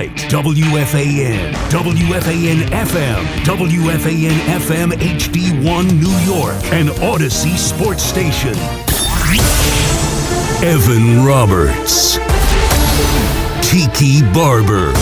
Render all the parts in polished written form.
WFAN, WFAN FM, WFAN FM HD1 New York, and Odyssey Sports Station. Evan Roberts. Tiki Barber.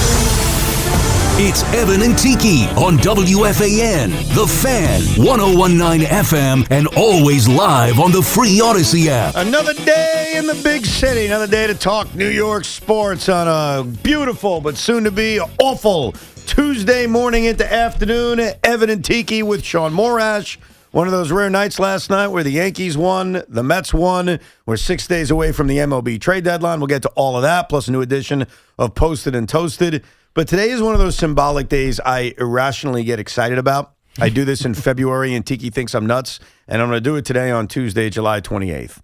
It's Evan and Tiki on WFAN, The Fan, 1019 FM, and always live on the free Odyssey app. Another day in the big city, another day to talk New York sports on a beautiful but soon-to-be awful Tuesday morning into afternoon. Evan and Tiki with Sean Morash. One of those rare nights last night where the Yankees won, the Mets won. We're 6 days away from the MLB trade deadline. We'll get to all of that, plus a new edition of Posted and Toasted. But today is one of those symbolic days I irrationally get excited about. I do this in February, and Tiki thinks I'm nuts, and I'm going to do it today on Tuesday, July 28th.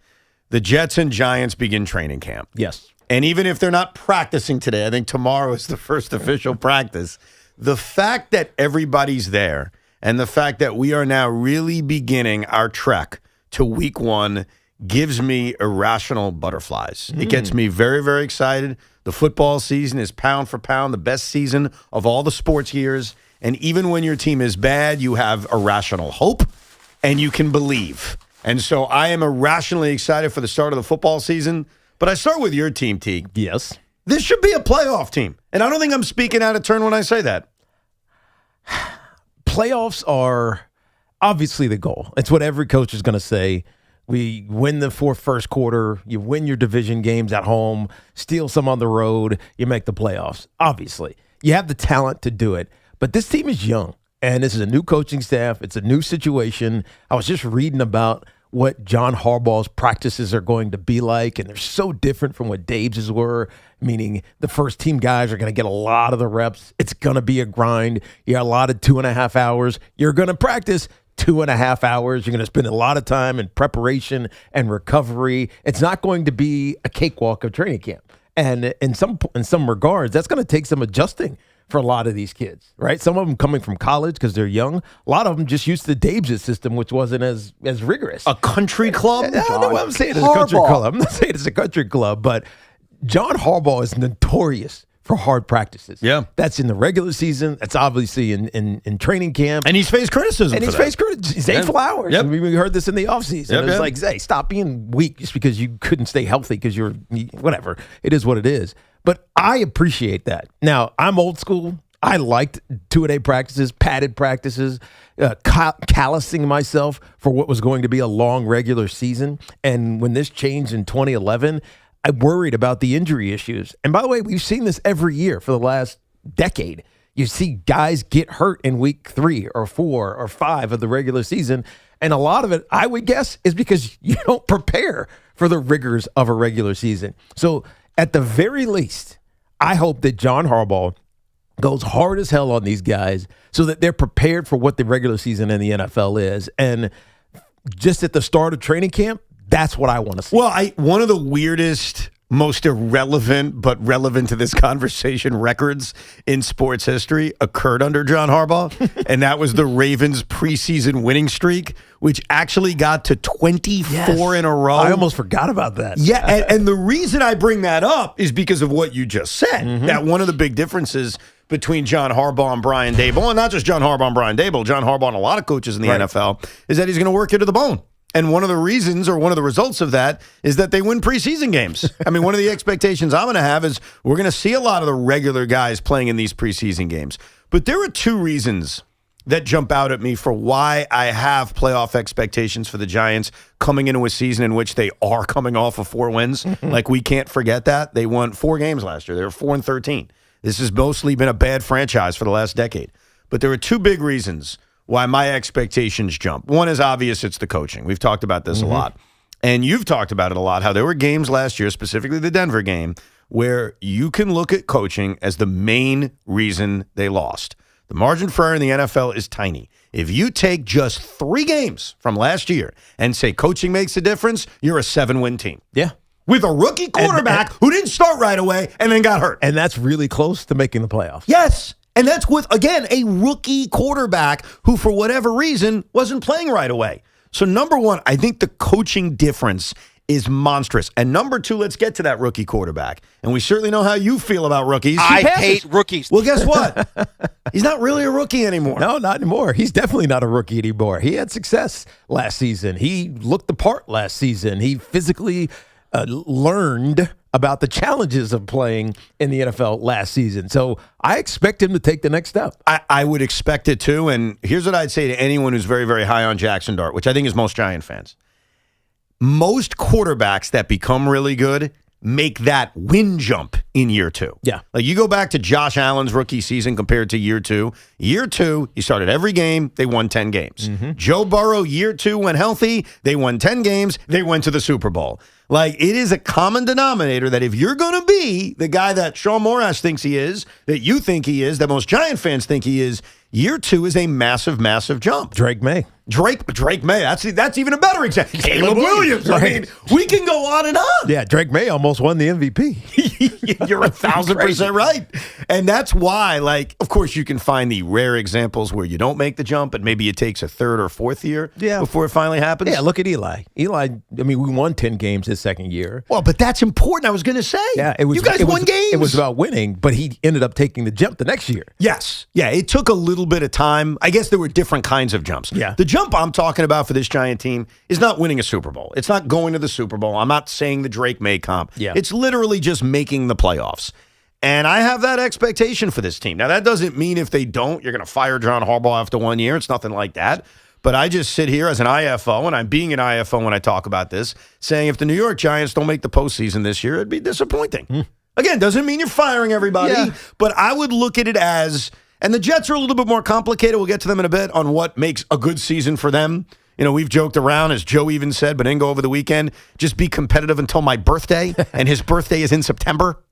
The Jets and Giants begin training camp. Yes. And even if they're not practicing today, I think tomorrow is the first official practice. The fact that everybody's there and the fact that we are now really beginning our trek to week one gives me irrational butterflies. It gets me very, very excited. The football season is pound for pound the best season of all the sports years. And even when your team is bad, you have irrational hope and you can believe. And so I am irrationally excited for the start of the football season. But I start with your team, Teague. Yes. This should be a playoff team. And I don't think I'm speaking out of turn when I say that. Playoffs are obviously the goal. It's what every coach is going to say. We win the first quarter, you win your division games at home, steal some on the road, you make the playoffs. Obviously, you have the talent to do it. But this team is young, and this is a new coaching staff. It's a new situation. I was just reading about what John Harbaugh's practices are going to be like, and they're so different from what Dave's were, meaning the first team guys are going to get a lot of the reps. It's going to be a grind. You got a lot of 2.5 hours. You're going to practice 2.5 hours. You're going to spend a lot of time in preparation and recovery. It's not going to be a cakewalk of training camp. And in some regards, that's going to take some adjusting for a lot of these kids, right? Some of them coming from college because they're young. A lot of them just used to Dave's system, which wasn't as rigorous. A country club? I don't know what I'm saying. It's a country club. I'm not saying it's a country club, but John Harbaugh is notorious for hard practices. Yeah. That's in the regular season. That's obviously in training camp. And he's faced criticism And he's faced criticism. Zay Flowers. Yep. I mean, we heard this in the offseason. It's like, Zay, stop being weak just because you couldn't stay healthy because you're whatever. It is what it is. But I appreciate that. Now, I'm old school. I liked two-a-day practices, padded practices, callousing myself for what was going to be a long regular season. And when this changed in 2011, I worried about the injury issues. And by the way, we've seen this every year for the last decade. You see guys get hurt in week 3 or 4 or 5 of the regular season. And a lot of it, I would guess, is because you don't prepare for the rigors of a regular season. So at the very least, I hope that John Harbaugh goes hard as hell on these guys so that they're prepared for what the regular season in the NFL is. And just at the start of training camp, that's what I want to see. Well, one of the weirdest, most irrelevant, but relevant to this conversation records in sports history occurred under John Harbaugh, and that was the Ravens' preseason winning streak, which actually got to 24 in a row. I almost forgot about that. Yeah, and the reason I bring that up is because of what you just said, that one of the big differences between John Harbaugh and Brian Daboll, and not just John Harbaugh and Brian Daboll, John Harbaugh and a lot of coaches in the NFL, is that he's going to work you to the bone. And one of the reasons or one of the results of that is that they win preseason games. I mean, one of the expectations I'm going to have is we're going to see a lot of the regular guys playing in these preseason games. But there are two reasons that jump out at me for why I have playoff expectations for the Giants coming into a season in which they are coming off of 4 wins. Like, we can't forget that. They won 4 games last year. They were 4-13. This has mostly been a bad franchise for the last decade. But there are two big reasons why my expectations jump. One is obvious, it's the coaching. We've talked about this a lot. And you've talked about it a lot, how there were games last year, specifically the Denver game, where you can look at coaching as the main reason they lost. The margin for error in the NFL is tiny. If you take just 3 games from last year and say coaching makes a difference, you're a 7-win team. Yeah. With a rookie quarterback who didn't start right away and then got hurt. And that's really close to making the playoffs. Yes. And that's with, again, a rookie quarterback who, for whatever reason, wasn't playing right away. So, number one, I think the coaching difference is monstrous. And number 2, let's get to that rookie quarterback. And we certainly know how you feel about rookies. I hate rookies. Well, guess what? He's not really a rookie anymore. No, not anymore. He's definitely not a rookie anymore. He had success last season. He looked the part last season. He physically learned about the challenges of playing in the NFL last season. So I expect him to take the next step. I would expect it too. And here's what I'd say to anyone who's very, very high on Jaxson Dart, which I think is most Giant fans. Most quarterbacks that become really good make that win jump in year 2. Yeah. Like you go back to Josh Allen's rookie season compared to year 2. Year 2, he started every game. They won 10 games. Joe Burrow, year 2, when healthy. They won 10 games. They went to the Super Bowl. Like, it is a common denominator that if you're going to be the guy that Sean Morash thinks he is, that you think he is, that most Giant fans think he is, year 2 is a massive, massive jump. Drake May. Drake May. That's even a better example. Caleb Williams. I mean, we can go on and on. Yeah, Drake May almost won the MVP. You're 1,000% right. And that's why, like, of course, you can find the rare examples where you don't make the jump, and maybe it takes a third or fourth year before it finally happens. Yeah, look at Eli. Eli, I mean, we won 10 games his second year. Well, but that's important. I was going to say. Yeah, you guys won games. It was about winning, but he ended up taking the jump the next year. Yes. Yeah, it took a little bit of time. I guess there were different kinds of jumps. Yeah. The jump I'm talking about for this Giant team is not winning a Super Bowl. It's not going to the Super Bowl. I'm not saying the Drake May comp. Yeah. It's literally just making the playoffs. And I have that expectation for this team. Now, that doesn't mean if they don't, you're going to fire John Harbaugh after 1 year. It's nothing like that. But I just sit here as an IFO, and I'm being an IFO when I talk about this, saying if the New York Giants don't make the postseason this year, it'd be disappointing. Again, doesn't mean you're firing everybody, but I would look at it as, and the Jets are a little bit more complicated. We'll get to them in a bit on what makes a good season for them. You know, we've joked around, as Joe even said, but didn't go over the weekend, just be competitive until my birthday, and his birthday is in September.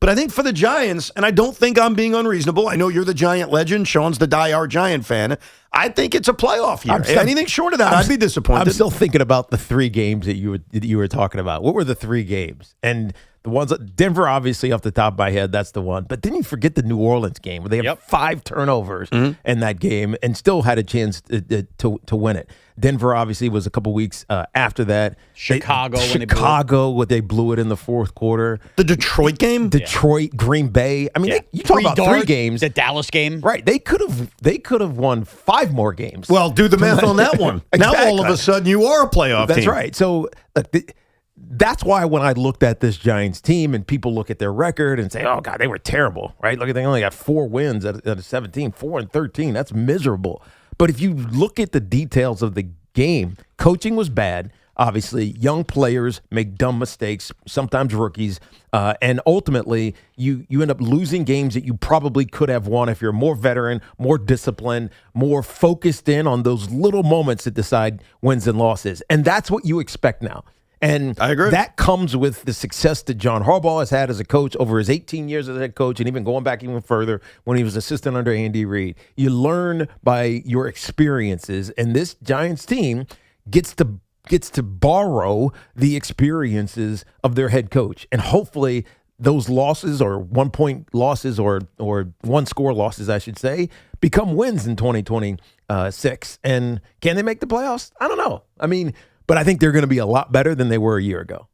But I think for the Giants, and I don't think I'm being unreasonable, I know you're the Giant legend, Sean's the diehard Giant fan, I think it's a playoff year. Anything short of that, I'd be disappointed. I'm still thinking about the 3 games that you were talking about. What were the 3 games? And the ones, Denver, obviously, off the top of my head, that's the one. But then you forget the New Orleans game where they have 5 turnovers in that game and still had a chance to win it. Denver, obviously, was a couple weeks after that. Chicago, when they blew it in the fourth quarter. The Detroit game? Detroit, Green Bay. I mean, you talk about 3 games. The Dallas game. Right. They could have won 5 more games. Well, do the math on that one. Exactly. Now all of a sudden you are a playoff team. That's right. So that's why when I looked at this Giants team and people look at their record and say, oh, God, they were terrible, right? Look, they only got 4 wins out of 17, 4-13. That's miserable. But if you look at the details of the game, coaching was bad. Obviously, young players make dumb mistakes, sometimes rookies, and ultimately you end up losing games that you probably could have won if you're more veteran, more disciplined, more focused in on those little moments that decide wins and losses. And that's what you expect now. And I agree. That comes with the success that John Harbaugh has had as a coach over his 18 years as a head coach, and even going back even further when he was assistant under Andy Reid. You learn by your experiences, and this Giants team gets to borrow the experiences of their head coach. And hopefully those losses, or 1-point losses, or 1-score losses, I should say, become wins in 2026. And can they make the playoffs? I don't know. I mean, but I think they're going to be a lot better than they were a year ago.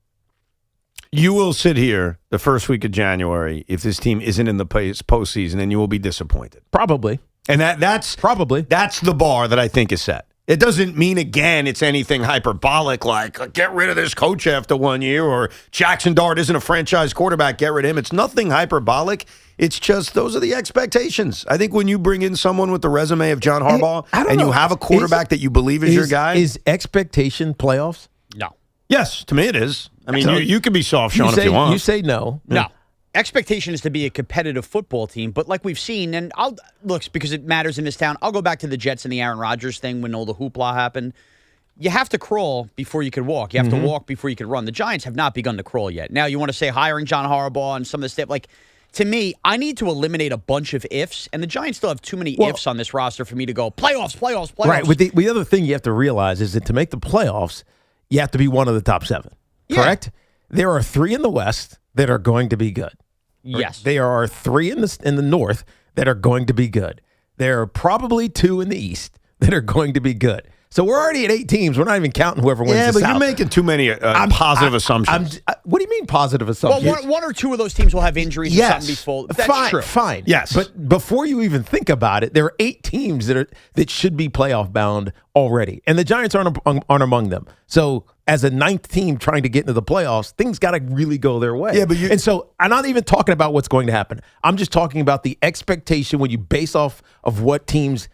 You will sit here the first week of January if this team isn't in the postseason, and you will be disappointed. Probably. And that's the bar that I think is set. It doesn't mean, again, it's anything hyperbolic like get rid of this coach after 1 year, or Jaxson Dart isn't a franchise quarterback, get rid of him. It's nothing hyperbolic. It's just those are the expectations. I think when you bring in someone with the resume of John Harbaugh and you have a quarterback that you believe is your guy. Is expectation playoffs? No. Yes, to me it is. I mean, you can be soft, Sean, if you want. You say no. No. Expectation is to be a competitive football team, but like we've seen, and because it matters in this town, I'll go back to the Jets and the Aaron Rodgers thing when all the hoopla happened. You have to crawl before you can walk. You have to walk before you can run. The Giants have not begun to crawl yet. Now, you want to say hiring John Harbaugh and some of the stuff, like, to me, I need to eliminate a bunch of ifs, and the Giants still have too many ifs on this roster for me to go playoffs. Right. With the other thing you have to realize is that to make the playoffs, you have to be one of the top 7. Correct? There are 3 in the West that are going to be good. Yes. There are 3 in the North that are going to be good. There are probably 2 in the East that are going to be good. So we're already at 8 teams. We're not even counting whoever wins Yeah, the but South. you're making too many positive assumptions. What do you mean positive Well, assumptions? one or two of those teams will have injuries and something be full. That's fine, true. fine. Yes. But before you even think about it, there are 8 teams that should be playoff bound already. And the Giants aren't among them. So as a 9th team trying to get into the playoffs, things got to really go their way. Yeah, but and so I'm not even talking about what's going to happen. I'm just talking about the expectation when you base off of what teams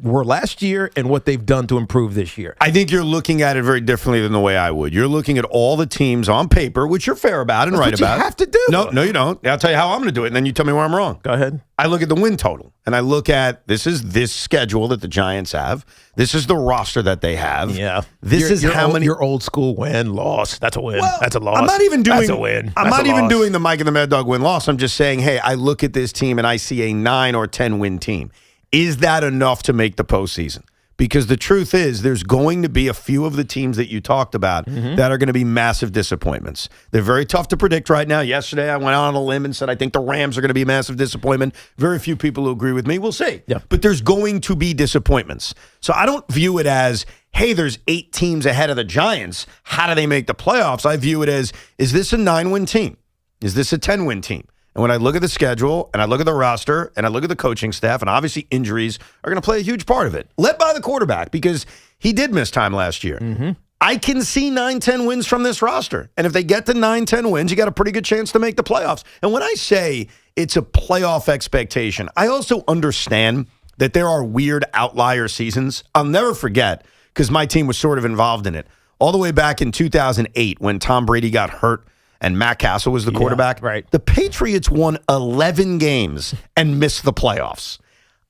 were last year and what they've done to improve this year. I think you're looking at it very differently than the way I would. You're looking at all the teams on paper, which you're fair about and right That's what about. you have to do. No, you don't. I'll tell you how I'm going to do it, and then you tell me where I'm wrong. Go ahead. I look at the win total, and I look at this schedule that the Giants have. This is the roster that they have. Yeah. This is how many. Your old school win, loss. That's a win. Well, That's a loss. I'm not even doing. That's a win. I'm That's not a even loss. doing the Mike and the Mad Dog win loss. I'm just saying, hey, I look at this team and I see a 9 or 10 win team. Is that enough to make the postseason? Because the truth is, there's going to be a few of the teams that you talked about that are going to be massive disappointments. They're very tough to predict right now. Yesterday, I went out on a limb and said I think the Rams are going to be a massive disappointment. Very few people who agree with me. We'll see. Yeah. But there's going to be disappointments. So I don't view it as, hey, there's 8 teams ahead of the Giants. How do they make the playoffs? I view it as, is this a 9-win team? Is this a 10-win team? And when I look at the schedule and I look at the roster and I look at the coaching staff, and obviously injuries are going to play a huge part of it, led by the quarterback because he did miss time last year. I can see 9-10 wins from this roster. And if they get to 9-10 wins, you got a pretty good chance to make the playoffs. And when I say it's a playoff expectation, I also understand that there are weird outlier seasons. I'll never forget, because my team was sort of involved in it, all the way back in 2008 when Tom Brady got hurt and Matt Castle was the quarterback. Right. The Patriots won 11 games and missed the playoffs.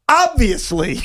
Obviously,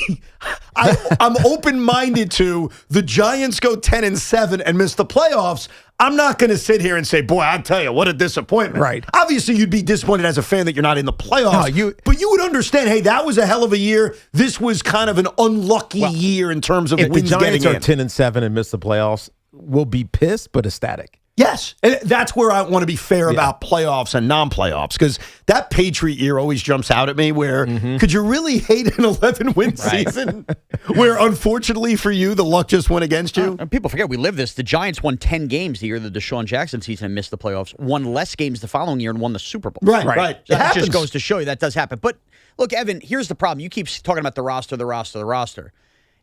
I'm open-minded to the Giants go 10-7 and miss the playoffs. I'm not going to sit here and say, boy, I'll tell you, what a disappointment. Right. Obviously, you'd be disappointed as a fan that you're not in the playoffs. But you would understand, hey, that was a hell of a year. This was kind of an unlucky year in terms of If the wins Giants getting are in. 10-7 and miss the playoffs, we'll be pissed but ecstatic. Yes, and that's where I want to be fair about playoffs and non-playoffs, because that Patriot year always jumps out at me where could you really hate an 11-win season where, unfortunately for you, the luck just went against you? People forget we lived this. The Giants won 10 games the year of the Deshaun Jackson season and missed the playoffs, won less games the following year and won the Super Bowl. Right. So It that just happens. goes to show you that does happen. But look, Evan, here's the problem. You keep talking about the roster.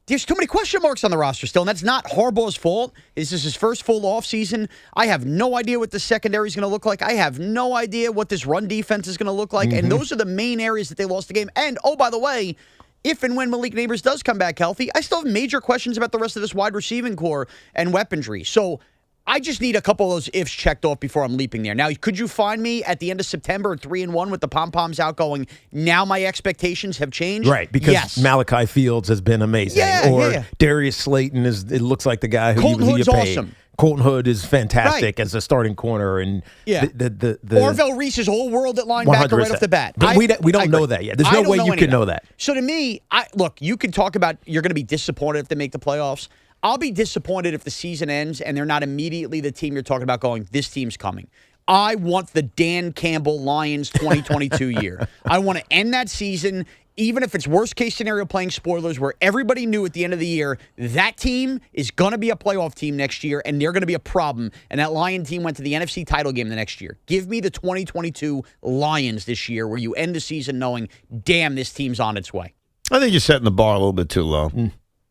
There's too many question marks on the roster still, and that's not Harbaugh's fault. This is his first full offseason. I have no idea what the secondary is going to look like. I have no idea what this run defense is going to look like, and those are the main areas that they lost the game. And, oh, by the way, if and when Malik Neighbors does come back healthy, I still have major questions about the rest of this wide receiving core and weaponry. So I just need a couple of those ifs checked off before I'm leaping there. Now, could you find me at the end of September 3-1 with the pom-poms out going, now my expectations have changed? Right, because yes. Malachi Fields has been amazing. Yeah. Darius Slayton it looks like the guy who Colton you Hood's pay. awesome. Colton Hood is fantastic Right. as a starting corner. And Yeah. the Orville Reese's whole world at linebacker right off the bat. But we don't know that yet. There's no way you can know that. So to me, look, you can talk about you're going to be disappointed if they make the playoffs. I'll be disappointed if the season ends and they're not immediately the team you're talking about going, this team's coming. I want the Dan Campbell Lions 2022 year. I want to end that season, even if it's worst case scenario playing spoilers, where everybody knew at the end of the year that team is going to be a playoff team next year and they're going to be a problem. And that Lion team went to the NFC title game the next year. Give me the 2022 Lions this year where you end the season knowing, damn, this team's on its way. I think you're setting the bar a little bit too low.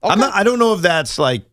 Okay. I don't know if that's like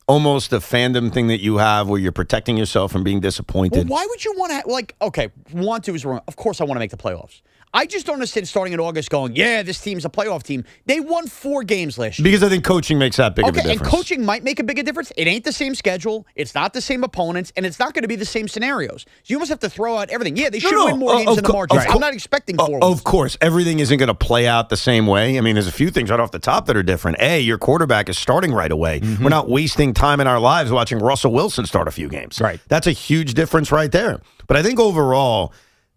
almost a fandom thing that you have where you're protecting yourself from being disappointed. Well, why would you want to, want to is wrong. Of course I want to make the playoffs. I just don't understand starting in August going, yeah, this team's a playoff team. They won 4 games last year. Because I think coaching makes that big of a difference. And coaching might make a bigger difference. It ain't the same schedule. It's not the same opponents. And it's not going to be the same scenarios. So you almost have to throw out everything. Yeah, they should win more games than the margin. I'm not expecting 4 wins. Of course, everything isn't going to play out the same way. I mean, there's a few things right off the top that are different. A, your quarterback is starting right away. We're not wasting time in our lives watching Russell Wilson start a few games. Right. That's a huge difference right there. But I think overall,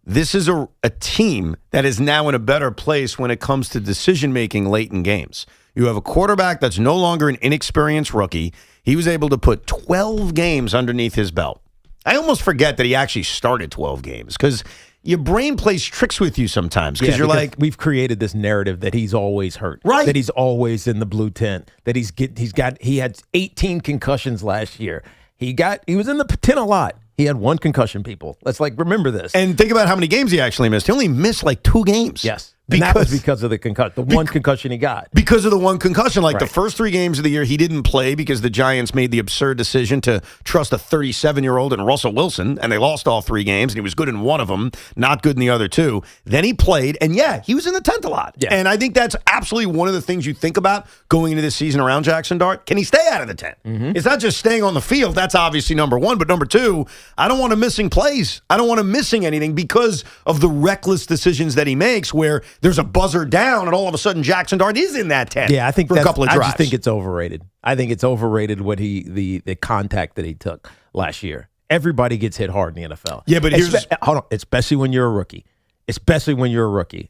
this is a team that is now in a better place when it comes to decision-making late in games. You have a quarterback that's no longer an inexperienced rookie. He was able to put 12 games underneath his belt. I almost forget that he actually started 12 games because your brain plays tricks with you sometimes because you're like, we've created this narrative that he's always hurt, right? That he's always in the blue tent, that he had 18 concussions last year. He was in the tent a lot. He had one concussion, people. Let's remember this. And think about how many games he actually missed. He only missed 2 games. Yes. And that was because of the one concussion he got. Because of the one concussion. The first 3 games of the year, he didn't play because the Giants made the absurd decision to trust a 37-year-old in Russell Wilson, and they lost all 3 games, and he was good in one of them, not good in the other 2. Then he played, and he was in the tent a lot. Yeah. And I think that's absolutely one of the things you think about going into this season around Jaxson Dart. Can he stay out of the tent? Mm-hmm. It's not just staying on the field. That's obviously number 1. But number 2, I don't want him missing plays. I don't want him missing anything because of the reckless decisions that he makes where there's a buzzer down and all of a sudden Jaxson Dart is in that tent. Yeah, I think for a couple of drives. I just think it's overrated. I think it's overrated what the contact that he took last year. Everybody gets hit hard in the NFL. Yeah, but hold on, especially when you're a rookie.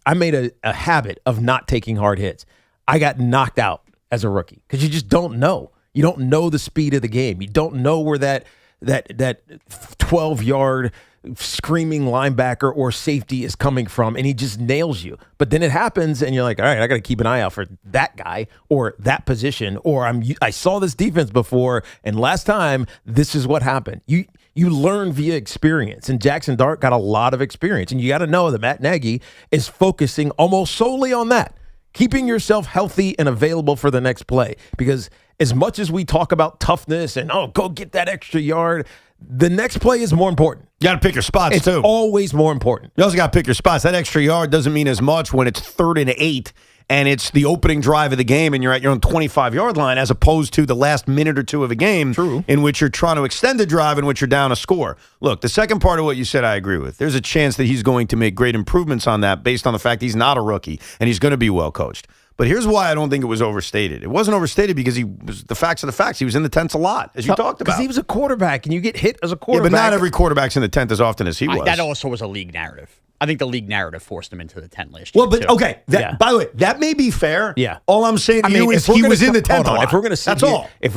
I made a habit of not taking hard hits. I got knocked out as a rookie because you just don't know. You don't know the speed of the game. You don't know where that 12-yard screaming linebacker or safety is coming from, and he just nails you. But then it happens, and you're like, all right, I got to keep an eye out for that guy or that position, or I saw this defense before, and last time this is what happened. You learn via experience, and Jaxson Dart got a lot of experience, and you got to know that Matt Nagy is focusing almost solely on that, keeping yourself healthy and available for the next play. Because as much as we talk about toughness and, go get that extra yard, the next play is more important. You got to pick your spots, too. It's always more important. You also got to pick your spots. That extra yard doesn't mean as much when it's 3rd and 8 and it's the opening drive of the game and you're at your own 25-yard line as opposed to the last minute or 2 of a game. True. In which you're trying to extend the drive in which you're down a score. Look, the second part of what you said I agree with. There's a chance that he's going to make great improvements on that based on the fact he's not a rookie and he's going to be well coached. But here's why I don't think it was overstated. It wasn't overstated because the facts are the facts. He was in the tent a lot, as you talked about. Because he was a quarterback, and you get hit as a quarterback. Yeah, but not every quarterback's in the tent as often as he was. That also was a league narrative. I think the league narrative forced him into the tent last year. Well, but okay. By the way, that may be fair. Yeah. All I'm saying to you is he was in the tent a lot. If we're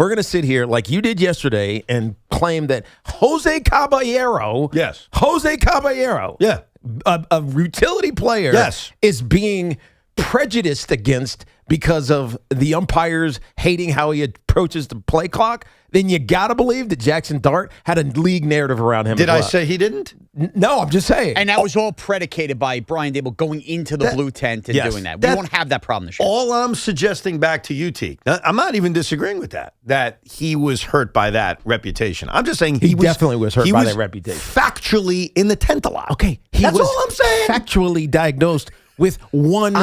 going to sit here like you did yesterday and claim that Jose Caballero, yeah, a utility player, yes, is being prejudiced against because of the umpires hating how he approaches the play clock, then you got to believe that Jaxson Dart had a league narrative around him. Did I say he didn't? No, I'm just saying. And that was all predicated by Brian Daboll going into the blue tent and doing that. We won't have that problem this year. All I'm suggesting back to you, Tiki, I'm not even disagreeing with that he was hurt by that reputation. I'm just saying he definitely was hurt by that reputation. Factually in the tent a lot. Okay. That's all I'm saying. Factually diagnosed with one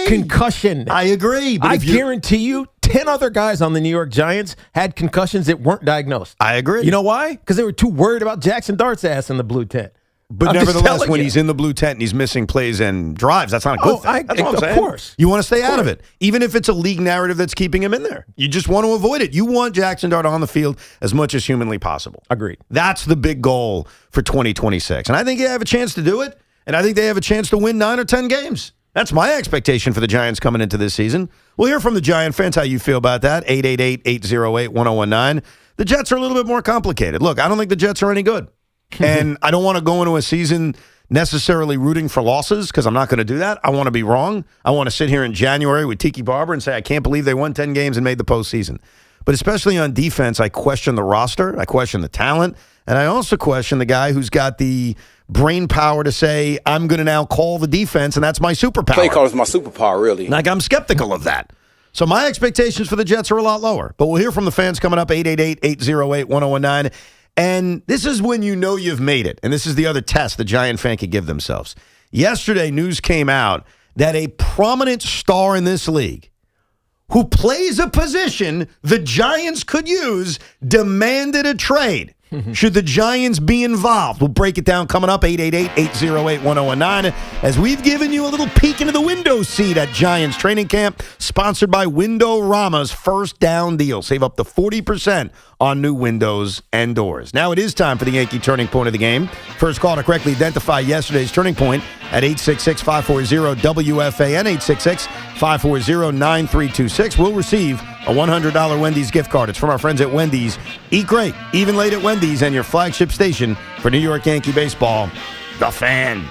concussion. I agree. But I guarantee you 10 other guys on the New York Giants had concussions that weren't diagnosed. I agree. You know why? Because they were too worried about Jaxson Dart's ass in the blue tent. But nevertheless, when he's in the blue tent and he's missing plays and drives, that's not a good thing. That's what I'm saying. Of course. You want to stay out of it, even if it's a league narrative that's keeping him in there. You just want to avoid it. You want Jaxson Dart on the field as much as humanly possible. Agreed. That's the big goal for 2026. And I think they have a chance to do it, and I think they have a chance to win 9 or 10 games. That's my expectation for the Giants coming into this season. We'll hear from the Giant fans how you feel about that. 888-808-1019. The Jets are a little bit more complicated. Look, I don't think the Jets are any good. And I don't want to go into a season necessarily rooting for losses because I'm not going to do that. I want to be wrong. I want to sit here in January with Tiki Barber and say, I can't believe they won 10 games and made the postseason. But especially on defense, I question the roster. I question the talent. And I also question the guy who's got the brain power to say, I'm going to now call the defense, and that's my superpower. Play call is my superpower, really. Like, I'm skeptical of that. So my expectations for the Jets are a lot lower. But we'll hear from the fans coming up, 888-808-1019. And this is when you know you've made it. And this is the other test the Giant fan could give themselves. Yesterday, news came out that a prominent star in this league who plays a position the Giants could use demanded a trade. Should the Giants be involved? We'll break it down coming up, 888-808-1019, as we've given you a little peek into the window seat at Giants training camp, sponsored by Windorama's First Down Deal. Save up to 40% on new windows and doors. Now it is time for the Yankee turning point of the game. First call to correctly identify yesterday's turning point at 866-540-WFAN, 866-540-9326. We'll receive a $100 Wendy's gift card. It's from our friends at Wendy's. Eat great, even late at Wendy's, and your flagship station for New York Yankee baseball, The Fan.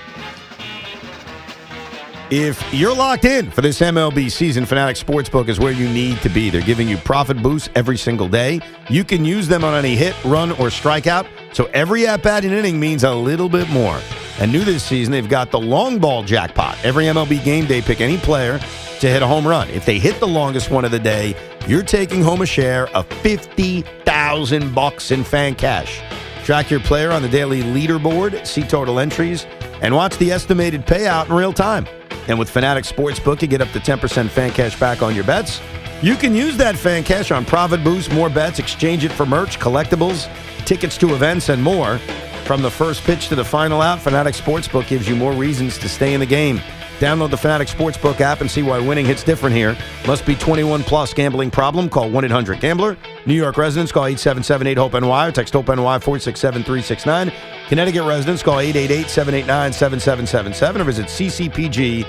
If you're locked in for this MLB season, Fanatics Sportsbook is where you need to be. They're giving you profit boosts every single day. You can use them on any hit, run, or strikeout, so every at-bat and inning means a little bit more. And new this season, they've got the long ball jackpot. Every MLB game day, pick any player to hit a home run. If they hit the longest one of the day, you're taking home a share of $50,000 in fan cash. Track your player on the daily leaderboard, see total entries, and watch the estimated payout in real time. And with Fanatics Sportsbook, you get up to 10% fan cash back on your bets. You can use that fan cash on profit boosts, more bets, exchange it for merch, collectibles, tickets to events, and more. From the first pitch to the final out, Fanatics Sportsbook gives you more reasons to stay in the game. Download the Fanatics Sportsbook app and see why winning hits different here. Must be 21 plus. Gambling problem? Call 1-800-GAMBLER. New York residents call 877-8-HOPE-NY or text HOPE-NY 467-369. Connecticut residents call 888-789-7777 or visit ccpg.org.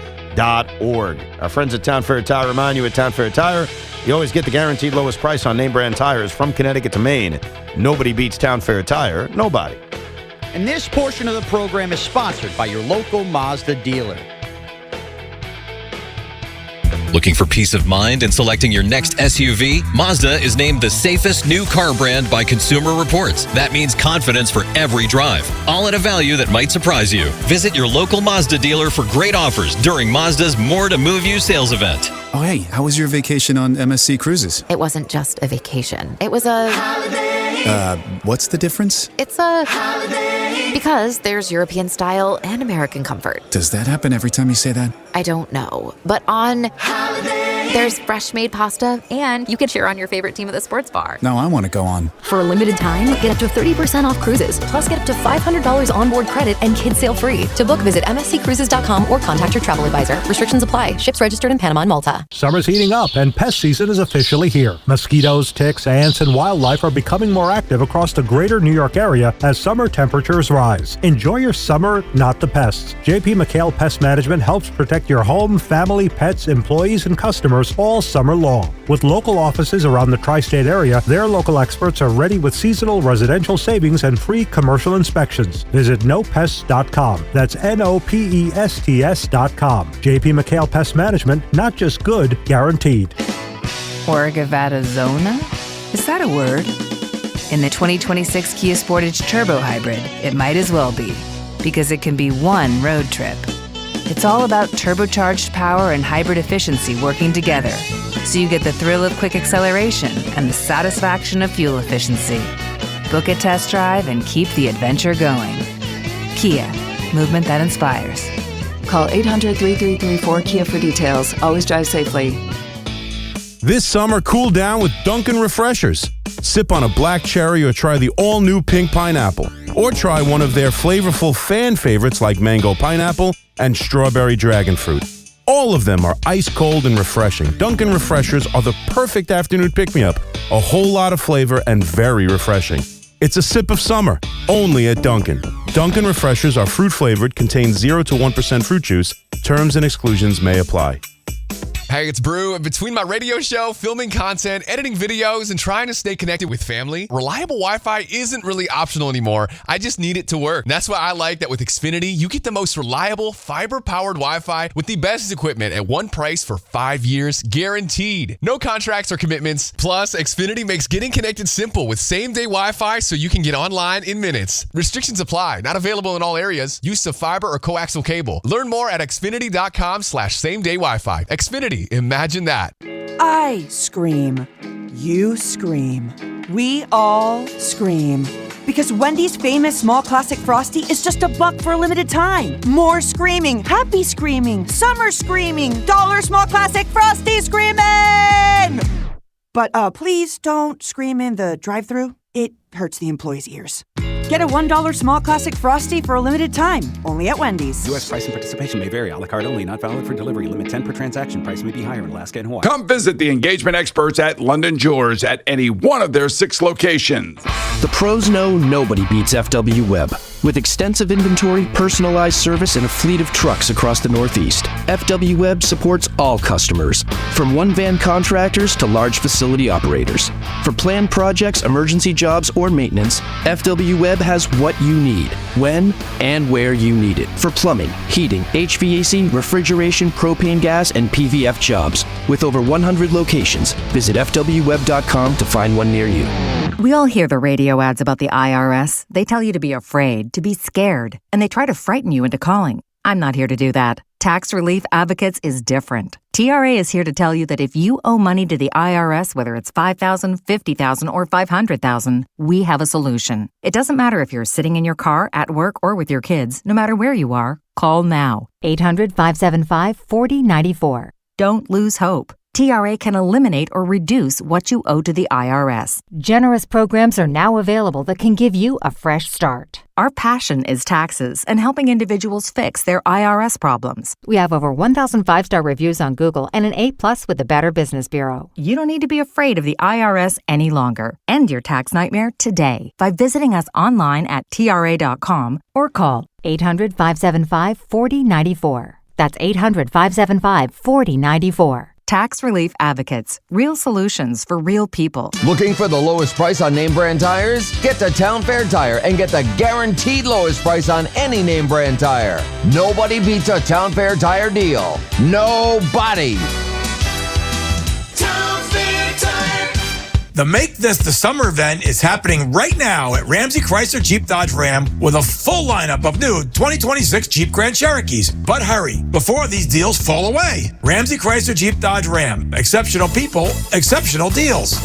Our friends at Town Fair Tire remind you at Town Fair Tire, you always get the guaranteed lowest price on name brand tires from Connecticut to Maine. Nobody beats Town Fair Tire. Nobody. And this portion of the program is sponsored by your local Mazda dealer. Looking for peace of mind in selecting your next SUV? Mazda is named the safest new car brand by Consumer Reports. That means confidence for every drive, all at a value that might surprise you. Visit your local Mazda dealer for great offers during Mazda's More to Move You sales event. Oh, hey, how was your vacation on MSC Cruises? It wasn't just a vacation. It was a... What's the difference? It's a... Holiday. Because there's European style and American comfort. Does that happen every time you say that? I don't know. But on... Holiday. There's fresh-made pasta, and you can cheer on your favorite team at the sports bar. No, I want to go on. For a limited time, get up to 30% off cruises, plus get up to $500 onboard credit and kids sail free. To book, visit msccruises.com or contact your travel advisor. Restrictions apply. Ships registered in Panama and Malta. Summer's heating up, and pest season is officially here. Mosquitoes, ticks, ants, and wildlife are becoming more active across the greater New York area as summer temperatures rise. Enjoy your summer, not the pests. JP McHale Pest Management helps protect your home, family, pets, employees, and customers all summer long. With local offices around the tri-state area, their local experts are ready with seasonal residential savings and free commercial inspections. Visit nopests.com. That's NOPESTS.com. JP McHale Pest Management, not just good, guaranteed. Orgavattazona? Is that a word? In the 2026 Kia Sportage Turbo Hybrid, it might as well be, because it can be one road trip. It's all about turbocharged power and hybrid efficiency working together, so you get the thrill of quick acceleration and the satisfaction of fuel efficiency. Book a test drive and keep the adventure going. Kia, movement that inspires. Call 800-3334-KIA for details. Always drive safely. This summer, cool down with Dunkin' Refreshers. Sip on a black cherry or try the all-new pink pineapple. Or try one of their flavorful fan favorites like mango pineapple and strawberry dragon fruit. All of them are ice cold and refreshing. Dunkin' Refreshers are the perfect afternoon pick-me-up. A whole lot of flavor and very refreshing. It's a sip of summer, only at Dunkin'. Dunkin' Refreshers are fruit-flavored, contain 0 to 1% fruit juice. Terms and exclusions may apply. Hey, it's Brew. Between my radio show, filming content, editing videos, and trying to stay connected with family, reliable Wi-Fi isn't really optional anymore. I just need it to work. That's why I like that with Xfinity, you get the most reliable, fiber-powered Wi-Fi with the best equipment at one price for 5 years, guaranteed. No contracts or commitments. Plus, Xfinity makes getting connected simple with same-day Wi-Fi so you can get online in minutes. Restrictions apply. Not available in all areas. Use of fiber or coaxial cable. Learn more at xfinity.com/same-day Wi-Fi. Xfinity. Imagine that. I scream. You scream. We all scream. Because Wendy's famous small classic Frosty is just $1 for a limited time. More screaming, happy screaming, summer screaming, dollar small classic Frosty screaming! But please don't scream in the drive-thru. It hurts the employees' ears. Get a $1 small classic Frosty for a limited time, only at Wendy's. U.S. price and participation may vary. A la carte only. Not valid for delivery. Limit 10 per transaction. Price may be higher in Alaska and Hawaii. Come visit the engagement experts at London Jewelers at any one of their 6 locations. The pros know nobody beats FW Web. With extensive inventory, personalized service, and a fleet of trucks across the Northeast, FW Web supports all customers, from one-van contractors to large facility operators. For planned projects, emergency jobs, or maintenance, FW Web has what you need, when and where you need it. For plumbing, heating, HVAC, refrigeration, propane gas, and PVF jobs. With over 100 locations, visit FWWeb.com to find one near you. We all hear the radio ads about the IRS. They tell you to be afraid, to be scared, and they try to frighten you into calling. I'm not here to do that. Tax Relief Advocates is different. TRA is here to tell you that if you owe money to the IRS, whether it's $5,000, $50,000, or $500,000, we have a solution. It doesn't matter if you're sitting in your car, at work, or with your kids. No matter where you are, call now. 800-575-4094. Don't lose hope. TRA can eliminate or reduce what you owe to the IRS. Generous programs are now available that can give you a fresh start. Our passion is taxes and helping individuals fix their IRS problems. We have over 1,000 5-star reviews on Google and an A+ with the Better Business Bureau. You don't need to be afraid of the IRS any longer. End your tax nightmare today by visiting us online at TRA.com or call 800-575-4094. That's 800-575-4094. Tax Relief Advocates. Real solutions for real people. Looking for the lowest price on name brand tires? Get to Town Fair Tire and get the guaranteed lowest price on any name brand tire. Nobody beats a Town Fair Tire deal. Nobody. Town Fair Tire. The Make This the Summer event is happening right now at Ramsey Chrysler Jeep Dodge Ram with a full lineup of new 2026 Jeep Grand Cherokees. But hurry, before these deals fall away. Ramsey Chrysler Jeep Dodge Ram. Exceptional people, exceptional deals.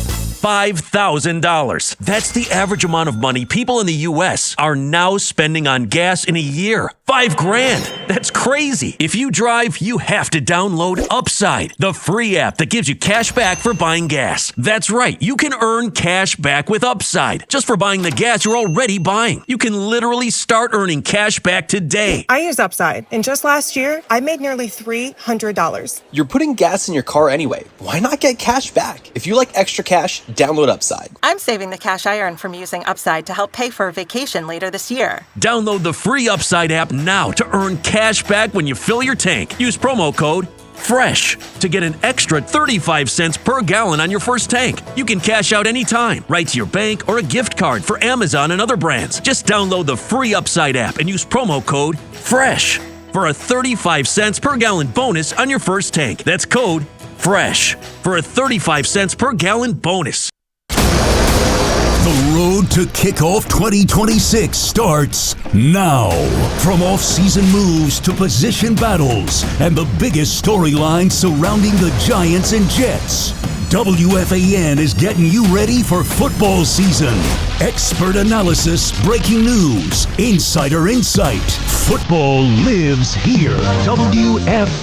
$5,000. That's the average amount of money people in the U.S. are now spending on gas in a year. $5,000. That's crazy. If you drive, you have to download Upside, the free app that gives you cash back for buying gas. That's right. You can earn cash back with Upside just for buying the gas you're already buying. You can literally start earning cash back today. I use Upside, and just last year, I made nearly $300. You're putting gas in your car anyway. Why not get cash back? If you like extra cash, download Upside. I'm saving the cash I earn from using Upside to help pay for a vacation later this year. Download the free Upside app now to earn cash back when you fill your tank. Use promo code FRESH to get an extra 35 cents per gallon on your first tank. You can cash out anytime, right to your bank or a gift card for Amazon and other brands. Just download the free Upside app and use promo code FRESH for a 35 cents per gallon bonus on your first tank. That's code FRESH for a 35 cents per gallon bonus. The road to kickoff 2026 starts now. From off-season moves to position battles and the biggest storylines surrounding the Giants and Jets, WFAN is getting you ready for football season. Expert analysis, breaking news, insider insight. Football lives here. WFAN.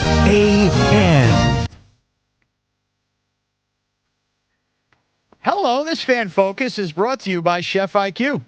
Hello, this Fan Focus is brought to you by Chef IQ.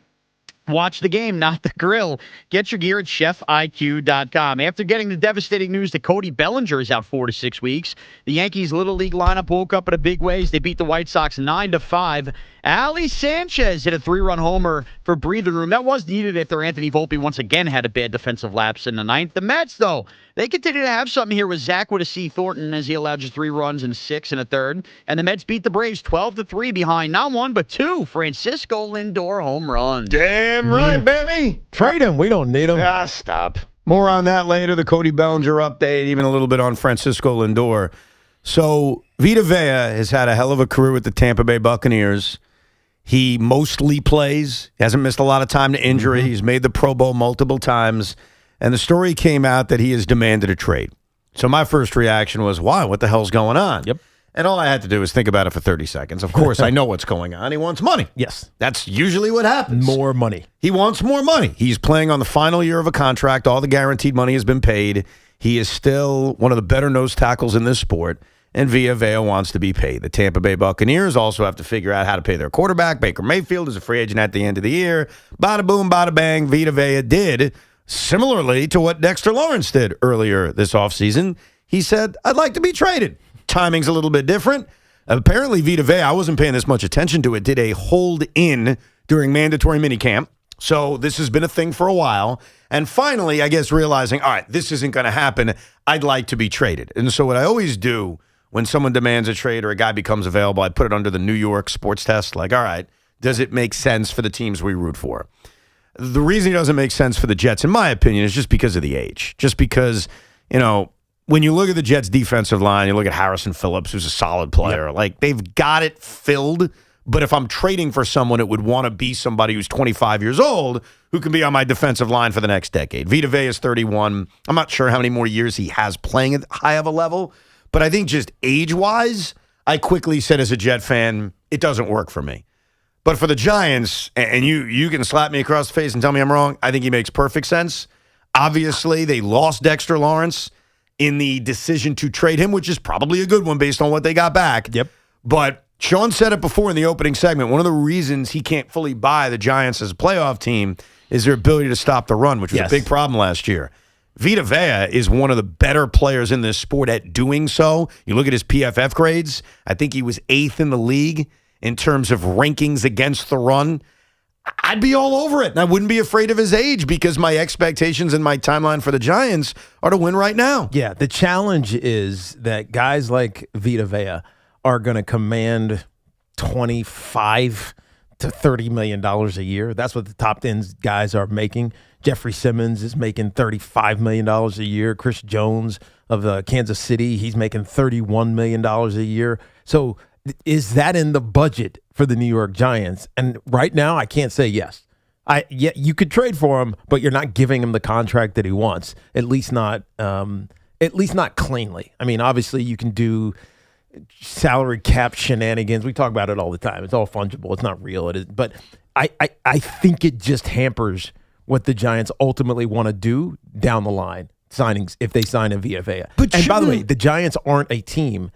Watch the game, not the grill. Get your gear at chefiq.com. After getting the devastating news that Cody Bellinger is out 4 to 6 weeks, the Yankees' Little League lineup woke up in a big ways. They beat the White Sox 9-5. Ali Sanchez hit a 3-run homer for breathing room. That was needed after Anthony Volpe once again had a bad defensive lapse in the ninth. The Mets, though, they continue to have something here with Zach with a C. Thornton as he allowed just 3 runs and 6 in a third. And the Mets beat the Braves 12-3 behind not 1 but 2 Francisco Lindor home runs. Damn right, baby. Trade him. We don't need him. Ah, stop. More on that later. The Cody Bellinger update, even a little bit on Francisco Lindor. So Vita Vea has had a hell of a career with the Tampa Bay Buccaneers. He mostly plays. He hasn't missed a lot of time to injury. Mm-hmm. He's made the Pro Bowl multiple times. And the story came out that he has demanded a trade. So my first reaction was, wow, what the hell's going on? Yep. And all I had to do was think about it for 30 seconds. Of course, I know what's going on. He wants money. Yes. That's usually what happens. More money. He wants more money. He's playing on the final year of a contract. All the guaranteed money has been paid. He is still one of the better nose tackles in this sport. And Vita Vea wants to be paid. The Tampa Bay Buccaneers also have to figure out how to pay their quarterback. Baker Mayfield is a free agent at the end of the year. Bada boom, bada bang. Vita Vea did similarly to what Dexter Lawrence did earlier this offseason. He said, I'd like to be traded. Timing's a little bit different. Apparently, Vita Vea, I wasn't paying this much attention to it, did a hold-in during mandatory minicamp. So this has been a thing for a while. And finally, I guess, realizing, all right, this isn't going to happen. I'd like to be traded. And so what I always do when someone demands a trade or a guy becomes available, I put it under the New York sports test. Like, all right, does it make sense for the teams we root for? The reason it doesn't make sense for the Jets, in my opinion, is just because of the age. Just because, when you look at the Jets' defensive line, you look at Harrison Phillips, who's a solid player. Yep. Like, they've got it filled. But if I'm trading for someone, it would want to be somebody who's 25 years old who can be on my defensive line for the next decade. Vita Vea is 31. I'm not sure how many more years he has playing at high of a level. But I think just age-wise, I quickly said as a Jet fan, it doesn't work for me. But for the Giants, and you can slap me across the face and tell me I'm wrong, I think he makes perfect sense. Obviously, they lost Dexter Lawrence in the decision to trade him, which is probably a good one based on what they got back. Yep. But Sean said it before in the opening segment. One of the reasons he can't fully buy the Giants as a playoff team is their ability to stop the run, which was a big problem last year. Vita Vea is one of the better players in this sport at doing so. You look at his PFF grades. I think he was 8th in the league in terms of rankings against the run. I'd be all over it, and I wouldn't be afraid of his age because my expectations and my timeline for the Giants are to win right now. Yeah, the challenge is that guys like Vita Vea are going to command $25 to $30 million a year. That's what the top 10 guys are making. Jeffrey Simmons is making $35 million a year. Chris Jones of Kansas City, he's making $31 million a year. So is that in the budget for the New York Giants? And right now, I can't say yes. You could trade for him, but you're not giving him the contract that he wants. At least not cleanly. I mean, obviously, you can do salary cap shenanigans. We talk about it all the time. It's all fungible. It's not real. It is, but I think it just hampers what the Giants ultimately want to do down the line. Signings if they sign a VFA. And by the way, the Giants aren't a team,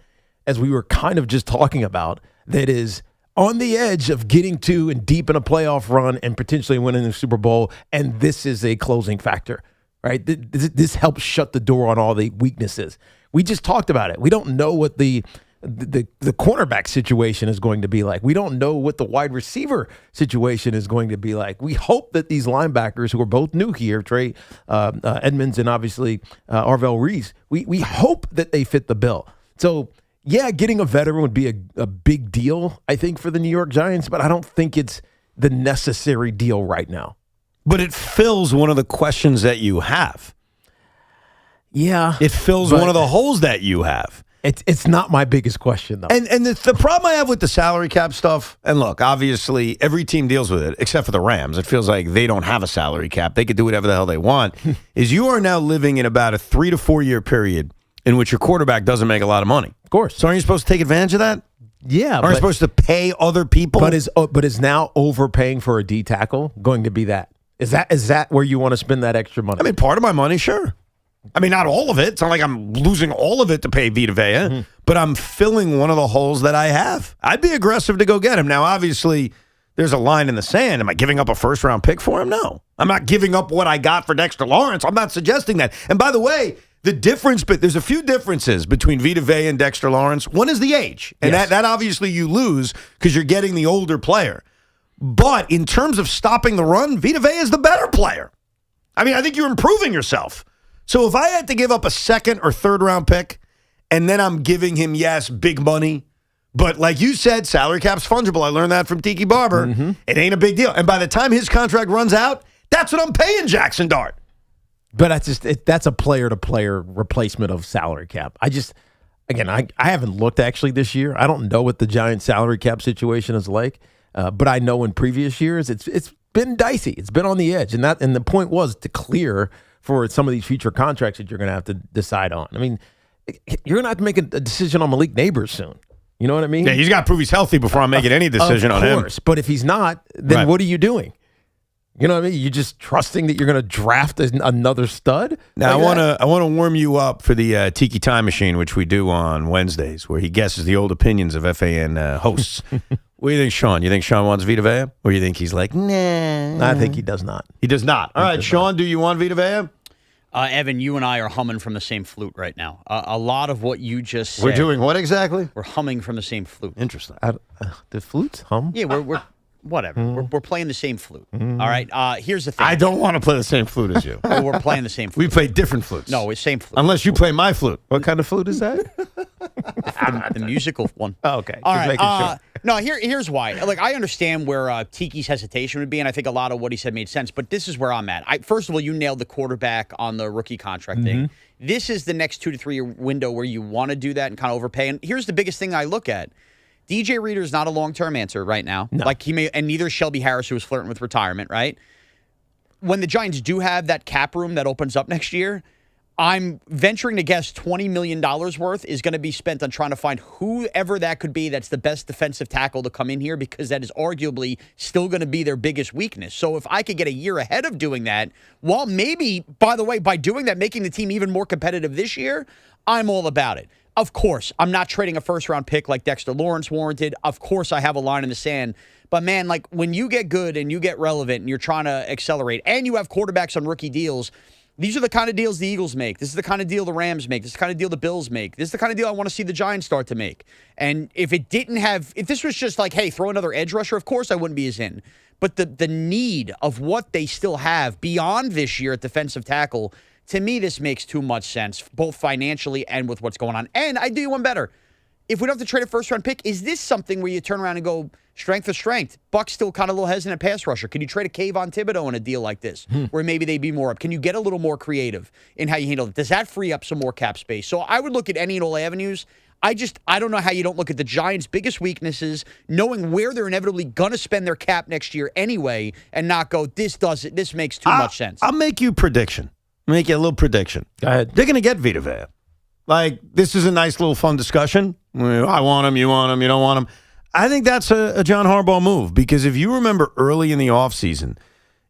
as we were kind of just talking about, that is on the edge of getting to and deep in a playoff run and potentially winning the Super Bowl, and this is a closing factor, right? This helps shut the door on all the weaknesses. We just talked about it. We don't know what the cornerback situation is going to be like. We don't know what the wide receiver situation is going to be like. We hope that these linebackers, who are both new here, Trey Edmonds and obviously Arvell Reese, we hope that they fit the bill. So, yeah, getting a veteran would be a big deal, I think, for the New York Giants, but I don't think it's the necessary deal right now. But it fills one of the questions that you have. Yeah. It fills one of the holes that you have. It's not my biggest question, though. And the problem I have with the salary cap stuff, and look, obviously, every team deals with it, except for the Rams. It feels like they don't have a salary cap. They could do whatever the hell they want, is you are now living in about a 3 to 4 year period in which your quarterback doesn't make a lot of money. Of course. So aren't you supposed to take advantage of that? Yeah. Aren't you supposed to pay other people? But is now overpaying for a D tackle going to be that? Is that where you want to spend that extra money? I mean, part of my money, sure. I mean, not all of it. It's not like I'm losing all of it to pay Vita Vea, but I'm filling one of the holes that I have. I'd be aggressive to go get him. Now, obviously, there's a line in the sand. Am I giving up a first-round pick for him? No. I'm not giving up what I got for Dexter Lawrence. I'm not suggesting that. And by the way, there's a few differences between Vita Vea and Dexter Lawrence. One is the age, and that obviously you lose because you're getting the older player. But in terms of stopping the run, Vita Vea is the better player. I mean, I think you're improving yourself. So if I had to give up a second or third round pick, and then I'm giving him, yes, big money, but like you said, salary cap's fungible. I learned that from Tiki Barber. It ain't a big deal. And by the time his contract runs out, that's what I'm paying Jaxson Dart. But that's a player-to-player replacement of salary cap. I haven't looked actually this year. I don't know what the Giants salary cap situation is like, but I know in previous years it's been dicey. It's been on the edge, and the point was to clear for some of these future contracts that you're going to have to decide on. I mean, you're going to have to make a decision on Malik Neighbors soon. You know what I mean? Yeah, he's got to prove he's healthy before I'm making any decision on him. Of course, but if he's not, then What are you doing? You know what I mean? You're just trusting that you're going to draft another stud? Now, I want to warm you up for the Tiki Time Machine, which we do on Wednesdays, where he guesses the old opinions of FAN hosts. What do you think, Sean? You think Sean wants Vita Vea? Or you think he's like, nah? I think he does not. He does not. All right, Sean, do you want Vita Vea? Evan, you and I are humming from the same flute right now. A lot of what you just said. We're doing what exactly? We're humming from the same flute. Interesting. The flutes hum? Yeah, we're Whatever. We're playing the same flute. All right. Here's the thing. I don't want to play the same flute as you. Well, we're playing the same flute. We play different flutes. No, it's same flute. Unless you play my flute. What kind of flute is that? the musical one. Oh, okay. All Just right. making sure. No, here's why. Like, I understand where Tiki's hesitation would be, and I think a lot of what he said made sense. But this is where I'm at. First of all, you nailed the quarterback on the rookie contract thing. This is the next 2 to 3 year window where you want to do that and kind of overpay. And here's the biggest thing I look at. DJ Reader is not a long-term answer right now. No. Like, he may, and neither is Shelby Harris, who is flirting with retirement, right? When the Giants do have that cap room that opens up next year, I'm venturing to guess $20 million worth is going to be spent on trying to find whoever that could be that's the best defensive tackle to come in here, because that is arguably still going to be their biggest weakness. So if I could get a year ahead of doing that, while maybe, by the way, by doing that, making the team even more competitive this year, I'm all about it. Of course, I'm not trading a first-round pick like Dexter Lawrence warranted. Of course, I have a line in the sand. But, man, like, when you get good and you get relevant and you're trying to accelerate and you have quarterbacks on rookie deals, these are the kind of deals the Eagles make. This is the kind of deal the Rams make. This is the kind of deal the Bills make. This is the kind of deal I want to see the Giants start to make. And if this was just like, hey, throw another edge rusher, of course I wouldn't be as in. But the need of what they still have beyond this year at defensive tackle, to me, this makes too much sense, both financially and with what's going on. And I do you one better. If we don't have to trade a first-round pick, is this something where you turn around and go strength for strength? Buck's still kind of a little hesitant pass rusher. Can you trade a Kayvon Thibodeau in a deal like this, where maybe they'd be more up? Can you get a little more creative in how you handle it? Does that free up some more cap space? So I would look at any and all avenues. I don't know how you don't look at the Giants' biggest weaknesses, knowing where they're inevitably going to spend their cap next year anyway, and not go, this makes too much sense. I'll make you a prediction. Make you a little prediction. Go ahead. They're going to get Vita Vea. Like, this is a nice little fun discussion. I want him, you want him, you don't want him. I think that's a John Harbaugh move, because if you remember early in the offseason,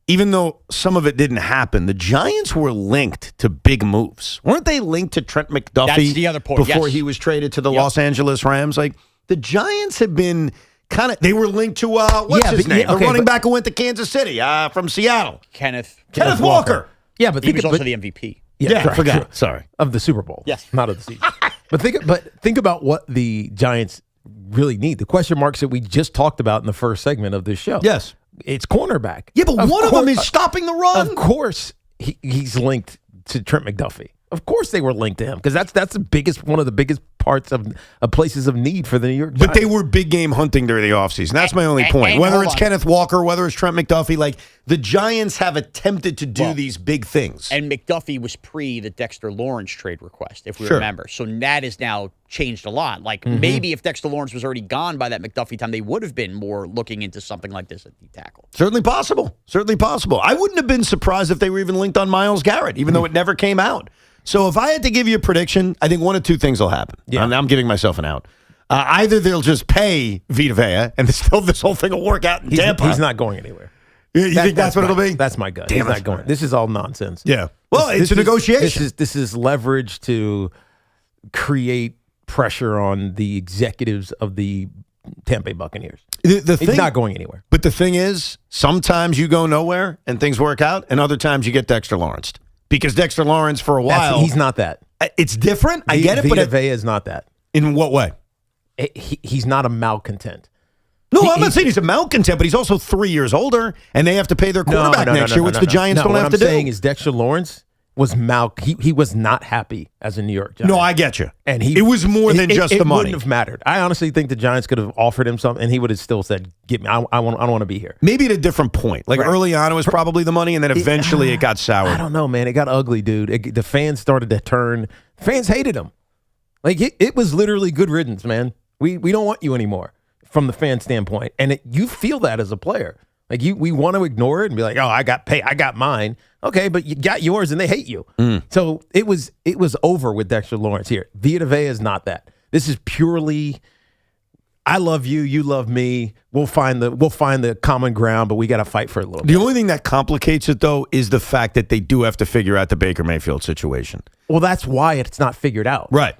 even though some of it didn't happen, the Giants were linked to big moves. Weren't they linked to Trent McDuffie? That's the other point, before yes. he was traded to the Los Angeles Rams? Like, the Giants have been kind of, they were linked to, what's his name? The running back who went to Kansas City from Seattle. Kenneth Walker. Yeah, but he was also the MVP. Yeah, I forgot. Sorry. Of the Super Bowl. Yes. Not of the season. But think about what the Giants really need. The question marks that we just talked about in the first segment of this show. Yes. It's cornerback. Yeah, but one of them is stopping the run. Of course, he's linked to Trent McDuffie. Of course they were linked to him, because that's the biggest, one of the biggest parts of places of need for the New York Giants. But they were big game hunting during the offseason. That's my only point. Whether it's Kenneth Walker, whether it's Trent McDuffie, like, the Giants have attempted to do these big things. And McDuffie was pre the Dexter Lawrence trade request, if we remember. So that has now changed a lot. Like, maybe if Dexter Lawrence was already gone by that McDuffie time, they would have been more looking into something like this at the tackle. Certainly possible. Certainly possible. I wouldn't have been surprised if they were even linked on Myles Garrett, even though it never came out. So if I had to give you a prediction, I think one of two things will happen. Yeah. I'm giving myself an out. Either they'll just pay Vita Vea, and still this whole thing will work out in Tampa. He's not going anywhere. You think that's what it'll be? That's my gut. Damn, he's not going. This is all nonsense. Yeah. Well, it's a negotiation. This is leverage to create pressure on the executives of the Tampa Bay Buccaneers. He's not going anywhere. But the thing is, sometimes you go nowhere and things work out, and other times you get Dexter Lawrence. Because Dexter Lawrence, for a while, he's not that. It's different. I get it, but Vita Vea is not that. In what way? He's not a malcontent. No, I'm not saying he's a malcontent, but he's also 3 years older, and they have to pay their quarterback next year, which the Giants don't have to do. What I'm saying is Dexter Lawrence was he was not happy as a New York Giant. No, I get you. And it was more than just the money. It wouldn't have mattered. I honestly think the Giants could have offered him something, and he would have still said, "Get me. I don't want to be here." Maybe at a different point. Like early on, it was probably the money, and then eventually it got sour. I don't know, man. It got ugly, dude. The fans started to turn. Fans hated him. Like it was literally good riddance, man. We don't want you anymore from the fan standpoint, and you feel that as a player. Like we want to ignore it and be like, "Oh, I got paid. I got mine." Okay, but you got yours, and they hate you. So it was over with Dexter Lawrence here. Vita Vea is not that. This is purely, I love you, you love me. We'll find the common ground, but we got to fight for a little bit. The only thing that complicates it, though, is the fact that they do have to figure out the Baker Mayfield situation. Well, that's why it's not figured out. Right.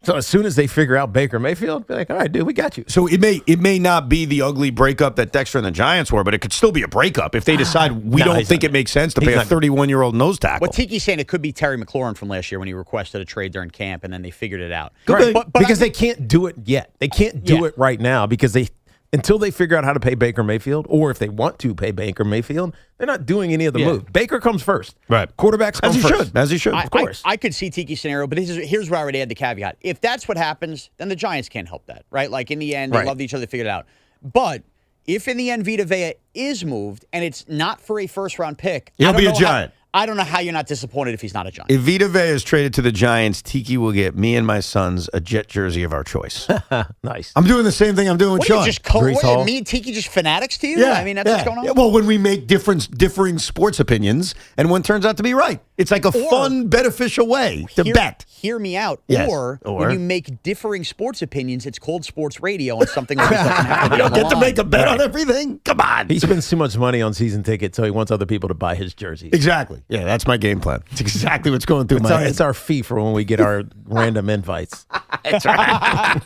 So as soon as they figure out Baker Mayfield, be like, all right, dude, we got you. So it may not be the ugly breakup that Dexter and the Giants were, but it could still be a breakup if they decide we don't think it makes sense to pay a 31-year-old nose tackle. What Tiki's saying, it could be Terry McLaurin from last year when he requested a trade during camp, and then they figured it out. Right. But because they can't do it yet. They can't do it right now because until they figure out how to pay Baker Mayfield, or if they want to pay Baker Mayfield, they're not doing any of the moves. Baker comes first. Right. Quarterbacks come first. As he should, of course. I could see Tiki's scenario, but here's where I would add the caveat. If that's what happens, then the Giants can't help that, right? Like, in the end, they loved each other, figured it out. But if in the end Vita Vea is moved and it's not for a first-round pick, he'll be a Giant. I don't know how you're not disappointed if he's not a Giant. If Vita Vea is traded to the Giants, Tiki will get me and my sons a Jet jersey of our choice. Nice. I'm doing the same thing I'm doing with Sean. Me and Tiki just fanatics to you? Yeah, I mean, that's what's going on? Yeah, well, when we make differing sports opinions, and one turns out to be right. It's like a fun, beneficial way to bet. Hear me out. Yes. Or when you make differing sports opinions, it's called sports radio and something like this doesn't have to be You on don't the get to line. make a bet on everything? Come on. He spends too much money on season tickets, so he wants other people to buy his jerseys. Exactly. Yeah, that's my game plan. It's exactly what's going through my head. It's our fee for when we get our random invites. That's right.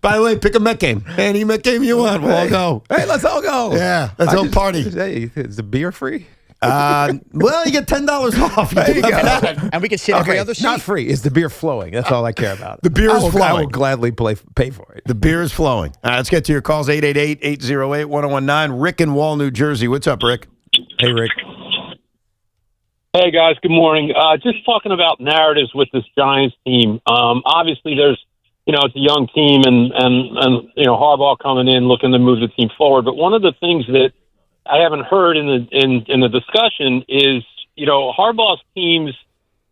By the way, pick a Met game. Any Met game you want, we'll all go. Hey, let's all go. Yeah, let's all party. Hey, is the beer free? Well, you get $10 off. There you go. And we can sit every other seat. Not free. Is the beer flowing? That's all I care about. The beer is flowing. I will gladly pay for it. The beer is flowing. All right, let's get to your calls. 888-808-1019. Rick in Wall, New Jersey. What's up, Rick? Hey, Rick. Hey, guys. Good morning. Just talking about narratives with this Giants team. Obviously, there's, it's a young team and Harbaugh coming in looking to move the team forward. But one of the things that I haven't heard in the discussion is, Harbaugh's teams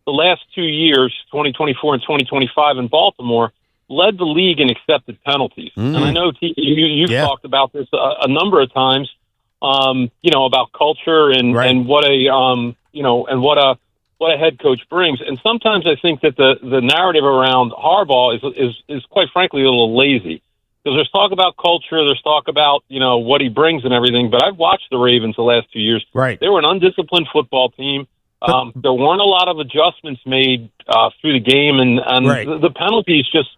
the last 2 years, 2024 and 2025 in Baltimore, led the league in accepted penalties. And I know you've talked about this a number of times, about culture and what a head coach brings. And sometimes I think that the narrative around Harbaugh is quite frankly a little lazy. Because there's talk about culture, there's talk about, what he brings and everything. But I've watched the Ravens the last 2 years. Right. They were an undisciplined football team. There weren't a lot of adjustments made through the game, and the penalties just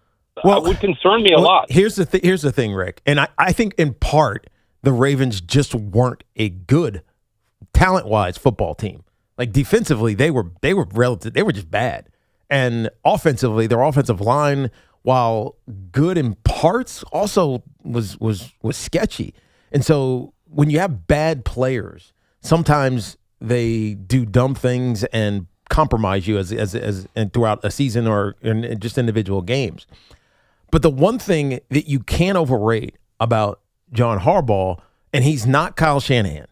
would concern me a lot. Here's the thing, Rick, and I think in part the Ravens just weren't a good talent-wise football team. Like defensively, they were just bad, and offensively, their offensive line, while good in parts, also was sketchy. And so when you have bad players, sometimes they do dumb things and compromise you as and throughout a season or in just individual games. But the one thing that you can't overrate about John Harbaugh, and he's not Kyle Shanahan,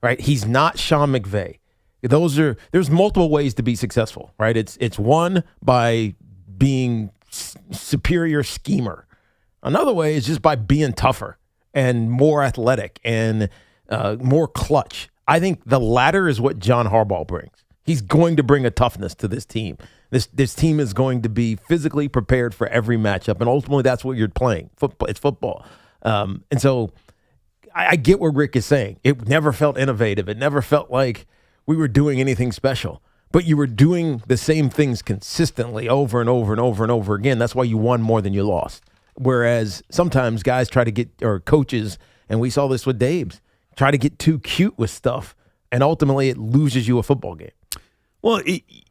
right? He's not Sean McVay. There's multiple ways to be successful, right? It's one by being superior schemer. Another way is just by being tougher and more athletic and more clutch. I think the latter is what John Harbaugh brings. He's going to bring a toughness to this team. This team is going to be physically prepared for every matchup, and ultimately that's what you're playing. Football, it's football. And so I get what Rick is saying. It never felt innovative. It never felt like we were doing anything special. But you were doing the same things consistently over and over and over and over again. That's why you won more than you lost. Whereas sometimes guys try to get, or coaches, and we saw this with Dave's, try to get too cute with stuff, and ultimately it loses you a football game. Well,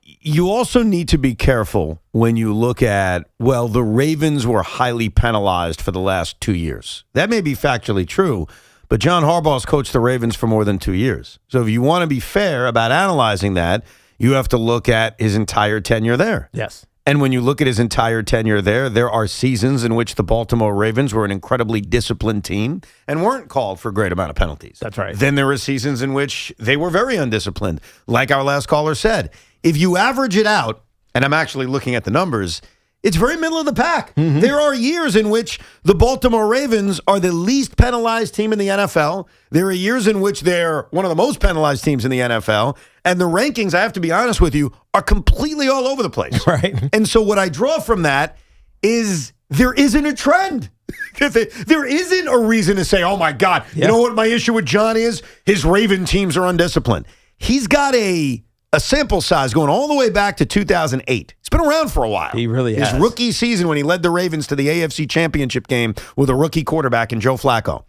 you also need to be careful when you look at, the Ravens were highly penalized for the last 2 years. That may be factually true, but John Harbaugh's coached the Ravens for more than 2 years. So if you want to be fair about analyzing that, you have to look at his entire tenure there. Yes. And when you look at his entire tenure there are seasons in which the Baltimore Ravens were an incredibly disciplined team and weren't called for a great amount of penalties. That's right. Then there were seasons in which they were very undisciplined. Like our last caller said, if you average it out, and I'm actually looking at the numbers, it's very middle of the pack. Mm-hmm. There are years in which the Baltimore Ravens are the least penalized team in the NFL. There are years in which they're one of the most penalized teams in the NFL. And the rankings, I have to be honest with you, are completely all over the place. Right. And so what I draw from that is there isn't a trend. There isn't a reason to say, oh, my God, you know what my issue with John is? His Raven teams are undisciplined. He's got a sample size going all the way back to 2008. It's been around for a while. He really has. His rookie season when he led the Ravens to the AFC Championship game with a rookie quarterback in Joe Flacco.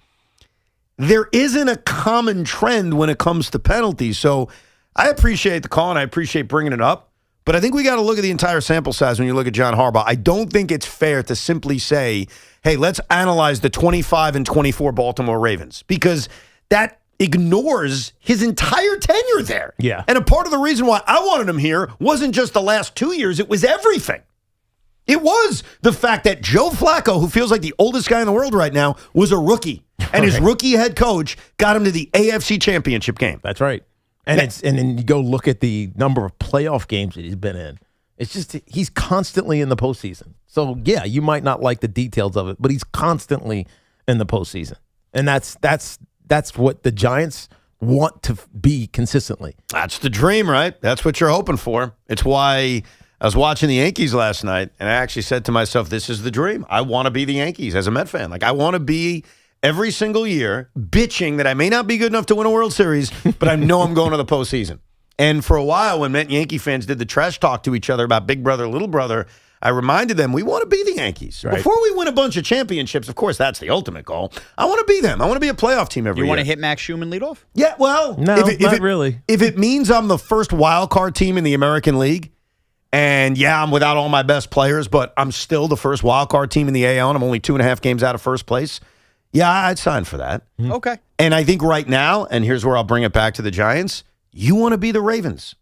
There isn't a common trend when it comes to penalties. So I appreciate the call and I appreciate bringing it up. But I think we got to look at the entire sample size when you look at John Harbaugh. I don't think it's fair to simply say, hey, let's analyze the 25 and 24 Baltimore Ravens, because that ignores his entire tenure there. Yeah. And a part of the reason why I wanted him here wasn't just the last 2 years, it was everything. It was the fact that Joe Flacco, who feels like the oldest guy in the world right now, was a rookie. And his rookie head coach got him to the AFC Championship game. That's right. And then you go look at the number of playoff games that he's been in. It's just he's constantly in the postseason. So, yeah, you might not like the details of it, but he's constantly in the postseason. And that's what the Giants want to be consistently. That's the dream, right? That's what you're hoping for. It's why I was watching the Yankees last night, and I actually said to myself, this is the dream. I want to be the Yankees as a Met fan. Like, I want to be every single year bitching that I may not be good enough to win a World Series, but I know I'm going to the postseason. And for a while, when Met and Yankee fans did the trash talk to each other about big brother, little brother, I reminded them, we want to be the Yankees. Right. Before we win a bunch of championships, of course, that's the ultimate goal. I want to be them. I want to be a playoff team every year. You want to hit Max Schumann lead off? Yeah, well, not really. If it means I'm the first wild card team in the American League, and yeah, I'm without all my best players, but I'm still the first wild card team in the AL, and I'm only 2.5 games out of first place, yeah, I'd sign for that. Okay. And I think right now, and here's where I'll bring it back to the Giants, you want to be the Ravens.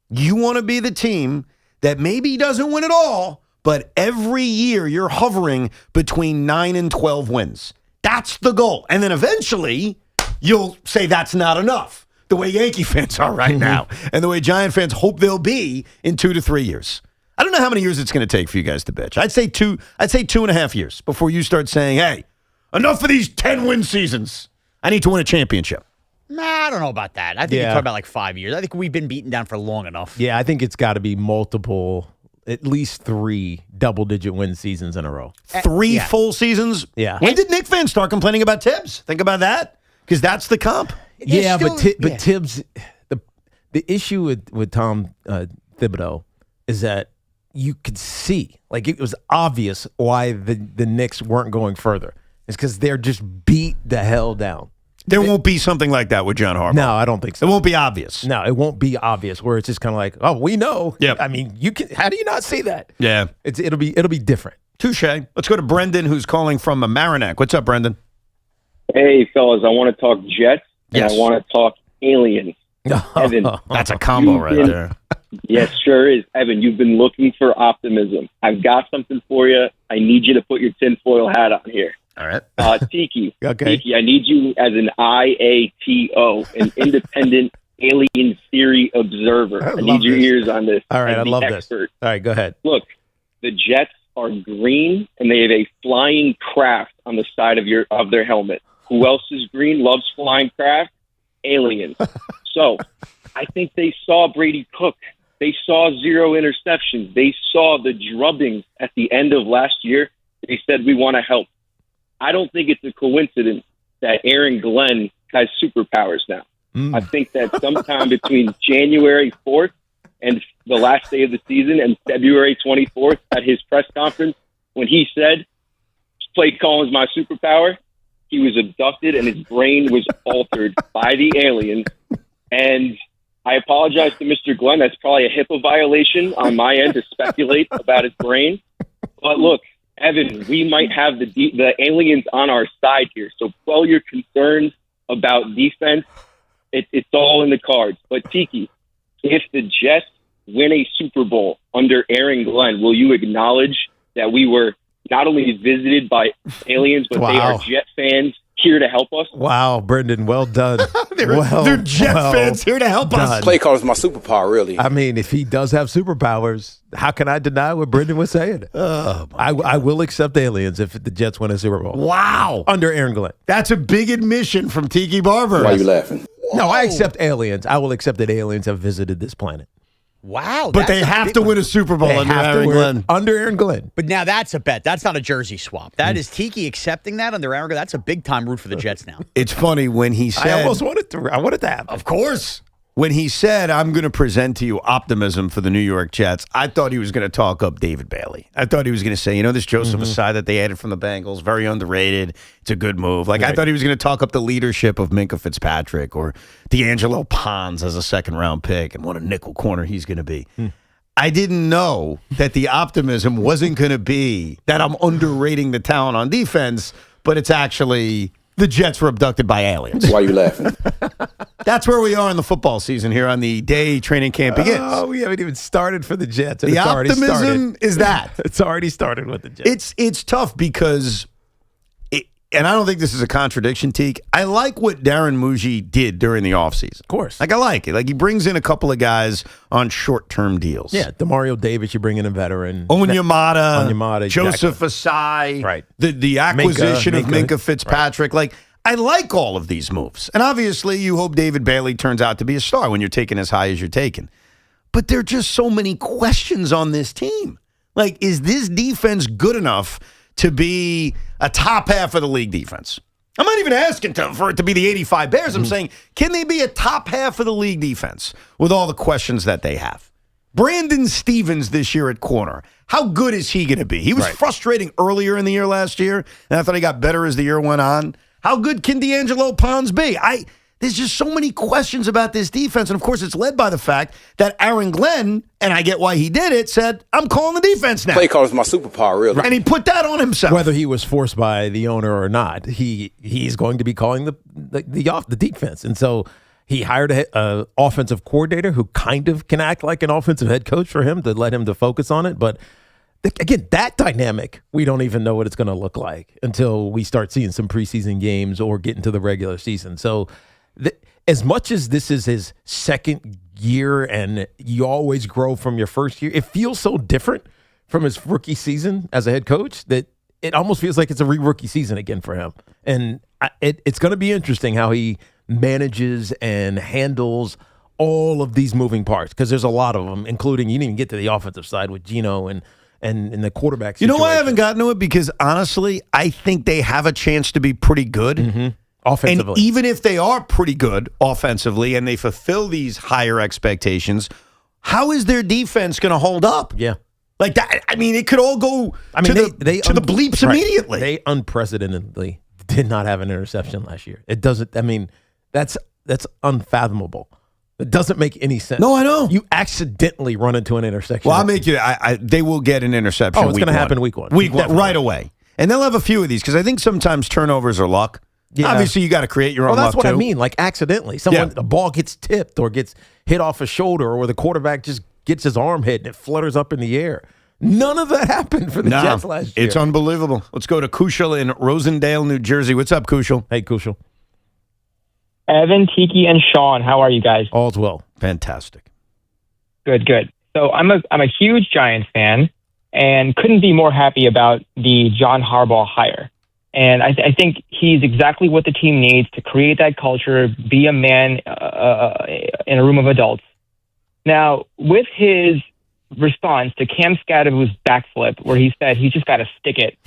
You want to be the team that maybe doesn't win it all, but every year you're hovering between 9 and 12 wins. That's the goal. And then eventually you'll say that's not enough, the way Yankee fans are right now, and the way Giant fans hope they'll be in 2 to 3 years. I don't know how many years it's going to take for you guys to bitch. I'd say 2.5 years before you start saying, hey, enough of these 10-win seasons. I need to win a championship. Nah, I don't know about that. I think you're talking about like 5 years. I think we've been beaten down for long enough. Yeah, I think it's got to be multiple, at least 3 double-digit win seasons in a row. 3 full seasons? Yeah. When did Knick fans start complaining about Tibbs? Think about that, because that's the comp. But Tibbs, the issue with Tom Thibodeau is that you could see, like it was obvious why the Knicks weren't going further. It's because they're just beat the hell down. There won't be something like that with John Harbaugh. No, I don't think so. It won't be obvious. No, it won't be obvious where it's just kind of like, oh, we know. Yep. I mean, you can. How do you not see that? Yeah. It'll be different. Touche. Let's go to Brendan, who's calling from Mamaroneck. What's up, Brendan? Hey, fellas, I want to talk Jets and Yes. I want to talk aliens. Evan, that's a combo right there. Yes, sure is. Evan, you've been looking for optimism. I've got something for you. I need you to put your tinfoil hat on here. All right. Tiki. Okay. Tiki, I need you as an IATO, an independent alien theory observer. I need your ears on this. All right, as I the love expert. this. All right, go ahead. Look, the Jets are green, and they have a flying craft on the side of their helmet. Who else is green, loves flying craft? Aliens. So I think they saw Brady Cook. They saw 0 interceptions. They saw the drubbings at the end of last year. They said, we want to help. I don't think it's a coincidence that Aaron Glenn has superpowers now. I think that sometime between January 4th and the last day of the season and February 24th at his press conference, when he said, play calling is my superpower, he was abducted and his brain was altered by the aliens. And I apologize to Mr. Glenn. That's probably a HIPAA violation on my end to speculate about his brain. But look, Evan, we might have the aliens on our side here. So quell your concerns about defense. It's all in the cards. But Tiki, if the Jets win a Super Bowl under Aaron Glenn, will you acknowledge that we were not only visited by aliens, but they are Jet fans here to help us? Wow, Brendan, well done. They're Jet fans here to help us. Play call is my superpower, really. I mean, if he does have superpowers, how can I deny what Brendan was saying? I will accept aliens if the Jets win a Super Bowl. Wow. Under Aaron Glenn. That's a big admission from Tiki Barber. Why are you laughing? No, I accept aliens. I will accept that aliens have visited this planet. Wow. But they have to win a Super Bowl under Aaron Glenn. Under Aaron Glenn. But now that's a bet. That's not a jersey swap. That is Tiki accepting that under Aaron Glenn. That's a big-time root for the Jets now. It's funny when he said... I almost wanted to happen. Of course. When he said, I'm going to present to you optimism for the New York Jets, I thought he was going to talk up David Bailey. I thought he was going to say, this Joseph Asai that they added from the Bengals, very underrated. It's a good move. I thought he was going to talk up the leadership of Minka Fitzpatrick or D'Angelo Pons as a second-round pick and what a nickel corner he's going to be. I didn't know that the optimism wasn't going to be that I'm underrating the talent on defense, but it's actually the Jets were abducted by aliens. Why are you laughing? That's where we are in the football season here on the day training camp begins. Oh, we haven't even started for the Jets. And The it's already optimism started. is that. It's already started with the Jets. It's tough because, and I don't think this is a contradiction, Teak. I like what Darren Muji did during the offseason. Of course. Like, I like it. Like, he brings in a couple of guys on short-term deals. Yeah, DeMario Davis, you bring in a veteran. Onyemata, Joseph Asai, right? The acquisition of Minka Fitzpatrick. Right. Like, I like all of these moves. And obviously, you hope David Bailey turns out to be a star when you're taking as high as you're taking. But there are just so many questions on this team. Like, is this defense good enough to be a top half of the league defense? I'm not even asking for it to be the 85 Bears. I'm saying, can they be a top half of the league defense with all the questions that they have? Brandon Stevens this year at corner. How good is he going to be? He was frustrating earlier in the year last year, and I thought he got better as the year went on. How good can D'Angelo Pons be? There's just so many questions about this defense, and of course it's led by the fact that Aaron Glenn, and I get why he did it, said, I'm calling the defense now. Play call is my superpower, really. And he put that on himself. Whether he was forced by the owner or not, he's going to be calling the defense. And so he hired an offensive coordinator who kind of can act like an offensive head coach for him to let him to focus on it. But again, that dynamic, we don't even know what it's going to look like until we start seeing some preseason games or get into the regular season. So as much as this is his second year and you always grow from your first year, it feels so different from his rookie season as a head coach that it almost feels like it's a rookie season again for him. And it's going to be interesting how he manages and handles all of these moving parts, because there's a lot of them, including, you didn't even get to the offensive side with Geno and the quarterback situation. You know why I haven't gotten to it? Because honestly, I think they have a chance to be pretty good. Offensively. And even if they are pretty good offensively and they fulfill these higher expectations, how is their defense going to hold up? Yeah. Like that. I mean, it could all go to the bleeps immediately. They unprecedentedly did not have an interception last year. It doesn't, I mean, that's unfathomable. It doesn't make any sense. No, I know. You accidentally run into an intersection. Well, I'll make you. They will get an interception. Oh, it's going to happen week one. Week one, right away. And they'll have a few of these because I think sometimes turnovers are luck. Yeah. Obviously, you got to create your own luck, that's what too. I mean. Like accidentally. A ball gets tipped or gets hit off a shoulder, or the quarterback just gets his arm hit and it flutters up in the air. None of that happened for the Jets last year. It's unbelievable. Let's go to Kushal in Rosendale, New Jersey. What's up, Kushal? Hey, Kushal. Evan, Tiki, and Sean, how are you guys? All's well. Fantastic. Good. So I'm a huge Giants fan and couldn't be more happy about the John Harbaugh hire. And I think he's exactly what the team needs to create that culture, be a man in a room of adults. Now, with his response to Cam Scadaboo's backflip, where he said he just got to stick it,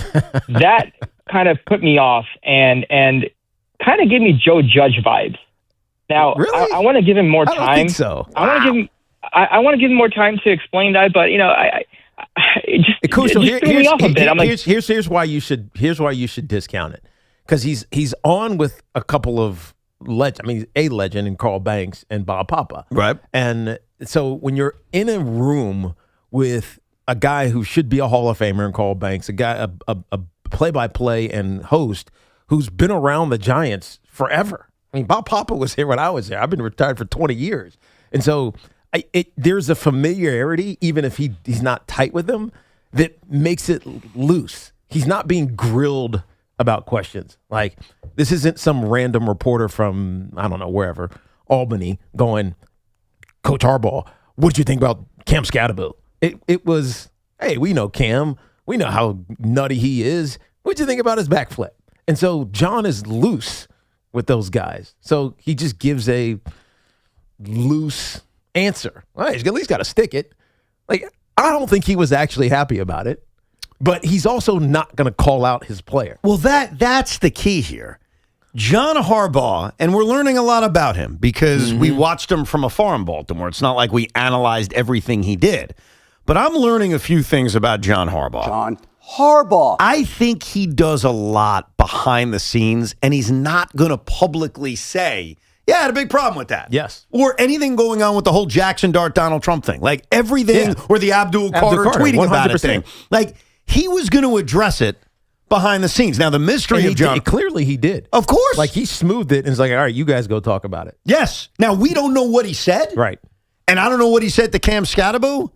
that kind of put me off and kind of gave me Joe Judge vibes. Now, really? I want to give him more time. I don't think so. I want to give him more time to explain that, but it just threw me off a bit. I'm like, here's why you should discount it, because he's on with a couple of a legend in Carl Banks and Bob Papa, right? And so when you're in a room with a guy who should be a Hall of Famer in Carl Banks, a play-by-play and host who's been around the Giants forever. I mean, Bob Papa was here when I was there. I've been retired for 20 years, and so there's a familiarity, even if he's not tight with them, that makes it loose. He's not being grilled about questions. Like, this isn't some random reporter from, I don't know, wherever, Albany, going, Coach Harbaugh, what did you think about Cam Scadaboo? It was, hey, we know Cam. We know how nutty he is. What did you think about his backflip? And so John is loose with those guys. So he just gives a loose answer. Well, he's at least got to stick it. Like, I don't think he was actually happy about it, but he's also not going to call out his player. Well, that's the key here. John Harbaugh, and we're learning a lot about him because we watched him from afar in Baltimore. It's not like we analyzed everything he did. But I'm learning a few things about John Harbaugh. John Harbaugh. I think he does a lot behind the scenes, and he's not going to publicly say, Yeah, I had a big problem with that. Yes. Or anything going on with the whole Jaxson Dart Donald Trump thing. Like everything, or the Abdul Carter tweeting 100%. About it thing. Like he was going to address it behind the scenes. Now, the mystery of John. Clearly he did. Of course. Like he smoothed it and was like, all right, you guys go talk about it. Yes. Now, we don't know what he said. Right. And I don't know what he said to Cam Scatterbo.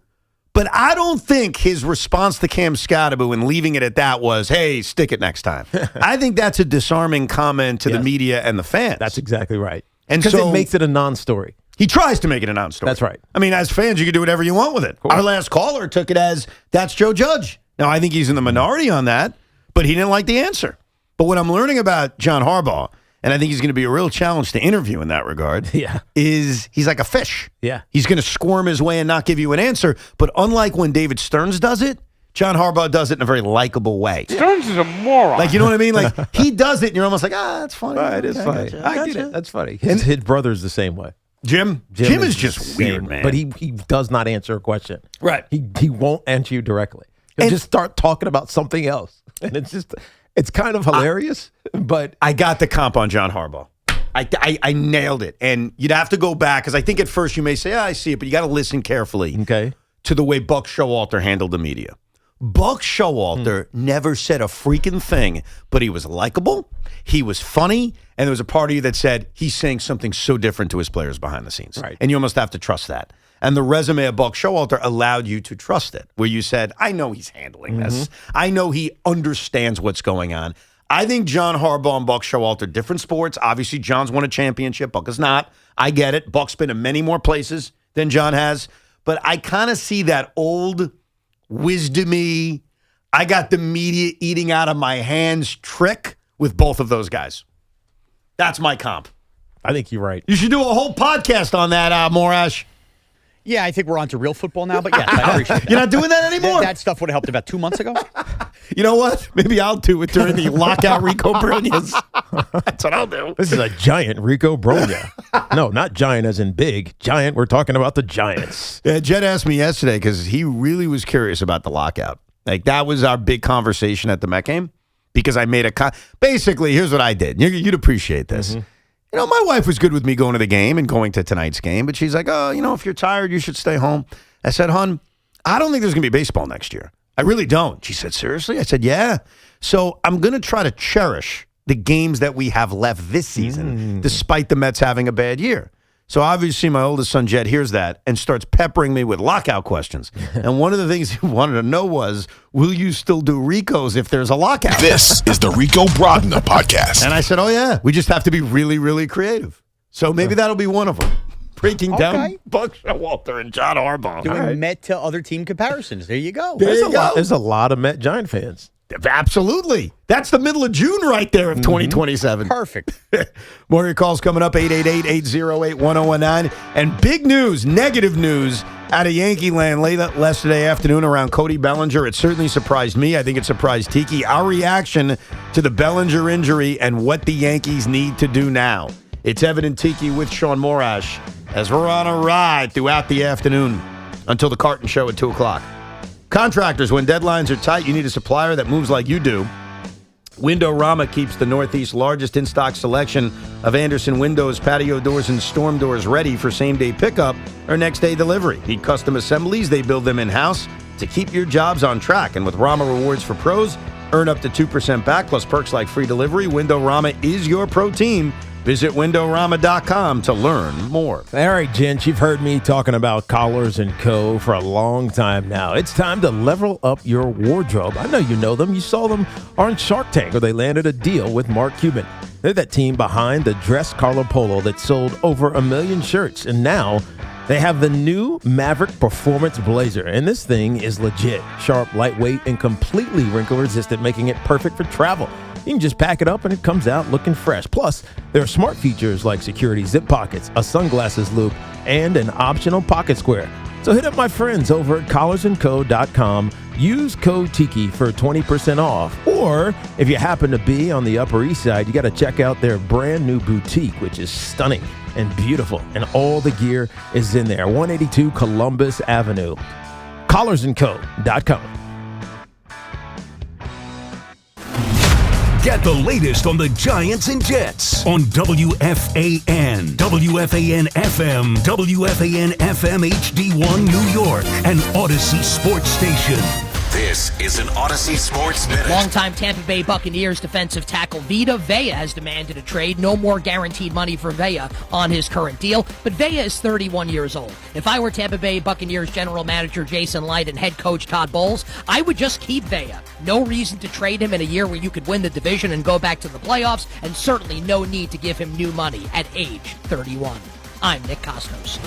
But I don't think his response to Cam Scatterbo and leaving it at that was, hey, stick it next time. I think that's a disarming comment to the media and the fans. That's exactly right. And because so it makes it a non-story. He tries to make it a non-story. That's right. I mean, as fans, you can do whatever you want with it. Our last caller took it as, that's Joe Judge. Now, I think he's in the minority on that, but he didn't like the answer. But what I'm learning about John Harbaugh, and I think he's going to be a real challenge to interview in that regard, is he's like a fish. Yeah. He's going to squirm his way and not give you an answer. But unlike when David Stearns does it, John Harbaugh does it in a very likable way. Stearns is a moron. Like, you know what I mean? Like, he does it, and you're almost like, that's funny. Right, it's funny. I get it. That's funny. His brother's the same way. Jim is just weird, man. But he does not answer a question. Right. He won't answer you directly. He'll just start talking about something else. And it's kind of hilarious, but I got the comp on John Harbaugh. I nailed it. And you'd have to go back, because I think at first you may say, I see it, but you got to listen carefully to the way Buck Showalter handled the media. Buck Showalter never said a freaking thing, but he was likable, he was funny, and there was a part of you that said he's saying something so different to his players behind the scenes. Right. And you almost have to trust that. And the resume of Buck Showalter allowed you to trust it, where you said, I know he's handling this. I know he understands what's going on. I think John Harbaugh and Buck Showalter, different sports. Obviously, John's won a championship. Buck is not. I get it. Buck's been in many more places than John has. But I kind of see that old wisdomy, I got the media eating out of my hands trick with both of those guys. That's my comp. I think you're right. You should do a whole podcast on that, Morash. Yeah, I think we're on to real football now, but yes, I appreciate that. You're not doing that anymore? That stuff would have helped about 2 months ago. You know what? Maybe I'll do it during the lockout Rico Brunias. That's what I'll do. This is a giant Rico Bronya. No, not giant as in big. Giant, we're talking about the Giants. Yeah, Jed asked me yesterday because he really was curious about the lockout. Like, that was our big conversation at the Met game because I made basically, here's what I did. You'd appreciate this. You know, my wife was good with me going to the game and going to tonight's game, but she's like, oh, you know, if you're tired, you should stay home. I said, hon, I don't think there's going to be baseball next year. I really don't. She said, seriously? I said, yeah. So I'm going to try to cherish the games that we have left this season, despite the Mets having a bad year. So obviously my oldest son, Jed, hears that and starts peppering me with lockout questions. And one of the things he wanted to know was, will you still do Ricos if there's a lockout? This is the Rico Brogna podcast. And I said, oh, yeah, we just have to be really, really creative. So maybe that'll be one of them. Breaking down Buck Showalter and John Harbaugh. Doing Met to other team comparisons. There you go. There's a lot of Met Giant fans. Absolutely. That's the middle of June right there of 2027. Perfect. More of your calls coming up, 888-808-1019. And big news, negative news out of Yankee land late yesterday afternoon around Cody Bellinger. It certainly surprised me. I think it surprised Tiki. Our reaction to the Bellinger injury and what the Yankees need to do now. It's Evan and Tiki with Sean Morash as we're on a ride throughout the afternoon until the Carton Show at 2 o'clock. Contractors, when deadlines are tight, you need a supplier that moves like you do. Windorama keeps the Northeast's largest in-stock selection of Andersen windows, patio doors, and storm doors ready for same-day pickup or next-day delivery. Need custom assemblies? They build them in-house to keep your jobs on track. And with Rama Rewards for Pros, earn up to 2% back, plus perks like free delivery. Windorama is your pro team. Visit Windorama.com to learn more. All right, gents, you've heard me talking about Collars & Co. for a long time now. It's time to level up your wardrobe. I know you know them. You saw them on Shark Tank, where they landed a deal with Mark Cuban. They're that team behind the dress collar polo that sold over 1 million shirts. And now they have the new Maverick Performance Blazer. And this thing is legit. Sharp, lightweight, and completely wrinkle-resistant, making it perfect for travel. You can just pack it up and it comes out looking fresh. Plus, there are smart features like security zip pockets, a sunglasses loop, and an optional pocket square. So hit up my friends over at collarsandco.com. Use code Tiki for 20% off. Or if you happen to be on the Upper East Side, you got to check out their brand new boutique, which is stunning and beautiful. And all the gear is in there. 182 Columbus Avenue. collarsandco.com. Get the latest on the Giants and Jets on WFAN, WFAN FM, WFAN FM HD1 New York, and Odyssey Sports Station. This is an Odyssey Sports Minute. Longtime Tampa Bay Buccaneers defensive tackle Vita Vea has demanded a trade. No more guaranteed money for Vea on his current deal, but Vea is 31 years old. If I were Tampa Bay Buccaneers general manager Jason Light and head coach Todd Bowles, I would just keep Vea. No reason to trade him in a year where you could win the division and go back to the playoffs, and certainly no need to give him new money at age 31. I'm Nick Costos.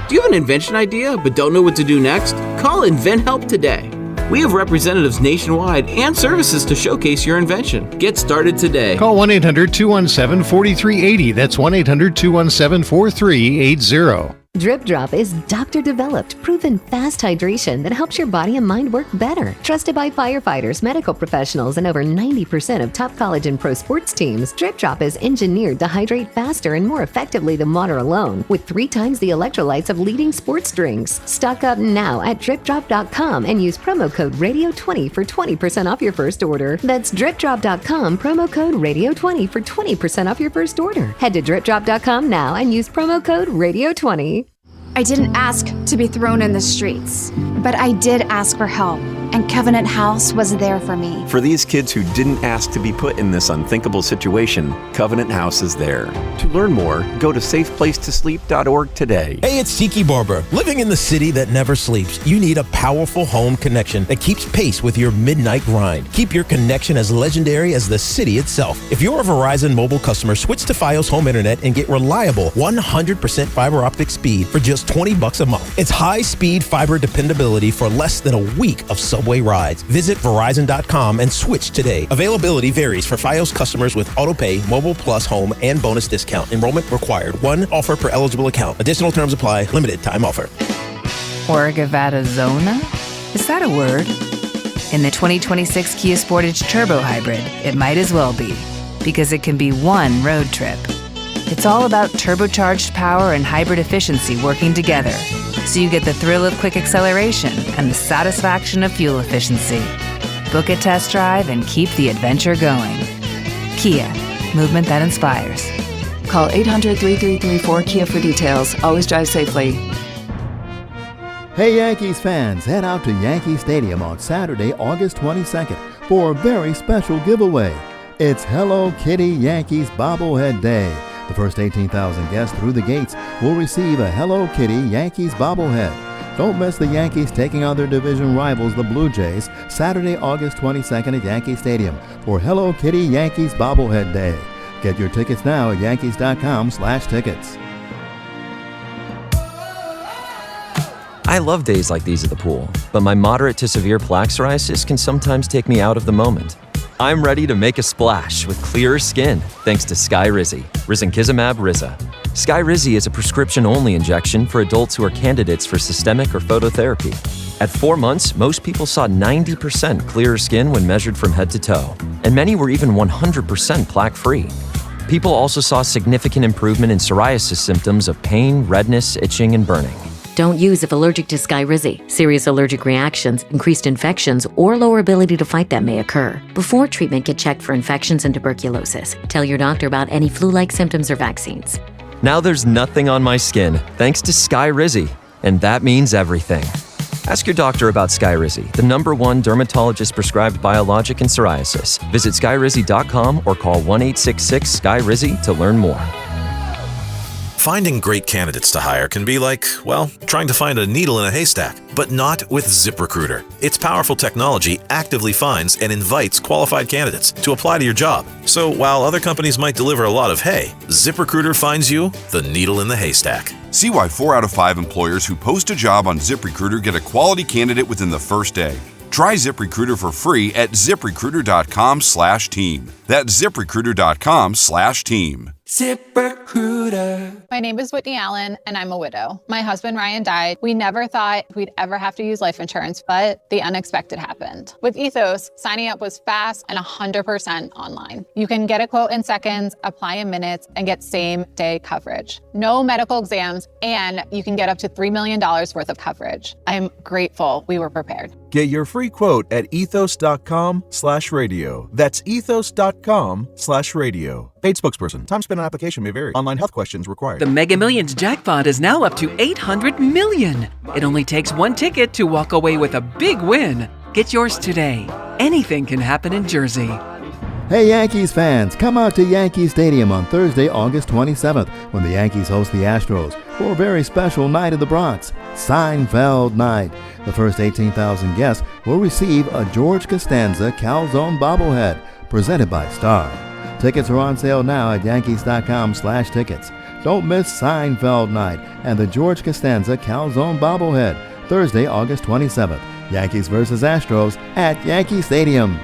Do you have an invention idea but don't know what to do next? Call InventHelp today. We have representatives nationwide and services to showcase your invention. Get started today. Call 1-800-217-4380. That's 1-800-217-4380. Drip Drop is doctor-developed, proven fast hydration that helps your body and mind work better. Trusted by firefighters, medical professionals, and over 90% of top college and pro sports teams, Drip Drop is engineered to hydrate faster and more effectively than water alone, with 3 times the electrolytes of leading sports drinks. Stock up now at dripdrop.com and use promo code RADIO20 for 20% off your first order. That's dripdrop.com, promo code RADIO20 for 20% off your first order. Head to dripdrop.com now and use promo code RADIO20. I didn't ask to be thrown in the streets, but I did ask for help, and Covenant House was there for me. For these kids who didn't ask to be put in this unthinkable situation, Covenant House is there. To learn more, go to safeplacetosleep.org today. Hey, it's Tiki Barber. Living in the city that never sleeps, you need a powerful home connection that keeps pace with your midnight grind. Keep your connection as legendary as the city itself. If you're a Verizon mobile customer, switch to Fios Home Internet and get reliable 100% fiber optic speed for just $20 a month. It's high-speed fiber dependability for less than a week of subway rides. Visit Verizon.com and switch today. Availability varies for Fios customers with AutoPay, Mobile Plus Home, and bonus discount. Enrollment required. One offer per eligible account. Additional terms apply. Limited time offer. Orgavatazona? Is that a word? In the 2026 Kia Sportage Turbo Hybrid, it might as well be, because it can be one road trip. It's all about turbocharged power and hybrid efficiency working together, so you get the thrill of quick acceleration and the satisfaction of fuel efficiency. Book a test drive and keep the adventure going. Kia, movement that inspires. Call 800-3334-KIA for details. Always drive safely. Hey Yankees fans, head out to Yankee Stadium on Saturday, August 22nd for a very special giveaway. It's Hello Kitty Yankees Bobblehead Day. The first 18,000 guests through the gates will receive a Hello Kitty Yankees bobblehead. Don't miss the Yankees taking on their division rivals, the Blue Jays, Saturday, August 22nd at Yankee Stadium for Hello Kitty Yankees Bobblehead Day. Get your tickets now at yankees.com/tickets. I love days like these at the pool, but my moderate to severe plaque psoriasis can sometimes take me out of the moment. I'm ready to make a splash with clearer skin thanks to Skyrizi, risankizumab Riza. Skyrizi is a prescription-only injection for adults who are candidates for systemic or phototherapy. At 4 months, most people saw 90% clearer skin when measured from head to toe, and many were even 100% plaque-free. People also saw significant improvement in psoriasis symptoms of pain, redness, itching, and burning. Don't use if allergic to Skyrizi. Serious allergic reactions, increased infections, or lower ability to fight them may occur. Before treatment, get checked for infections and tuberculosis. Tell your doctor about any flu-like symptoms or vaccines. Now there's nothing on my skin thanks to Skyrizi, and that means everything. Ask your doctor about Skyrizi, the #1 dermatologist-prescribed biologic in psoriasis. Visit skyrizi.com or call 1-866-SKYRIZI to learn more. Finding great candidates to hire can be like, well, trying to find a needle in a haystack, but not with ZipRecruiter. Its powerful technology actively finds and invites qualified candidates to apply to your job. So while other companies might deliver a lot of hay, ZipRecruiter finds you the needle in the haystack. See why 4 out of 5 employers who post a job on ZipRecruiter get a quality candidate within the first day. Try ZipRecruiter for free at ziprecruiter.com/team. That's ziprecruiter.com/team. ZipRecruiter. ZipRecruiter. My name is Whitney Allen, and I'm a widow. My husband, Ryan, died. We never thought we'd ever have to use life insurance, but the unexpected happened. With Ethos, signing up was fast and 100% online. You can get a quote in seconds, apply in minutes, and get same-day coverage. No medical exams, and you can get up to $3 million worth of coverage. I'm grateful we were prepared. Get your free quote at ethos.com/radio. That's ethos.com/radio. Paid spokesperson. Time spent on application may vary. Online health questions required. The Mega Millions jackpot is now up to $800 million. It only takes one ticket to walk away with a big win. Get yours today. Anything can happen in Jersey. Hey Yankees fans, come out to Yankee Stadium on Thursday, August 27th when the Yankees host the Astros for a very special night in the Bronx, Seinfeld Night. The first 18,000 guests will receive a George Costanza calzone bobblehead presented by Star. Tickets are on sale now at yankees.com/tickets. Don't miss Seinfeld Night and the George Costanza calzone bobblehead, Thursday, August 27th. Yankees versus Astros at Yankee Stadium.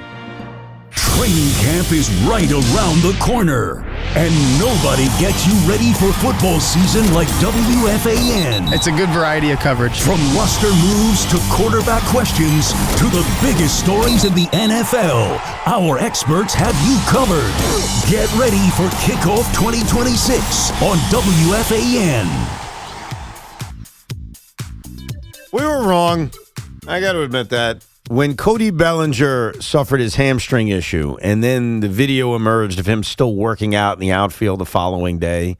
Training camp is right around the corner, and nobody gets you ready for football season like WFAN. It's a good variety of coverage. From roster moves to quarterback questions to the biggest stories in the NFL, our experts have you covered. Get ready for Kickoff 2026 on WFAN. We were wrong. I got to admit that. When Cody Bellinger suffered his hamstring issue and then the video emerged of him still working out in the outfield the following day,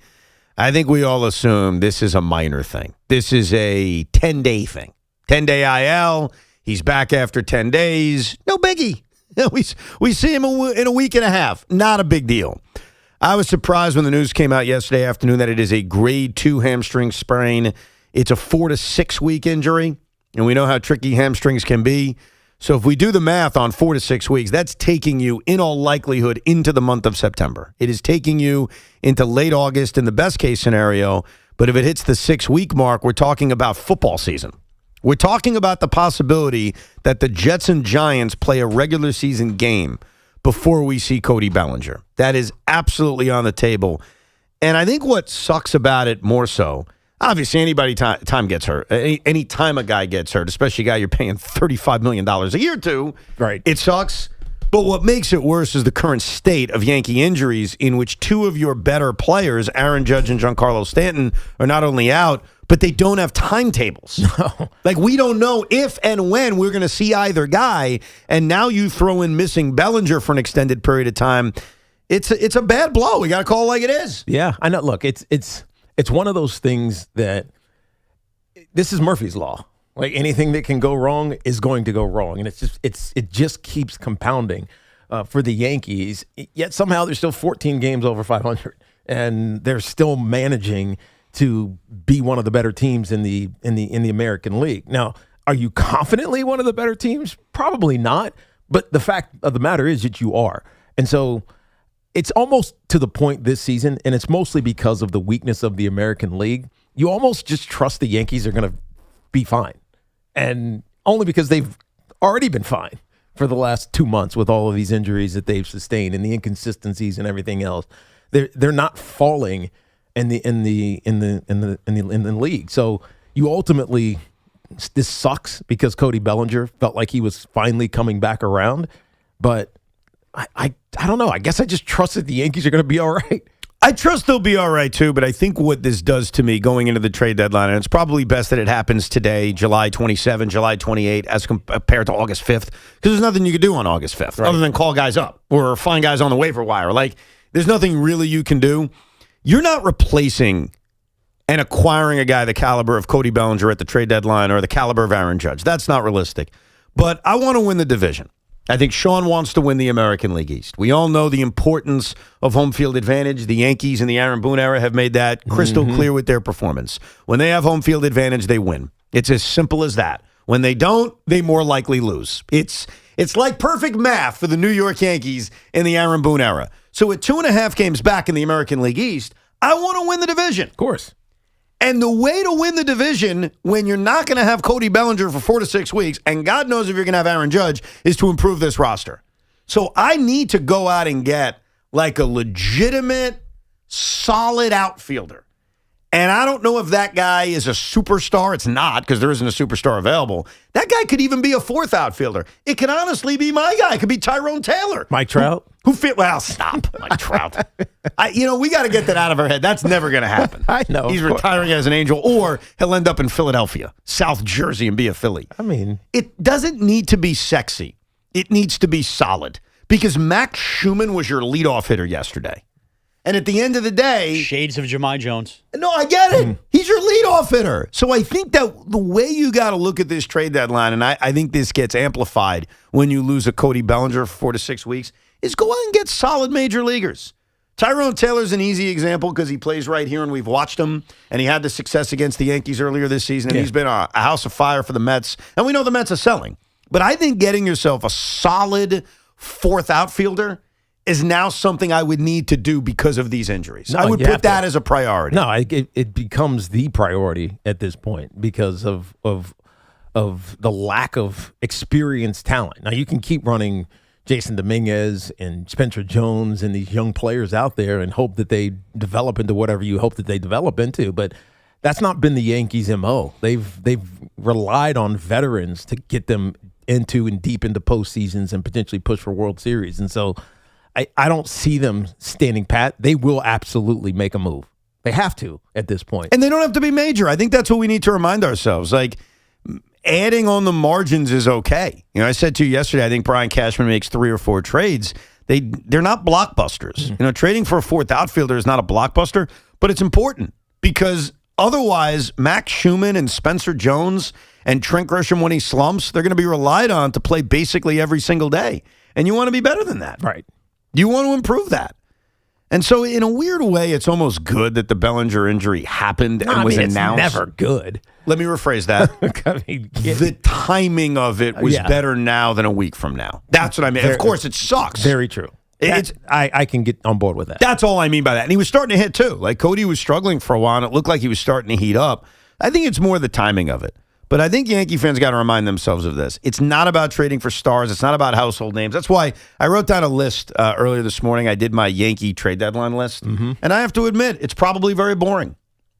I think we all assumed this is a minor thing. This is a 10-day thing. 10-day IL. He's back after 10 days. No biggie. We see him in a week and a half. Not a big deal. I was surprised when the news came out yesterday afternoon that it is a grade 2 hamstring sprain. It's a 4 to 6 week injury, and we know how tricky hamstrings can be. So if we do the math on 4 to 6 weeks, that's taking you, in all likelihood, into the month of September. It is taking you into late August in the best case scenario. But if it hits the 6-week mark, we're talking about football season. We're talking about the possibility that the Jets and Giants play a regular season game before we see Cody Bellinger. That is absolutely on the table. And I think what sucks about it more so, obviously, anybody time gets hurt. Any time a guy gets hurt, especially a guy you're paying $35 million a year to, right? It sucks. But what makes it worse is the current state of Yankee injuries in which two of your better players, Aaron Judge and Giancarlo Stanton, are not only out, but they don't have timetables. No. Like, we don't know if and when we're going to see either guy, and now you throw in missing Bellinger for an extended period of time. It's a bad blow. We got to call it like it is. Yeah, I know. Look, it's one of those things that this is Murphy's Law. Like, anything that can go wrong is going to go wrong, and it just keeps compounding for the Yankees. Yet somehow they're still 14 games over 500, and they're still managing to be one of the better teams in the American League. Now, are you confidently one of the better teams? Probably not. But the fact of the matter is that you are, and so. It's almost to the point this season, and it's mostly because of the weakness of the American League. You almost just trust the Yankees are going to be fine. And only because they've already been fine for the last 2 months with all of these injuries that they've sustained and the inconsistencies and everything else. They're not falling in the league. So you ultimately, this sucks because Cody Bellinger felt like he was finally coming back around, but I don't know. I guess I just trust that the Yankees are going to be all right. I trust they'll be all right, too, but I think what this does to me going into the trade deadline, and it's probably best that it happens today, July 27, July 28, as compared to August 5th, because there's nothing you can do on August 5th other than call guys up or find guys on the waiver wire. Like, there's nothing really you can do. You're not replacing and acquiring a guy the caliber of Cody Bellinger at the trade deadline or the caliber of Aaron Judge. That's not realistic. But I want to win the division. I think Sean wants to win the American League East. We all know the importance of home field advantage. The Yankees in the Aaron Boone era have made that crystal clear with their performance. When they have home field advantage, they win. It's as simple as that. When they don't, they more likely lose. It's like perfect math for the New York Yankees in the Aaron Boone era. So at 2.5 games back in the American League East, I want to win the division. Of course. And the way to win the division when you're not going to have Cody Bellinger for 4 to 6 weeks, and God knows if you're going to have Aaron Judge, is to improve this roster. So I need to go out and get like a legitimate solid outfielder. And I don't know if that guy is a superstar. It's not, because there isn't a superstar available. That guy could even be a fourth outfielder. It can honestly be my guy. It could be Tyrone Taylor. Mike Trout? Who fit? Well, stop, Mike Trout. We got to get that out of our head. That's never going to happen. I know. He's retiring as an Angel, or he'll end up in Philadelphia, South Jersey, and be a Philly. I mean, it doesn't need to be sexy. It needs to be solid, because Max Schumann was your leadoff hitter yesterday. And at the end of the day... Shades of Jahmai Jones. No, I get it. He's your leadoff hitter. So I think that the way you got to look at this trade deadline, and I think this gets amplified when you lose a Cody Bellinger for 4 to 6 weeks, is go out and get solid major leaguers. Tyrone Taylor's an easy example because he plays right here and we've watched him, and he had the success against the Yankees earlier this season, and he's been a house of fire for the Mets, and we know the Mets are selling. But I think getting yourself a solid fourth outfielder is now something I would need to do because of these injuries. No, I would put that as a priority. No, it becomes the priority at this point because of the lack of experienced talent. Now, you can keep running Jason Dominguez and Spencer Jones and these young players out there and hope that they develop into whatever you hope that they develop into, but that's not been the Yankees' MO. They've relied on veterans to get them into and deep into postseasons and potentially push for World Series. And so I don't see them standing pat. They will absolutely make a move. They have to at this point. And they don't have to be major. I think that's what we need to remind ourselves. Like, adding on the margins is okay. I said to you yesterday, I think Brian Cashman makes 3 or 4 trades. They're not blockbusters. Mm-hmm. Trading for a fourth outfielder is not a blockbuster, but it's important because otherwise Max Schumann and Spencer Jones and Trent Grisham, when he slumps, they're going to be relied on to play basically every single day. And you want to be better than that. Right. You want to improve that. And so in a weird way, it's almost good that the Bellinger injury happened and was announced. It's never good. Let me rephrase that. The timing of it was better now than a week from now. That's what I mean. Of course, it sucks. Very true. I can get on board with that. That's all I mean by that. And he was starting to hit, too. Like, Cody was struggling for a while, and it looked like he was starting to heat up. I think it's more the timing of it. But I think Yankee fans got to remind themselves of this. It's not about trading for stars. It's not about household names. That's why I wrote down a list earlier this morning. I did my Yankee trade deadline list. Mm-hmm. And I have to admit, it's probably very boring.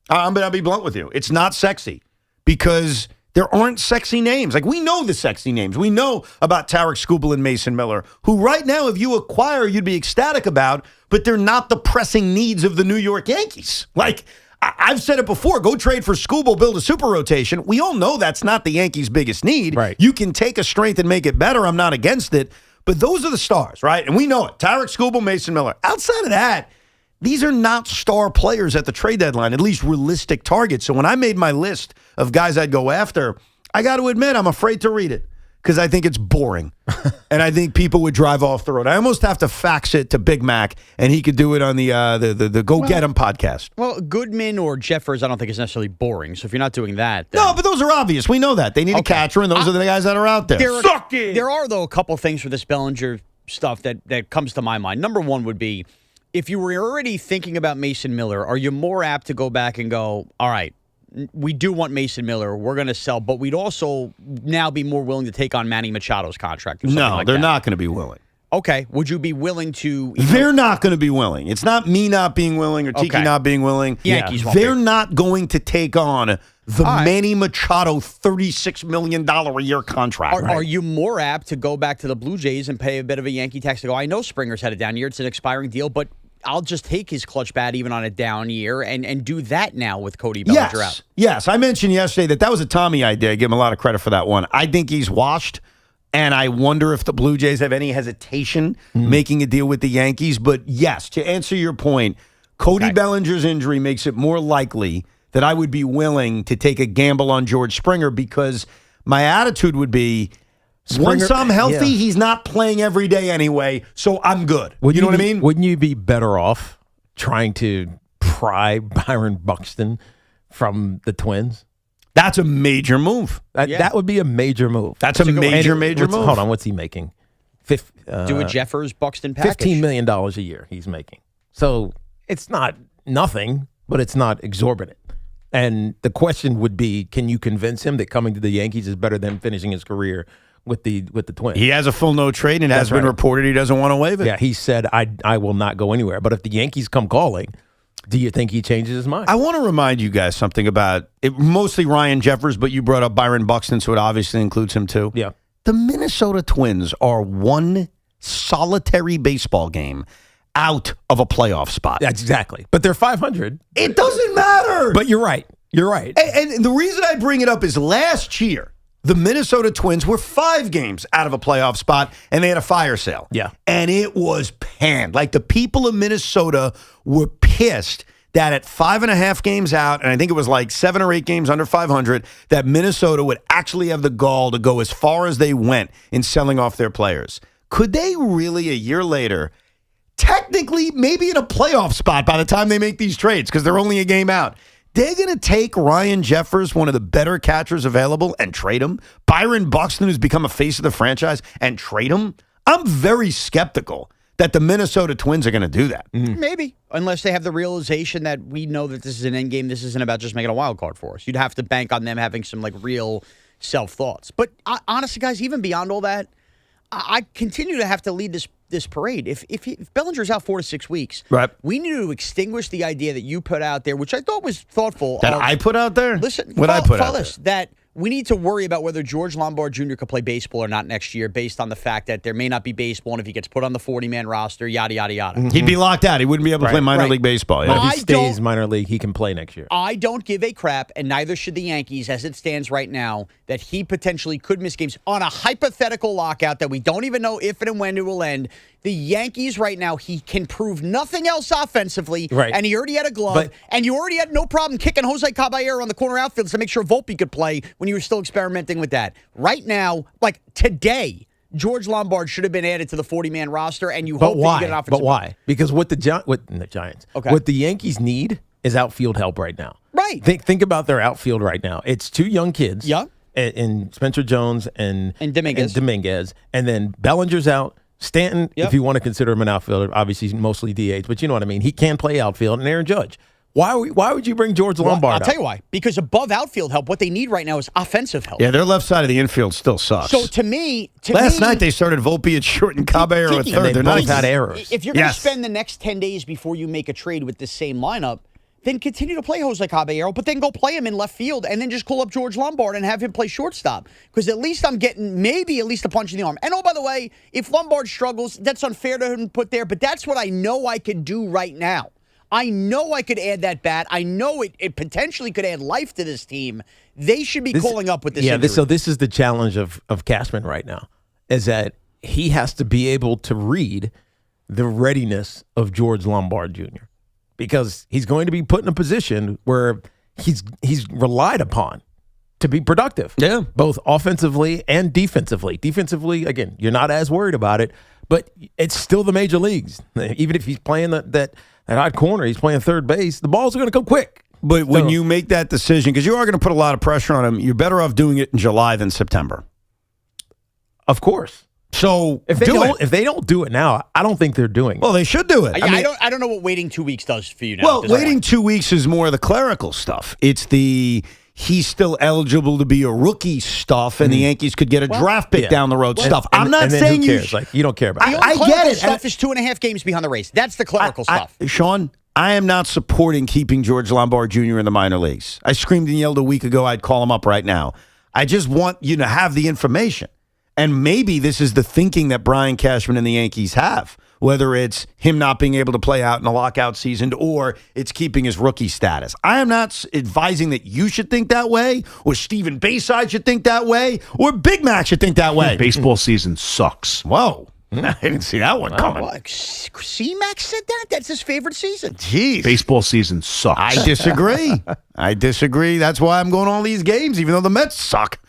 I'm going to be blunt with you. It's not sexy because there aren't sexy names. Like, we know the sexy names. We know about Tarek Skubal and Mason Miller, who right now, if you acquire, you'd be ecstatic about, but they're not the pressing needs of the New York Yankees. Like, I've said it before, go trade for Skubal, build a super rotation. We all know that's not the Yankees' biggest need. Right. You can take a strength and make it better. I'm not against it. But those are the stars, right? And we know it. Tarek Skubal, Mason Miller. Outside of that, these are not star players at the trade deadline, at least realistic targets. So when I made my list of guys I'd go after, I got to admit, I'm afraid to read it because I think it's boring. And I think people would drive off the road. I almost have to fax it to Big Mac, and he could do it on the Go Get 'Em podcast. Well, Goodman or Jeffers, I don't think is necessarily boring. So if you're not doing that, then... No, but those are obvious. We know that. They need a catcher, and those are the guys that are out there. There are, though, a couple things for this Bellinger stuff that comes to my mind. Number one would be, if you were already thinking about Mason Miller, are you more apt to go back and go, all right, we do want Mason Miller, we're going to sell, but we'd also now be more willing to take on Manny Machado's contract? No, they're not going to be willing. Okay. Would you be willing to... They're not going to be willing. It's not me not being willing or Tiki not being willing. Yankees won't They're not going to take on the Manny Machado $36 million a year contract. Are you more apt to go back to the Blue Jays and pay a bit of a Yankee tax to go, I know Springer's headed down here, it's an expiring deal, but I'll just take his clutch bat even on a down year and do that now with Cody Bellinger out. Yes, I mentioned yesterday that was a Tommy idea. I give him a lot of credit for that one. I think he's washed, and I wonder if the Blue Jays have any hesitation making a deal with the Yankees. But yes, to answer your point, Cody Bellinger's injury makes it more likely that I would be willing to take a gamble on George Springer because my attitude would be, once I'm healthy, he's not playing every day anyway, so I'm good. You know what I mean? Wouldn't you be better off trying to pry Byron Buxton from the Twins? That's a major move. That would be a major move. That's a major move. Hold on, what's he making? Do a Jeffers Buxton package. $15 million a year he's making. So it's not nothing, but it's not exorbitant. And the question would be, can you convince him that coming to the Yankees is better than finishing his career with the Twins? He has a full no trade, and it has been reported he doesn't want to waive it. Yeah, he said, I will not go anywhere. But if the Yankees come calling, Do you think he changes his mind? I want to remind you guys something about it, mostly Ryan Jeffers, but you brought up Byron Buxton, so it obviously includes him too. Yeah. The Minnesota Twins are one solitary baseball game out of a playoff spot. That's exactly. But they're 500. It doesn't matter. But you're right. You're right. And the reason I bring it up is last year, the Minnesota Twins were 5 games out of a playoff spot, and they had a fire sale. Yeah. And it was panned. Like, the people of Minnesota were pissed that at 5.5 games out, and I think it was like 7 or 8 games under 500, that Minnesota would actually have the gall to go as far as they went in selling off their players. Could they really, a year later, technically maybe in a playoff spot by the time they make these trades, because they're only a game out, they're going to take Ryan Jeffers, one of the better catchers available, and trade him? Byron Buxton, who's become a face of the franchise, and trade him? I'm very skeptical that the Minnesota Twins are going to do that. Maybe, unless they have the realization that we know that this is an end game. This isn't about just making a wild card for us. You'd have to bank on them having some like real self-thoughts. But honestly, guys, even beyond all that, I continue to have to lead this parade. If Bellinger's out 4 to 6 weeks, right, we need to extinguish the idea that you put out there, which I thought was thoughtful. That I put out there? Listen, what I put out there? That we need to worry about whether George Lombard Jr. could play baseball or not next year based on the fact that there may not be baseball, and if he gets put on the 40-man roster, yada, yada, yada. He'd be locked out. He wouldn't be able to play minor league baseball. But if he stays minor league, he can play next year. I don't give a crap, and neither should the Yankees, as it stands right now, that he potentially could miss games on a hypothetical lockout that we don't even know if and when it will end. The Yankees right now, he can prove nothing else offensively, and he already had a glove, and you already had no problem kicking Jose Caballero on the corner outfield to make sure Volpe could play when you were still experimenting with that. Right now, like today, George Lombard should have been added to the 40-man roster, and you hope that you get an offensive. But why? Because what the Giants, what the Yankees need is outfield help right now. Right. Think about their outfield right now. It's 2 young kids. Yeah. And Spencer Jones and Dominguez. And then Bellinger's out. Stanton, if you want to consider him an outfielder, obviously he's mostly DH, but you know what I mean. He can play outfield. And Aaron Judge. Why would you bring George Lombard I'll tell you why. Because above outfield help, what they need right now is offensive help. Yeah, their left side of the infield still sucks. So to me, last night they started Volpe at short and Caballero at third. They're not had errors. If you're going to spend the next 10 days before you make a trade with this same lineup, then continue to play Jose Caballero, but then go play him in left field and then just call up George Lombard and have him play shortstop. Because at least I'm getting maybe at least a punch in the arm. And oh, by the way, if Lombard struggles, that's unfair to him to put there, but that's what I know I could do right now. I know I could add that bat. I know it potentially could add life to this team. They should be calling up with this injury. So this is the challenge of Cashman right now, is that he has to be able to read the readiness of George Lombard Jr., because he's going to be put in a position where he's relied upon to be productive. Yeah. Both offensively and defensively. Defensively, again, you're not as worried about it, but it's still the major leagues. Even if he's playing that odd corner, he's playing third base, the balls are going to go quick. But when you make that decision, because you are going to put a lot of pressure on him, you're better off doing it in July than September. Of course. So if they don't do it now, I don't think they're doing it. Well, they should do it. I don't know what waiting 2 weeks does for you now. Well, waiting 2 weeks is more of the clerical stuff. It's the he's still eligible to be a rookie stuff, and the Yankees could get a draft pick down the road stuff. I'm not saying who cares? You don't care about it. I get it. Stuff is 2.5 games behind the race. That's the clerical stuff. Sean, I am not supporting keeping George Lombard Jr. in the minor leagues. I screamed and yelled a week ago I'd call him up right now. I just want you to have the information. And maybe this is the thinking that Brian Cashman and the Yankees have, whether it's him not being able to play out in a lockout season or it's keeping his rookie status. I am not advising that you should think that way, or Stephen Bayside should think that way, or Big Mac should think that way. Baseball season sucks. Whoa. I didn't see that one coming. C-Max said that? That's his favorite season. Jeez. Baseball season sucks. I disagree. That's why I'm going to all these games, even though the Mets suck.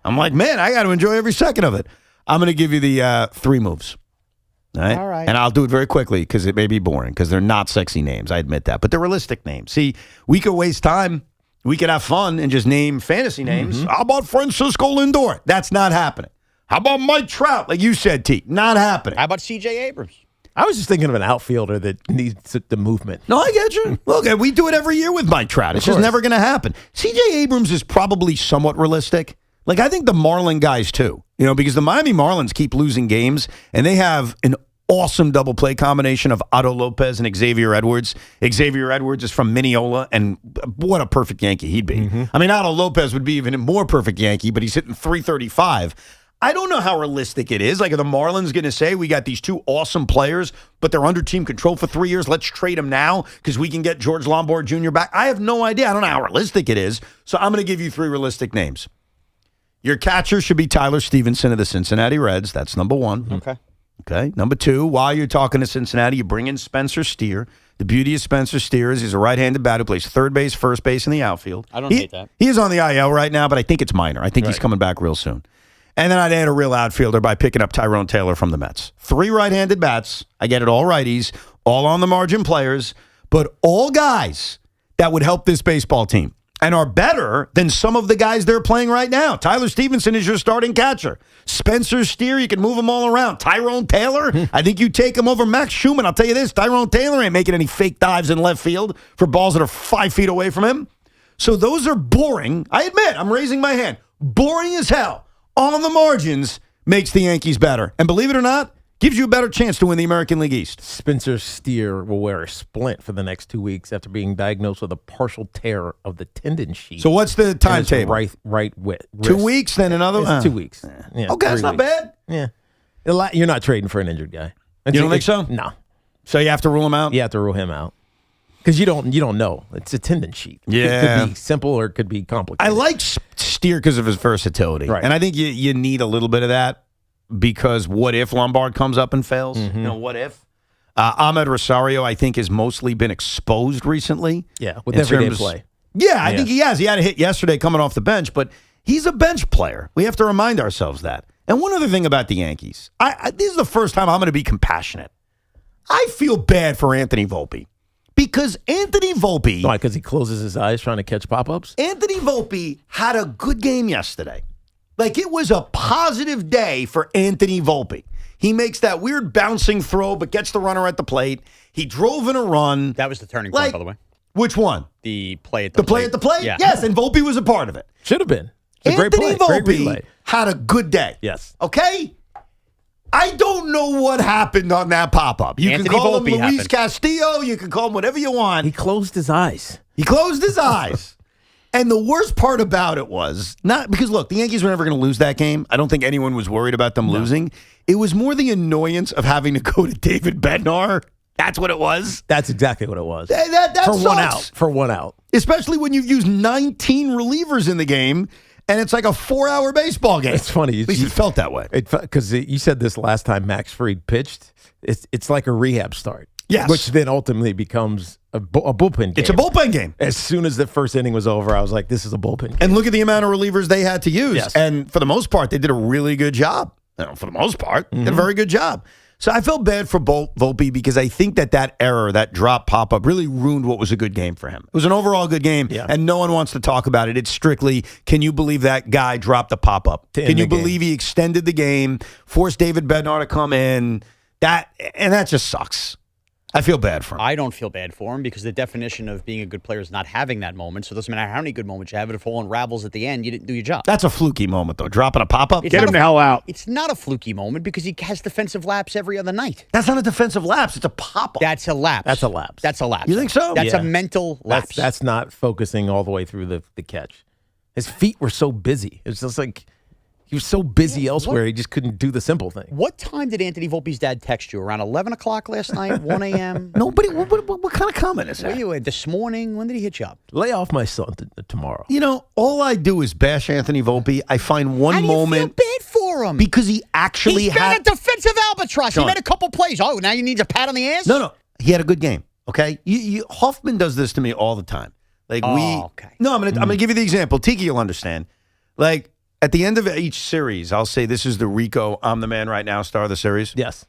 I'm like, man, I got to enjoy every second of it. I'm going to give you the 3 moves. All right. And I'll do it very quickly because it may be boring because they're not sexy names. I admit that. But they're realistic names. See, we could waste time. We could have fun and just name fantasy names. How about Francisco Lindor? That's not happening. How about Mike Trout? Like you said, T. Not happening. How about C.J. Abrams? I was just thinking of an outfielder that needs the movement. No, I get you. Look, we do it every year with Mike Trout. It's just never going to happen. C.J. Abrams is probably somewhat realistic. Like, I think the Marlin guys, too. Because the Miami Marlins keep losing games, and they have an awesome double play combination of Otto Lopez and Xavier Edwards. Xavier Edwards is from Mineola, and what a perfect Yankee he'd be. I mean, Otto Lopez would be even a more perfect Yankee, but he's hitting .335. I don't know how realistic it is. Like, are the Marlins going to say, we got these two awesome players, but they're under team control for 3 years. Let's trade them now because we can get George Lombard Jr. back. I have no idea. I don't know how realistic it is. So I'm going to give you 3 realistic names. Your catcher should be Tyler Stevenson of the Cincinnati Reds. That's number 1. Okay. Number 2, while you're talking to Cincinnati, you bring in Spencer Steer. The beauty of Spencer Steer is he's a right-handed batter who plays third base, first base, in the outfield. I don't hate that. He is on the IL right now, but I think it's minor. I think he's coming back real soon. And then I'd add a real outfielder by picking up Tyrone Taylor from the Mets. 3 right-handed bats. I get it, all righties, all on the margin players, but all guys that would help this baseball team and are better than some of the guys they're playing right now. Tyler Stevenson is your starting catcher. Spencer Steer, you can move them all around. Tyrone Taylor, I think you take him over Max Schumann. I'll tell you this, Tyrone Taylor ain't making any fake dives in left field for balls that are 5 feet away from him. So those are boring. I admit, I'm raising my hand. Boring as hell. On the margins, makes the Yankees better. And believe it or not, gives you a better chance to win the American League East. Spencer Steer will wear a splint for the next 2 weeks after being diagnosed with a partial tear of the tendon sheath. So what's the timetable? Right wrist. 2 weeks, then another one? 2 weeks. Yeah, okay, that's not bad. Yeah. You're not trading for an injured guy. You don't think so? No. So you have to rule him out? You have to rule him out. Because you don't know. It's a tendon sheath. Yeah. It could be simple or it could be complicated. I like Steer because of his versatility. Right. And I think you need a little bit of that because what if Lombard comes up and fails? You know, what if? Ahmed Rosario, I think, has mostly been exposed recently. Yeah, with everyday play. Yeah, I think he has. He had a hit yesterday coming off the bench, but he's a bench player. We have to remind ourselves that. And one other thing about the Yankees, this is the first time I'm going to be compassionate. I feel bad for Anthony Volpe. Because Anthony Volpe... Why, because he closes his eyes trying to catch pop-ups? Anthony Volpe had a good game yesterday. Like, it was a positive day for Anthony Volpe. He makes that weird bouncing throw, but gets the runner at the plate. He drove in a run. That was the turning point, by the way. Which one? The play at the plate. Play at the plate? Yeah. Yes, and Volpe was a part of it. Should have been. Anthony Volpe had a good day. Yes. Okay? I don't know what happened on that pop-up. You Anthony can call Volpe him Luis happened. Castillo. You can call him whatever you want. He closed his eyes. And the worst part about it was, not because, look, the Yankees were never going to lose that game. I don't think anyone was worried about them losing. It was more the annoyance of having to go to David Bednar. That's what it was. That's exactly what it was. That for sucks. 1 out. For 1 out. Especially when you've used 19 relievers in the game, and it's like a 4-hour baseball game. It's funny. At least it felt that way. Because you said this last time Max Fried pitched. It's like a rehab start. Yes. Which then ultimately becomes a bullpen game. It's a bullpen game. As soon as the first inning was over, I was like, this is a bullpen game. And look at the amount of relievers they had to use. Yes. And for the most part, they did a really good job. For the most part, did a very good job. So I felt bad for Volpe because I think that error, that drop pop-up, really ruined what was a good game for him. It was an overall good game, and no one wants to talk about it. It's strictly, can you believe that guy dropped the pop-up? Can you believe he extended the game, forced David Bednar to come in? That just sucks. I feel bad for him. I don't feel bad for him because the definition of being a good player is not having that moment. So it doesn't matter how many good moments you have. If it all unravels at the end, you didn't do your job. That's a fluky moment, though. Dropping a pop-up. Get him the hell out. It's not a fluky moment because he has defensive lapse every other night. That's not a defensive lapse. It's a pop-up. That's a lapse. That's a lapse. That's a lapse. You think so? That's a mental lapse. That's not focusing all the way through the catch. His feet were so busy. It was just like he was so busy elsewhere, he just couldn't do the simple thing. What time did Anthony Volpe's dad text you? Around 11 o'clock last night, 1 a.m.? Nobody. What kind of comment is that? Where you at? This morning? When did he hit you up? Lay off my son tomorrow. You know, all I do is bash Anthony Volpe. I find one moment. Feel bad for him Because he actually He's had been a defensive albatross. Sean. He made a couple plays. Oh, now you need a pat on the ass? No. He had a good game. Okay, Hoffman does this to me all the time. Like okay. No, I'm gonna give you the example. Tiki, you'll understand. Like at the end of each series, I'll say this is the Rico, I'm the man right now star of the series. Yes.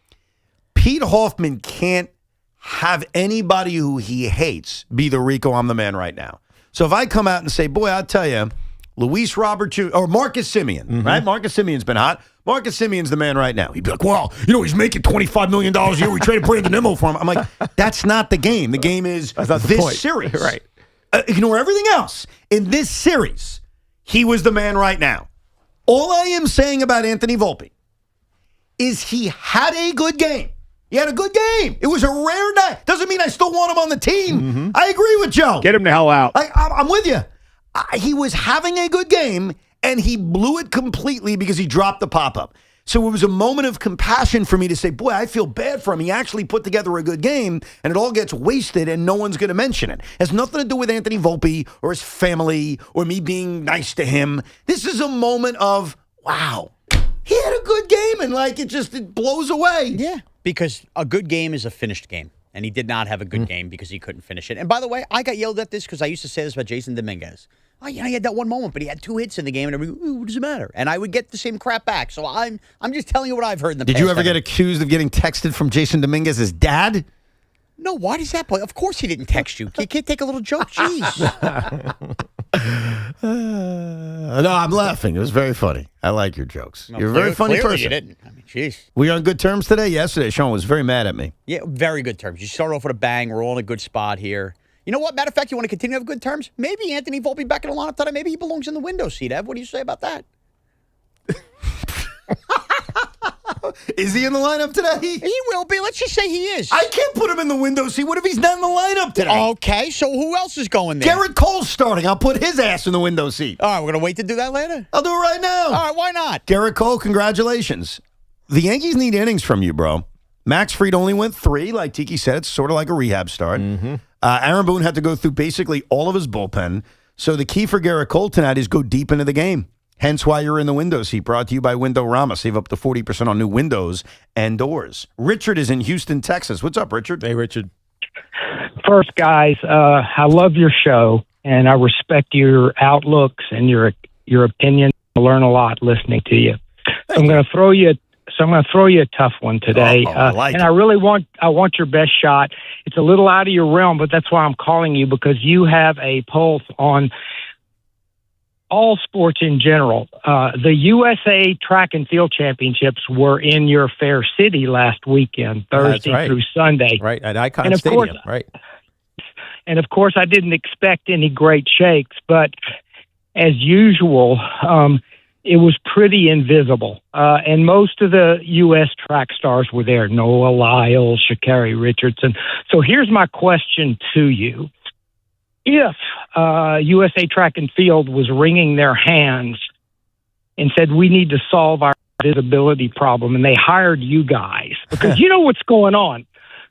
Pete Hoffman can't have anybody who he hates be the Rico, I'm the man right now. So if I come out and say, boy, I'll tell you, Luis Robert Jr. or Marcus Semien, right? Marcus Semien's been hot. Marcus Semien's the man right now. He'd be like, well, he's making $25 million a year. We traded Brandon Nimmo for him. I'm like, that's not the game. The game is this series. Right. Ignore everything else. In this series, he was the man right now. All I am saying about Anthony Volpe is he had a good game. He had a good game. It was a rare night. Doesn't mean I still want him on the team. I agree with Joe. Get him the hell out. I'm with you. He was having a good game, and he blew it completely because he dropped the pop-up. So it was a moment of compassion for me to say, boy, I feel bad for him. He actually put together a good game, and it all gets wasted, and no one's going to mention it. It has nothing to do with Anthony Volpe or his family or me being nice to him. This is a moment of, wow, he had a good game, and it blows away. Yeah, because a good game is a finished game, and he did not have a good game because he couldn't finish it. And by the way, I got yelled at this because I used to say this about Jaxson Dominguez. Oh, he had that one moment, but he had 2 hits in the game, and what does it matter? And I would get the same crap back. So I'm just telling you what I've heard in the past. Did you ever get accused of getting texted from Jaxson Dominguez's dad? No, why does that play? Of course he didn't text you. You can't take a little joke. Jeez. No, I'm laughing. It was very funny. I like your jokes. You're a very funny person. You didn't. I mean, jeez. Were you on good terms today? Yesterday, Sean was very mad at me. Yeah, very good terms. You start off with a bang. We're all in a good spot here. You know what? Matter of fact, you want to continue to have good terms? Maybe Anthony Volpe back in the lineup today. Maybe he belongs in the window seat, Ev. What do you say about that? Is he in the lineup today? He will be. Let's just say he is. I can't put him in the window seat. What if he's not in the lineup today? Okay, so who else is going there? Garrett Cole's starting. I'll put his ass in the window seat. All right, we're going to wait to do that later? I'll do it right now. All right, why not? Garrett Cole, congratulations. The Yankees need innings from you, bro. Max Fried only went 3. Like Tiki said, it's sort of like a rehab start. Aaron Boone had to go through basically all of his bullpen. So the key for Garrett Cole tonight is go deep into the game. Hence why you're in the window seat. Brought to you by Windorama. Save up to 40% on new windows and doors. Richard is in Houston, Texas. What's up, Richard? Hey, Richard. First, guys, I love your show, and I respect your outlooks and your opinion. I learn a lot listening to you. So I'm going to throw you a tough one today. I really want your best shot. It's a little out of your realm, but that's why I'm calling you, because you have a pulse on all sports in general. The USA Track and Field Championships were in your fair city last weekend, Thursday through Sunday. Right, at Icon Stadium, right. And of course, I didn't expect any great shakes, but as usual, it was pretty invisible. And most of the U.S. track stars were there, Noah Lyles, Sha'Carri Richardson. So here's my question to you. If USA Track and Field was wringing their hands and said, we need to solve our visibility problem, and they hired you guys, because you know what's going on.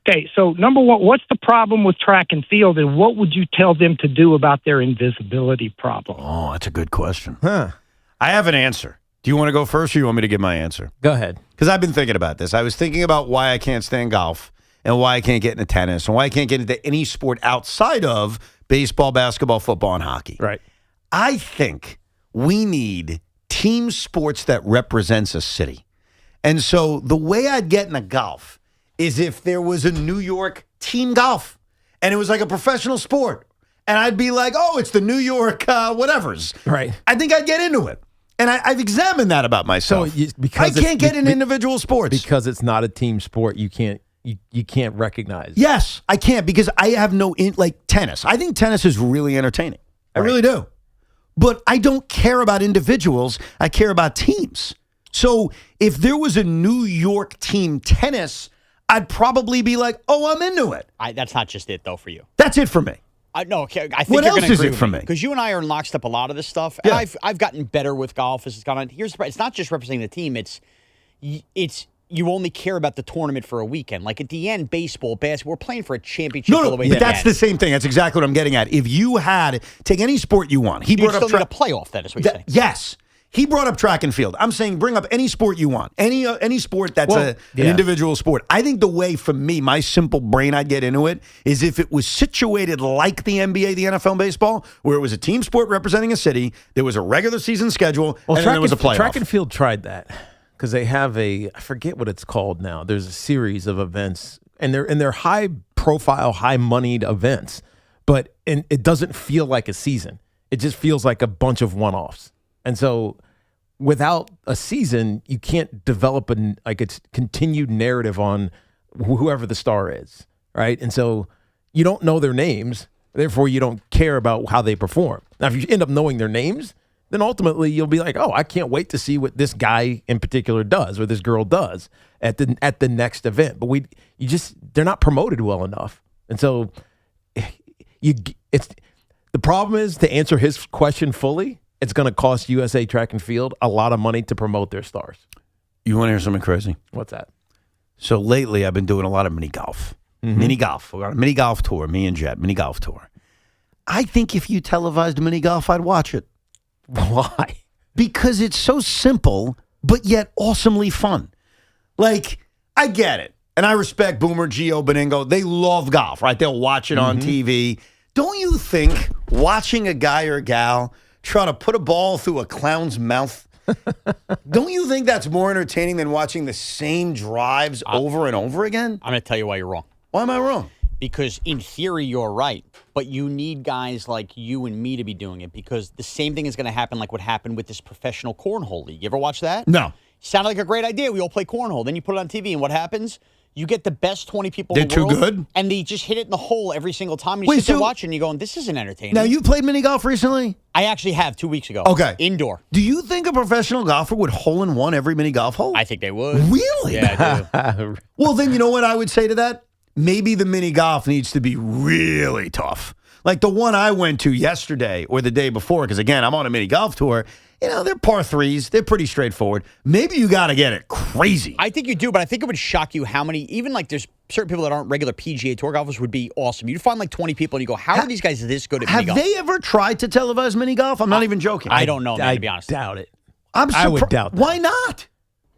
Okay, so number one, what's the problem with track and field, and what would you tell them to do about their invisibility problem? Oh, that's a good question. I have an answer. Do you want to go first, or you want me to give my answer? Go ahead. Because I've been thinking about this. I was thinking about why I can't stand golf and why I can't get into tennis and why I can't get into any sport outside of baseball, basketball, football, and hockey. Right. I think we need team sports that represents a city. And so the way I'd get into golf is if there was a New York team golf and it was like a professional sport. And I'd be like, oh, it's the New York whatevers. Right. I think I'd get into it. And I've examined that about myself. So because I can't get into individual sports. Because it's not a team sport, you can't recognize. Yes, I can't, because I have like tennis. I think tennis is really entertaining. I really do. But I don't care about individuals. I care about teams. So if there was a New York team tennis, I'd probably be like, oh, I'm into it. That's not just it, though, for you. That's it for me. No, okay. I think what you're else gonna is agree it with for me? Because you and I are in lockstep a lot of this stuff. And I've gotten better with golf as it's gone on. Here's the problem. It's not just representing the team. It's you only care about the tournament for a weekend. Like at the end, baseball, basketball, we're playing for a championship all the way to but that's the same thing. That's exactly what I'm getting at. If you had, take any sport you want. You'd still need a playoff, that is what you're saying. Yes. He brought up track and field. I'm saying bring up any sport you want. Any sport that's an individual sport. I think the way, for me, my simple brain, I'd get into it, is if it was situated like the NBA, the NFL, and baseball, where it was a team sport representing a city, there was a regular season schedule, and then there was a playoff. Track and field tried that. Because they have I forget what it's called now. There's a series of events, and they're high profile, high moneyed events, but it doesn't feel like a season. It just feels like a bunch of one offs. And so, without a season, you can't develop a continued narrative on whoever the star is, right? And so, you don't know their names, therefore you don't care about how they perform. Now, if you end up knowing their names, then ultimately you'll be like, oh, I can't wait to see what this guy in particular does or this girl does at the next event. But they're not promoted well enough. And so the problem is, to answer his question fully, it's going to cost USA Track and Field a lot of money to promote their stars. You want to hear something crazy? What's that? So lately I've been doing a lot of mini golf. Mm-hmm. Mini golf. We're on a mini golf tour, me and Jet, mini golf tour. I think if you televised mini golf, I'd watch it. Why? Because it's so simple, but yet awesomely fun. Like, I get it. And I respect Boomer, Gio, Beningo. They love golf, right? They'll watch it on TV. Don't you think watching a guy or gal try to put a ball through a clown's mouth, don't you think that's more entertaining than watching the same drives over and over again? I'm going to tell you why you're wrong. Why am I wrong? Because in theory, you're right. But you need guys like you and me to be doing it, because the same thing is going to happen like what happened with this professional cornhole league. You ever watch that? No. Sounded like a great idea. We all play cornhole. Then you put it on TV, and what happens? You get the best 20 people in the world. They're too good? And they just hit it in the hole every single time. And you sit there watching, and you're going, this isn't entertaining. Now, you played mini golf recently? I actually have 2 weeks ago. Okay. Indoor. Do you think a professional golfer would hole in one every mini golf hole? I think they would. Really? Yeah, I do. Well, then you know what I would say to that? Maybe the mini golf needs to be really tough. Like the one I went to yesterday or the day before, because again, I'm on a mini golf tour. You know, they're par threes. They're pretty straightforward. Maybe you got to get it crazy. I think you do, but I think it would shock you how many, even like there's certain people that aren't regular PGA Tour golfers would be awesome. You'd find like 20 people and you go, how are these guys this good at mini golf? Have they ever tried to televise mini golf? I'm not even joking. I don't know, man, to be honest. I doubt it. I would doubt that. Why not?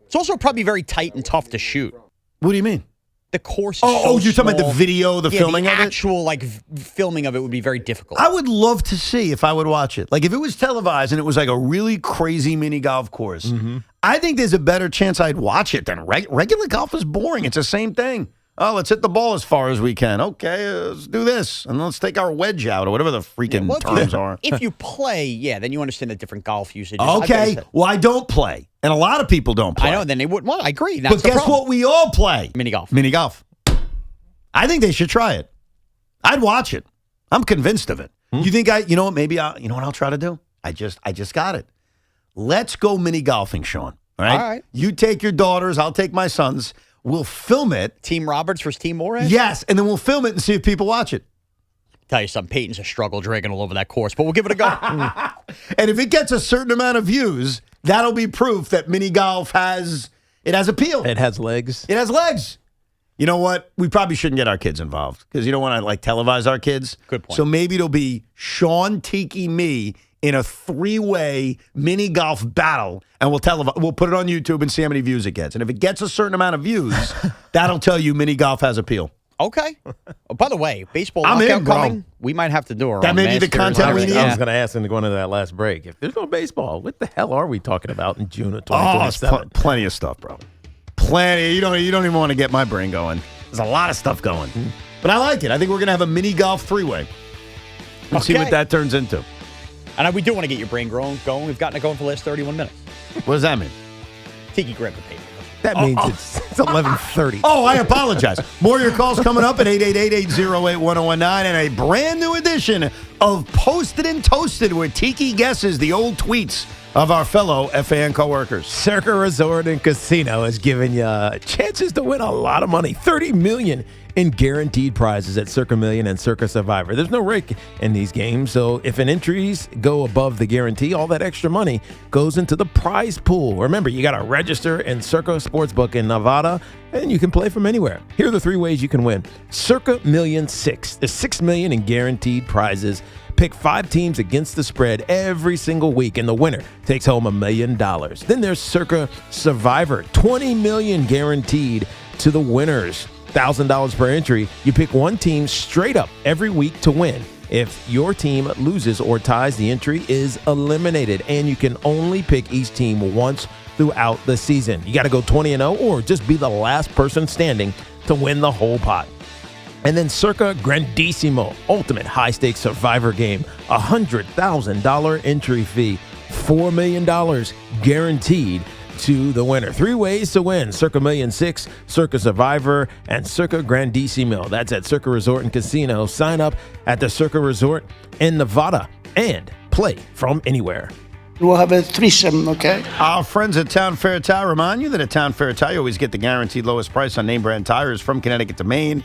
It's also probably very tight and tough to shoot. What do you mean? The course is Oh, you're talking about the small. video, the filming the of it? actual like filming of it would be very difficult. I would love to see if I would watch it. Like if it was televised and it was like a really crazy mini golf course, I think there's a better chance I'd watch it than regular golf is boring. It's the same thing. Oh, let's hit the ball as far as we can. Okay, let's do this. And let's take our wedge out or whatever the freaking terms are. If you play, then you understand the different golf usages. Okay, well, I don't play. And a lot of people don't play. I know, then they wouldn't. Well, I agree. That's But the guess problem. what we all play? Mini golf. Mini golf. I think they should try it. I'd watch it. I'm convinced of it. You think you know what, maybe you know what I'll try to do? I just got it. Let's go mini golfing, Sean. All right? All right. You take your daughters, I'll take my sons. We'll film it. Team Roberts versus Team Moran? Yes, and then we'll film it and see if people watch it. Tell you something, Peyton's a struggle dragging all over that course, but we'll give it a go. And if it gets a certain amount of views, that'll be proof that mini golf has appeal. It has legs. It has legs. You know what? We probably shouldn't get our kids involved because you don't want to like televise our kids. Good point. So maybe it'll be Sean, Tiki, me in a 3-way mini golf battle, and we'll put it on YouTube and see how many views it gets. And if it gets a certain amount of views, that'll tell you mini golf has appeal. Okay. Oh, by the way, baseball I'm lockout in, bro. coming. We might have to do our That own may be the Masters content and we everything. need. I was going to ask him to go into that last break. If there's no baseball, what the hell are we talking about in June of Oh, it's 2027? plenty of stuff, bro. Plenty. You don't even want to get my brain going. There's a lot of stuff going. But I like it. I think we're going to have a mini golf 3-way. We'll see what Okay. that turns into. And we do want to get your brain going. We've gotten it going for the last 31 minutes. What does that mean? Tiki, grab the paper. That means it's 11:30. Oh, I apologize. More of your calls coming up at 888-808-1019 and a brand new edition of Posted and Toasted where Tiki guesses the old tweets of our fellow FAN coworkers. Circa Resort and Casino has given you chances to win a lot of money. $30 million in guaranteed prizes at Circa Million and Circa Survivor. There's no rake in these games, so if an entries go above the guarantee, all that extra money goes into the prize pool. Remember, you got to register in Circa Sportsbook in Nevada, and you can play from anywhere. Here are the 3 ways you can win. Circa Million 6. There's $6 million in guaranteed prizes. Pick 5 teams against the spread every single week, and the winner takes home $1 million. Then there's Circa Survivor, $20 million guaranteed to the winners. $1,000 per entry. You pick one team straight up every week to win. If your team loses or ties, the entry is eliminated, and you can only pick each team once throughout the season. You got to go 20-0 or just be the last person standing to win the whole pot. And then Circa Grandissimo, ultimate high-stakes survivor game, $100,000 entry fee, $4 million guaranteed to the winner. 3 ways to win: Circa Million 6, Circa Survivor, and Circa Grandissimo. That's at Circa Resort and Casino. Sign up at the Circa Resort in Nevada and play from anywhere. We'll have a threesome, okay? Our friends at Town Fair Tire remind you that at Town Fair Tire, you always get the guaranteed lowest price on name brand tires from Connecticut to Maine.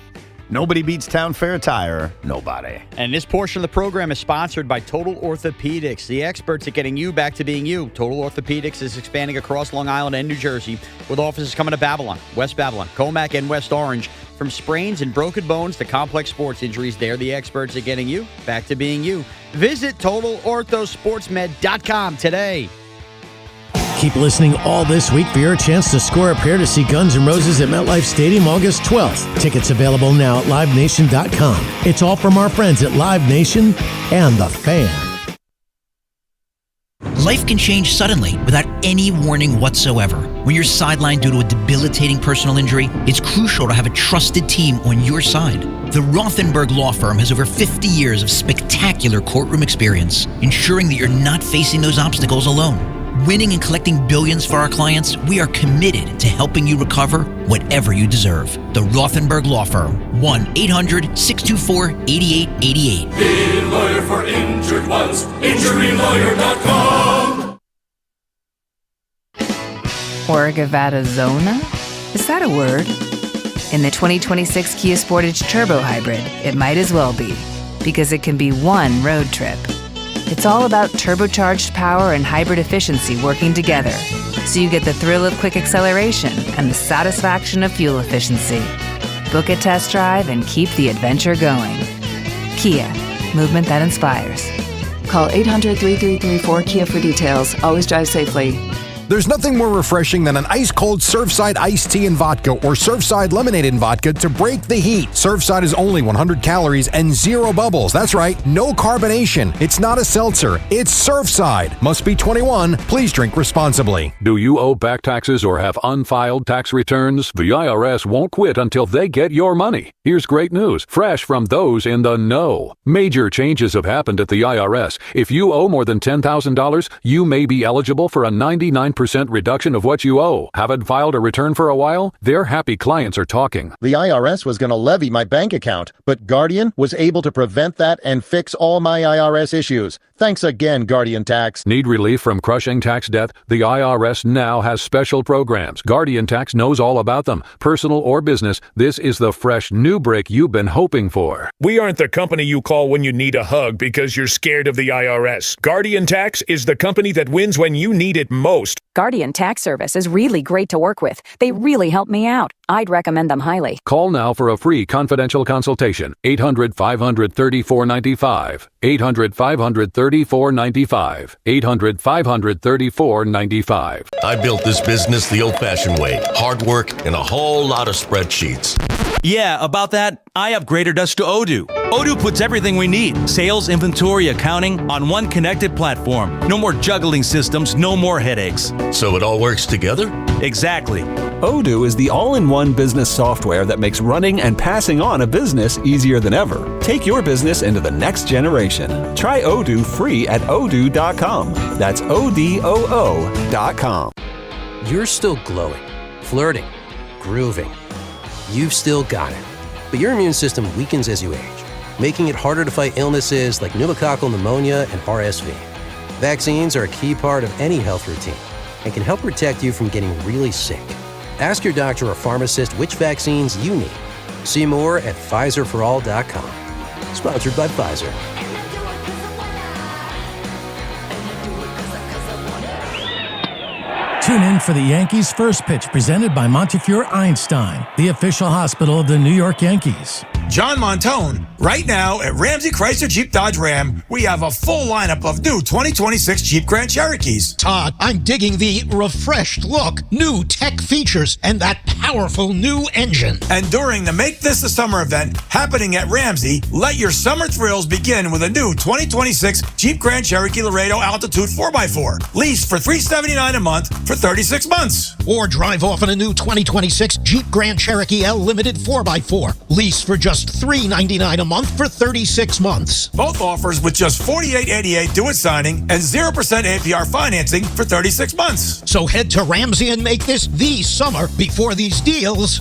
Nobody beats Town Fair Tire. Nobody. And this portion of the program is sponsored by Total Orthopedics, the experts at getting you back to being you. Total Orthopedics is expanding across Long Island and New Jersey with offices coming to Babylon, West Babylon, Comac, and West Orange. From sprains and broken bones to complex sports injuries, they're the experts at getting you back to being you. Visit TotalOrthoSportsMed.com today. Keep listening all this week for your chance to score a pair to see Guns N' Roses at MetLife Stadium August 12th. Tickets available now at LiveNation.com. It's all from our friends at Live Nation and The Fan. Life can change suddenly without any warning whatsoever. When you're sidelined due to a debilitating personal injury, it's crucial to have a trusted team on your side. The Rothenberg Law Firm has over 50 years of spectacular courtroom experience, ensuring that you're not facing those obstacles alone. Winning and collecting billions for our clients, we are committed to helping you recover whatever you deserve. The Rothenberg Law Firm, 1-800-624-8888. Be a lawyer for injured ones, injurylawyer.com. Orgavattazona? Is that a word? In the 2026 Kia Sportage Turbo Hybrid, it might as well be, because it can be one road trip. It's all about turbocharged power and hybrid efficiency working together, so you get the thrill of quick acceleration and the satisfaction of fuel efficiency. Book a test drive and keep the adventure going. Kia, movement that inspires. Call 800-3334-KIA for details. Always drive safely. There's nothing more refreshing than an ice-cold Surfside iced tea and vodka or Surfside lemonade and vodka to break the heat. Surfside is only 100 calories and 0 bubbles. That's right, no carbonation. It's not a seltzer. It's Surfside. Must be 21. Please drink responsibly. Do you owe back taxes or have unfiled tax returns? The IRS won't quit until they get your money. Here's great news, fresh from those in the know. Major changes have happened at the IRS. If you owe more than $10,000, you may be eligible for a 99% reduction of what you owe. Haven't filed a return for a while? Their happy clients are talking. The IRS was going to levy my bank account, but Guardian was able to prevent that and fix all my IRS issues. Thanks again, Guardian Tax. Need relief from crushing tax debt? The IRS now has special programs. Guardian Tax knows all about them. Personal or business, this is the fresh new break you've been hoping for. We aren't the company you call when you need a hug because you're scared of the IRS. Guardian Tax is the company that wins when you need it most. Guardian Tax Service is really great to work with. They really help me out. I'd recommend them highly. Call now for a free confidential consultation. 800-500-3495. 800-500-3495. 800-500-3495. I built this business the old-fashioned way. Hard work and a whole lot of spreadsheets. Yeah, about that, I upgraded us to Odoo. Odoo puts everything we need, sales, inventory, accounting, on one connected platform. No more juggling systems, no more headaches. So it all works together? Exactly. Odoo is the all-in-one business software that makes running and passing on a business easier than ever. Take your business into the next generation. Try Odoo free at odoo.com. That's ODOO.com. You're still glowing, flirting, grooving. You've still got it. But your immune system weakens as you age, making it harder to fight illnesses like pneumococcal pneumonia and RSV. Vaccines are a key part of any health routine and can help protect you from getting really sick. Ask your doctor or pharmacist which vaccines you need. See more at PfizerForAll.com. Sponsored by Pfizer. Tune in for the Yankees' first pitch presented by Montefiore Einstein, the official hospital of the New York Yankees. John Montone. Right now at Ramsey Chrysler Jeep Dodge Ram, we have a full lineup of new 2026 Jeep Grand Cherokees. Todd, I'm digging the refreshed look, new tech features, and that powerful new engine. And during the Make This a Summer event happening at Ramsey, let your summer thrills begin with a new 2026 Jeep Grand Cherokee Laredo Altitude 4x4. Lease for $379 a month for 36 months. Or drive off in a new 2026 Jeep Grand Cherokee L Limited 4x4. Lease for just $399 a month for 36 months. Both offers with just $48.88 due at signing and 0% APR financing for 36 months. So head to Ramsey and make this the summer before these deals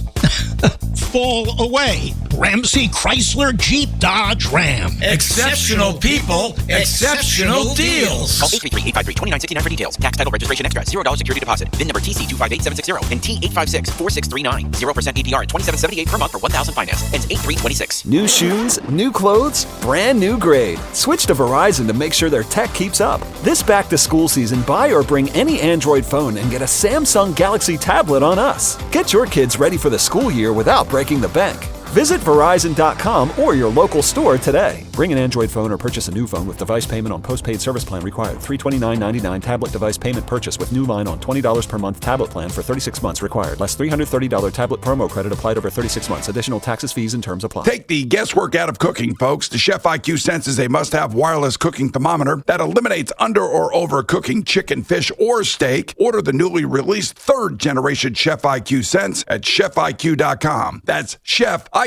fall away. Ramsey Chrysler Jeep Dodge Ram. Exceptional people, exceptional deals. Call 833-853-2969 for details. Tax, title, registration extra. $0 security deposit. VIN number TC258760 and T8564639. 0% APR at $27.78 per month for $1,000 finance. Ends 8/3/26. New shoes, new clothes, brand new grade. Switch to Verizon to make sure their tech keeps up. This back-to-school season, buy or bring any Android phone and get a Samsung Galaxy tablet on us. Get your kids ready for the school year without breaking the bank. Visit Verizon.com or your local store today. Bring an Android phone or purchase a new phone with device payment on postpaid service plan required. $329.99 tablet device payment purchase with new line on $20 per month tablet plan for 36 months required. Less $330 tablet promo credit applied over 36 months. Additional taxes, fees, and terms apply. Take the guesswork out of cooking, folks. The Chef IQ Sense is a must-have wireless cooking thermometer that eliminates under or over cooking chicken, fish, or steak. Order the newly released third-generation Chef IQ Sense at chefiq.com. That's chefiq.com.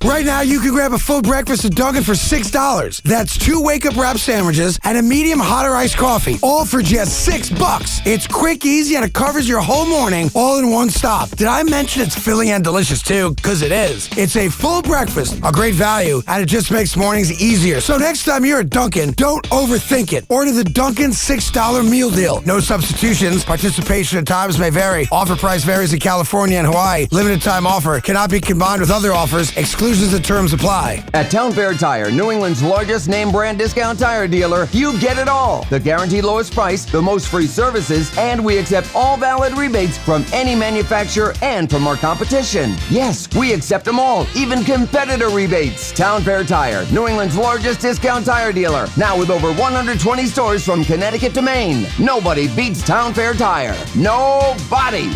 Right now, you can grab a full breakfast at Dunkin' for $6. That's 2 wake-up wrap sandwiches and a medium hot or iced coffee, all for just $6. It's quick, easy, and it covers your whole morning, all in one stop. Did I mention it's filling and delicious, too? Because it is. It's a full breakfast, a great value, and it just makes mornings easier. So next time you're at Dunkin', don't overthink it. Order the Dunkin' $6 meal deal. No substitutions. Participation at times may vary. Offer price varies in California and Hawaii. Limited time offer. Cannot be combined with other offers. Exclusions and terms apply. At Town Fair Tire, New England's largest name brand discount tire dealer, you get it all. The guaranteed lowest price, the most free services, and we accept all valid rebates from any manufacturer and from our competition. Yes, we accept them all, even competitor rebates. Town Fair Tire, New England's largest discount tire dealer, now with over 120 stores from Connecticut to Maine. Nobody beats Town Fair Tire. Nobody.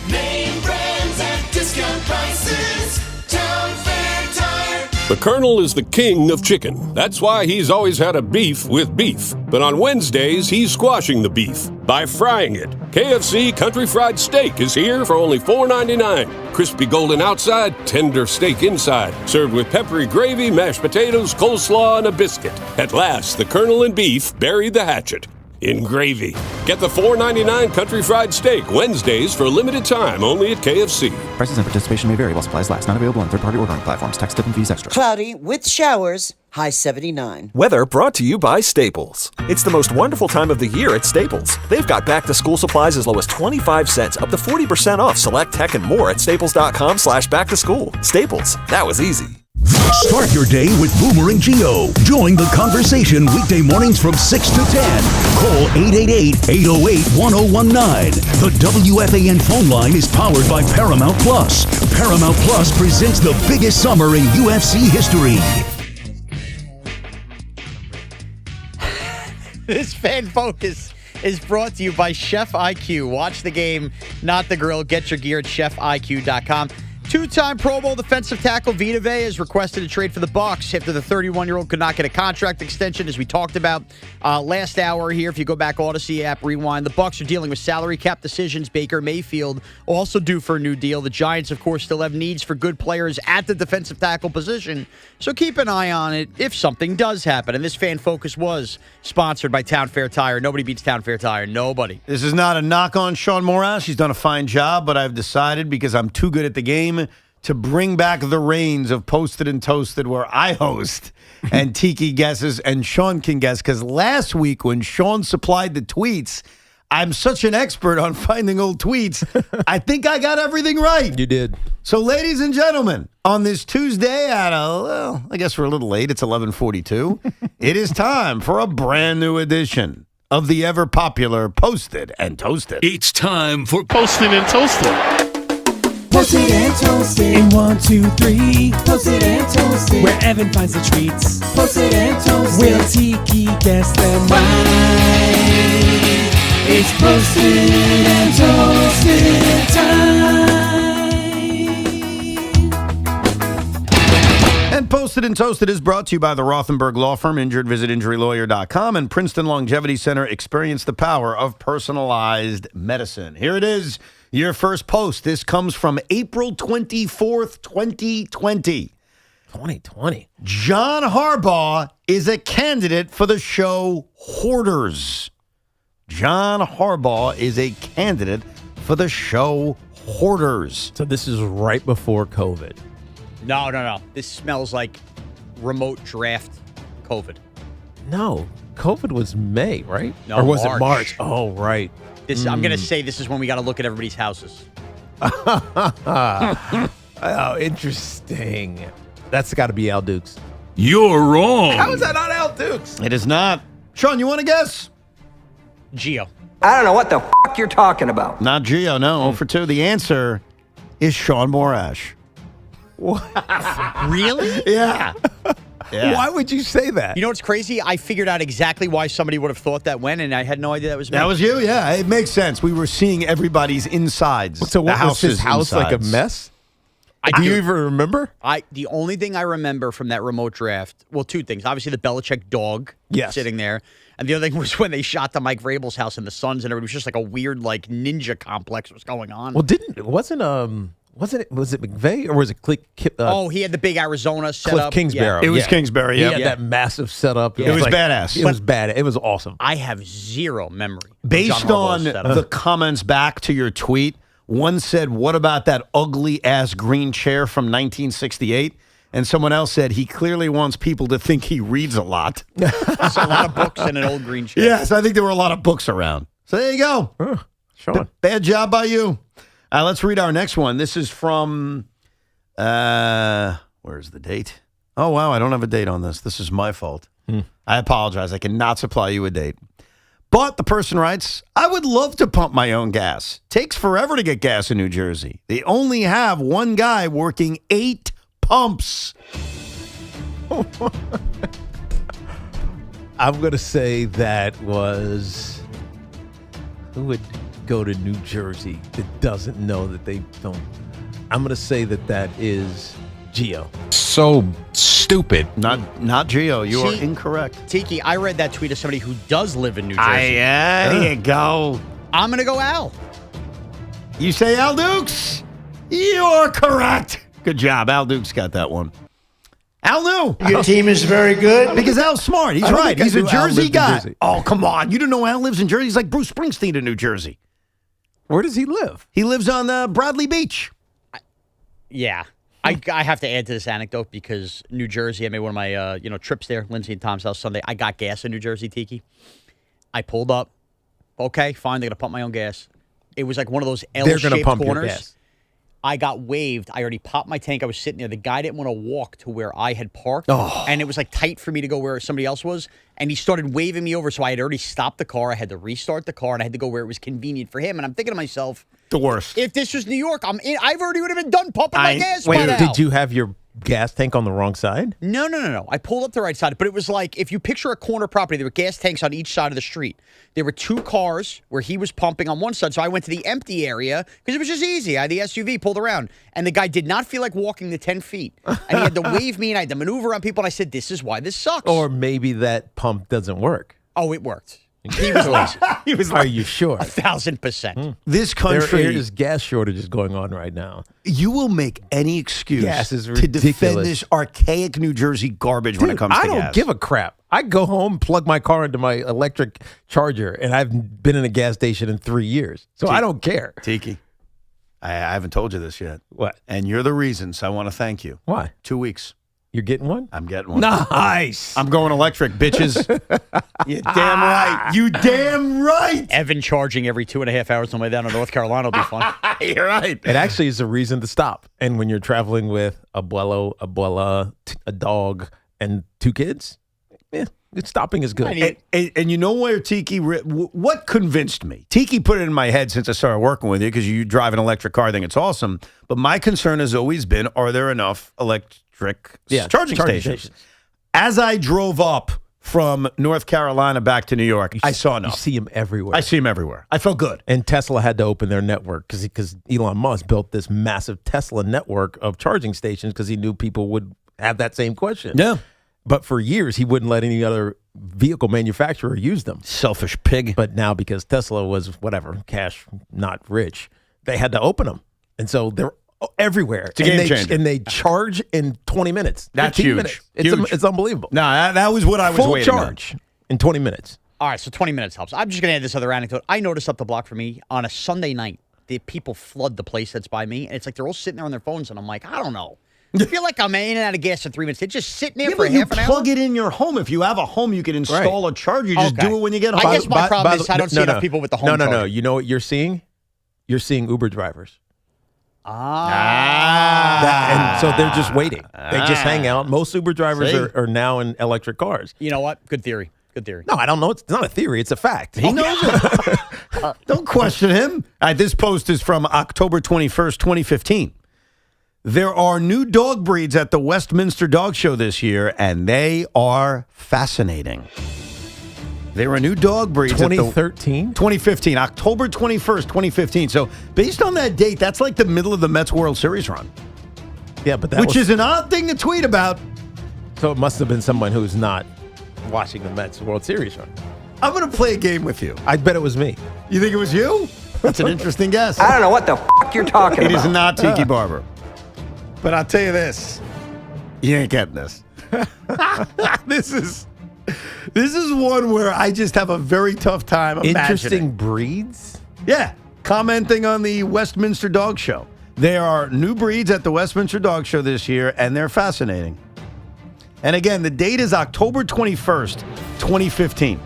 Name brands at discount prices. Town Fair Tire. The Colonel is the king of chicken. That's why he's always had a beef with beef. But on Wednesdays, he's squashing the beef by frying it. KFC Country Fried Steak is here for only $4.99. Crispy golden outside, tender steak inside. Served with peppery gravy, mashed potatoes, coleslaw, and a biscuit. At last, the Colonel and beef buried the hatchet in gravy. Get the $4.99 Country Fried Steak Wednesdays for a limited time only at KFC. Prices and participation may vary while supplies last. Not available on third-party ordering platforms. Tax, tip, and fees extra. Cloudy with showers. High 79. Weather brought to you by Staples. It's the most wonderful time of the year at Staples. They've got back-to-school supplies as low as 25 cents, up to 40% off select tech and more at staples.com/back-to-school. Staples. That was easy. Start your day with Boomer and Geo. Join the conversation weekday mornings from 6 to 10. Call 888-808-1019. The WFAN phone line is powered by Paramount Plus. Paramount Plus presents the biggest summer in UFC history. This Fan Focus is brought to you by Chef IQ. Watch the game, not the grill. Get your gear at chefiq.com. Two-time Pro Bowl defensive tackle Vita Vea is requested to trade for the Bucs after the 31-year-old could not get a contract extension, as we talked about last hour here. If you go back, Odyssey app, rewind. The Bucs are dealing with salary cap decisions. Baker Mayfield also due for a new deal. The Giants, of course, still have needs for good players at the defensive tackle position. So keep an eye on it if something does happen. And this Fan Focus was sponsored by Town Fair Tire. Nobody beats Town Fair Tire. Nobody. This is not a knock on Sean Morash. He's done a fine job, but I've decided, because I'm too good at the game, to bring back the reins of Posted and Toasted, where I host and Tiki guesses and Sean can guess. Because last week when Sean supplied the tweets, I'm such an expert on finding old tweets, I think I got everything right. You did. So, ladies and gentlemen, on this Tuesday I guess we're a little late. It's 11:42. It is time for a brand new edition of the ever popular Posted and Toasted. It's time for Posted and Toasted. Posted and toasted in 1, 2, 3. Posted and toasted where Evan finds the treats. Posted and toasted will Tiki guess them right. It's posted and toasted time. And Posted and Toasted is brought to you by the Rothenberg Law Firm. Injured, visit injurylawyer.com. And Princeton Longevity Center. Experience the power of personalized medicine. Here it is. Your first post. This comes from April 24th, 2020. 2020. John Harbaugh is a candidate for the show Hoarders. John Harbaugh is a candidate for the show Hoarders. So this is right before COVID. No. This smells like remote draft COVID. No, COVID was May, right? No, or was March. it March? Oh, right. I'm going to say this is when we got to look at everybody's houses. Oh, interesting. That's got to be Al Dukes. You're wrong. How is that not Al Dukes? It is not. Sean, you want to guess? Gio. I don't know what the f*** you're talking about. Not Gio, no. 0 for 2. The answer is Sean Morash. Really? Yeah. Why would you say that? You know what's crazy? I figured out exactly why somebody would have thought that when, and I had no idea that was me. That was you? Yeah. It makes sense. We were seeing everybody's insides. So what was his house like a insides. mess? Do you even remember? The only thing I remember from that remote draft, well, two things. Obviously, the Belichick dog sitting there. And the other thing was when they shot the Mike Vrabel's house and the Suns and everything. It was just like a weird, like, ninja complex was going on. Well, was it McVay or was it he had the big Arizona Cliff setup. Kingsbury? It was Kingsbury, He yeah. had that massive setup. It was badass. It was bad. It was awesome. I have zero memory. Based on the comments back to your tweet, one said, "What about that ugly-ass green chair from 1968?" And someone else said, "He clearly wants people to think he reads a lot." That's a lot of books and an old green chair. Yes, I think there were a lot of books around. So there you go. Sean. Bad job by you. Let's read our next one. This is from, where's the date? Oh, wow, I don't have a date on this. This is my fault. I apologize. I cannot supply you a date. But the person writes, I would love to pump my own gas. Takes forever to get gas in New Jersey. They only have one guy working 8 pumps. I'm going to say that was... Who would go to New Jersey that doesn't know that they don't? I'm going to say that is Gio. So stupid. Not Gio. You are incorrect. Tiki, I read that tweet of somebody who does live in New Jersey. There you go. I'm going to go Al. You say Al Dukes? You're correct. Good job. Al Dukes got that one. Al knew. Your team is very good. Because Al's smart. He's I don't right. think I He's a knew Al Jersey lived in guy. Jersey. Oh, come on. You don't know Al lives in Jersey? He's like Bruce Springsteen in New Jersey. Where does he live? He lives on Bradley Beach. Yeah. I have to add to this anecdote because New Jersey, I made one of my trips there, Lindsay and Tom's house Sunday. I got gas in New Jersey, Tiki. I pulled up. Okay, fine. They're going to pump my own gas. It was like one of those L-shaped They're going to pump corners. your gas. I got waved. I already popped my tank. I was sitting there. The guy didn't want to walk to where I had parked. Oh. And it was like tight for me to go where somebody else was. And he started waving me over. So I had already stopped the car. I had to restart the car and I had to go where it was convenient for him. And I'm thinking to myself, the worst. If this was New York, I've already would have been done pumping my gas by now. Did you have your gas tank on the wrong side? No. I pulled up the right side, but it was like if you picture a corner property, there were gas tanks on each side of the street. There were 2 cars where he was pumping on one side, so I went to the empty area because it was just easy. I had the SUV pulled around, and the guy did not feel like walking the 10 feet, and he had to wave me, and I had to maneuver around people, and I said, "This is why this sucks." Or maybe that pump doesn't work. Oh, it worked. He was lazy. He was Are you sure? 1,000%. This country There is gas shortages going on right now. You will make any excuse Gas is to defend ridiculous. this archaic New Jersey garbage when it comes to I don't gas. give a crap. I go home, plug my car into my electric charger, and I've been in a gas station in 3 years. So I don't care. Tiki, I haven't told you this yet. What? And you're the reason, so I want to thank you. Why? 2 weeks. You're getting one? I'm getting one. Nice. I'm going electric, bitches. You damn right. You damn right. Evan charging every 2.5 hours on the way down to North Carolina will be fun. You're right. It actually is a reason to stop. And when you're traveling with abuela, a dog, and 2 kids, stopping is good. And you know where Tiki, what convinced me? Tiki put it in my head since I started working with you because you drive an electric car. I think it's awesome. But my concern has always been, are there enough electric charging stations? As I drove up from North Carolina back to New York, I saw enough. You see them everywhere. I see them everywhere. I felt good. And Tesla had to open their network because Elon Musk built this massive Tesla network of charging stations because he knew people would have that same question. Yeah. But for years, he wouldn't let any other vehicle manufacturer use them. Selfish pig. But now, because Tesla was cash not rich, they had to open them. And so they're everywhere. It's a game changer. And they charge in 20 minutes. That's 15 huge. minutes. Huge. It's unbelievable. No, that was what I was Full waiting on. charge in 20 minutes. All right, so 20 minutes helps. I'm just going to add this other anecdote. I noticed up the block for me on a Sunday night, the people flood the place that's by me, and it's like they're all sitting there on their phones, and I'm like, I don't know. I feel like I'm in and out of gas in 3 minutes. They're just sitting there Yeah, for but you half an hour. plug it in your home. If you have a home, you can install a charger. You just do it when you get home. I guess my problem is I don't see enough people with the home charger. No. You know what you're seeing? You're seeing Uber drivers. And so they're just waiting. They just hang out. Most Uber drivers are now in electric cars. You know what? Good theory. Good theory. No, I don't know. It's not a theory. It's a fact. He knows it. Don't question him. This post is from October 21st, 2015. There are new dog breeds at the Westminster Dog Show this year, and they are fascinating. There are new dog breeds 2013? 2015, October 21st, 2015. So based on that date, that's like the middle of the Mets World Series run. Yeah, but which is an odd thing to tweet about. So it must have been someone who's not watching the Mets World Series run. I'm going to play a game with you. I bet it was me. You think it was you? That's an interesting guess. I don't know what the you're talking about. It is not Tiki Barber. But I'll tell you this. You ain't getting this. This is one where I just have a very tough time imagining. Interesting breeds? Yeah. Commenting on the Westminster Dog Show. There are new breeds at the Westminster Dog Show this year, and they're fascinating. And again, the date is October 21st, 2015.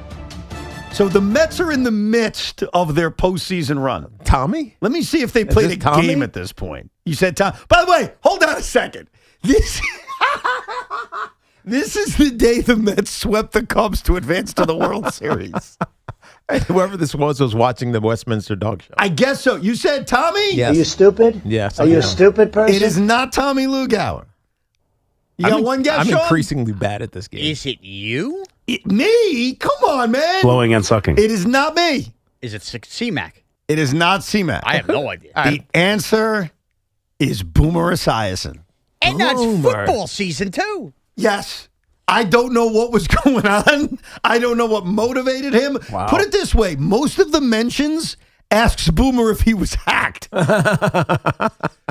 So the Mets are in the midst of their postseason run. Tommy? Let me see if they played a game at this point. You said Tom. By the way, hold on a second. This is the day the Mets swept the Cubs to advance to the World Series. Whoever this was watching the Westminster Dog Show. I guess so. You said Tommy? Yes. Are you stupid? Yes. Are you a stupid person? It is not Tommy Lugauer. You got one guess, I'm Sean? increasingly bad at this game. Is it you? Me? Come on, man. Blowing and sucking. It is not me. Is it C-Mac? It is not C-Mac. I have no idea. The answer is Boomer Esiason. And that's football season, too. Yes. I don't know what was going on. I don't know what motivated him. Wow. Put it this way. Most of the mentions asks Boomer if he was hacked.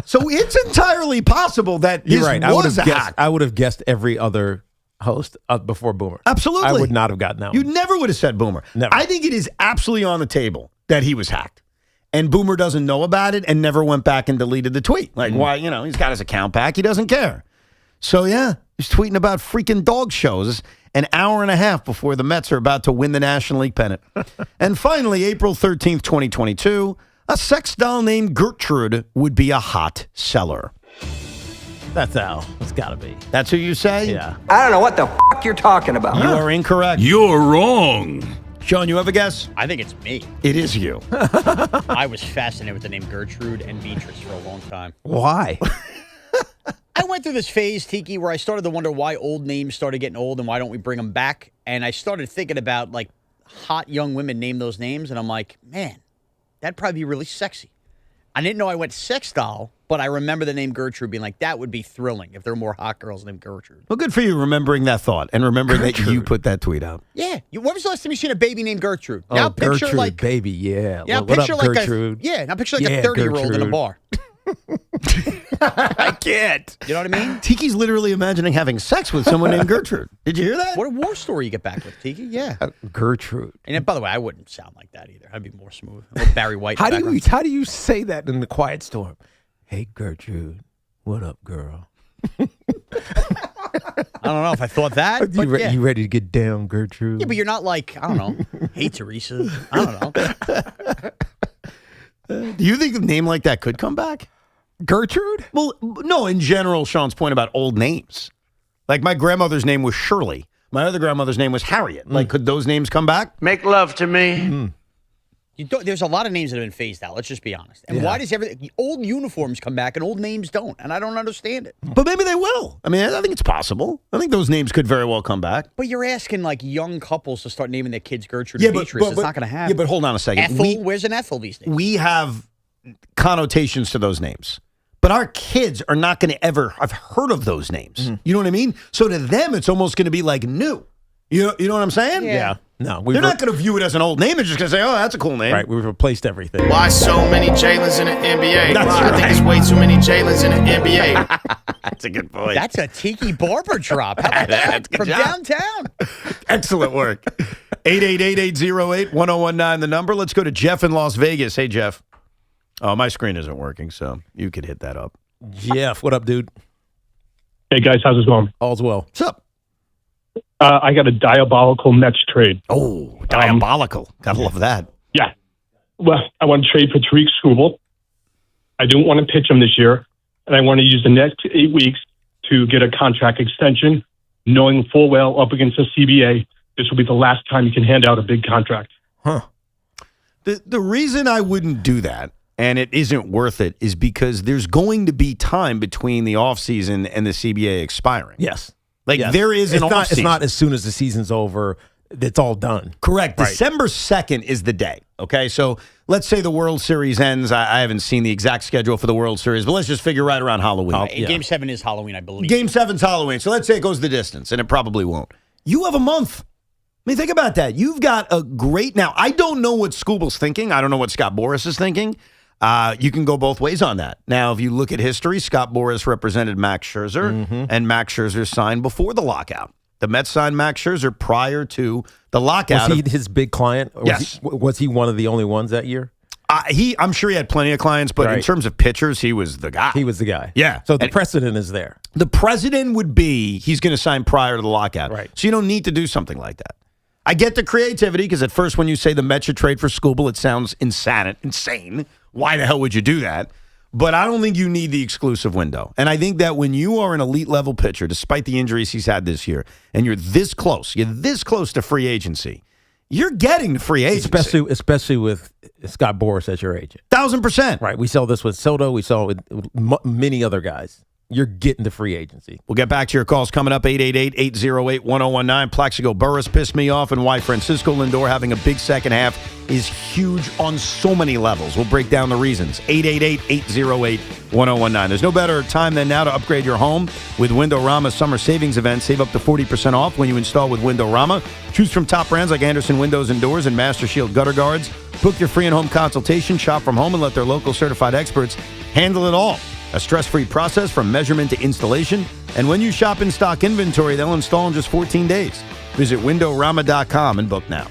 So it's entirely possible that this You're right. was hacked. I would have guessed every other host before Boomer. Absolutely. I would not have gotten that You one. never would have said Boomer. Never. I think it is absolutely on the table that he was hacked. And Boomer doesn't know about it and never went back and deleted the tweet. Like, why, he's got his account back. He doesn't care. So, yeah, he's tweeting about freaking dog shows an hour and a half before the Mets are about to win the National League pennant. And finally, April 13th, 2022, a sex doll named Gertrude would be a hot seller. That's Al. It's got to be. That's who you say? Yeah. I don't know what the you're talking about. You are incorrect. You're wrong. Sean, you have a guess? I think it's me. It is you. I was fascinated with the name Gertrude and Beatrice for a long time. Why? I went through this phase, Tiki, where I started to wonder why old names started getting old and why don't we bring them back. And I started thinking about, like, hot young women name those names. And I'm like, man, that'd probably be really sexy. I didn't know I went sex doll, but I remember the name Gertrude being like, that would be thrilling if there were more hot girls named Gertrude. Well, good for you remembering that thought and remember that you put that tweet out. Yeah. When was the last time you seen a baby named Gertrude? Oh, Now picture Gertrude, like baby, yeah. Yeah, What picture up, like Gertrude? now picture like a 30-year-old in a bar. I can't. You know what I mean? Tiki's literally imagining having sex with someone named Gertrude. Did you hear that? What a war story you get back with, Tiki. Yeah. Gertrude. And by the way, I wouldn't sound like that either. I'd be more smooth. A little Barry White. How do you say that in the quiet storm? Hey, Gertrude. What up, girl? I don't know if I thought that. But yeah. You ready to get down, Gertrude? Yeah, but you're not like, I don't know, hey, Teresa. I don't know. Do you think a name like that could come back? Gertrude? Well, no, in general, Sean's point about old names. Like my grandmother's name was Shirley. My other grandmother's name was Harriet. Like, could those names come back? Make love to me. There's a lot of names that have been phased out. Let's just be honest. And why does old uniforms come back and old names don't? And I don't understand it. But maybe they will. I mean, I think it's possible. I think those names could very well come back. But you're asking like young couples to start naming their kids Gertrude and Beatrice. It's not going to happen. Yeah, but hold on a second. Ethel, where's an Ethel these days? We have connotations to those names. But our kids are not going to ever have heard of those names. You know what I mean? So to them, it's almost going to be like new. You know what I'm saying? Yeah. No, they're not going to view it as an old name. They're just going to say, oh, that's a cool name. Right, we've replaced everything. Why so many Jalen's in the NBA? That's I think right. there's way too many Jalen's in the NBA. That's a good point. That's a Tiki Barber drop. How about that? Good From job. downtown. Excellent work. 888-808-1019, the number. Let's go to Jeff in Las Vegas. Hey, Jeff. Oh, my screen isn't working, so you could hit that up. Jeff, what up, dude? Hey, guys, how's it going? All's well. What's up? I got a diabolical Mets trade. Oh, diabolical. Gotta love that. Yeah. Well, I want to trade for Tariq Skubal. I don't want to pitch him this year, and I want to use the next 8 weeks to get a contract extension, knowing full well up against the CBA, this will be the last time you can hand out a big contract. Huh. The reason I wouldn't do that, and it isn't worth it, is because there's going to be time between the offseason and the CBA expiring. Yes. There is an offseason. It's not as soon as the season's over, it's all done. Correct. Right. December 2nd is the day. Okay, so let's say the World Series ends. I haven't seen the exact schedule for the World Series, but let's just figure right around Halloween. Game 7 is Halloween, I believe. Game 7's Halloween, so let's say it goes the distance, and it probably won't. You have a month. I mean, think about that. You've got a great... Now, I don't know what Skubal's thinking. I don't know what Scott Boras is thinking. You can go both ways on that. Now, if you look at history, Scott Boras represented Max Scherzer, and Max Scherzer signed before the lockout. The Mets signed Max Scherzer prior to the lockout. Was he his big client? Or Yes. Was he one of the only ones that year? I'm sure he had plenty of clients, but in terms of pitchers, he was the guy. He was the guy. Yeah. So the precedent is there. The precedent would be he's going to sign prior to the lockout. Right. So you don't need to do something like that. I get the creativity because at first when you say the Mets should trade for Skubal, it sounds insane. Why the hell would you do that? But I don't think you need the exclusive window. And I think that when you are an elite level pitcher, despite the injuries he's had this year, and you're this close to free agency, you're getting to free agency. Especially with Scott Boras as your agent. 1,000%. Right. We saw this with Soto. We saw it with many other guys. You're getting to free agency. We'll get back to your calls coming up, 888-808-1019. Plaxico Burress pissed me off, and why Francisco Lindor having a big second half is huge on so many levels. We'll break down the reasons. 888-808-1019. There's no better time than now to upgrade your home with Windorama's summer savings event. Save up to 40% off when you install with Windorama. Choose from top brands like Anderson Windows and Doors and Master Shield Gutter Guards. Book your free in-home consultation, shop from home, and let their local certified experts handle it all. A stress-free process from measurement to installation. And when you shop in stock inventory, they'll install in just 14 days. Visit Windorama.com and book now.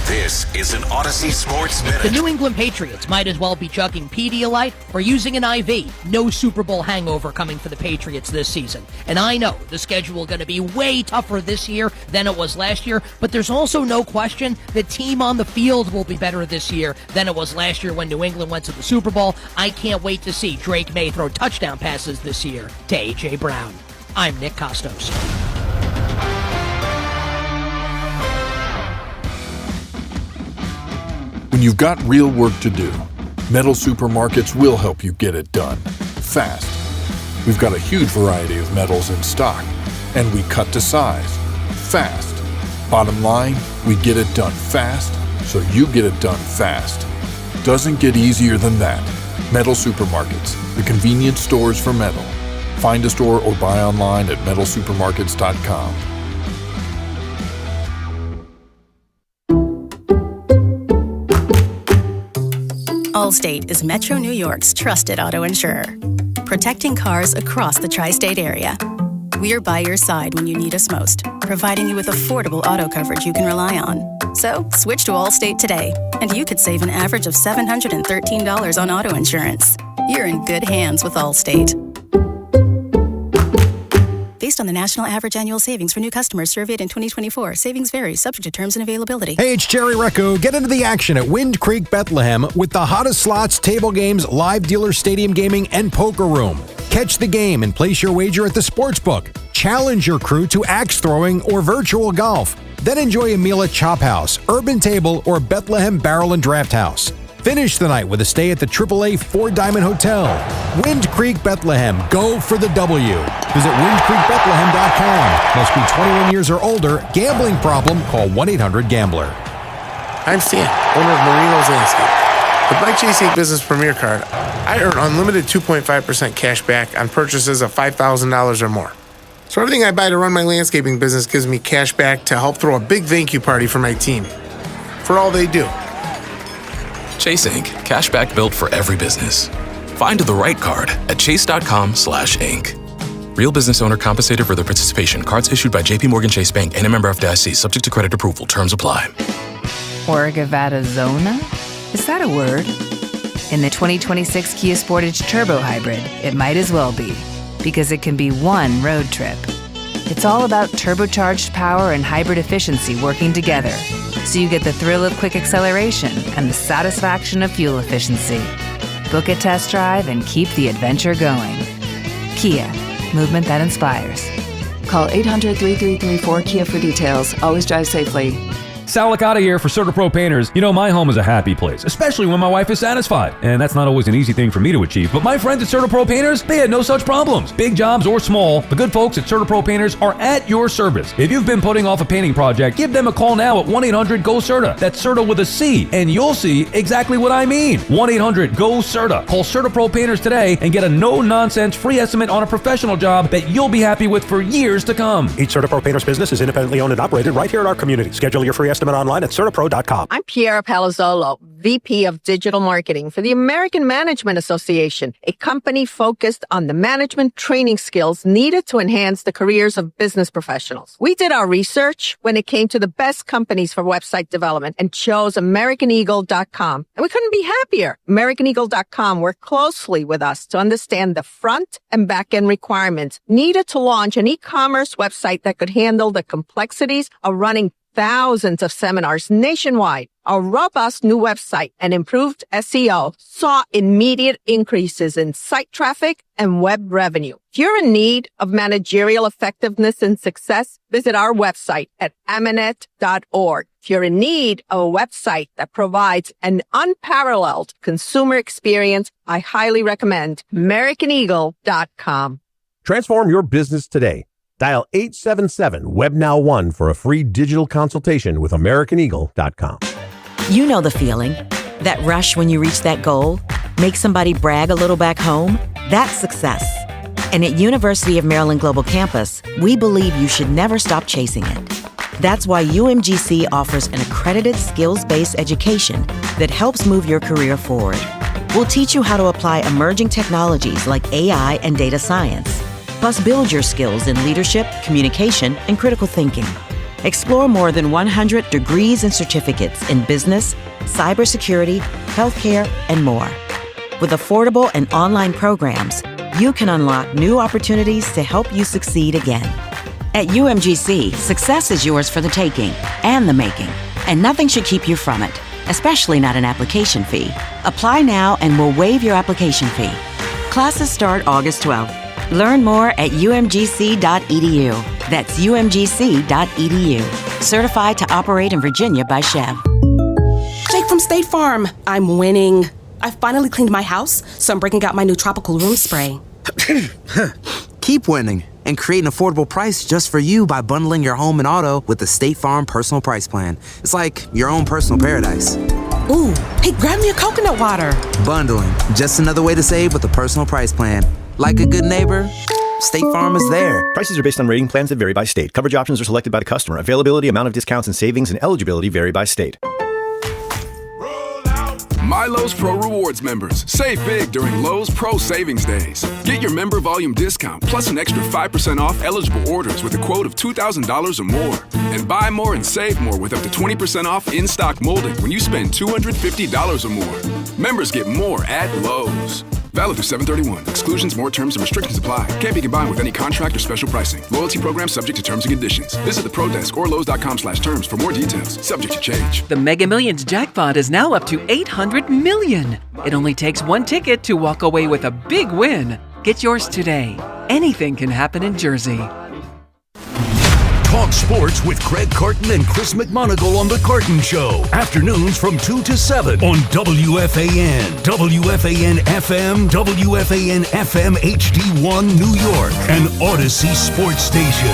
This is an Odyssey Sports Minute. The New England Patriots might as well be chugging Pedialyte or using an IV. No Super Bowl hangover coming for the Patriots this season. And I know the schedule is going to be way tougher this year than it was last year, but there's also no question the team on the field will be better this year than it was last year when New England went to the Super Bowl. I can't wait to see Drake May throw touchdown passes this year to A.J. Brown. I'm Nick Costos. When you've got real work to do, Metal Supermarkets will help you get it done, fast. We've got a huge variety of metals in stock, and we cut to size, fast. Bottom line, we get it done fast, so you get it done fast. Doesn't get easier than that. Metal Supermarkets, the convenience stores for metal. Find a store or buy online at metalsupermarkets.com. Allstate is Metro New York's trusted auto insurer, protecting cars across the tri-state area. We are by your side when you need us most, providing you with affordable auto coverage you can rely on. So, switch to Allstate today, and you could save an average of $713 on auto insurance. You're in good hands with Allstate. Based on the national average annual savings for new customers surveyed in 2024, savings vary, subject to terms and availability. Hey, it's Jerry Recco. Get into the action at Wind Creek Bethlehem with the hottest slots, table games, live dealer stadium gaming, and poker room. Catch the game and place your wager at the sportsbook. Challenge your crew to axe throwing or virtual golf. Then enjoy a meal at Chop House, Urban Table, or Bethlehem Barrel and Draft House. Finish the night with a stay at the AAA Four Diamond Hotel. Wind Creek Bethlehem. Go for the W. Visit windcreekbethlehem.com. Must be 21 years or older. Gambling problem? Call 1-800-GAMBLER. I'm Stan, owner of Marino's Landscape. With my Chase 8 Business Premier Card, I earn unlimited 2.5% cash back on purchases of $5,000 or more. So everything I buy to run my landscaping business gives me cash back to help throw a big thank you party for my team. For all they do. Chase Inc. Cashback built for every business. Find the right card at chase.com/inc. Real business owner compensated for their participation. Cards issued by JPMorgan Chase Bank and a member FDIC. Subject to credit approval. Terms apply. Orgavattazona? Is that a word? In the 2026 Kia Sportage Turbo Hybrid, it might as well be. because it can be one road trip. It's all about turbocharged power and hybrid efficiency working together, so you get the thrill of quick acceleration and the satisfaction of fuel efficiency. Book a test drive and keep the adventure going. Kia, movement that inspires. Call 800-3334-KIA for details. Always drive safely. Sal Licata here for CertaPro Painters. You know, my home is a happy place, especially when my wife is satisfied. And that's not always an easy thing for me to achieve. But my friends at CertaPro Painters, they had no such problems. Big jobs or small, the good folks at CertaPro Painters are at your service. If you've been putting off a painting project, give them a call now at 1-800-GO-CERTA. That's CERTA with a C, and you'll see exactly what I mean. 1-800-GO-CERTA. Call CertaPro Painters today and get a no-nonsense free estimate on a professional job that you'll be happy with for years to come. Each CertaPro Painters business is independently owned and operated right here in our community. Schedule your free estimate online at CertaPro.com. I'm Piera Palazzolo, VP of Digital Marketing for the American Management Association, a company focused on the management training skills needed to enhance the careers of business professionals. We did our research when it came to the best companies for website development and chose AmericanEagle.com. And we couldn't be happier. AmericanEagle.com worked closely with us to understand the front and back end requirements needed to launch an e-commerce website that could handle the complexities of running thousands of seminars nationwide. Our robust new website and improved SEO saw immediate increases in site traffic and web revenue. If you're in need of managerial effectiveness and success, visit our website at amanet.org. If you're in need of a website that provides an unparalleled consumer experience, I highly recommend AmericanEagle.com. Transform your business today. Dial 877-WebNow1 for a free digital consultation with AmericanEagle.com. You know the feeling. That rush when you reach that goal? Make somebody brag a little back home? That's success. And at University of Maryland Global Campus, we believe you should never stop chasing it. That's why UMGC offers an accredited skills-based education that helps move your career forward. We'll teach you how to apply emerging technologies like AI and data science. Plus, build your skills in leadership, communication, and critical thinking. Explore more than 100 degrees and certificates in business, cybersecurity, healthcare, and more. With affordable and online programs, you can unlock new opportunities to help you succeed again. At UMGC, success is yours for the taking and the making, and nothing should keep you from it, especially not an application fee. Apply now and we'll waive your application fee. Classes start August 12th. Learn more at umgc.edu. That's umgc.edu. Certified to operate in Virginia by Chev. Jake from State Farm. I'm winning. I finally cleaned my house, so I'm breaking out my new tropical room spray. Keep winning and create an affordable price just for you by bundling your home and auto with the State Farm Personal Price Plan. It's like your own personal paradise. Ooh, hey, grab me a coconut water. Bundling, just another way to save with a personal price plan. Like a good neighbor, State Farm is there. Prices are based on rating plans that vary by state. Coverage options are selected by the customer. Availability, amount of discounts and savings, and eligibility vary by state. My Lowe's Pro Rewards members, save big during Lowe's Pro Savings Days. Get your member volume discount plus an extra 5% off eligible orders with a quote of $2,000 or more. And buy more and save more with up to 20% off in-stock molding when you spend $250 or more. Members get more at Lowe's. Valid through 7/31. Exclusions, more terms, and restrictions apply. Can't be combined with any contract or special pricing. Loyalty program subject to terms and conditions. Visit the Pro Desk or Lowe's.com/terms for more details. Subject to change. The Mega Millions jackpot is now up to $800 million. It only takes one ticket to walk away with a big win. Get yours today. Anything can happen in Jersey. Talk sports with Craig Carton and Chris McMonagle on The Carton Show. Afternoons from 2 to 7 on WFAN, WFAN FM, WFAN FM HD1 New York, and Odyssey Sports Station.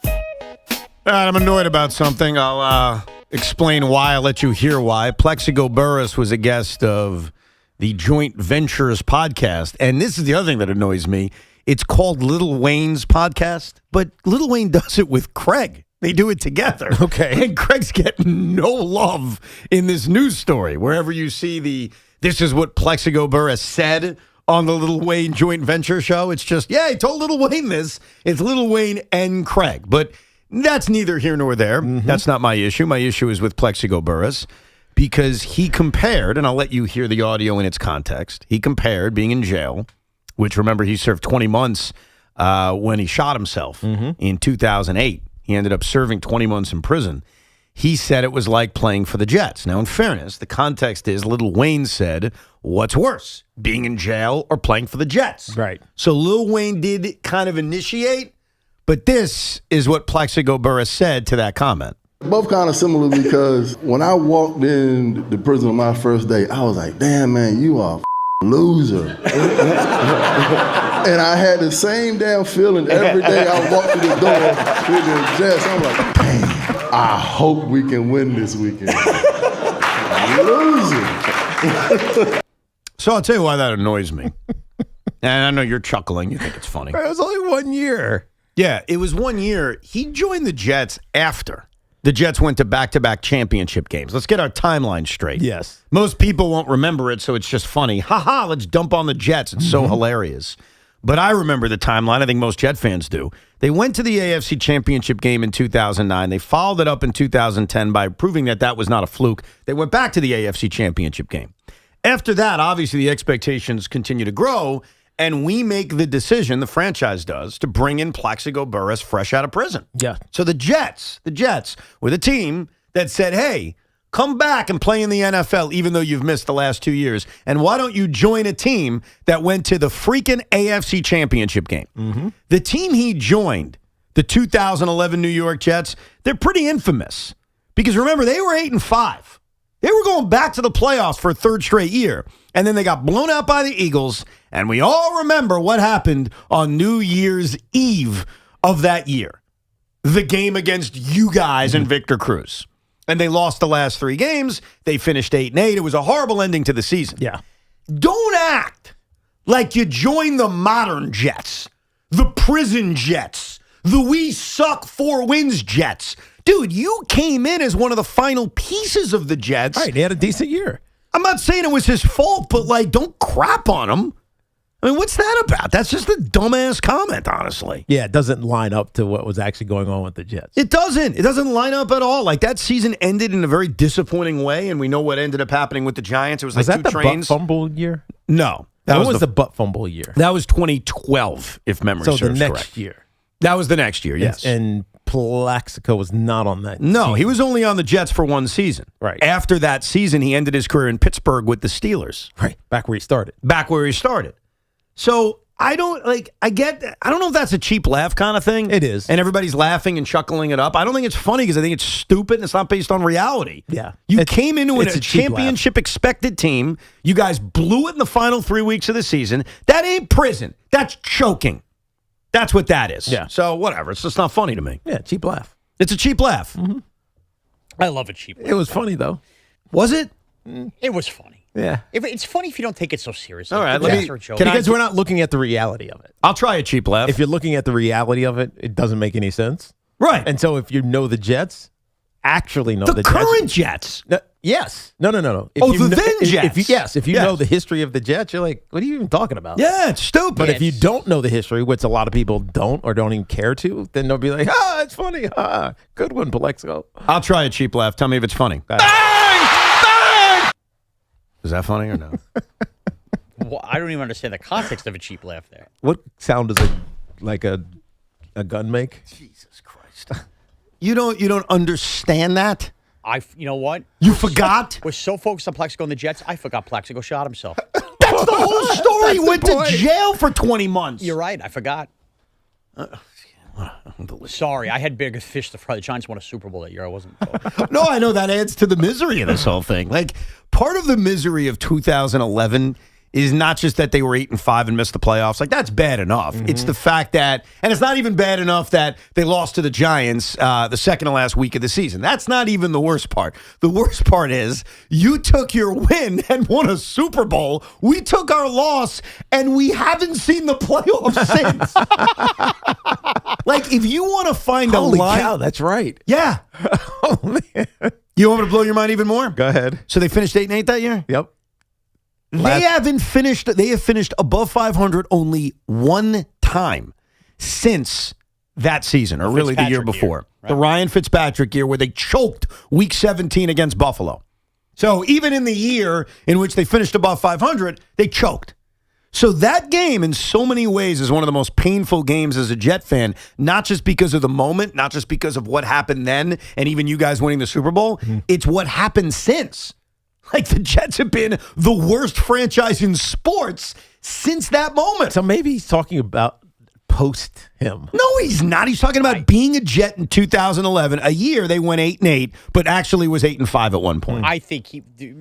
All right, I'm annoyed about something. I'll explain why. I'll let you hear why. Plexico Burress was a guest of the Joint Ventures podcast, and this is the other thing that annoys me. It's called Lil Wayne's podcast, but Lil Wayne does it with Craig. They do it together. Okay. And Craig's getting no love in this news story. Wherever you see this is what Plexico Burress said on the Lil Wayne Joint Venture show, it's just, yeah, he told Lil Wayne this. It's Lil Wayne and Craig. But that's neither here nor there. Mm-hmm. That's not my issue. My issue is with Plexico Burress because he compared, and I'll let you hear the audio in its context, he compared being in jail which, remember, he served 20 months when he shot himself in 2008. He ended up serving 20 months in prison. He said it was like playing for the Jets. Now, in fairness, the context is Lil Wayne said, what's worse, being in jail or playing for the Jets? Right. So Lil Wayne did kind of initiate, but this is what Plaxico Burress said to that comment. Both kind of similar because when I walked in the prison on my first day, I was like, damn, man, you are a loser. And I had the same damn feeling every day I walked through the door with the Jets. I'm like, damn, I hope we can win this weekend. Loser. So I'll tell you why that annoys me. And I know you're chuckling. You think it's funny. It was only 1 year. Yeah, it was 1 year. He joined the Jets after the Jets went to back-to-back championship games. Let's get our timeline straight. Yes. Most people won't remember it, so it's just funny. Ha-ha, let's dump on the Jets. It's so hilarious. But I remember the timeline. I think most Jet fans do. They went to the AFC Championship game in 2009. They followed it up in 2010 by proving that that was not a fluke. They went back to the AFC Championship game. After that, obviously, the expectations continue to grow, and we make the decision, the franchise does, to bring in Plaxico Burress fresh out of prison. Yeah. So the Jets were the team that said, hey, come back and play in the NFL even though you've missed the last 2 years. And why don't you join a team that went to the freaking AFC Championship game? Mm-hmm. The team he joined, the 2011 New York Jets, they're pretty infamous. Because remember, they were 8-5. They were going back to the playoffs for a third straight year. And then they got blown out by the Eagles. And we all remember what happened on New Year's Eve of that year. The game against you guys and Victor Cruz. And they lost the last 3 games. They finished 8-8. It was a horrible ending to the season. Yeah. Don't act like you joined the modern Jets, the prison Jets, the we suck 4 wins Jets. Dude, you came in as one of the final pieces of the Jets. Right, he had a decent year. I'm not saying it was his fault, but, like, don't crap on him. I mean, what's that about? That's just a dumbass comment, honestly. Yeah, it doesn't line up to what was actually going on with the Jets. It doesn't. It doesn't line up at all. Like, that season ended in a very disappointing way, and we know what ended up happening with the Giants. It was like that 2 the trains. butt fumble year? No. That was the butt fumble year. That was 2012, if memory serves correct. So the next year. That was the next year, yes. And Plaxico was not on that No, team. he was only on the Jets for 1 season. Right. After that season, he ended his career in Pittsburgh with the Steelers. Right. Back where he started. So I don't know if that's a cheap laugh kind of thing. It is. And everybody's laughing and chuckling it up. I don't think it's funny because I think it's stupid and it's not based on reality. Yeah. You came into a cheap championship expected team. You guys blew it in the final 3 weeks of the season. That ain't prison. That's choking. That's what that is. Yeah. So whatever. It's just not funny to me. Yeah, cheap laugh. It's a cheap laugh. Mm-hmm. I love a cheap laugh. It was funny, though. Was it? It was funny. Yeah. It's funny if you don't take it so seriously. All right, because we're not looking at the reality of it. I'll try a cheap laugh. If you're looking at the reality of it, it doesn't make any sense. Right. And so if you know the Jets, actually know the current Jets. Yes. No. Jets. If you know the history of the Jets, you're like, what are you even talking about? Yeah, it's stupid. But if you don't know the history, which a lot of people don't or don't even care to, then they'll be like, it's funny. Good one, Plexico. I'll try a cheap laugh. Tell me if it's funny. Bang! Is that funny or no? Well, I don't even understand the context of a cheap laugh there. What sound does like a gun make? Jesus Christ. You don't understand that? You know what? You forgot? We're so focused on Plexico and the Jets, I forgot Plexico shot himself. That's the whole story. He went to jail for 20 months. You're right. I forgot. Sorry, I had bigger fish to fry. The Giants won a Super Bowl that year. I wasn't. No, I know that adds to the misery of this whole thing. Like, part of the misery of 2011 is not just that they were 8-5 and missed the playoffs. Like, that's bad enough. Mm-hmm. It's the fact that, and it's not even bad enough that they lost to the Giants the second to last week of the season. That's not even the worst part. The worst part is you took your win and won a Super Bowl. We took our loss and we haven't seen the playoffs since. Like, if you want to find Holy a line. cow, that's right. Yeah. Oh, man. You want me to blow your mind even more? Go ahead. So they finished 8-8 that year? Yep. They have finished above 500 only one time since that season, or really the year before. Right. The Ryan Fitzpatrick year where they choked Week 17 against Buffalo. So even in the year in which they finished above 500, they choked. So that game, in so many ways, is one of the most painful games as a Jet fan, not just because of the moment, not just because of what happened then, and even you guys winning the Super Bowl. It's what happened since. Like, the Jets have been the worst franchise in sports since that moment. So maybe he's talking about post him. No, he's not. He's talking about being a Jet in 2011, a year they went 8-8, but actually was 8-5 at one point. I think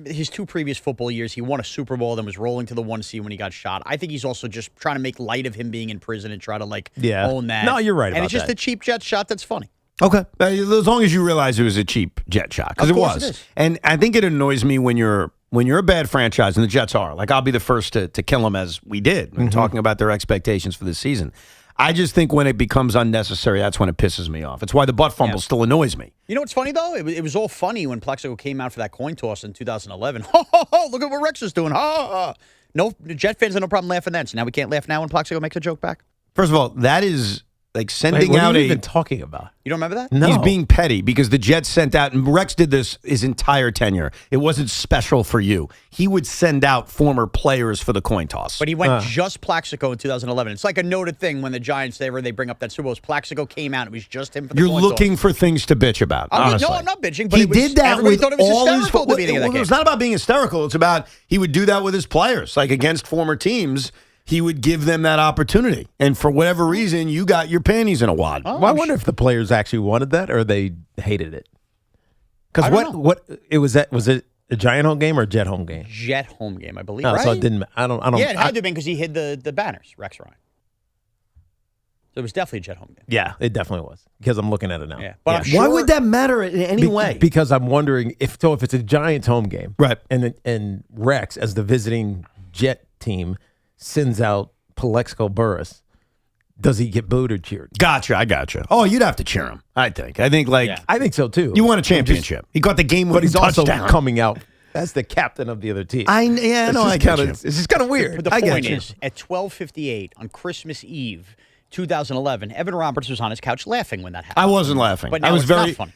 his 2 previous football years, he won a Super Bowl, then was rolling to the 1 seed when he got shot. I think he's also just trying to make light of him being in prison and try to own that. No, you're right about And it's just that. a cheap Jet shot that's funny. Okay. As long as you realize it was a cheap Jet shot, because it was. It is. And I think it annoys me when you're a bad franchise, and the Jets are. Like, I'll be the first to kill them, as we did, when talking about their expectations for this season. I just think when it becomes unnecessary, that's when it pisses me off. It's why the butt fumble still annoys me. You know what's funny, though? It was all funny when Plexico came out for that coin toss in 2011. Look at what Rex is doing. No, Jet fans have no problem laughing then. So now we can't laugh now when Plexico makes a joke back? First of all, that is like sending what out are you even talking about? You don't remember that? No. He's being petty because the Jets sent out, and Rex did this his entire tenure. It wasn't special for you. He would send out former players for the coin toss. But he went just Plaxico in 2011. It's like a noted thing when the Giants, they bring up that Super Bowl. Plaxico came out. It was just him for the You're coin looking toss. for things to bitch about, honestly. No, I'm not bitching. But He it was, did that everybody with thought it was all his hysterical at the beginning of that game. It's not about being hysterical. It's about he would do that with his players. Like, against former teams, he would give them that opportunity. And for whatever reason, you got your panties in a wad. Well, I wonder if the players actually wanted that or they hated it. Because what it was it a Giant home game or a Jet home game? Jet home game, I believe. No, right? so it didn't. I don't. Yeah, it had to have been because he hid the banners, Rex Ryan. So it was definitely a Jet home game. Yeah, it definitely was because I'm looking at it now. Yeah, but I'm Why would that matter in any way? Because I'm wondering if it's a Giants home game, right? And Rex as the visiting Jet team sends out Plexico Burress. Does he get booed or cheered? Gotcha, I gotcha. Oh, you'd have to cheer him. I think I think so too. You won a championship. He got the game, but he's touchdown. also coming out as the captain of the other team. I get you. It's just kind of weird. But the point is, at 12:58 on Christmas Eve, 2011, Evan Roberts was on his couch laughing when that happened. I wasn't laughing. But now I was it's very. not funny.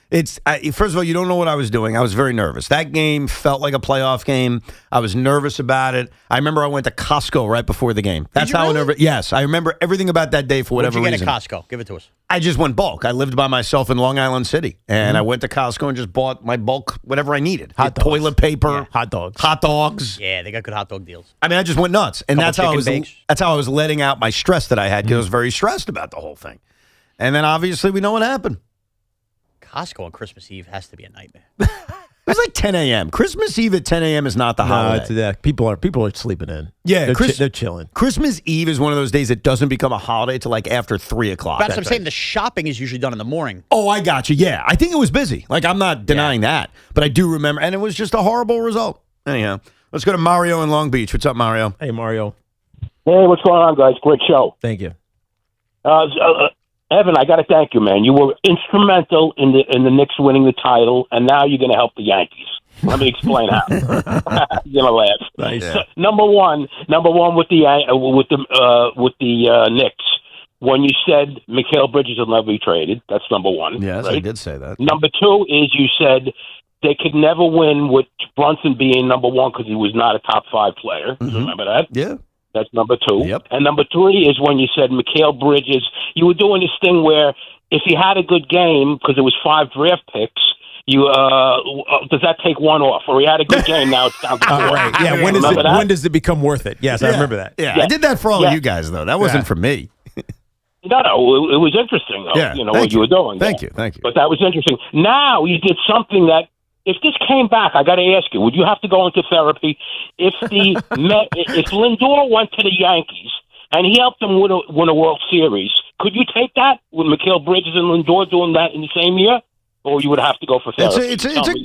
First of all, you don't know what I was doing. I was very nervous. That game felt like a playoff game. I was nervous about it. I remember I went to Costco right before the game. That's how nervous. Yes, I remember everything about that day for whatever What'd you reason. get at Costco? Give it to us. I just went bulk. I lived by myself in Long Island City, and I went to Costco and just bought my bulk whatever I needed. Hot dogs. Toilet paper, hot dogs, hot dogs. Yeah, they got good hot dog deals. I mean, I just went nuts, and Couple that's how I chicken was. bakes. That's how I was letting out my stress that I had because I was very stressed about the whole thing. And then obviously we know what happened. Costco on Christmas Eve has to be a nightmare. It was like 10 a.m. Christmas Eve at 10 a.m. is not the holiday. No, people are sleeping in. Yeah, they're chilling. Christmas Eve is one of those days that doesn't become a holiday till like after 3 o'clock. That's what I'm saying. The shopping is usually done in the morning. Oh, I got you. Yeah, I think it was busy. Like, I'm not denying that, but I do remember, and it was just a horrible result. Anyhow, let's go to Mario in Long Beach. What's up, Mario? Hey, Mario. Hey, what's going on, guys? Great show. Thank you. Evan, I got to thank you, man. You were instrumental in the Knicks winning the title, and now you're going to help the Yankees. Let me explain how. You're gonna laugh. Nice. So, number one with the Knicks. When you said Mikal Bridges will never be traded, that's number one. Yes, right? I did say that. Number two is you said they could never win with Brunson being number one because he was not a top 5 player. Mm-hmm. Remember that? Yeah. That's number two. Yep. And number three is when you said Mikal Bridges. You were doing this thing where if he had a good game, because it was 5 draft picks, does that take one off? Or he had a good game, now it's down to 4. Right. Yeah. When does it become worth it? Yes, I remember that. Yeah. I did that for all of you guys, though. That wasn't for me. No, it was interesting, though. Yeah. What you were doing. Thank you. But that was interesting. Now you did something that, if this came back, I got to ask you, would you have to go into therapy? If if Lindor went to the Yankees and he helped them win a World Series, could you take that with Mikal Bridges and Lindor doing that in the same year? Or you would have to go for therapy?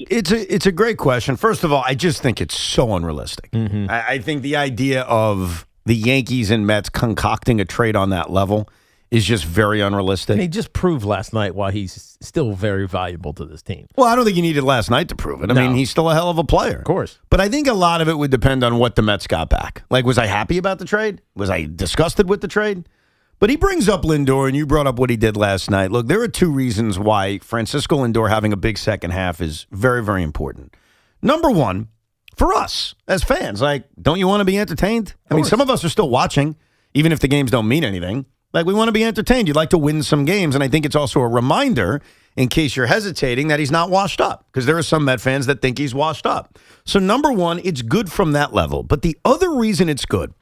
It's a great question. First of all, I just think it's so unrealistic. Mm-hmm. I think the idea of the Yankees and Mets concocting a trade on that level is just very unrealistic. And he just proved last night why he's still very valuable to this team. Well, I don't think he needed last night to prove it. I mean, he's still a hell of a player. Of course. But I think a lot of it would depend on what the Mets got back. Like, was I happy about the trade? Was I disgusted with the trade? But he brings up Lindor, and you brought up what he did last night. Look, there are 2 reasons why Francisco Lindor having a big second half is very, very important. Number one, for us as fans. Like, don't you want to be entertained? I mean, some of us are still watching, even if the games don't mean anything. Like, we want to be entertained. You'd like to win some games, and I think it's also a reminder, in case you're hesitating, that he's not washed up, because there are some Met fans that think he's washed up. So, number one, it's good from that level. But the other reason it's good,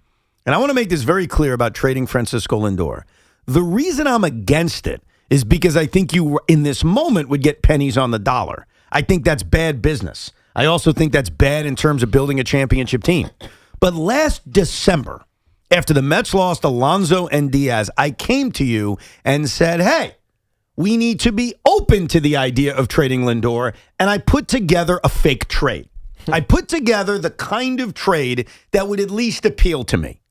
and I want to make this very clear about trading Francisco Lindor, the reason I'm against it is because I think you, in this moment, would get pennies on the dollar. I think that's bad business. I also think that's bad in terms of building a championship team. But last December, after the Mets lost Alonso and Diaz, I came to you and said, hey, we need to be open to the idea of trading Lindor, and I put together a fake trade. I put together the kind of trade that would at least appeal to me.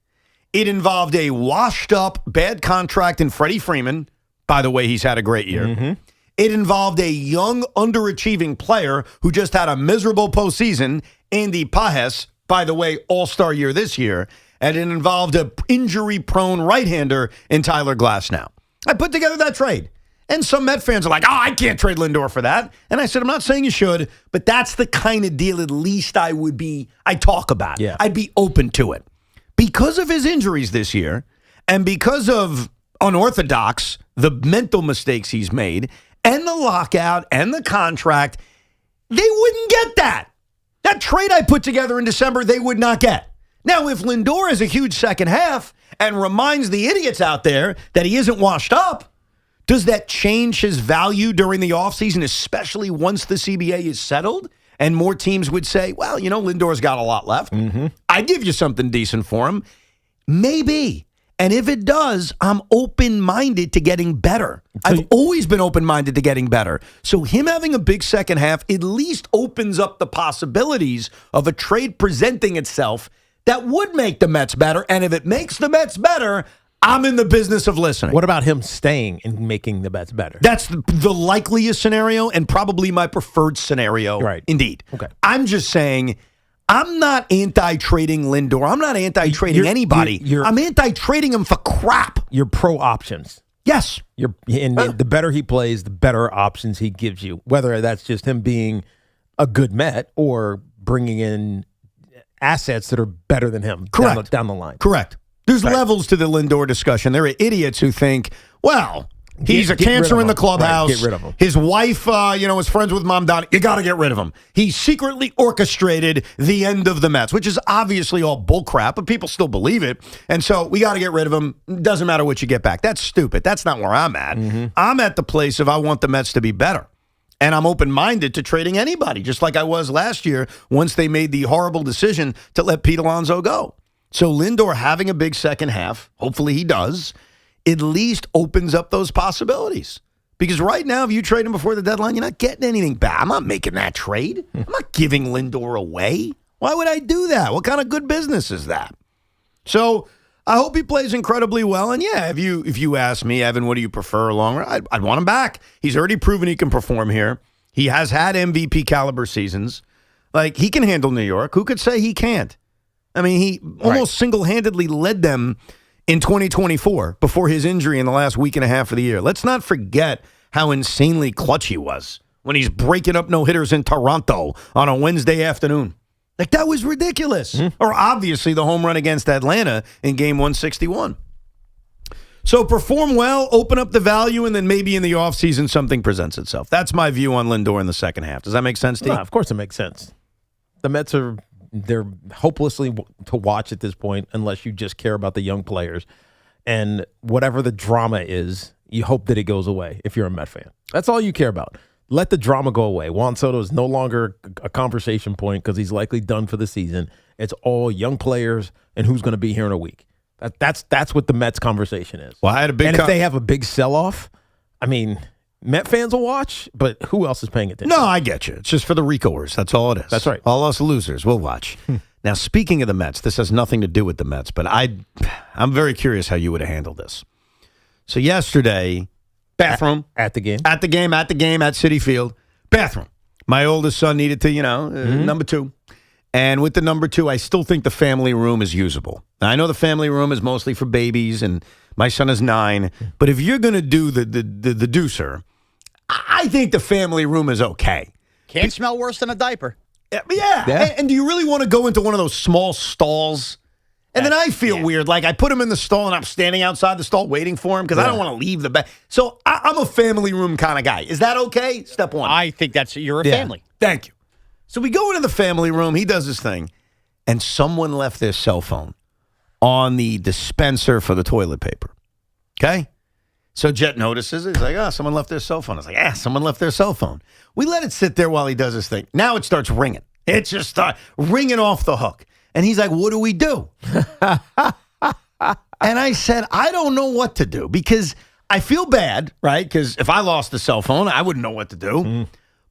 It involved a washed-up, bad contract in Freddie Freeman. By the way, he's had a great year. Mm-hmm. It involved a young, underachieving player who just had a miserable postseason, Andy Pages, by the way, all-star year this year, and it involved an injury-prone right-hander in Tyler Glasnow. I put together that trade, and some Met fans are like, oh, I can't trade Lindor for that. And I said, I'm not saying you should, but that's the kind of deal at least I'd talk about. Yeah. I'd be open to it. Because of his injuries this year, and because of unorthodox, the mental mistakes he's made, and the lockout and the contract, they wouldn't get that. That trade I put together in December, they would not get. Now, if Lindor has a huge second half and reminds the idiots out there that he isn't washed up, does that change his value during the offseason, especially once the CBA is settled? And more teams would say, well, Lindor's got a lot left. Mm-hmm. I'd give you something decent for him. Maybe. And if it does, I'm open-minded to getting better. I've always been open-minded to getting better. So him having a big second half at least opens up the possibilities of a trade presenting itself that would make the Mets better. And if it makes the Mets better, I'm in the business of listening. What about him staying and making the Mets better? That's the likeliest scenario and probably my preferred scenario. Right. Indeed. Okay. I'm just saying, I'm not anti-trading Lindor. I'm not anti-trading anybody. I'm anti-trading him for crap. You're pro options. Yes. The better he plays, the better options he gives you, whether that's just him being a good Met or bringing in assets that are better than him. Correct. Down the line. Correct. There's levels to the Lindor discussion. There are idiots who think, well, he's a cancer in the clubhouse. Right, get rid of him. His wife, is friends with Mom Donna. You got to get rid of him. He secretly orchestrated the end of the Mets, which is obviously all bullcrap, but people still believe it. And so we got to get rid of him. Doesn't matter what you get back. That's stupid. That's not where I'm at. Mm-hmm. I'm at the place of I want the Mets to be better. And I'm open-minded to trading anybody, just like I was last year once they made the horrible decision to let Pete Alonso go. So Lindor having a big second half, hopefully he does, at least opens up those possibilities. Because right now, if you trade him before the deadline, you're not getting anything back. I'm not making that trade. I'm not giving Lindor away. Why would I do that? What kind of good business is that? So I hope he plays incredibly well. And yeah, if you ask me, Evan, what do you prefer longer? I'd want him back. He's already proven he can perform here. He has had MVP caliber seasons. Like, he can handle New York. Who could say he can't? I mean, he almost single-handedly led them in 2024 before his injury in the last week and a half of the year. Let's not forget how insanely clutch he was when he's breaking up no-hitters in Toronto on a Wednesday afternoon. Like, that was ridiculous. Mm-hmm. Or obviously the home run against Atlanta in game 161. So perform well, open up the value, and then maybe in the offseason something presents itself. That's my view on Lindor in the second half. Does that make sense to you? No, of course it makes sense. The Mets they're hopelessly to watch at this point unless you just care about the young players. And whatever the drama is, you hope that it goes away if you're a Met fan. That's all you care about. Let the drama go away. Juan Soto is no longer a conversation point because he's likely done for the season. It's all young players and who's going to be here in a week. That's what the Mets conversation is. Well, I had a big if they have a big sell-off, I mean, Met fans will watch, but who else is paying attention? No, I get you. It's just for the Ricoers. That's all it is. That's right. All us losers will watch. Now, speaking of the Mets, this has nothing to do with the Mets, but I'm very curious how you would have handled this. So yesterday, bathroom. At the game, at Citi Field. Bathroom. My oldest son needed to, number 2. And with the number 2, I still think the family room is usable. Now, I know the family room is mostly for babies, and my son is 9. But if you're going to do the deucer, I think the family room is okay. Can't smell worse than a diaper. Yeah. And do you really want to go into one of those small stalls? And then I feel weird. Like, I put him in the stall, and I'm standing outside the stall waiting for him because I don't want to leave the back. So I'm a family room kind of guy. Is that okay? Step one. I think you're a family. Thank you. So we go into the family room. He does his thing. And someone left their cell phone on the dispenser for the toilet paper. Okay? So Jet notices it. He's like, someone left their cell phone. I was like, someone left their cell phone. We let it sit there while he does his thing. Now it starts ringing. It just starts ringing off the hook. And he's like, what do we do? And I said, I don't know what to do because I feel bad, right? Because if I lost the cell phone, I wouldn't know what to do.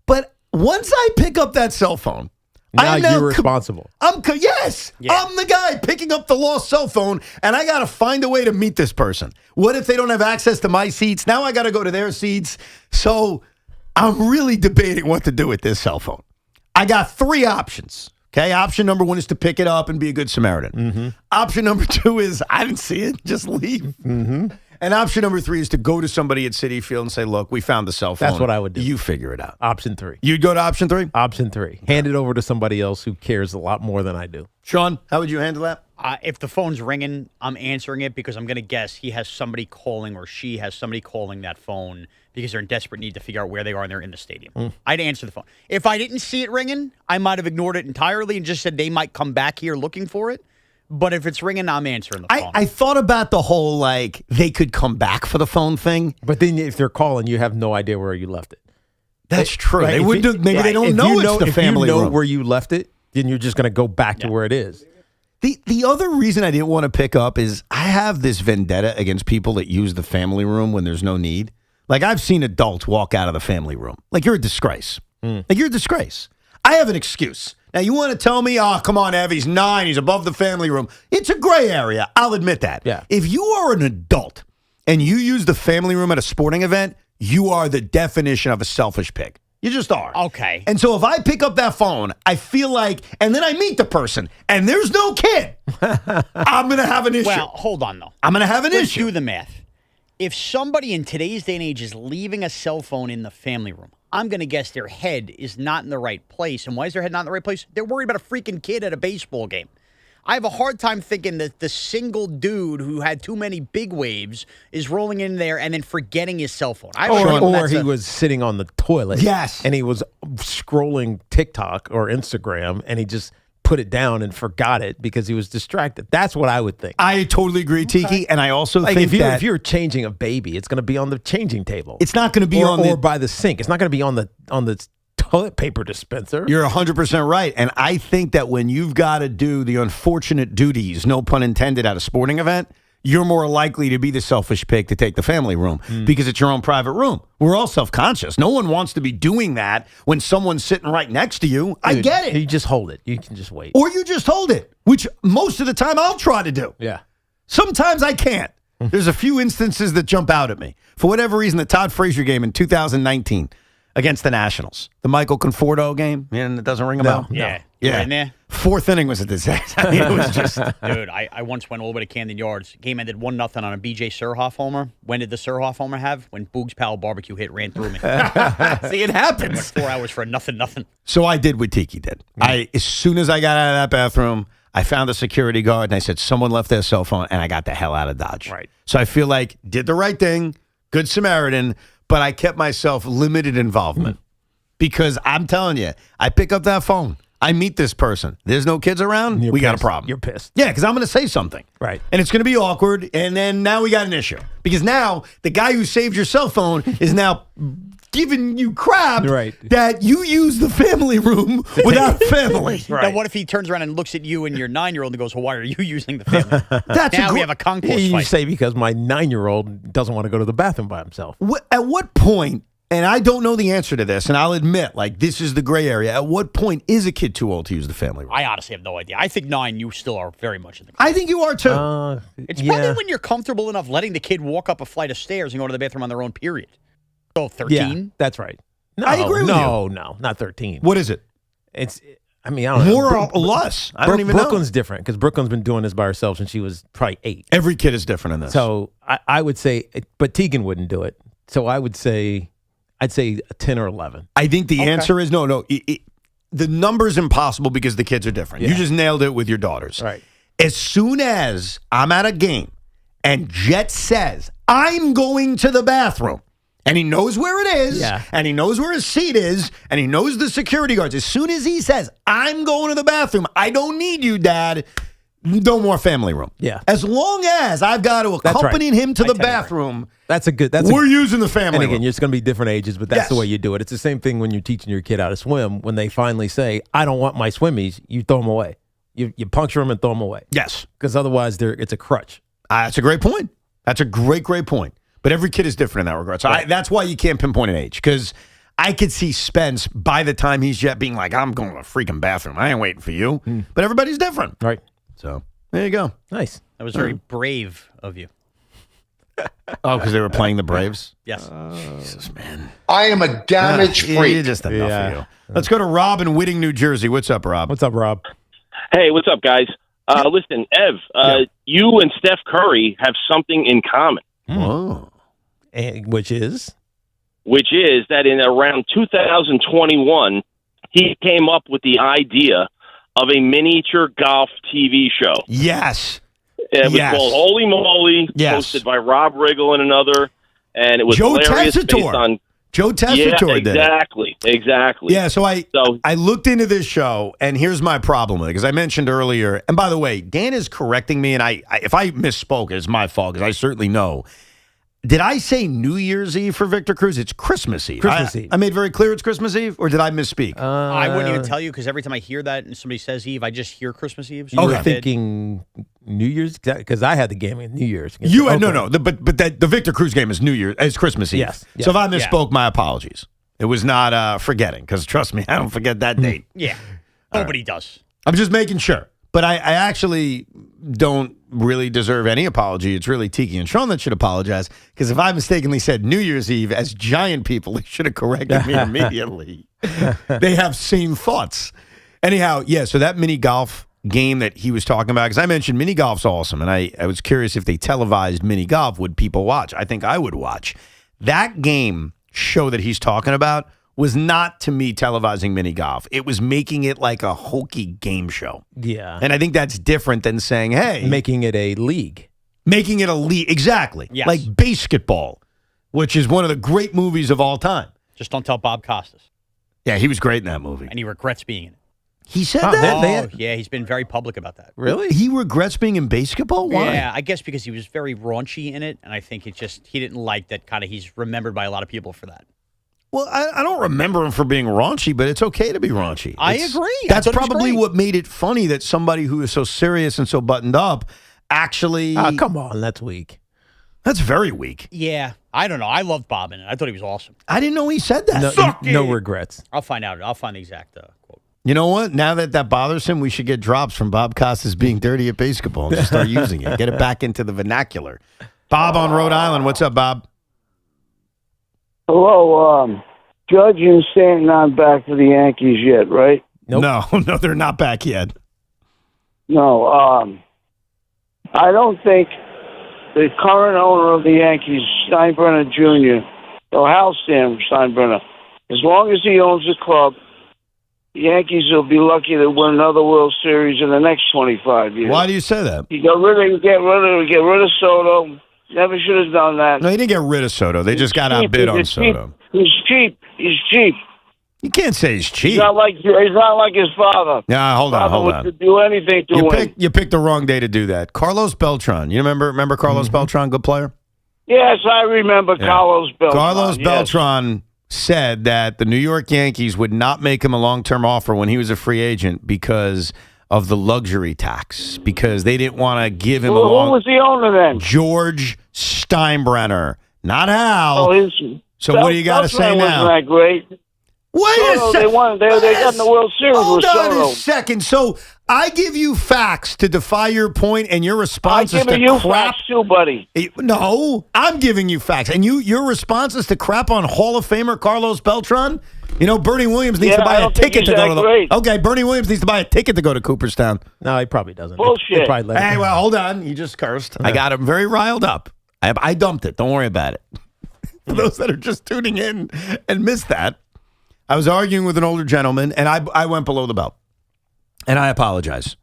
But once I pick up that cell phone, now you're responsible. I'm the guy picking up the lost cell phone, and I got to find a way to meet this person. What if they don't have access to my seats? Now I got to go to their seats. So I'm really debating what to do with this cell phone. I got 3 options. Okay, option number 1 is to pick it up and be a good Samaritan. Mm-hmm. Option number 2 is I didn't see it, just leave. Mm-hmm. And option number 3 is to go to somebody at Citi Field and say, look, we found the cell phone. That's what I would do. You figure it out. Option 3. You'd go to option 3? Option 3. Hand it over to somebody else who cares a lot more than I do. Sean, how would you handle that? If the phone's ringing, I'm answering it because I'm going to guess he has somebody calling or she has somebody calling that phone because they're in desperate need to figure out where they are and they're in the stadium. I'd answer the phone. If I didn't see it ringing, I might have ignored it entirely and just said they might come back here looking for it. But if it's ringing, I'm answering the phone. I thought about the whole, like, they could come back for the phone thing. But then if they're calling, you have no idea where you left it. That's true. Right? They would do, maybe they don't know it's the family room. If you know room. where you left it, then you're just going to go back to where it is. The other reason I didn't want to pick up is I have this vendetta against people that use the family room when there's no need. Like, I've seen adults walk out of the family room. Like, you're a disgrace. Like, you're a disgrace. I have an excuse. Now, you want to tell me, come on, Ev, he's 9, he's above the family room. It's a gray area. I'll admit that. Yeah. If you are an adult and you use the family room at a sporting event, you are the definition of a selfish pig. You just are. Okay. And so if I pick up that phone, I feel like, and then I meet the person, and there's no kid, I'm going to have an issue. Well, hold on, though. I'm going to have an Let's issue. do the math. If somebody in today's day and age is leaving a cell phone in the family room, I'm going to guess their head is not in the right place. And why is their head not in the right place? They're worried about a freaking kid at a baseball game. I have a hard time thinking that the single dude who had too many big waves is rolling in there and then forgetting his cell phone. Or he was sitting on the toilet. Yes. And he was scrolling TikTok or Instagram, and he just put it down and forgot it because he was distracted. That's what I would think. I totally agree, Tiki, and I also like think if you're changing a baby, it's going to be on the changing table. It's not going to be or by the sink. It's not going to be on the toilet paper dispenser. You're 100% right, and I think that when you've got to do the unfortunate duties, no pun intended, at a sporting event, you're more likely to be the selfish pig to take the family room because it's your own private room. We're all self-conscious. No one wants to be doing that when someone's sitting right next to you. I get it. You just hold it. You can just wait. Or you just hold it, which most of the time I'll try to do. Yeah. Sometimes I can't. There's a few instances that jump out at me. For whatever reason, the Todd Frazier game in 2019 against the Nationals, the Michael Conforto game, and it doesn't ring a bell? Yeah. Yeah. In there. 4th inning was a disaster. I mean, it was just... Dude, I once went all the way to Camden Yards. Game ended 1-0 on a B.J. Surhoff homer. When did the Surhoff homer have? When Boog's Pal Barbecue hit ran through me. See, it happens. Went 4 hours for a nothing. So I did what Tiki did. As soon as I got out of that bathroom, I found the security guard, and I said, someone left their cell phone, and I got the hell out of Dodge. Right. So I feel like did the right thing, good Samaritan, but I kept myself limited involvement. Because I'm telling you, I pick up that phone. I meet this person. There's no kids around. We got a problem. You're pissed. Yeah, because I'm going to say something. Right. And it's going to be awkward. And then now we got an issue. Because now the guy who saved your cell phone is now giving you crap that you use the family room without family. Now, what if he turns around and looks at you and your 9-year-old and goes, well, why are you using the family? That's we have a concourse You fight. say because my 9-year-old doesn't want to go to the bathroom by himself. At what point, and I don't know the answer to this, and I'll admit, like, this is the gray area. At what point is a kid too old to use the family room? I honestly have no idea. I think 9, you still are very much in the I think you are too. It's probably when you're comfortable enough letting the kid walk up a flight of stairs and go to the bathroom on their own, period. So 13? Yeah, that's right. No, I agree with you. No, not 13. What is it? I don't know. More or less. I don't even know. Brooklyn's different because Brooklyn's been doing this by herself since she was probably 8. Every kid is different in this. So I would say, but Tegan wouldn't do it. So I'd say a 10 or 11. I think the answer is no. the number's impossible because the kids are different. You just nailed it with your daughters. Right. As soon as I'm at a game and Jet says, I'm going to the bathroom, and he knows where it is, and he knows where his seat is, and he knows the security guards. As soon as he says, I'm going to the bathroom, I don't need you, Dad, no more family room. Yeah. As long as I've got to accompany him to the bathroom, we're using the family room. And again, room. it's going to be different ages, but that's the way you do it. It's the same thing when you're teaching your kid how to swim. When they finally say, I don't want my swimmies, you throw them away. You puncture them and throw them away. Yes. Because otherwise, it's a crutch. That's a great point. That's a great point. But every kid is different in that regard. So that's why you can't pinpoint an age. Because I could see Spence by the time he's yet being like, I'm going to the freaking bathroom. I ain't waiting for you. But everybody's different. Right. So there you go. Nice. That was very brave of you. Oh, because they were playing the Braves? Yes. Jesus, man. I am a damage freak. You're just enough for you. Let's go to Rob in Whitting, New Jersey. What's up, Rob? What's up, Rob? Hey, what's up, guys? Listen, Ev, you and Steph Curry have something in common. Whoa. Which is? Which is that in around 2021, he came up with the idea of a miniature golf TV show. Yes. It was called Holy Moly, hosted by Rob Riggle and another, and it was Joe hilarious Tessitore. based on Joe Tessitore did it. Exactly. Yeah, so I looked into this show, and here's my problem with it, because I mentioned earlier, and by the way, Dan is correcting me, and I if I misspoke, it's my fault, because I certainly know. Did I say New Year's Eve for Victor Cruz? It's Christmas Eve. Christmas Eve. I made very clear it's Christmas Eve, or did I misspeak? I wouldn't even tell you because every time I hear that and somebody says Eve, I just hear Christmas Eve. You were thinking New Year's? Because I had the game in New Year's. You had, no. But the Victor Cruz game is Christmas Eve. Yes. So if I misspoke, my apologies. It was not forgetting, because trust me, I don't forget that date. Yeah. Nobody does. I'm just making sure. But I actually don't really deserve any apology. It's really Tiki and Sean that should apologize, because if I mistakenly said New Year's Eve as giant people, they should have corrected me immediately. They have same thoughts. Anyhow, so that mini golf game that he was talking about, because I mentioned mini golf's awesome, and I was curious if they televised mini golf, would people watch? I think I would watch. That game show that he's talking about was not, to me, televising mini golf. It was making it like a hokey game show. Yeah. And I think that's different than saying, hey. Making it a league. Making it a league. Exactly. Yes. Like Basketball, which is one of the great movies of all time. Just don't tell Bob Costas. Yeah, he was great in that movie. And he regrets being in it. He said that? Yeah, he's been very public about that. Really? He regrets being in Basketball? Why? Yeah, I guess because he was very raunchy in it, and I think he didn't like that kind of, he's remembered by a lot of people for that. Well, I don't remember him for being raunchy, but it's okay to be raunchy. I agree. That's probably what made it funny, that somebody who is so serious and so buttoned up actually... come on, that's weak. That's very weak. Yeah, I don't know. I loved Bob in it. I thought he was awesome. I didn't know he said that. No regrets. I'll find out. I'll find the exact quote. You know what? Now that bothers him, we should get drops from Bob Costas being dirty at basketball and just start using it. Get it back into the vernacular. Bob on Rhode Island. What's up, Bob? Hello, Judge and Stanton aren't back for the Yankees yet, right? Nope. No, they're not back yet. No, I don't think the current owner of the Yankees, Steinbrenner Jr., or Hal Steinbrenner, as long as he owns the club, the Yankees will be lucky to win another World Series in the next 25 years. Why do you say that? He get rid of Soto. Never should have done that. No, he didn't get rid of Soto. They just got outbid on Soto. He's cheap. You can't say he's cheap. He's not like his father. Nah, hold on. Would do anything to win. You picked the wrong day to do that. Carlos Beltran. You remember Carlos Beltran, good player? Yes, I remember Carlos Beltran. Carlos Beltran said that the New York Yankees would not make him a long-term offer when he was a free agent because of the luxury tax, because they didn't want to give him Who was the owner then? George Steinbrenner, not Hal. So what do you got to say now? Wasn't that great? Wait a second. They got in the World Series with Soto. Hold on a second. So I give you facts to defy your point, and your response is to crap. I'm giving you facts too, buddy. No, I'm giving you facts, and your response is to crap on Hall of Famer Carlos Beltran. You know, Bernie Williams needs to buy a ticket to go to the. Okay, Bernie Williams needs to buy a ticket to go to Cooperstown. No, he probably doesn't. Bullshit. Hey, well, hold on. You just cursed. I got him very riled up. I dumped it. Don't worry about it. For those that are just tuning in and missed that. I was arguing with an older gentleman, and I went below the belt. And I apologize.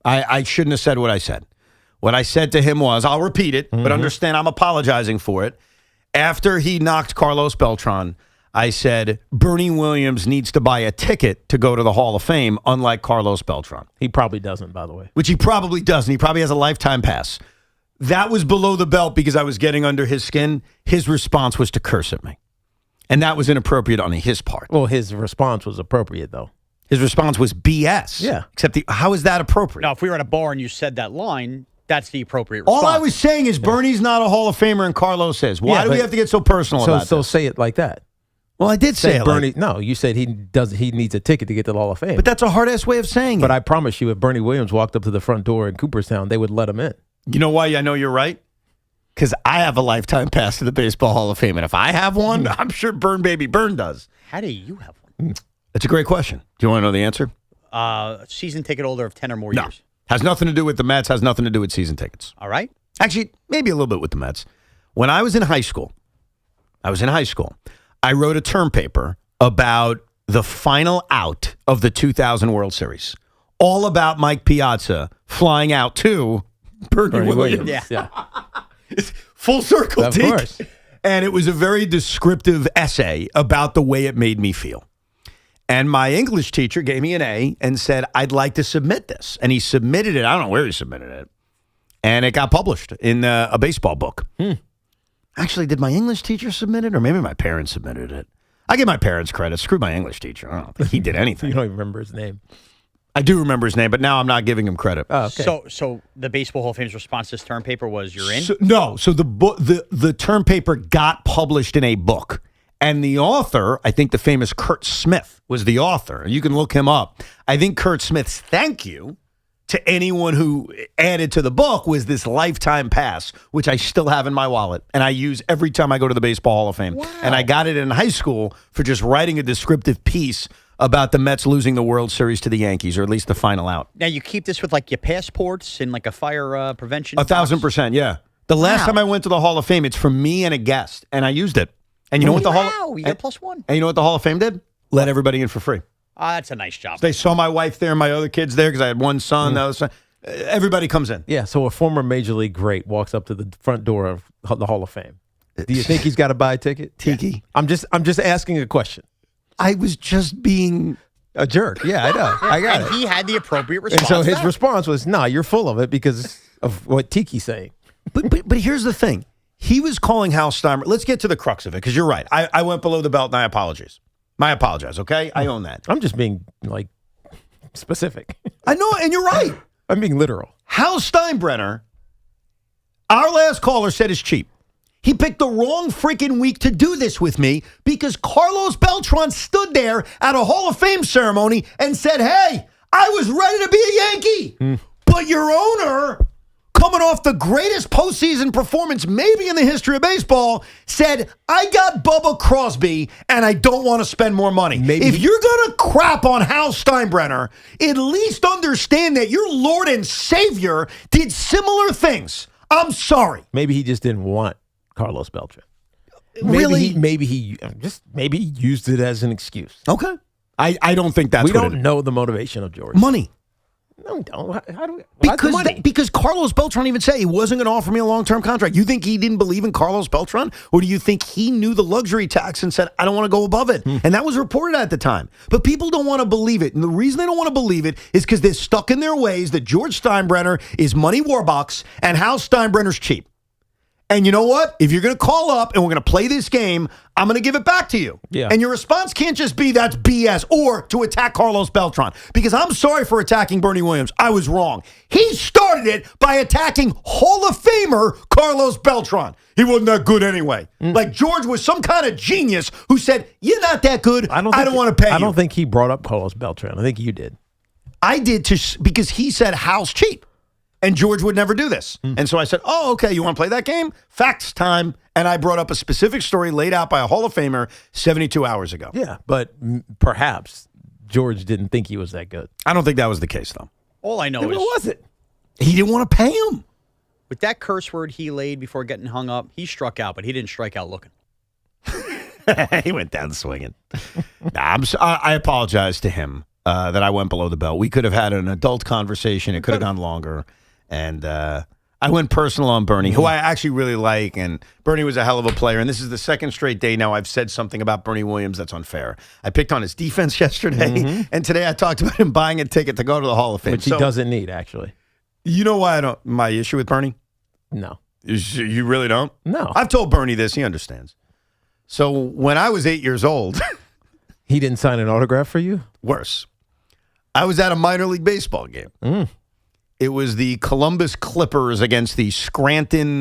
I shouldn't have said what I said. What I said to him was, I'll repeat it, but understand I'm apologizing for it. After he knocked Carlos Beltran, I said, Bernie Williams needs to buy a ticket to go to the Hall of Fame, unlike Carlos Beltran. He probably doesn't, by the way. Which he probably doesn't. He probably has a lifetime pass. That was below the belt because I was getting under his skin. His response was to curse at me. And that was inappropriate on his part. Well, his response was appropriate, though. His response was BS. Yeah. Except how is that appropriate? Now, if we were at a bar and you said that line, that's the appropriate response. All I was saying is Bernie's not a Hall of Famer and Carlos is. Why do we have to get so personal about So this? say it like that. Well, I did say it Bernie. like, No, you said he needs a ticket to get to the Hall of Fame. but that's a hard-ass way of saying But it. I promise you, if Bernie Williams walked up to the front door in Cooperstown, they would let him in. You know why I know you're right? Because I have a lifetime pass to the Baseball Hall of Fame. And if I have one, I'm sure Burn Baby Burn does. How do you have one? That's a great question. Do you want to know the answer? Season ticket holder of 10 or more years. Has nothing to do with the Mets, has nothing to do with season tickets. All right. Actually, maybe a little bit with the Mets. When I was in high school, I wrote a term paper about the final out of the 2000 World Series. All about Mike Piazza flying out to Bernie Williams. Yeah. Full circle, Of Tiki. course. And it was a very descriptive essay about the way it made me feel. And my English teacher gave me an A and said, I'd like to submit this. And he submitted it. I don't know where he submitted it. And it got published in a baseball book. Actually, did my English teacher submit it? Or maybe my parents submitted it. I give my parents credit. Screw my English teacher. I don't think he did anything. You don't even remember his name. I do remember his name, but now I'm not giving him credit. Oh, okay. So the Baseball Hall of Fame's response to this term paper was, you're in? So the book, the term paper got published in a book. And the author, I think the famous Kurt Smith was the author. You can look him up. I think Kurt Smith's thank you to anyone who added to the book was this lifetime pass, which I still have in my wallet. And I use every time I go to the Baseball Hall of Fame. Wow. And I got it in high school for just writing a descriptive piece about the Mets losing the World Series to the Yankees, or at least the final out. Now, you keep this with like your passports and like a fire prevention? 1,000%, yeah. The last time I went to the Hall of Fame, it's for me and a guest, and I used it. And you know what the Hall? You got +1. And you know what the Hall of Fame did? Let everybody in for free. That's a nice job. They saw my wife there and my other kids there because I had one son. The other son. Everybody comes in. Yeah, so a former Major League great walks up to the front door of the Hall of Fame. Do you think he's got to buy a ticket? Tiki. I'm just asking a question. I was just being a jerk. Yeah, I know. I got and it. he had the appropriate response. And so his response was, "Nah, you're full of it because of what Tiki's saying." But here's the thing. He was calling Hal Steinbrenner. Let's get to the crux of it, because you're right. I went below the belt, and I apologize. I apologize, okay? I own that. I'm just being, specific. I know, and you're right. I'm being literal. Hal Steinbrenner, our last caller, said is cheap. He picked the wrong freaking week to do this with me because Carlos Beltran stood there at a Hall of Fame ceremony and said, hey, I was ready to be a Yankee. But your owner, coming off the greatest postseason performance maybe in the history of baseball, said, I got Bubba Crosby and I don't want to spend more money. If you're going to crap on Hal Steinbrenner, at least understand that your Lord and Savior did similar things. I'm sorry. Maybe he just didn't want Carlos Beltran. Really? Maybe he used it as an excuse. Okay. I don't think that's we what don't know the motivation of George. Money. No, we don't. How do we? Because Carlos Beltran even said he wasn't going to offer me a long-term contract. You think he didn't believe in Carlos Beltran? Or do you think he knew the luxury tax and said, I don't want to go above it? And that was reported at the time. But people don't want to believe it. And the reason they don't want to believe it is because they're stuck in their ways that George Steinbrenner is money warbucks and Hal Steinbrenner's cheap. And you know what? If you're going to call up and we're going to play this game, I'm going to give it back to you. Yeah. And your response can't just be that's BS or to attack Carlos Beltran. Because I'm sorry for attacking Bernie Williams. I was wrong. He started it by attacking Hall of Famer Carlos Beltran. He wasn't that good anyway. Like George was some kind of genius who said, you're not that good. I don't want to pay you. I don't think he brought up Carlos Beltran. I think you did. I did because he said Hal's cheap. And George would never do this. And so I said, oh, okay, you want to play that game? Facts time. And I brought up a specific story laid out by a Hall of Famer 72 hours ago. Yeah, but perhaps George didn't think he was that good. I don't think that was the case, though. All I know Then is... what was it? He didn't want to pay him. With that curse word he laid before getting hung up, he struck out, but he didn't strike out looking. He went down swinging. I apologize to him that I went below the belt. We could have had an adult conversation. It could have gone longer. And I went personal on Bernie, who I actually really like. And Bernie was a hell of a player. And this is the second straight day now I've said something about Bernie Williams that's unfair. I picked on his defense yesterday. And today I talked about him buying a ticket to go to the Hall of Fame. Which he doesn't need, actually. You know why my issue with Bernie? No. You really don't? No. I've told Bernie this. He understands. So when I was 8 years old. He didn't sign an autograph for you? Worse. I was at a minor league baseball game. It was the Columbus Clippers against the Scranton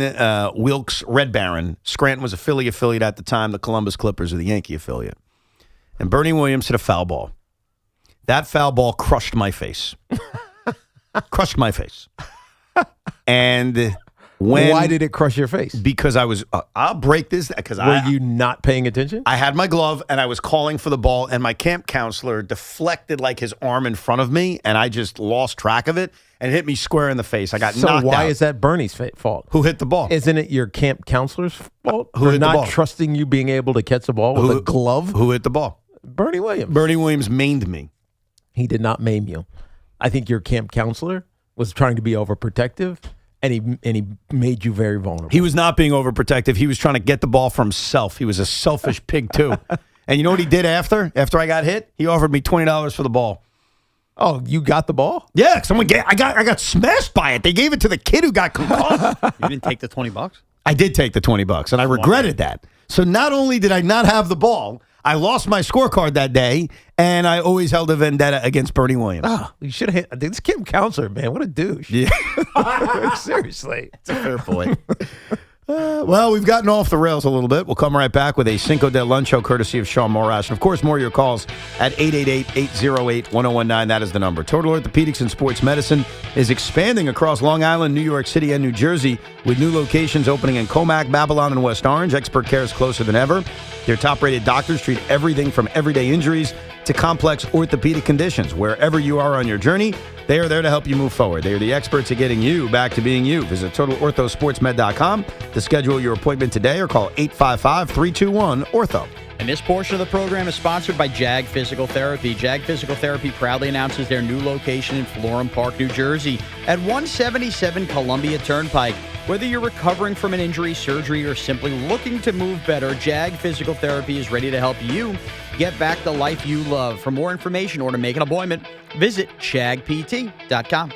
Wilkes Red Baron. Scranton was a Philly affiliate at the time. The Columbus Clippers are the Yankee affiliate. And Bernie Williams hit a foul ball. That foul ball crushed my face. Crushed my face. And why did it crush your face? Because I was, I'll break this. Were you not paying attention? I had my glove and I was calling for the ball, and my camp counselor deflected like his arm in front of me, and I just lost track of it and hit me square in the face. I got knocked out. So why is that Bernie's fault? Who hit the ball? Isn't it your camp counselor's fault Who for hit the not ball? trusting you being able to catch a ball with a glove? Who hit the ball? Bernie Williams. Bernie Williams maimed me. He did not maim you. I think your camp counselor was trying to be overprotective, and he made you very vulnerable. He was not being overprotective. He was trying to get the ball for himself. He was a selfish pig, too. And you know what he did after I got hit? He offered me $20 for the ball. Oh, you got the ball? Yeah, I got smashed by it. They gave it to the kid who got concussed. You didn't take the $20? I did take the $20, and I regretted that. So not only did I not have the ball, I lost my scorecard that day, and I always held a vendetta against Bernie Williams. Oh, you should have hit this camp counselor, man. What a douche. Yeah. Seriously. It's a fair point. Well, we've gotten off the rails a little bit. We'll come right back with a Cinco de Luncho courtesy of Sean Morash. And, of course, more of your calls at 888-808-1019. That is the number. Total Orthopedics and Sports Medicine is expanding across Long Island, New York City, and New Jersey with new locations opening in Comac, Babylon, and West Orange. Expert care is closer than ever. Their top-rated doctors treat everything from everyday injuries to complex orthopedic conditions. Wherever you are on your journey, they are there to help you move forward. They are the experts at getting you back to being you. Visit TotalOrthoSportsMed.com to schedule your appointment today or call 855-321-ORTHO. And this portion of the program is sponsored by JAG Physical Therapy. JAG Physical Therapy proudly announces their new location in Florham Park, New Jersey at 177 Columbia Turnpike. Whether you're recovering from an injury, surgery, or simply looking to move better, JAG Physical Therapy is ready to help you get back the life you love. For more information or to make an appointment, visit chagpt.com.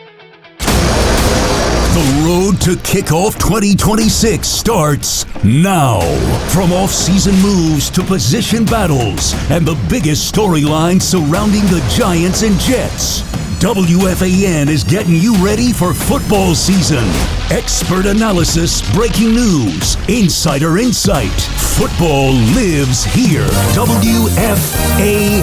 The road to kickoff 2026 starts now. From off-season moves to position battles and the biggest storylines surrounding the Giants and Jets, WFAN is getting you ready for football season. Expert analysis, breaking news, insider insight. Football lives here. WFAN.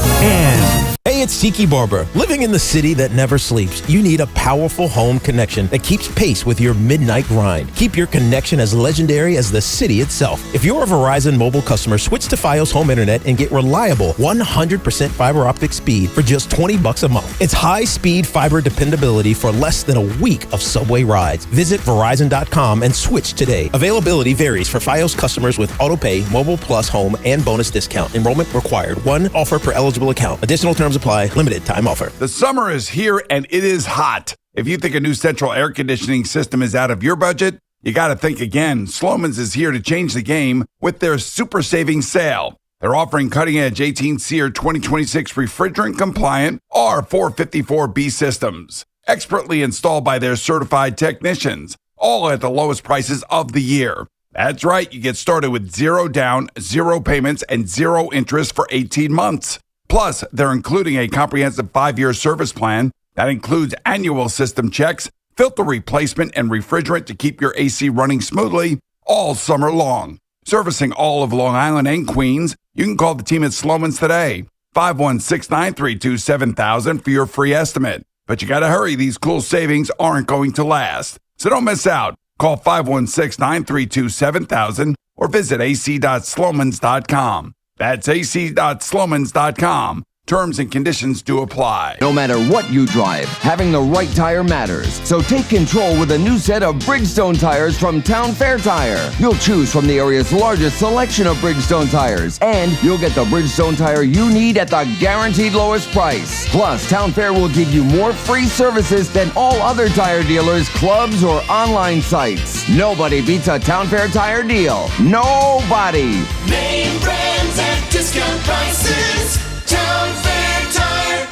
Hey, it's Tiki Barber. Living in the city that never sleeps, you need a powerful home connection that keeps pace with your midnight grind. Keep your connection as legendary as the city itself. If you're a Verizon mobile customer, switch to Fios Home Internet and get reliable 100% fiber optic speed for just $20 a month. It's high-speed fiber dependability for less than a week of subway rides. Visit Verizon.com and switch today. Availability varies for Fios customers with AutoPay, Mobile Plus Home, and bonus discount. Enrollment required. One offer per eligible account. Additional terms apply. Limited time offer. The summer is here and it is hot. If you think a new central air conditioning system is out of your budget, you got to think again. Sloman's is here to change the game with their super savings sale. They're offering cutting-edge 18-SEER 2026 refrigerant-compliant R454B systems, expertly installed by their certified technicians, all at the lowest prices of the year. That's right, you get started with 0 down, 0 payments, and 0 interest for 18 months. Plus, they're including a comprehensive 5-year service plan that includes annual system checks, filter replacement, and refrigerant to keep your AC running smoothly all summer long. Servicing all of Long Island and Queens, you can call the team at Sloman's today, 516-932-7000 for your free estimate. But you got to hurry, these cool savings aren't going to last. So don't miss out. Call 516-932-7000 or visit ac.slomans.com. That's ac.slomans.com. Terms and conditions do apply. No matter what you drive, having the right tire matters. So take control with a new set of Bridgestone tires from Town Fair Tire. You'll choose from the area's largest selection of Bridgestone tires, and you'll get the Bridgestone tire you need at the guaranteed lowest price. Plus, Town Fair will give you more free services than all other tire dealers, clubs, or online sites. Nobody beats a Town Fair tire deal. Nobody. Name brands at discount prices. Town Fair Tire.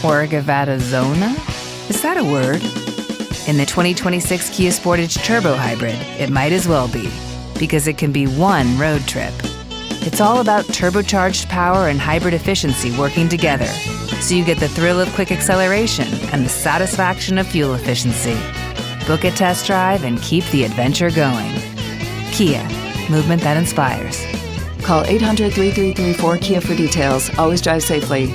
Orgavada Zona? Is that a word? In the 2026 Kia Sportage Turbo Hybrid, it might as well be, because it can be one road trip. It's all about turbocharged power and hybrid efficiency working together, so you get the thrill of quick acceleration and the satisfaction of fuel efficiency. Book a test drive and keep the adventure going. Kia, movement that inspires. Call 800-3334-KIA for details. Always drive safely.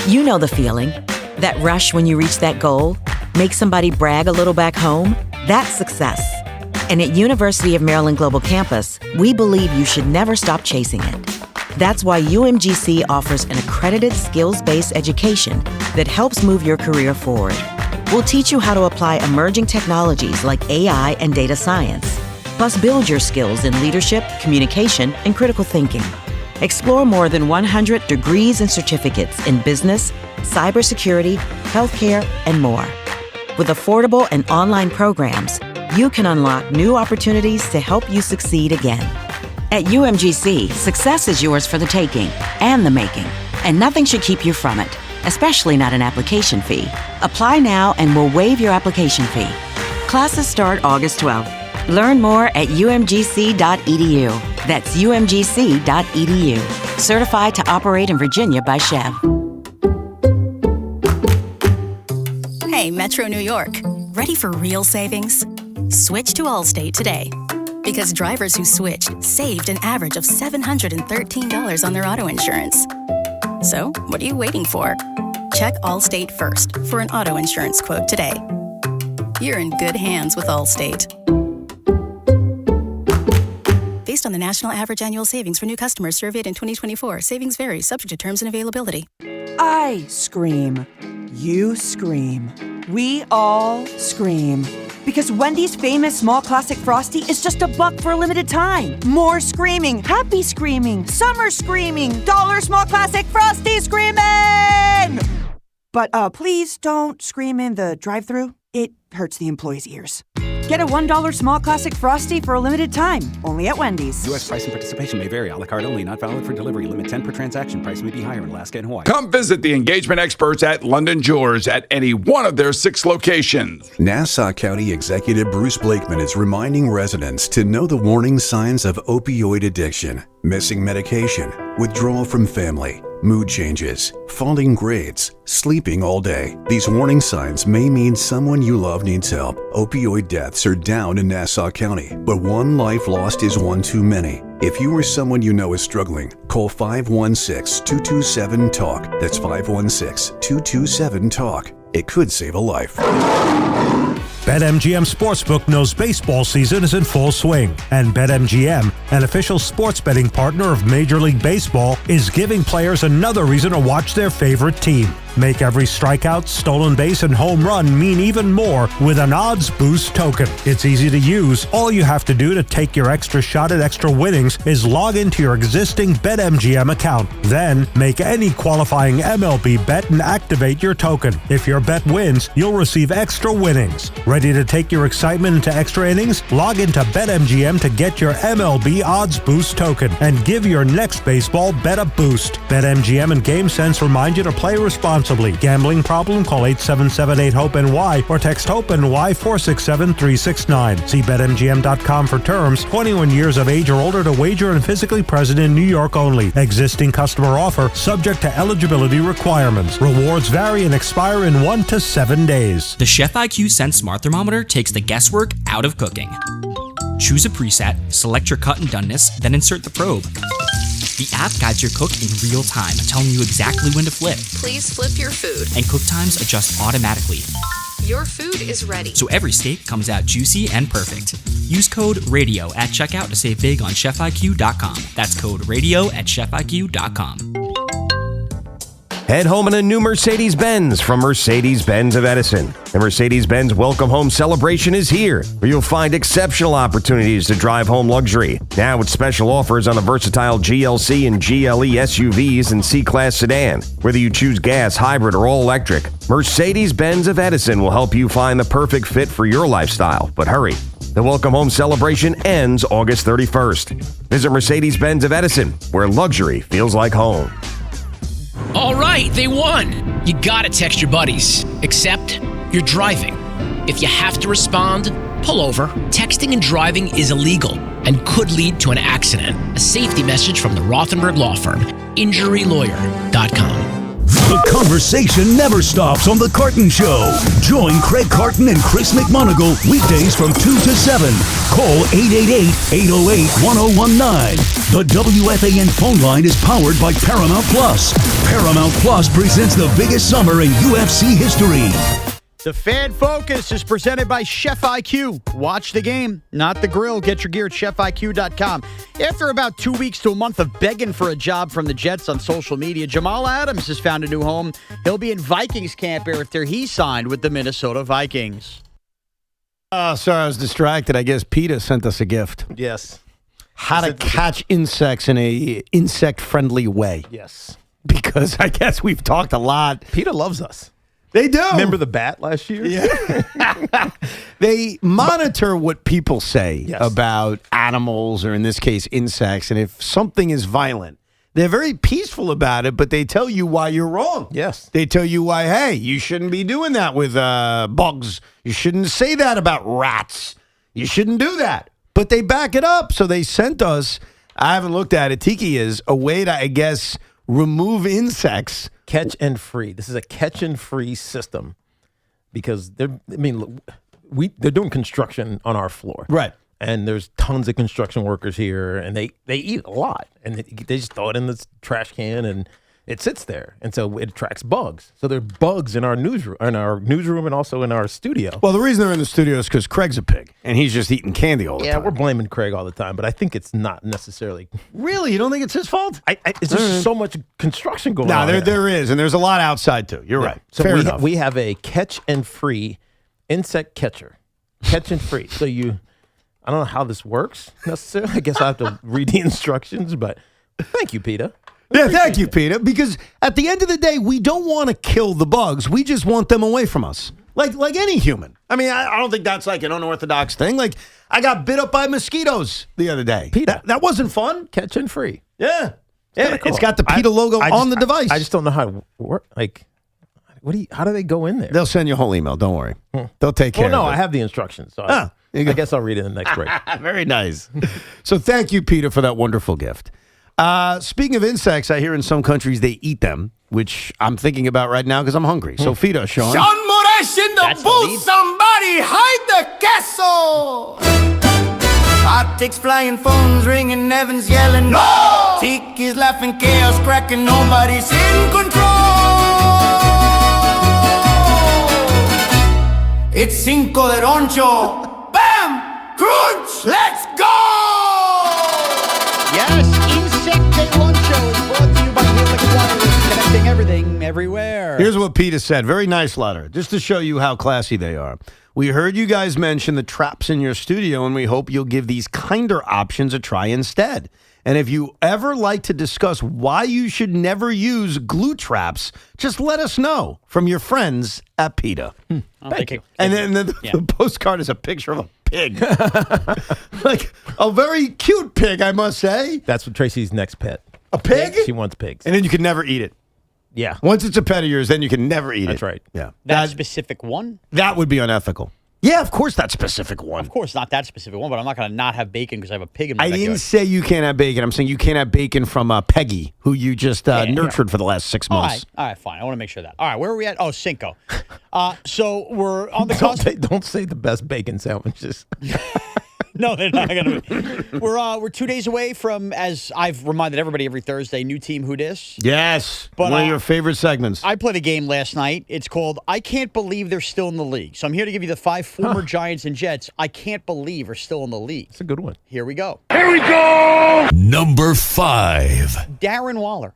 You know the feeling. That rush when you reach that goal? Make somebody brag a little back home? That's success. And at University of Maryland Global Campus, we believe you should never stop chasing it. That's why UMGC offers an accredited skills-based education that helps move your career forward. We'll teach you how to apply emerging technologies like AI and data science, plus build your skills in leadership, communication, and critical thinking. Explore more than 100 degrees and certificates in business, cybersecurity, healthcare, and more. With affordable and online programs, you can unlock new opportunities to help you succeed again. At UMGC, success is yours for the taking and the making, and nothing should keep you from it, especially not an application fee. Apply now and we'll waive your application fee. Classes start August 12th. Learn more at umgc.edu. That's umgc.edu. Certified to operate in Virginia by Chev. Hey, Metro New York. Ready for real savings? Switch to Allstate today. Because drivers who switched saved an average of $713 on their auto insurance. So, what are you waiting for? Check Allstate first for an auto insurance quote today. You're in good hands with Allstate. Based on the national average annual savings for new customers surveyed in 2024, savings vary, subject to terms and availability. I scream. You scream. We all scream. Because Wendy's famous small classic Frosty is just $1 for a limited time. More screaming, happy screaming, summer screaming, dollar small classic Frosty screaming! But please don't scream in the drive-thru. It hurts the employees' ears. Get a $1 small classic Frosty for a limited time, only at Wendy's. U.S. price and participation may vary. A la carte only, not valid for delivery. Limit 10 per transaction. Price may be higher in Alaska and Hawaii. Come visit the engagement experts at London Jewelers at any one of their 6 locations. Nassau County Executive Bruce Blakeman is reminding residents to know the warning signs of opioid addiction, missing medication, withdrawal from family, mood changes, falling grades, sleeping all day. These warning signs may mean someone you love needs help. Opioid deaths are down in Nassau County, but one life lost is one too many. If you or someone you know is struggling, call 516-227-TALK. That's 516-227-TALK. It could save a life. BetMGM Sportsbook knows baseball season is in full swing, and BetMGM, an official sports betting partner of Major League Baseball, is giving players another reason to watch their favorite team. Make every strikeout, stolen base, and home run mean even more with an odds boost token. It's easy to use. All you have to do to take your extra shot at extra winnings is log into your existing BetMGM account. Then, make any qualifying MLB bet and activate your token. If your bet wins, you'll receive extra winnings. Ready to take your excitement into extra innings? Log into BetMGM to get your MLB odds boost token and give your next baseball bet a boost. BetMGM and GameSense remind you to play responsibly. Gambling problem? Call 877-8-HOPE-NY or text HOPE-NY 467-369. See BetMGM.com for terms. 21 years of age or older to wager and physically present in New York only. Existing customer offer subject to eligibility requirements. Rewards vary and expire in 1 to 7 days. The Chef IQ Sense Smart Thermometer takes the guesswork out of cooking. Choose a preset, select your cut and doneness, then insert the probe. The app guides your cook in real time, telling you exactly when to flip. Please flip your food. And cook times adjust automatically. Your food is ready. So every steak comes out juicy and perfect. Use code RADIO at checkout to save big on ChefIQ.com. That's code RADIO at ChefIQ.com. Head home in a new Mercedes-Benz from Mercedes-Benz of Edison. The Mercedes-Benz Welcome Home celebration is here, where you'll find exceptional opportunities to drive home luxury. Now with special offers on the versatile GLC and GLE SUVs and C-Class sedan. Whether you choose gas, hybrid, or all-electric, Mercedes-Benz of Edison will help you find the perfect fit for your lifestyle. But hurry, the Welcome Home celebration ends August 31st. Visit Mercedes-Benz of Edison, where luxury feels like home. All right, they won. You gotta text your buddies. Except you're driving. If you have to respond, pull over. Texting and driving is illegal and could lead to an accident. A safety message from the Rothenberg Law Firm. InjuryLawyer.com. The conversation never stops on The Carton Show. Join Craig Carton and Chris McMonagle weekdays from 2 to 7. Call 888-808-1019. The WFAN phone line is powered by Paramount Plus. Paramount Plus presents the biggest summer in UFC history. The Fan Focus is presented by Chef IQ. Watch the game, not the grill. Get your gear at chefiq.com. After about 2 weeks to a month of begging for a job from the Jets on social media, Jamal Adams has found a new home. He'll be in Vikings camp after he signed with the Minnesota Vikings. Sorry, I was distracted. I guess PETA sent us a gift. Yes. How to catch insects in a insect-friendly way. Yes. Because I guess we've talked a lot. PETA loves us. They do. Remember the bat last year? Yeah. They monitor what people say about animals, or in this case, insects. And if something is violent, they're very peaceful about it, but they tell you why you're wrong. Yes. They tell you why, hey, you shouldn't be doing that with bugs. You shouldn't say that about rats. You shouldn't do that. But they back it up. So they sent us, I haven't looked at it, Tiki is, a way to, I guess, remove insects. Catch and free. This is a catch and free system because they're doing construction on our floor. Right. And there's tons of construction workers here, and they eat a lot. And they just throw it in this trash can, and it sits there. And so it attracts bugs. So there are bugs in our newsroom and also in our studio. Well, the reason they're in the studio is because Craig's a pig, and he's just eating candy all the time. Yeah, we're blaming Craig all the time, but I think it's not necessarily. Really? You don't think it's his fault? It's just so much construction going on. No, there is, and there's a lot outside, too. You're right. So Fair enough. we have a catch and free insect catcher. Catch and free. So I don't know how this works necessarily. I guess I have to read the instructions, but thank you, PETA. Yeah, thank you, PETA, because at the end of the day, we don't want to kill the bugs. We just want them away from us, like any human. I mean, I don't think that's like an unorthodox thing. Like, I got bit up by mosquitoes the other day. PETA. That wasn't fun. Catch and free. Yeah. Cool. It's got the PETA logo on the device. I just don't know how to work. Like, how do they go in there? They'll send you a whole email. Don't worry. They'll take care of it. I have the instructions. So I guess I'll read it in the next break. Very nice. So thank you, PETA, for that wonderful gift. Speaking of insects, I hear in some countries they eat them, which I'm thinking about right now because I'm hungry. So feed us, Sean. Sean Moraes in the booth. Somebody hide the castle. Optics flying, phones ringing, Evans yelling. No! Tiki's laughing, chaos cracking, nobody's in control. It's Cinco de Roncho. Bam! Crunch! Let's go! Yes, Insect Day Lunch Show is brought to you by Helix Wireless, connecting everything, everywhere. Here's what PETA said. Very nice letter, just to show you how classy they are. We heard you guys mention the traps in your studio, and we hope you'll give these kinder options a try instead. And if you ever like to discuss why you should never use glue traps, just let us know from your friends at PETA. Thank you. And then the postcard is a picture of a pig. Like a very cute pig, I must say. That's what Tracy's next pet. A pig? She wants pigs. And then you can never eat it. Yeah. Once it's a pet of yours, then you can never eat it. That's right. Yeah. That specific one? That would be unethical. Yeah, of course, that specific one. Of course, not that specific one, but I'm not going to not have bacon because I have a pig in my I backyard. didn't say you can't have bacon. I'm saying you can't have bacon from Peggy, who you just nurtured for the last 6 months. All right, fine. I want to make sure of that. All right, where are we at? Oh, Cinco. So we're on the cusp. Don't say the best bacon sandwiches. No, they're not going to be. We're 2 days away from, as I've reminded everybody every Thursday, new team Who Dis. Yes, But, one of your favorite segments. I played a game last night. It's called I Can't Believe They're Still in the League. So I'm here to give you the 5 former Giants and Jets I can't believe are still in the league. It's a good one. Here we go. Here we go! Number 5. Darren Waller.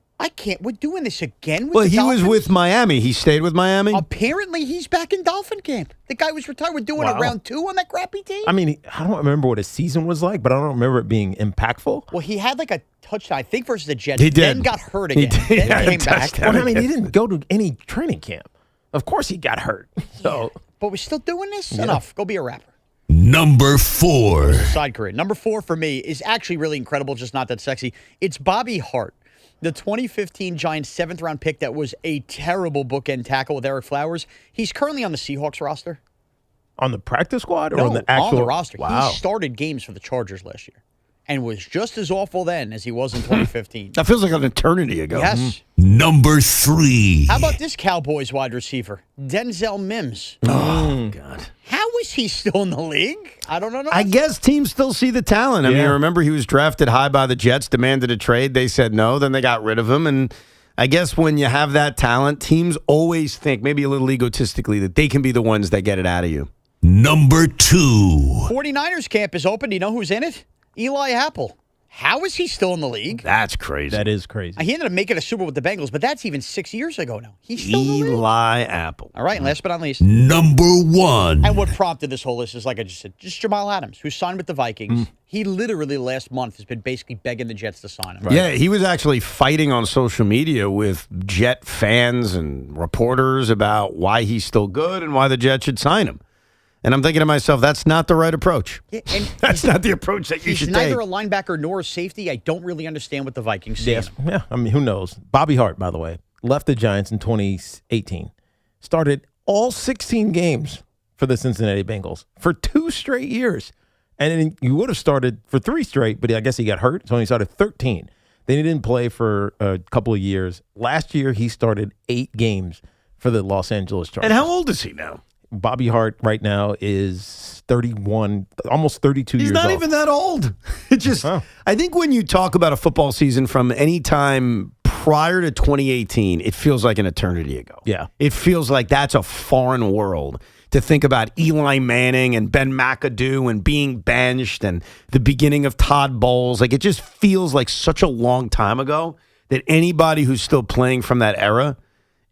We're doing this again with Well, the he was Dolphins? with Miami. He stayed with Miami. Apparently, he's back in Dolphin camp. The guy was retired. We're doing a round 2 on that crappy team. I mean, I don't remember what his season was like, but I don't remember it being impactful. Well, he had like a touchdown, I think, versus the Jets. He did. Then got hurt again. He Then did. came back. Well, I mean, he didn't go to any training camp. Of course he got hurt. So, But we're still doing this? Enough. Go be a rapper. Number 4. Side career. Number 4 for me is actually really incredible, just not that sexy. It's Bobby Hart, the 2015 Giants 7th-round pick that was a terrible bookend tackle with Eric Flowers. He's currently on the Seahawks roster. on the practice squad or No, on the actual on the roster. Wow. He started games for the Chargers last year and was just as awful then as he was in 2015. That feels like an eternity ago. Yes. Number 3. How about this Cowboys wide receiver, Denzel Mims? Oh, God. How is he still in the league? I don't know. I guess teams still see the talent. I mean, remember he was drafted high by the Jets, demanded a trade. They said no. Then they got rid of him. And I guess when you have that talent, teams always think, maybe a little egotistically, that they can be the ones that get it out of you. Number 2. 49ers camp is open. Do you know who's in it? Eli Apple. How is he still in the league? That's crazy. That is crazy. He ended up making a Super Bowl with the Bengals, but that's even 6 years ago now. He's still in the league. Eli Apple. All right, and last but not least. Number 1. And what prompted this whole list is, like I just said, just Jamal Adams, who signed with the Vikings. He literally last month has been basically begging the Jets to sign him. Yeah, he was actually fighting on social media with Jet fans and reporters about why he's still good and why the Jets should sign him. And I'm thinking to myself, that's not the right approach. Yeah, and that's not the approach that you he's should neither take. a linebacker nor a safety. I don't really understand what the Vikings see. Yes. Yeah, I mean, who knows? Bobby Hart, by the way, left the Giants in 2018. Started all 16 games for the Cincinnati Bengals for 2 straight years. And then you would have started for 3 straight, but I guess he got hurt, so he started 13. Then he didn't play for a couple of years. Last year, he started 8 games for the Los Angeles Chargers. And how old is he now? Bobby Hart right now is 31, almost 32 years old. He's not even that old. It just, I think when you talk about a football season from any time prior to 2018, it feels like an eternity ago. Yeah. It feels like that's a foreign world to think about Eli Manning and Ben McAdoo and being benched and the beginning of Todd Bowles. Like, it just feels like such a long time ago that anybody who's still playing from that era,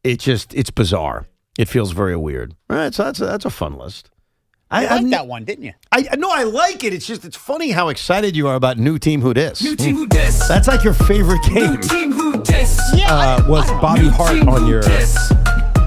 it's bizarre. It feels very weird. All right, so that's a fun list. I liked that one, didn't you? I like it. It's just, it's funny how excited you are about New Team Who Dis. New Team Who Dis. That's like your favorite game. New Team Who Dis. Was Bobby Hart on your...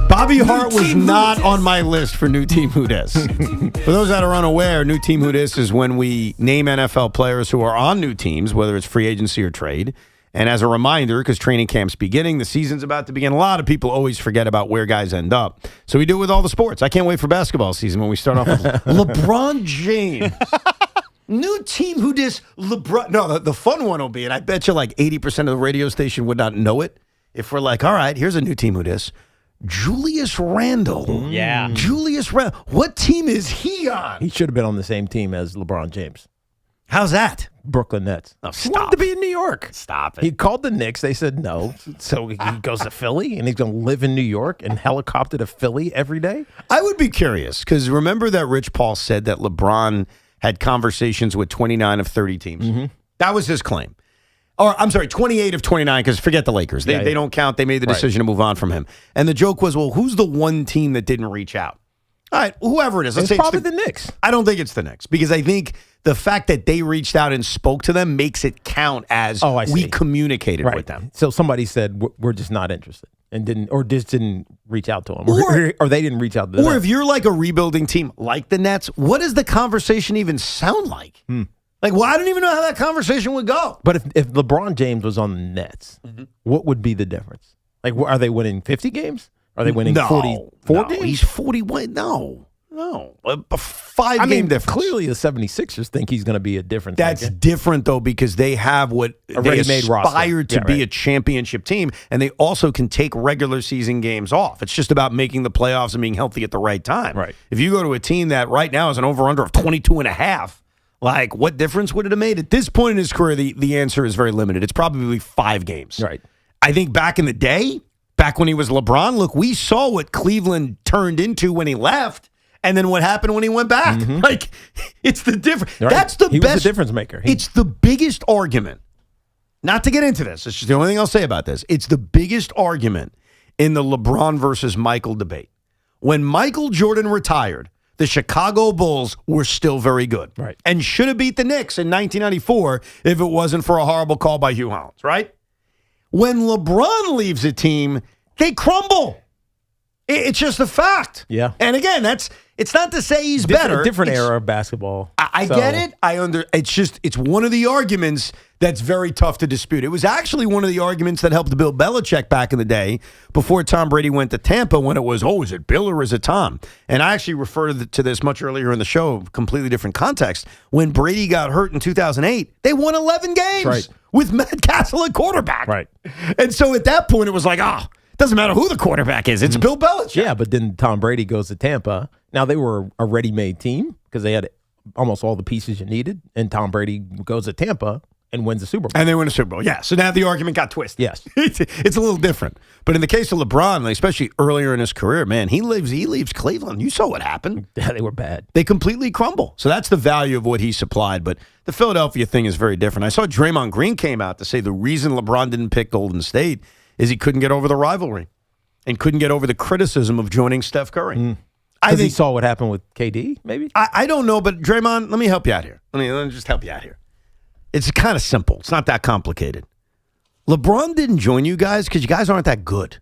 Bobby Hart was not on my list for New Team Who Dis. For those that are unaware, New Team Who Dis is when we name NFL players who are on new teams, whether it's free agency or trade. And as a reminder, because training camp's beginning, the season's about to begin, a lot of people always forget about where guys end up. So we do it with all the sports. I can't wait for basketball season when we start off with LeBron James. New Team Who Dis LeBron. No, the fun one will be, and I bet you like 80% of the radio station would not know it, if we're like, all right, here's a New Team Who Dis. Julius Randle. Yeah. Julius Randle. What team is he on? He should have been on the same team as LeBron James. How's that? Brooklyn Nets. Oh, He wanted to be in New York. Stop it. He called the Knicks. They said no. So he goes to Philly, and he's going to live in New York and helicopter to Philly every day. I would be curious, because remember that Rich Paul said that LeBron had conversations with 29 of 30 teams. Mm-hmm. That was his claim. Or, I'm sorry, 28 of 29, because forget the Lakers. They don't count. They made the decision to move on from him. And the joke was, well, who's the one team that didn't reach out? All right, whoever it is. Let's It's say probably the Knicks. I don't think it's the Knicks, because I think the fact that they reached out and spoke to them makes it count as we communicated with them. So somebody said, we're just not interested, and didn't reach out to them. Or they didn't reach out to them. Or if you're like a rebuilding team like the Nets, what does the conversation even sound like? Like, well, I don't even know how that conversation would go. But if LeBron James was on the Nets, what would be the difference? Like, are they winning 50 games? Are they winning 44 games? He's 41. No. A 5-game difference. Clearly the 76ers think he's going to be a difference. That's different, though, because they have what they ready-made roster. aspire to be a championship team, and they also can take regular season games off. It's just about making the playoffs and being healthy at the right time. Right. If you go to a team that right now is an over-under of 22.5, like, what difference would it have made? At this point in his career, the answer is very limited. It's probably 5 games. Right. I think back in the day, back when he was LeBron, look, we saw what Cleveland turned into when he left, and then what happened when he went back. Like, it's the difference. Right. That's the He best. was the difference maker. It's the biggest argument not to get into this, it's just the only thing I'll say about this. It's the biggest argument in the LeBron versus Michael debate. When Michael Jordan retired, the Chicago Bulls were still very good. Right. And should have beat the Knicks in 1994 if it wasn't for a horrible call by Hugh Hollins, right? When LeBron leaves a team, they crumble. It's just a fact. Yeah. And again, it's not to say he's better. Different era of basketball. I get it. It's one of the arguments that's very tough to dispute. It was actually one of the arguments that helped Bill Belichick back in the day before Tom Brady went to Tampa when it was, is it Bill or is it Tom? And I actually referred to this much earlier in the show, completely different context. When Brady got hurt in 2008, they won 11 games with Matt Castle at quarterback. Right. And so at that point, it was like, doesn't matter who the quarterback is. It's Bill Belichick. Yeah, but then Tom Brady goes to Tampa. Now, they were a ready-made team because they had almost all the pieces you needed. And Tom Brady goes to Tampa and wins the Super Bowl. And they win the Super Bowl, yeah. So now the argument got twisted. Yes. It's a little different. But in the case of LeBron, especially earlier in his career, man, he leaves Cleveland. You saw what happened. Yeah, they were bad. They completely crumble. So that's the value of what he supplied. But the Philadelphia thing is very different. I saw Draymond Green came out to say the reason LeBron didn't pick Golden State is he couldn't get over the rivalry and couldn't get over the criticism of joining Steph Curry. I think he saw what happened with KD, maybe? I don't know, but Draymond, let me help you out here. Let me just help you out here. It's kind of simple. It's not that complicated. LeBron didn't join you guys because you guys aren't that good.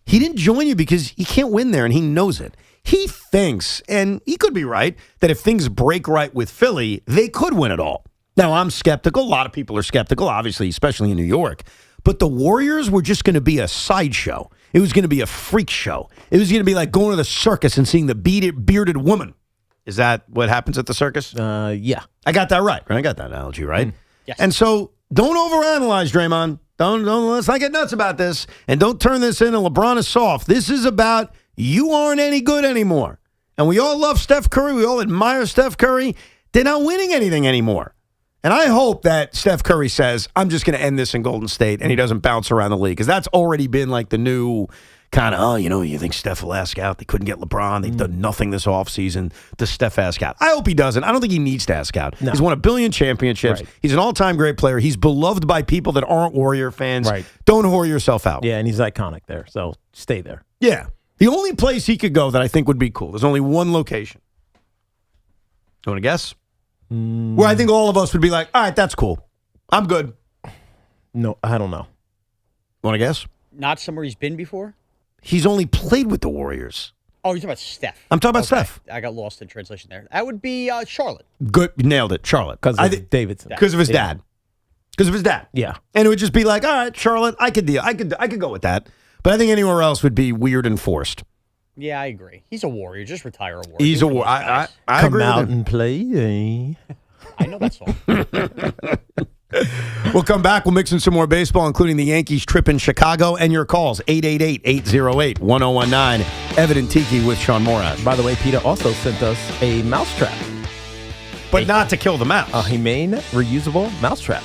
He didn't join you because he can't win there, and he knows it. He thinks, and he could be right, that if things break right with Philly, they could win it all. Now, I'm skeptical. A lot of people are skeptical, obviously, especially in New York. But the Warriors were just going to be a sideshow. It was going to be a freak show. It was going to be like going to the circus and seeing the bearded woman. Is that what happens at the circus? Yeah. I got that right. I got that analogy right. Yes. And so don't overanalyze, Draymond. Don't let's not get nuts about this. And don't turn this into LeBron is soft. This is about you aren't any good anymore. And we all love Steph Curry. We all admire Steph Curry. They're not winning anything anymore. And I hope that Steph Curry says, I'm just going to end this in Golden State, and he doesn't bounce around the league. Because that's already been like the new kind of, you think Steph will ask out? They couldn't get LeBron. They've done nothing this offseason. Does Steph ask out? I hope he doesn't. I don't think he needs to ask out. No. He's won 1 billion championships. Right. He's an all-time great player. He's beloved by people that aren't Warrior fans. Right. Don't whore yourself out. Yeah, and he's iconic there, so stay there. Yeah. The only place he could go that I think would be cool, there's only one location. You want to guess? Where I think all of us would be like, all right, that's cool. I'm good. No, I don't know. Want to guess? Not somewhere he's been before? He's only played with the Warriors. Oh, you're talking about Steph. I'm talking about Steph. I got lost in translation there. That would be Charlotte. Good. Nailed it. Charlotte. Because of Davidson. Because of his dad. Because of his dad. Yeah. And it would just be like, all right, Charlotte, I could go with that. But I think anywhere else would be weird and forced. Yeah, I agree. He's a Warrior. Just retire a Warrior. He's a Warrior. I Come agree out with him. and play. I know that song. We'll come back. We'll mix in some more baseball, including the Yankees trip in Chicago, and your calls, 888-808-1019. Evan and Tiki with Sean Morash. By the way, Peter also sent us a mousetrap. But not to kill the mouse. A humane, reusable mousetrap.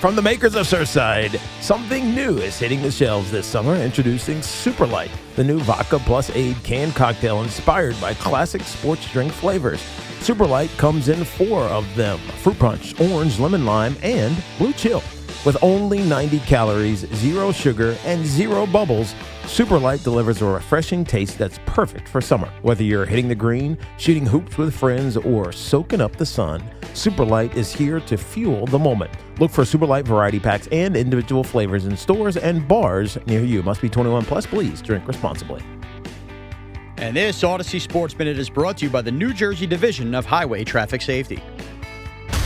From the makers of Surfside, something new is hitting the shelves this summer, introducing Super Light, the new vodka plus aid canned cocktail inspired by classic sports drink flavors. Super Light comes in 4 of them: fruit punch, orange, lemon lime, and blue chill. With only 90 calories, 0 sugar, and 0 bubbles, Super Light delivers a refreshing taste that's perfect for summer. Whether you're hitting the green, shooting hoops with friends, or soaking up the sun, Super Light is here to fuel the moment. Look for Super Light variety packs and individual flavors in stores and bars near you. Must be 21 plus. Please drink responsibly. And this Odyssey Sports Minute is brought to you by the New Jersey Division of Highway Traffic Safety.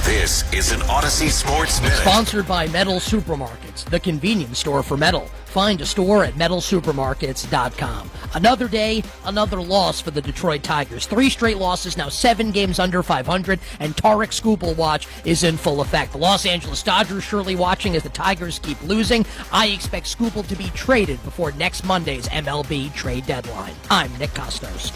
This is an Odyssey Sports Minute. Sponsored by Metal Supermarkets, the convenience store for metal. Find a store at metalsupermarkets.com. Another day, another loss for the Detroit Tigers. 3 straight losses, now 7 games under 500, and Tarek Skubal watch is in full effect. The Los Angeles Dodgers surely watching as the Tigers keep losing. I expect Skubal to be traded before next Monday's MLB trade deadline. I'm Nick Costos.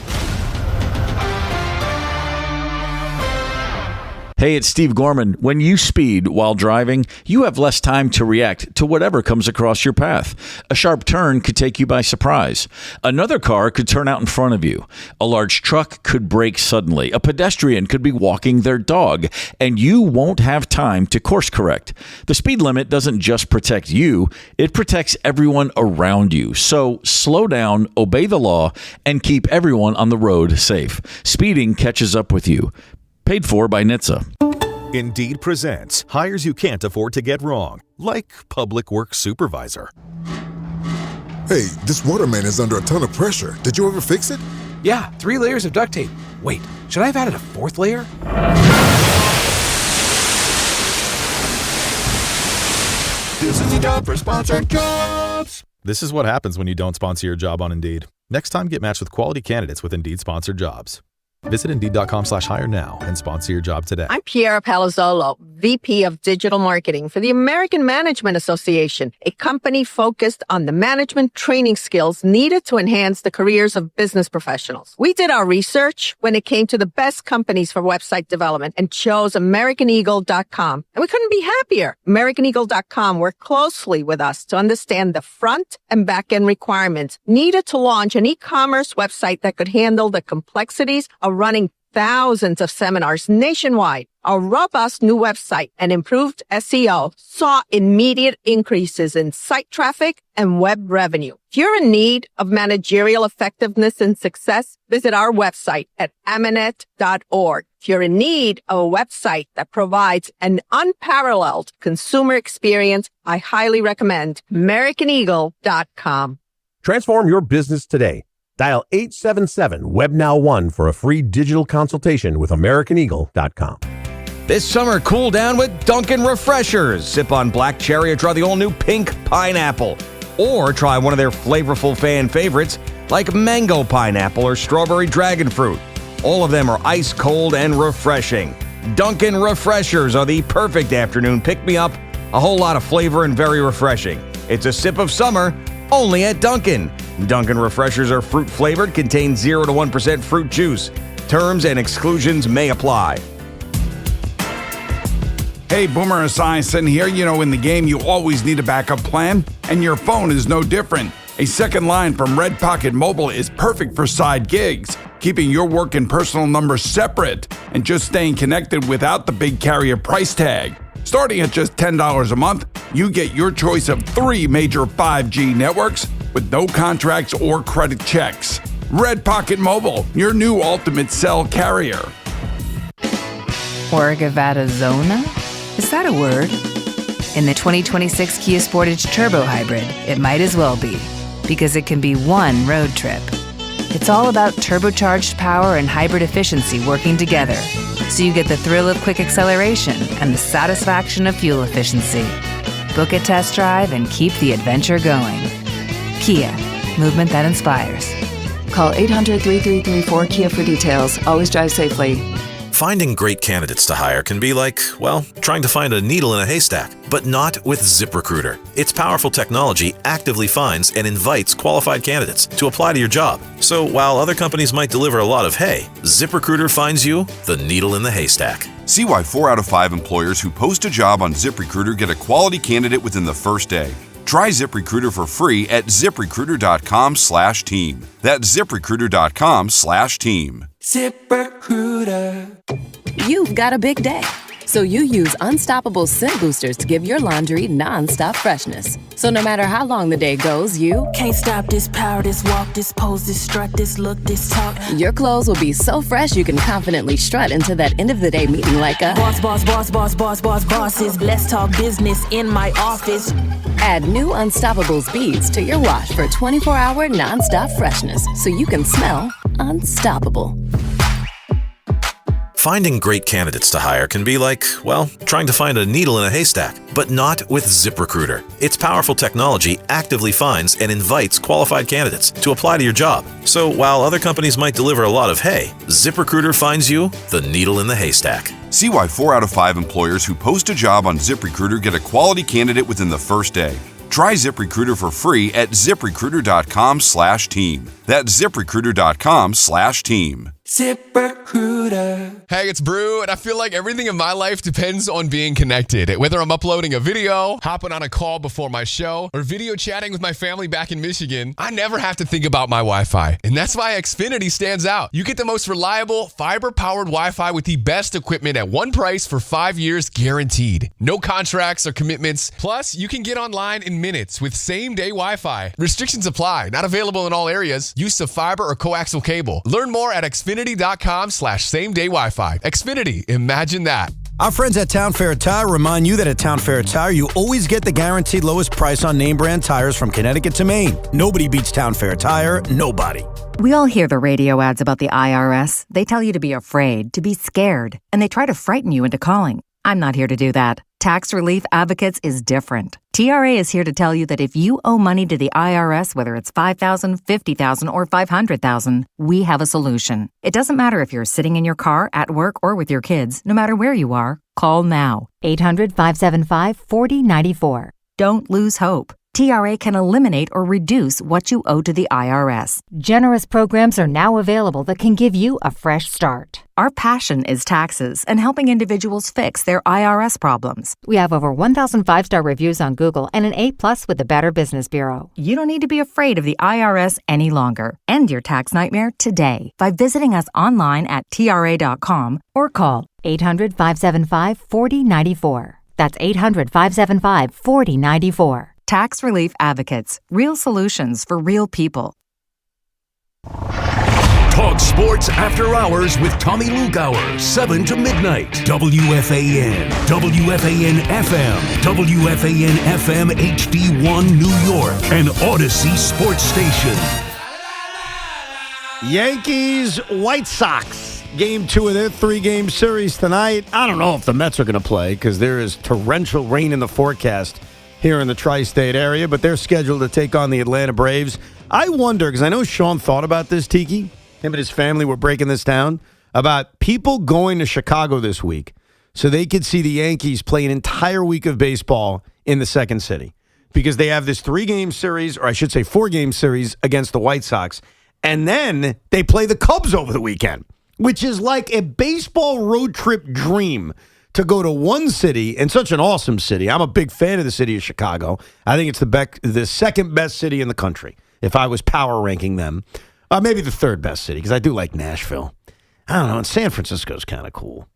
Hey, it's Steve Gorman. When you speed while driving, you have less time to react to whatever comes across your path. A sharp turn could take you by surprise. Another car could turn out in front of you. A large truck could brake suddenly. A pedestrian could be walking their dog, and you won't have time to course correct. The speed limit doesn't just protect you, it protects everyone around you. So slow down, obey the law, and keep everyone on the road safe. Speeding catches up with you. Paid for by NHTSA. Indeed presents hires you can't afford to get wrong, like public works supervisor. Hey, this water main is under a ton of pressure. Did you ever fix it? Yeah, 3 layers of duct tape. Wait, should I have added a 4th layer? This is a job for sponsored jobs. This is what happens when you don't sponsor your job on Indeed. Next time, get matched with quality candidates with Indeed sponsored jobs. Visit Indeed.com/hire now and sponsor your job today. I'm Piera Palazzolo, VP of Digital Marketing for the American Management Association, a company focused on the management training skills needed to enhance the careers of business professionals. We did our research when it came to the best companies for website development and chose AmericanEagle.com. And we couldn't be happier. AmericanEagle.com worked closely with us to understand the front and back end requirements needed to launch an e-commerce website that could handle the complexities of running thousands of seminars nationwide. Our robust new website and improved SEO saw immediate increases in site traffic and web revenue. If you're in need of managerial effectiveness and success, visit our website at amanet.org. If you're in need of a website that provides an unparalleled consumer experience, I highly recommend AmericanEagle.com. Transform your business today. Dial 877-WebNow1 for a free digital consultation with AmericanEagle.com. This summer, cool down with Dunkin' Refreshers. Sip on black cherry or try the all-new pink pineapple. Or try one of their flavorful fan favorites like mango pineapple or strawberry dragon fruit. All of them are ice cold and refreshing. Dunkin' Refreshers are the perfect afternoon pick-me-up, a whole lot of flavor and very refreshing. It's a sip of summer, only at Dunkin'. Dunkin' Refreshers are fruit-flavored, contain 0 to 1% fruit juice. Terms and exclusions may apply. Hey, Boomer Esiason here. You know, in the game, you always need a backup plan, and your phone is no different. A second line from Red Pocket Mobile is perfect for side gigs, keeping your work and personal numbers separate, and just staying connected without the big carrier price tag. Starting at just $10 a month, you get your choice of 3 major 5G networks with no contracts or credit checks. Red Pocket Mobile, your new ultimate cell carrier. Orgavattazona? Is that a word? In the 2026 Kia Sportage Turbo Hybrid, it might as well be, because it can be one road trip. It's all about turbocharged power and hybrid efficiency working together, so you get the thrill of quick acceleration and the satisfaction of fuel efficiency. Book a test drive and keep the adventure going. Kia, movement that inspires. Call 800-3334-KIA for details. Always drive safely. Finding great candidates to hire can be like, well, trying to find a needle in a haystack, but not with ZipRecruiter. Its powerful technology actively finds and invites qualified candidates to apply to your job. So while other companies might deliver a lot of hay, ZipRecruiter finds you the needle in the haystack. See why 4 out of 5 employers who post a job on ZipRecruiter get a quality candidate within the first day. Try ZipRecruiter for free at ZipRecruiter.com/team. That's ZipRecruiter.com/team. ZipRecruiter. You've got a big day, so you use Unstoppable Scent Boosters to give your laundry non-stop freshness. So no matter how long the day goes, you can't stop this power, this walk, this pose, this strut, this look, this talk. Your clothes will be so fresh you can confidently strut into that end of the day meeting like a bosses. Let's talk business in my office. Add new Unstoppable beads to your wash for 24-hour non-stop freshness, so you can smell unstoppable. Finding great candidates to hire can be like, well, trying to find a needle in a haystack, but not with ZipRecruiter. Its powerful technology actively finds and invites qualified candidates to apply to your job. So while other companies might deliver a lot of hay, ZipRecruiter finds you the needle in the haystack. See why 4 out of 5 employers who post a job on ZipRecruiter get a quality candidate within the first day. Try ZipRecruiter for free at ZipRecruiter.com/team. That's ZipRecruiter.com/team. ZipRecruiter. Hey, it's Brew, and I feel like everything in my life depends on being connected. Whether I'm uploading a video, hopping on a call before my show, or video chatting with my family back in Michigan, I never have to think about my Wi-Fi. And that's why Xfinity stands out. You get the most reliable, fiber-powered Wi-Fi with the best equipment at one price for 5 years guaranteed. No contracts or commitments. Plus, you can get online in minutes with same-day Wi-Fi. Restrictions apply. Not available in all areas. Use of fiber or coaxial cable. Learn more at Xfinity.com/same-day Wi-Fi. Xfinity. Imagine that. Our friends at Town Fair Tire remind you that at Town Fair Tire, you always get the guaranteed lowest price on name brand tires from Connecticut to Maine. Nobody beats Town Fair Tire. Nobody. We all hear the radio ads about the IRS. They tell you to be afraid, to be scared, and they try to frighten you into calling. I'm not here to do that. Tax Relief Advocates is different. TRA is here to tell you that if you owe money to the IRS, whether it's $5,000, $50,000, or $500,000, we have a solution. It doesn't matter if you're sitting in your car, at work, or with your kids. No matter where you are, call now. 800-575-4094. Don't lose hope. TRA can eliminate or reduce what you owe to the IRS. Generous programs are now available that can give you a fresh start. Our passion is taxes and helping individuals fix their IRS problems. We have over 1,000 5-star reviews on Google and an A+ with the Better Business Bureau. You don't need to be afraid of the IRS any longer. End your tax nightmare today by visiting us online at TRA.com or call 800-575-4094. That's 800-575-4094. Tax Relief Advocates. Real solutions for real people. Talk sports after hours with Tommy Lugauer, 7 to midnight. WFAN, WFAN FM, WFAN FM HD1 New York, and Odyssey Sports Station. Yankees, White Sox. Game 2 of their 3-game series tonight. I don't know if the Mets are going to play because there is torrential rain in the forecast here in the tri-state area, but they're scheduled to take on the Atlanta Braves. I wonder, because I know Sean thought about this, Tiki. Him and his family were breaking this down, about people going to Chicago this week so they could see the Yankees play an entire week of baseball in the second city. Because they have this 3-game series, or I should say 4-game series against the White Sox, and then they play the Cubs over the weekend, which is like a baseball road trip dream. To go to one city, and such an awesome city. I'm a big fan of the city of Chicago. I think it's the second best city in the country, if I was power ranking them. Maybe the third best city, because I do like Nashville. I don't know, and San Francisco's kind of cool.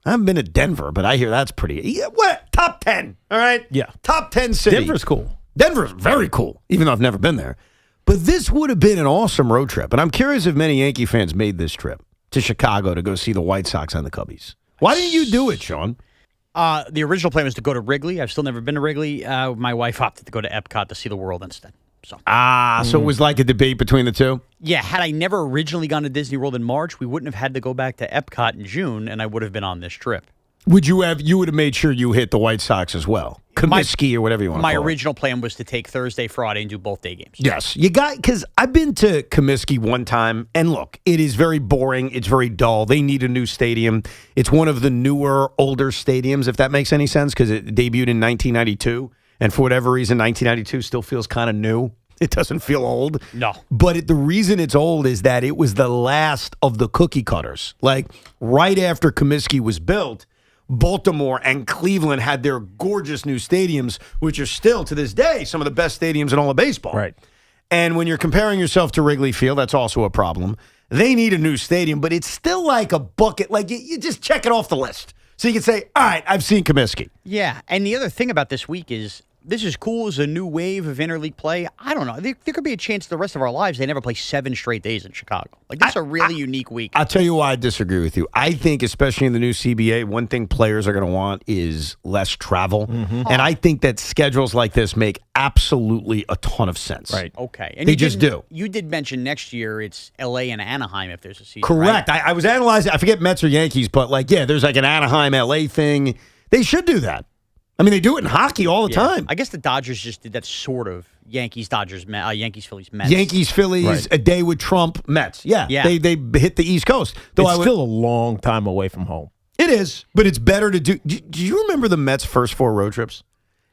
I haven't been to Denver, but I hear that's pretty... Yeah, what? Top 10, all right? Yeah. Top 10 city. Denver's cool. Denver's very cool, even though I've never been there. But this would have been an awesome road trip, and I'm curious if many Yankee fans made this trip to Chicago to go see the White Sox and the Cubbies. Why didn't you do it, Sean? The original plan was to go to Wrigley. I've still never been to Wrigley. My wife opted to go to Epcot to see the world instead. So it was like a debate between the two? Yeah, had I never originally gone to Disney World in March, we wouldn't have had to go back to Epcot in June, and I would have been on this trip. You would have made sure you hit the White Sox as well. Comiskey or whatever you want to call it. My original plan was to take Thursday, Friday, and do both day games. Yes. Because I've been to Comiskey one time, and look, it is very boring. It's very dull. They need a new stadium. It's one of the newer, older stadiums, if that makes any sense, because it debuted in 1992, and for whatever reason, 1992 still feels kind of new. It doesn't feel old. No. But the reason it's old is that it was the last of the cookie cutters. Like, right after Comiskey was built, Baltimore and Cleveland had their gorgeous new stadiums, which are still, to this day, some of the best stadiums in all of baseball. Right. And when you're comparing yourself to Wrigley Field, that's also a problem. They need a new stadium, but it's still like a bucket. Like, you just check it off the list. So you can say, all right, I've seen Comiskey. Yeah, and the other thing about this week is, this is cool as a new wave of interleague play. I don't know. There could be a chance the rest of our lives they never play 7 straight days in Chicago. Like, this is a really unique week. I'll tell you why I disagree with you. I think, especially in the new CBA, one thing players are going to want is less travel. Mm-hmm. And I think that schedules like this make absolutely a ton of sense. Right. Okay. And they just do. You did mention next year it's L.A. and Anaheim if there's a season. Correct. Right? I was analyzing, I forget Mets or Yankees, but there's like an Anaheim, L.A. thing. They should do that. I mean, they do it in hockey all the time. I guess the Dodgers just did that sort of Yankees, Dodgers, Yankees, Phillies, Mets. Yankees, Phillies, right. A day with Trump, Mets. Yeah. They hit the East Coast. Though it's still a long time away from home. It is, but it's better to do. Do you remember the Mets' first 4 road trips?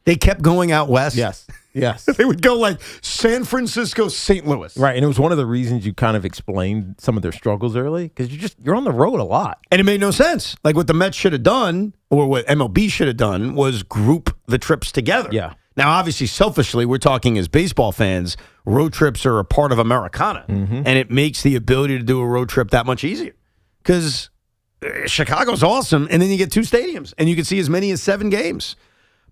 They kept going out west. Yes. Yes. They would go like San Francisco, St. Louis. Right, and it was one of the reasons you kind of explained some of their struggles early because you're on the road a lot. And it made no sense. Like what the Mets should have done, or what MLB should have done, was group the trips together. Yeah. Now, obviously, selfishly, we're talking as baseball fans, road trips are a part of Americana, and it makes the ability to do a road trip that much easier. Because Chicago's awesome, and then you get 2 stadiums, and you can see as many as 7 games.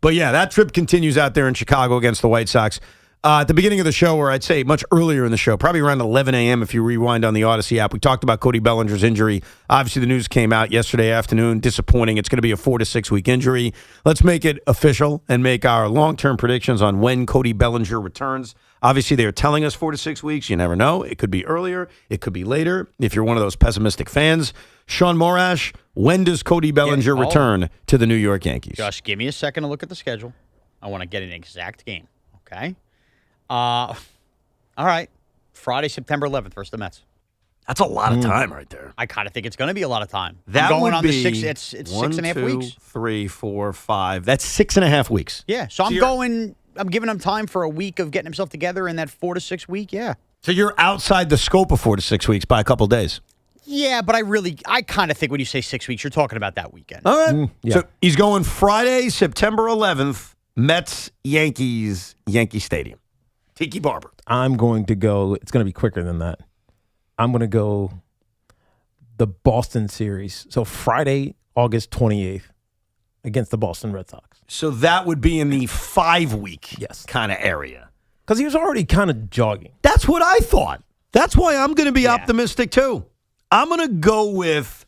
But yeah, that trip continues out there in Chicago against the White Sox. At the beginning of the show, or I'd say much earlier in the show, probably around 11 a.m. if you rewind on the Odyssey app, we talked about Cody Bellinger's injury. Obviously, the news came out yesterday afternoon. Disappointing. It's going to be a 4 to 6 week injury. Let's make it official and make our long-term predictions on when Cody Bellinger returns. Obviously, they're telling us 4 to 6 weeks. You never know. It could be earlier. It could be later. If you're one of those pessimistic fans, Sean Morash, when does Cody Bellinger return to the New York Yankees? Josh, give me a second to look at the schedule. I want to get an exact game. Okay. All right. Friday, September 11th versus the Mets. That's a lot of time right there. I kind of think it's going to be a lot of time. That I'm going would on be the 6. It's 6.5 weeks. 3, 4, 5. That's 6.5 weeks. Yeah. So I'm giving him time for a week of getting himself together in that 4 to 6 week. Yeah. So you're outside the scope of 4 to 6 weeks by a couple days. Yeah, but I kind of think when you say 6 weeks, you're talking about that weekend. All right. So he's going Friday, September 11th, Mets, Yankees, Yankee Stadium. Tiki Barber. I'm going to go, it's going to be quicker than that. I'm going to go the Boston series. So Friday, August 28th against the Boston Red Sox. So that would be in the 5-week kind of area. Because he was already kind of jogging. That's what I thought. That's why I'm going to be optimistic too. I'm going to go with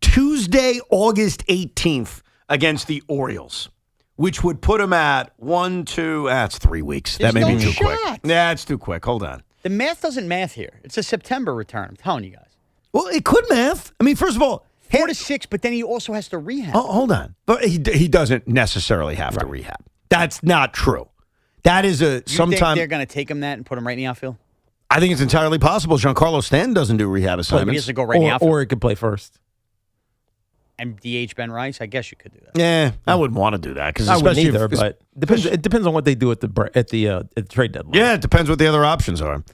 Tuesday, August 18th against the Orioles, which would put him at 1, 2, that's 3 weeks. There's that may no be too shot. quick. Nah, it's too quick. Hold on. The math doesn't math here. It's a September return. I'm telling you guys. Well, it could math. I mean, first of all, 4 to 6, but then he also has to rehab. Oh, hold on. But he doesn't necessarily have to rehab. That's not true. That is You think they're going to take him that and put him right in the outfield? I think it's entirely possible. Giancarlo Stanton doesn't do rehab assignments. He has to go right in the outfield. Or he could play first. And DH Ben Rice? I guess you could do that. Yeah, I wouldn't want to do that because I wouldn't either, but it depends on what they do at the trade deadline. Yeah, it depends what the other options are.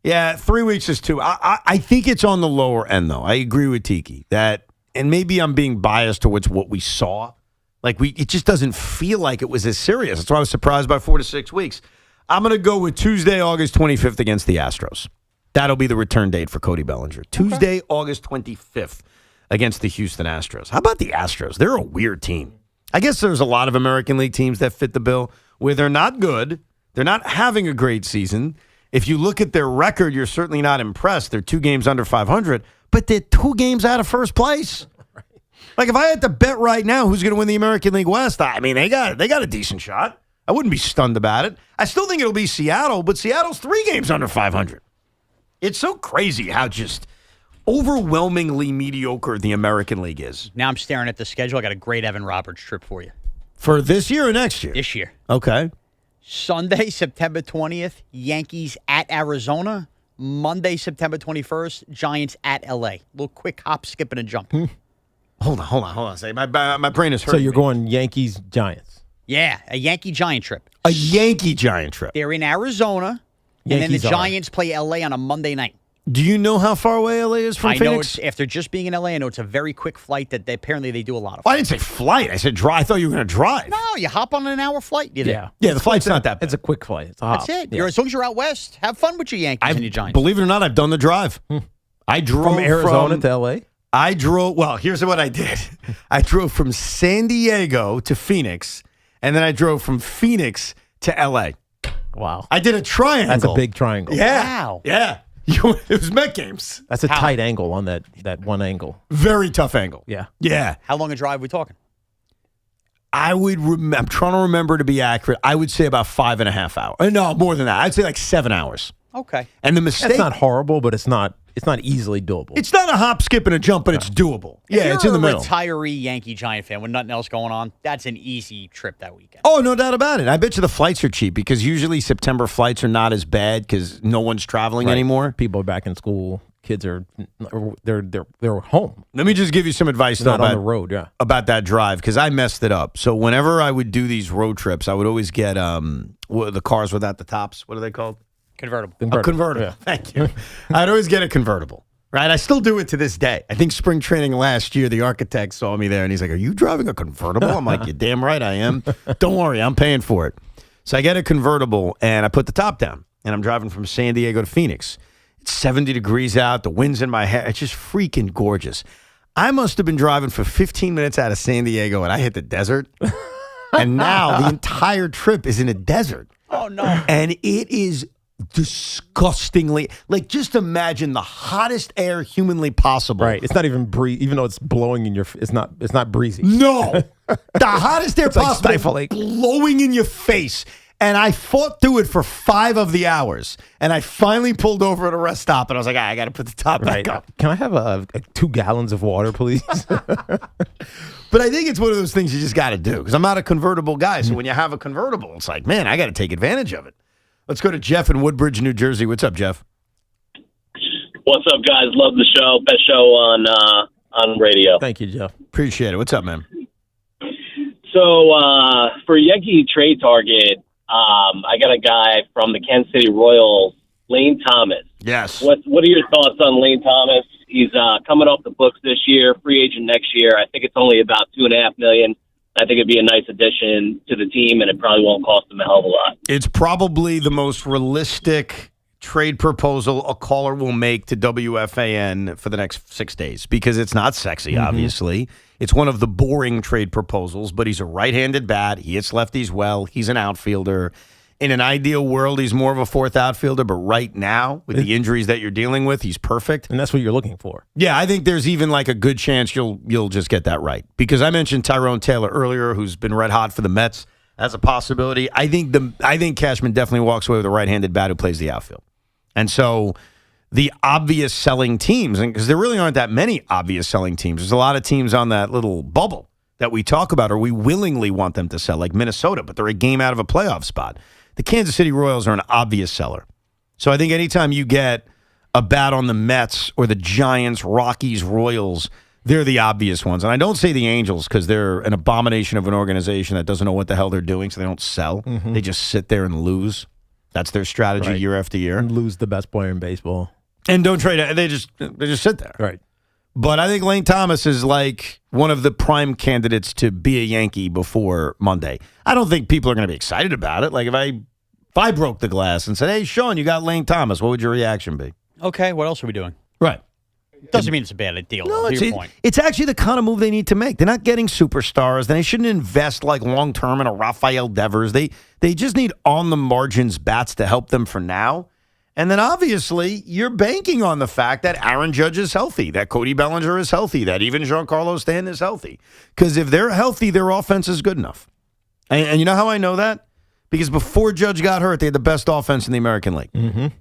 Yeah, 3 weeks is too. I think it's on the lower end though. I agree with Tiki that, and maybe I'm being biased towards what we saw. Like it just doesn't feel like it was as serious. That's why I was surprised by 4 to 6 weeks. I'm going to go with Tuesday, August 25th against the Astros. That'll be the return date for Cody Bellinger. Tuesday, August 25th against the Houston Astros. How about the Astros? They're a weird team. I guess there's a lot of American League teams that fit the bill where they're not good. They're not having a great season. If you look at their record, you're certainly not impressed. They're 2 games under 500, but they're 2 games out of first place. Like if I had to bet right now who's going to win the American League West, I mean, they got a decent shot. I wouldn't be stunned about it. I still think it'll be Seattle, but Seattle's 3 games under 500. It's so crazy how just overwhelmingly mediocre the American League is. Now I'm staring at the schedule. I got a great Evan Roberts trip for you. For this year or next year? This year. Okay. Sunday, September 20th, Yankees at Arizona. Monday, September 21st, Giants at L.A. Little quick hop, skip, and a jump. Hold on a second. My brain is hurting. So you're going Yankees, Giants. Yeah, a Yankee-Giant trip. A Yankee-Giant trip. They're in Arizona, and then the Giants play L.A. on a Monday night. Do you know how far away L.A. is from Phoenix? I know it's, after just being in L.A., I know it's a very quick flight that apparently they do a lot of. Well, I didn't say flight. I said drive. I thought you were going to drive. No, you hop on an hour flight. Yeah, the flight's not that bad. It's a quick flight. It's a hop. That's it. Yeah. As long as you're out west, have fun with your Yankees and your Giants. Believe it or not, I've done the drive. I drove from Arizona to L.A.? I drove, well, here's what I did. I drove from San Diego to Phoenix, and then I drove from Phoenix to L.A. Wow. I did a triangle. That's a big triangle. Yeah. Wow. Yeah. It was Met games. That's a tight angle on that one angle. Very tough angle. Yeah. Yeah. How long a drive are we talking? I'm trying to remember to be accurate. I would say about 5.5 hours. No, more than that. I'd say like 7 hours. Okay. And the mistake. That's not horrible, but it's not easily doable. It's not a hop, skip, and a jump, but it's doable. Yeah, it's in the middle. If you're a retiree Yankee Giant fan with nothing else going on, that's an easy trip that weekend. Oh, no doubt about it. I bet you the flights are cheap because usually September flights are not as bad because no one's traveling anymore. People are back in school. kids are they're home. Let me just give you some advice Not on the road, yeah. about that drive, because I messed it up. So whenever I would do these road trips, I would always get the cars without the tops. What are they called? Convertible. A convertible. Yeah. Thank you. I'd always get a convertible. Right? I still do it to this day. I think spring training last year, the architect saw me there and he's like, "Are you driving a convertible?" I'm like, "You're damn right I am. Don't worry, I'm paying for it." So I get a convertible and I put the top down and I'm driving from San Diego to Phoenix. It's 70 degrees out. The wind's in my hair. It's just freaking gorgeous. I must have been driving for 15 minutes out of San Diego and I hit the desert. And now the entire trip is in a desert. Oh, no. And it is disgustingly, like, just imagine the hottest air humanly possible. Right. It's not even even though it's blowing in your. It's not breezy. No, the hottest air It's like possible, stifling. blowing in your face. And I fought through it for 5 of the hours, and I finally pulled over at a rest stop, and I was like, I got to put the top back up. Can I have 2 gallons of water, please? But I think it's one of those things you just got to do, because I'm not a convertible guy. So when you have a convertible, it's like, man, I got to take advantage of it. Let's go to Jeff in Woodbridge, New Jersey. What's up, Jeff? What's up, guys? Love the show. Best show on radio. Thank you, Jeff. Appreciate it. What's up, man? So for Yankee trade target, I got a guy from the Kansas City Royals, Lane Thomas. Yes. What are your thoughts on Lane Thomas? He's coming off the books this year, free agent next year. I think it's only about $2.5 million. I think it'd be a nice addition to the team, and it probably won't cost them a hell of a lot. It's probably the most realistic trade proposal a caller will make to WFAN for the next 6 days, because it's not sexy, obviously. It's one of the boring trade proposals, but he's a right-handed bat. He hits lefties well. He's an outfielder. In an ideal world, he's more of a fourth outfielder, but right now, with the injuries that you're dealing with, he's perfect. And that's what you're looking for. Yeah, I think there's even like a good chance you'll just get that right. Because I mentioned Tyrone Taylor earlier, who's been red hot for the Mets as a possibility. I think Cashman definitely walks away with a right-handed bat who plays the outfield. And so the obvious selling teams, and because there really aren't that many obvious selling teams, there's a lot of teams on that little bubble that we talk about, or we willingly want them to sell, like Minnesota, but they're a game out of a playoff spot. The Kansas City Royals are an obvious seller. So I think anytime you get a bat on the Mets or the Giants, Rockies, Royals, they're the obvious ones. And I don't say the Angels because they're an abomination of an organization that doesn't know what the hell they're doing, so they don't sell. They just sit there and lose. That's their strategy year after year. And lose the best player in baseball. And don't trade it. They just sit there. Right. But I think Lane Thomas is like one of the prime candidates to be a Yankee before Monday. I don't think people are going to be excited about it. Like if I broke the glass and said, "Hey, Sean, you got Lane Thomas," what would your reaction be? Okay, what else are we doing? Right. Doesn't mean it's a bad deal. No, to your point. It's actually the kind of move they need to make. They're not getting superstars. They shouldn't invest like long term in a Rafael Devers. They just need on the margins bats to help them for now. And then obviously you're banking on the fact that Aaron Judge is healthy, that Cody Bellinger is healthy, that even Giancarlo Stanton is healthy. Because if they're healthy, their offense is good enough. And you know how I know that? Because before Judge got hurt, they had the best offense in the American League.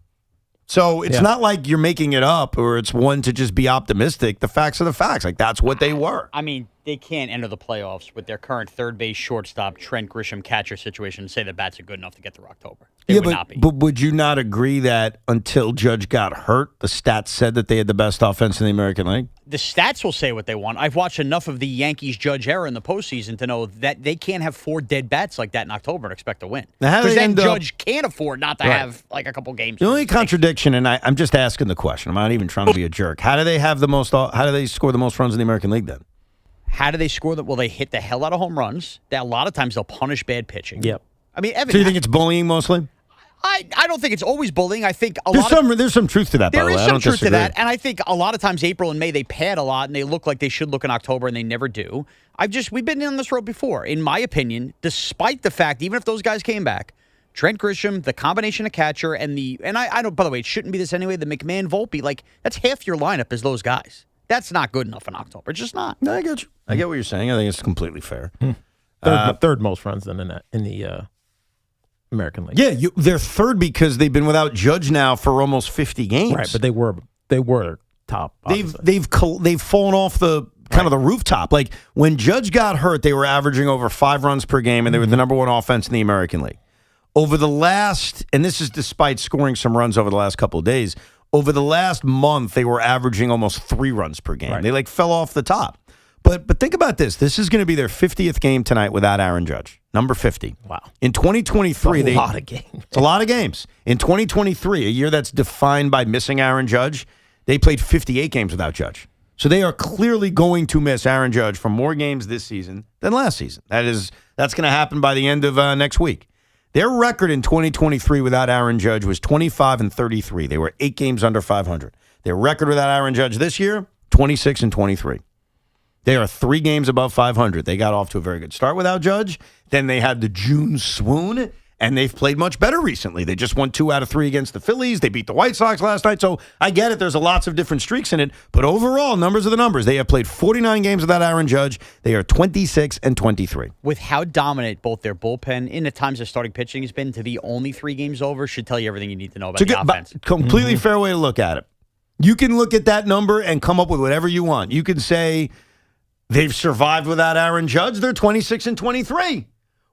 So it's not like you're making it up or it's one to just be optimistic. The facts are the facts. Like, that's what they were. I mean, they can't enter the playoffs with their current third base shortstop, Trent Grisham catcher situation and say the bats are good enough to get through October. They would not be. But would you not agree that until Judge got hurt, the stats said that they had the best offense in the American League? The stats will say what they want. I've watched enough of the Yankees Judge era in the postseason to know that they can't have 4 dead bats like that in October and expect to win. Because then Judge can't afford not to have like a couple games. The only contradiction, and I'm just asking the question. I'm not even trying to be a jerk. How do they have the most? How do they score the most runs in the American League then? How do they score that? Well, they hit the hell out of home runs. That a lot of times they'll punish bad pitching. Yep. I mean, Evan. So you think it's bullying mostly? I don't think it's always bullying. I think there's some truth to that. By the way, there is I some don't truth disagree. to that, and I think a lot of times April and May they pad a lot and they look like they should look in October and they never do. We've been on this road before. In my opinion, despite the fact, even if those guys came back, Trent Grisham, the combination of catcher and I don't. By the way, it shouldn't be this anyway. The McMahon Volpe, like that's half your lineup is those guys. That's not good enough in October. It's just not. No, I get you. I get what you're saying. I think it's completely fair. Third most runs in the American League. Yeah, they're third because they've been without Judge now for almost 50 games. Right, but they were top. They've fallen off the kind of the rooftop. Like when Judge got hurt, they were averaging over 5 runs per game, and they were the number 1 offense in the American League. Over the last, and this is despite scoring some runs over the last couple of days, over the last month, they were averaging almost 3 runs per game. Right. They fell off the top. But think about this. This is going to be their 50th game tonight without Aaron Judge. Number 50. Wow. In 2023, it's a lot of games. It's a lot of games. In 2023, a year that's defined by missing Aaron Judge, they played 58 games without Judge. So they are clearly going to miss Aaron Judge for more games this season than last season. That's going to happen by the end of next week. Their record in 2023 without Aaron Judge was 25-33. They were 8 games under 500. Their record without Aaron Judge this year, 26-23. They are 3 games above 500. They got off to a very good start without Judge. Then they had the June swoon, and they've played much better recently. They just won 2 out of 3 against the Phillies. They beat the White Sox last night. So I get it. There's lots of different streaks in it. But overall, numbers are the numbers. They have played 49 games without Aaron Judge. They are 26-23. With how dominant both their bullpen in the times of starting pitching has been to be only 3 games over should tell you everything you need to know about the offense. Completely fair way to look at it. You can look at that number and come up with whatever you want. You can say they've survived without Aaron Judge. They're 26-23.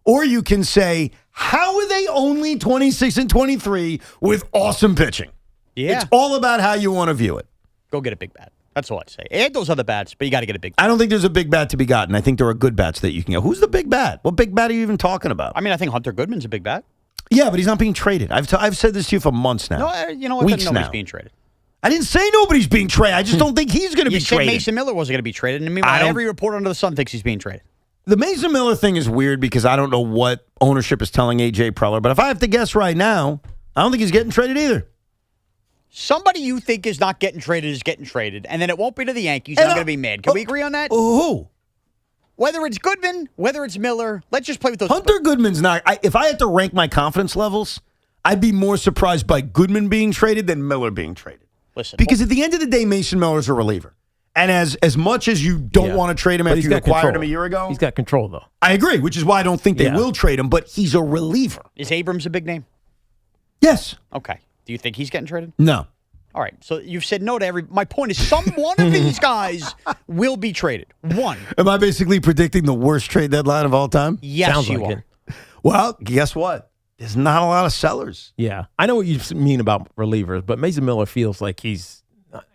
Or you can say, how are they only 26-23 with awesome pitching? Yeah. It's all about how you want to view it. Go get a big bat. That's all I say. Add those other bats, but you got to get a big bat. I don't think there's a big bat to be gotten. I think there are good bats that you can get. Who's the big bat? What big bat are you even talking about? I mean, I think Hunter Goodman's a big bat. Yeah, but he's not being traded. I've said this to you for months now. No, you know what? Weeks Nobody's now. being traded. I didn't say nobody's being traded. I just don't think he's going to be traded. You said Mason Miller wasn't going to be traded, and meanwhile, every reporter under the sun thinks he's being traded. The Mason Miller thing is weird because I don't know what ownership is telling A.J. Preller, but if I have to guess right now, I don't think he's getting traded either. Somebody you think is not getting traded is getting traded, and then it won't be to the Yankees, and I'm going to be mad. Can we agree on that? Who? Whether it's Goodman, whether it's Miller, let's just play with those. Hunter Goodman's not. If I had to rank my confidence levels, I'd be more surprised by Goodman being traded than Miller being traded. Listen, because at the end of the day, Mason Miller's a reliever. And as much as you don't want to trade him after you acquired him a year ago. He's got control, though. I agree, which is why I don't think they will trade him, but he's a reliever. Is Abrams a big name? Yes. Okay. Do you think he's getting traded? No. All right. So you've said no to every. My point is, one of these guys will be traded. One. Am I basically predicting the worst trade deadline of all time? Yes, Sounds you like are. it. Well, guess what? There's not a lot of sellers. Yeah. I know what you mean about relievers, but Mason Miller feels like he's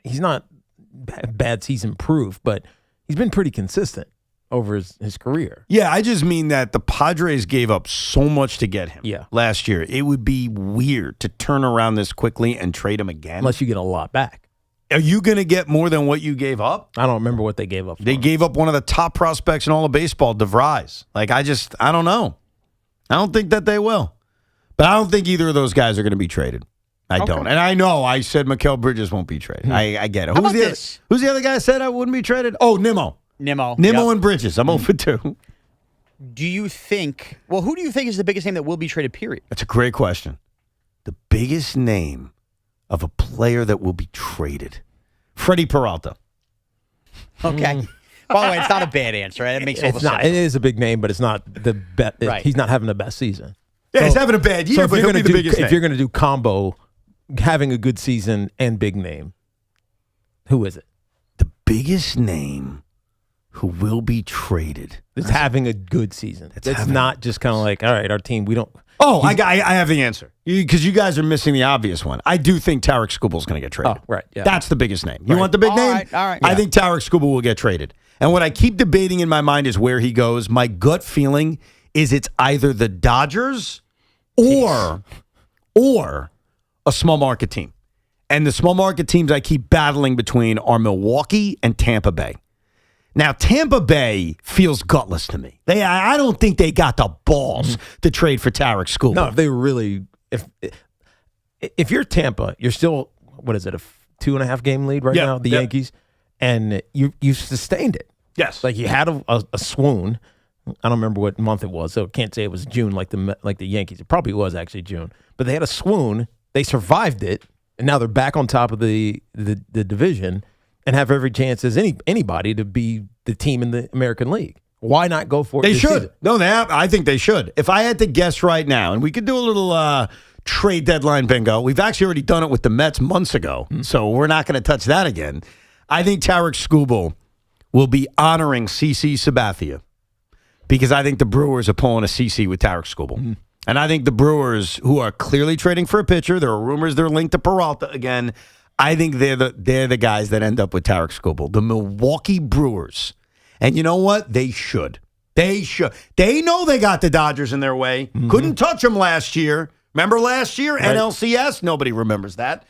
not bad season proof, but he's been pretty consistent over his career. Yeah, I just mean that the Padres gave up so much to get him last year. It would be weird to turn around this quickly and trade him again. Unless you get a lot back. Are you going to get more than what you gave up? I don't remember what they gave up for. They gave up one of the top prospects in all of baseball, DeVries. I don't know. I don't think that they will. But I don't think either of those guys are going to be traded. I don't. And I know I said Mikal Bridges won't be traded. I get it. Who's the other guy I said I wouldn't be traded? Oh, Nimmo. Nimmo and Bridges. I'm 0 for 2. Do you think, who do you think is the biggest name that will be traded, period? That's a great question. The biggest name of a player that will be traded. Freddie Peralta. Okay. By the way, it's not a bad answer. Right? It makes all the sense. It is a big name, but it's not the best. Right. He's not having the best season. Yeah, he's having a bad year, but he'll be the biggest name. If you're going to do combo, having a good season and big name, who is it? The biggest name who will be traded. It's having a good season. It's not just kind of like, all right, our team, we don't. Oh, I have the answer. Because you guys are missing the obvious one. I do think Tarek Skubal's going to get traded. Oh, right. Yeah. That's the biggest name. You want the big name? All right. I think Tarek Skubal will get traded. And what I keep debating in my mind is where he goes. My gut feeling is it's either the Dodgers or a small market team. And the small market teams I keep battling between are Milwaukee and Tampa Bay. Now, Tampa Bay feels gutless to me. I don't think they got the balls to trade for Tarek Skubal. No, if they really, if you're Tampa, you're still, what is it, a 2.5 game lead right now, the Yankees, and you sustained it. Yes. Like you had a swoon. I don't remember what month it was, so I can't say it was June like the Yankees. It probably was actually June. But they had a swoon. They survived it, and now they're back on top of the division and have every chance as anybody to be the team in the American League. Why not go for it? They should. Season? No, I think they should. If I had to guess right now, and we could do a little trade deadline bingo. We've actually already done it with the Mets months ago, so we're not going to touch that again. I think Tarek Skubal will be honoring CC Sabathia because I think the Brewers are pulling a CC with Tarek Skubal. And I think the Brewers, who are clearly trading for a pitcher, there are rumors they're linked to Peralta again. I think they're the guys that end up with Tarek Skubal, the Milwaukee Brewers. And you know what? They should. They should. They know they got the Dodgers in their way. Mm-hmm. Couldn't touch them last year. Remember last year? Right. NLCS? Nobody remembers that.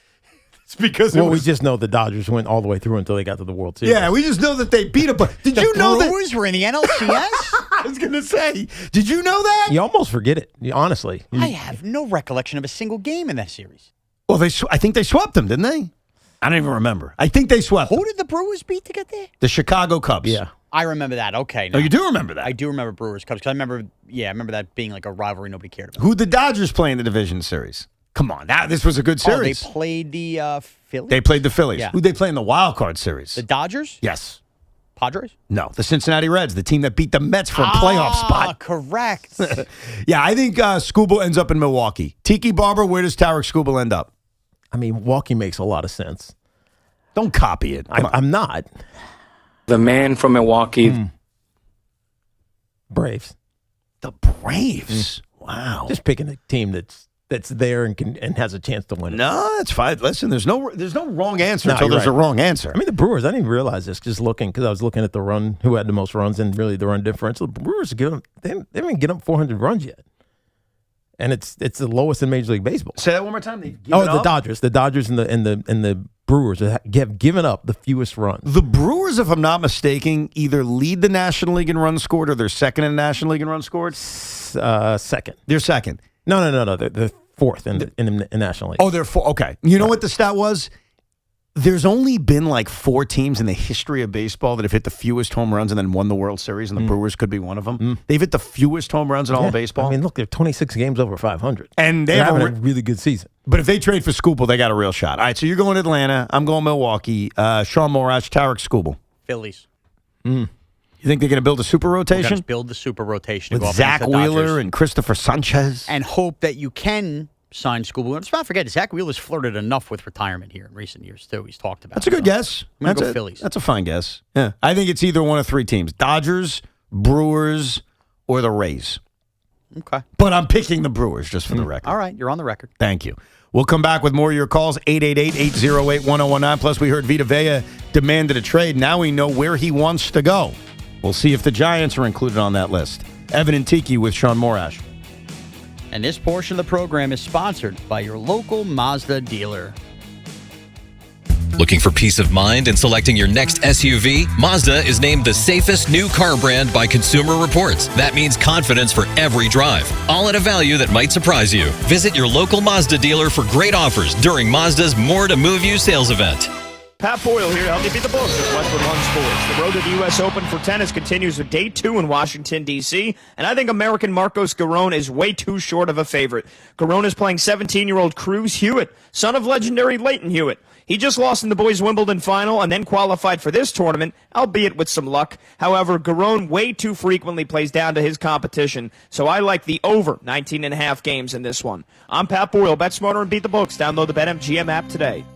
It's because we just know the Dodgers went all the way through until they got to the World Series. Yeah, we just know that they beat them. Did you know that the Brewers were in the NLCS? I was going to say, did you know that? You almost forget it, honestly. I have no recollection of a single game in that series. Well, I think they swept them, didn't they? I don't even remember. I think they swept them. Who did the Brewers beat to get there? The Chicago Cubs. Yeah. I remember that. Okay. Oh, you do remember that? I do remember Brewers Cubs because I remember that being like a rivalry nobody cared about. Who'd the Dodgers play in the division series? Come on, this was a good series. Oh, they played the Phillies? They played the Phillies. Yeah. Who'd they play in the wild card series? The Dodgers? Yes. Padres? No, the Cincinnati Reds, the team that beat the Mets for a playoff spot. Correct. Yeah, I think Skubal ends up in Milwaukee. Tiki Barber, where does Tarek Skubal end up? I mean, Milwaukee makes a lot of sense. Don't copy it. I'm not. The man from Milwaukee. Braves. The Braves? Wow. Just picking a team that's there and has a chance to win it. No, that's fine. Listen, there's no wrong answer until there's a wrong answer. I mean, the Brewers, I didn't even realize this just looking, because I was looking at the run, who had the most runs and really the run differential. The Brewers, they haven't get up 400 runs yet. And it's the lowest in Major League Baseball. Say that one more time. The Dodgers. The Dodgers and the Brewers have given up the fewest runs. The Brewers, if I'm not mistaken, either lead the National League in runs scored or they're second in the National League in runs scored? Second. They're second. No. They're fourth in the National League. Oh, they're fourth. Okay. You know what the stat was? There's only been like 4 teams in the history of baseball that have hit the fewest home runs and then won the World Series, and the Brewers could be one of them. They've hit the fewest home runs in all of baseball. I mean, look, they're 26 games over 500. And they're having a really good season. But if they trade for Skubal, they got a real shot. All right, so you're going Atlanta. I'm going Milwaukee. Sean Morash, Tarek Skubal. Phillies. You think they're going to build a super rotation? Build the super rotation. With Zach Wheeler and Christopher Sanchez. And hope that you can sign Skubal. Let's not forget, Zach Wheeler's flirted enough with retirement here in recent years, too. He's talked about That's a good guess. I'm going to go Phillies. That's a fine guess. Yeah, I think it's either one of 3 teams. Dodgers, Brewers, or the Rays. Okay. But I'm picking the Brewers, just for the record. All right, you're on the record. Thank you. We'll come back with more of your calls, 888-808-1019. Plus, we heard Vita Vea demanded a trade. Now we know where he wants to go. We'll see if the Giants are included on that list. Evan and Tiki with Sean Morash. And this portion of the program is sponsored by your local Mazda dealer. Looking for peace of mind in selecting your next SUV? Mazda is named the safest new car brand by Consumer Reports. That means confidence for every drive, all at a value that might surprise you. Visit your local Mazda dealer for great offers during Mazda's More to Move You sales event. Pat Boyle here to help you beat the Bulls with Westwood One Sports. The road to the U.S. Open for tennis continues with Day 2 in Washington, D.C., and I think American Marcos Giron is way too short of a favorite. Giron is playing 17-year-old Cruz Hewitt, son of legendary Leighton Hewitt. He just lost in the boys' Wimbledon final and then qualified for this tournament, albeit with some luck. However, Giron way too frequently plays down to his competition, so I like the over 19.5 games in this one. I'm Pat Boyle. Bet smarter and beat the books. Download the BetMGM app today.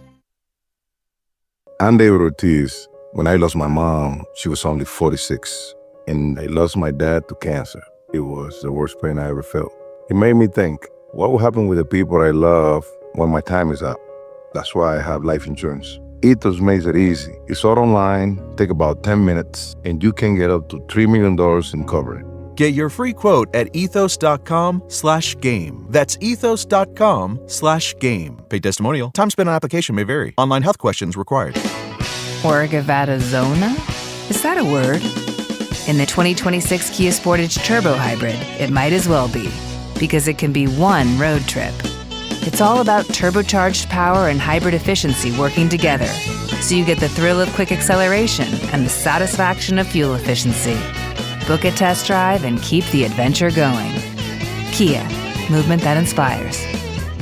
I'm David Ortiz. When I lost my mom, she was only 46, and I lost my dad to cancer. It was the worst pain I ever felt. It made me think, what will happen with the people I love when my time is up? That's why I have life insurance. Ethos makes it easy. It's all online, take about 10 minutes, and you can get up to $3 million in coverage. Get your free quote at ethos.com/game. That's ethos.com/game. Paid testimonial. Time spent on application may vary. Online health questions required. Zona? Is that a word? In the 2026 Kia Sportage Turbo Hybrid, it might as well be, because it can be one road trip. It's all about turbocharged power and hybrid efficiency working together, so you get the thrill of quick acceleration and the satisfaction of fuel efficiency. Book a test drive and keep the adventure going. Kia, movement that inspires.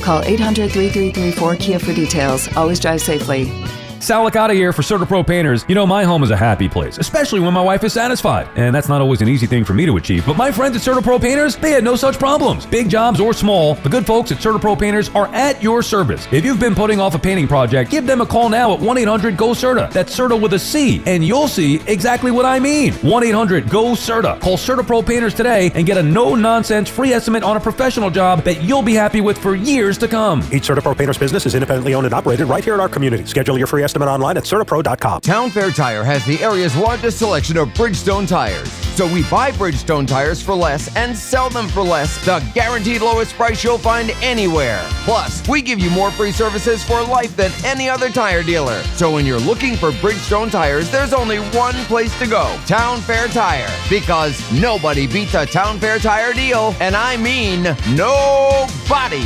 Call 800-3334-KIA for details. Always drive safely. Salicata here for CertaPro Painters. You know, my home is a happy place, especially when my wife is satisfied. And that's not always an easy thing for me to achieve, but my friends at CertaPro Painters, they had no such problems. Big jobs or small, the good folks at CertaPro Painters are at your service. If you've been putting off a painting project, give them a call now at 1-800-GO-CERTA. That's CERTA with a C, and you'll see exactly what I mean. 1-800-GO-CERTA. Call CertaPro Painters today and get a no-nonsense free estimate on a professional job that you'll be happy with for years to come. Each CertaPro Painters business is independently owned and operated right here in our community. Schedule your free estimate online at CertaPro.com. Town Fair Tire has the area's largest selection of Bridgestone tires. So we buy Bridgestone tires for less and sell them for less. The guaranteed lowest price you'll find anywhere. Plus, we give you more free services for life than any other tire dealer. So when you're looking for Bridgestone tires, there's only one place to go. Town Fair Tire. Because nobody beats a Town Fair Tire deal. And I mean nobody.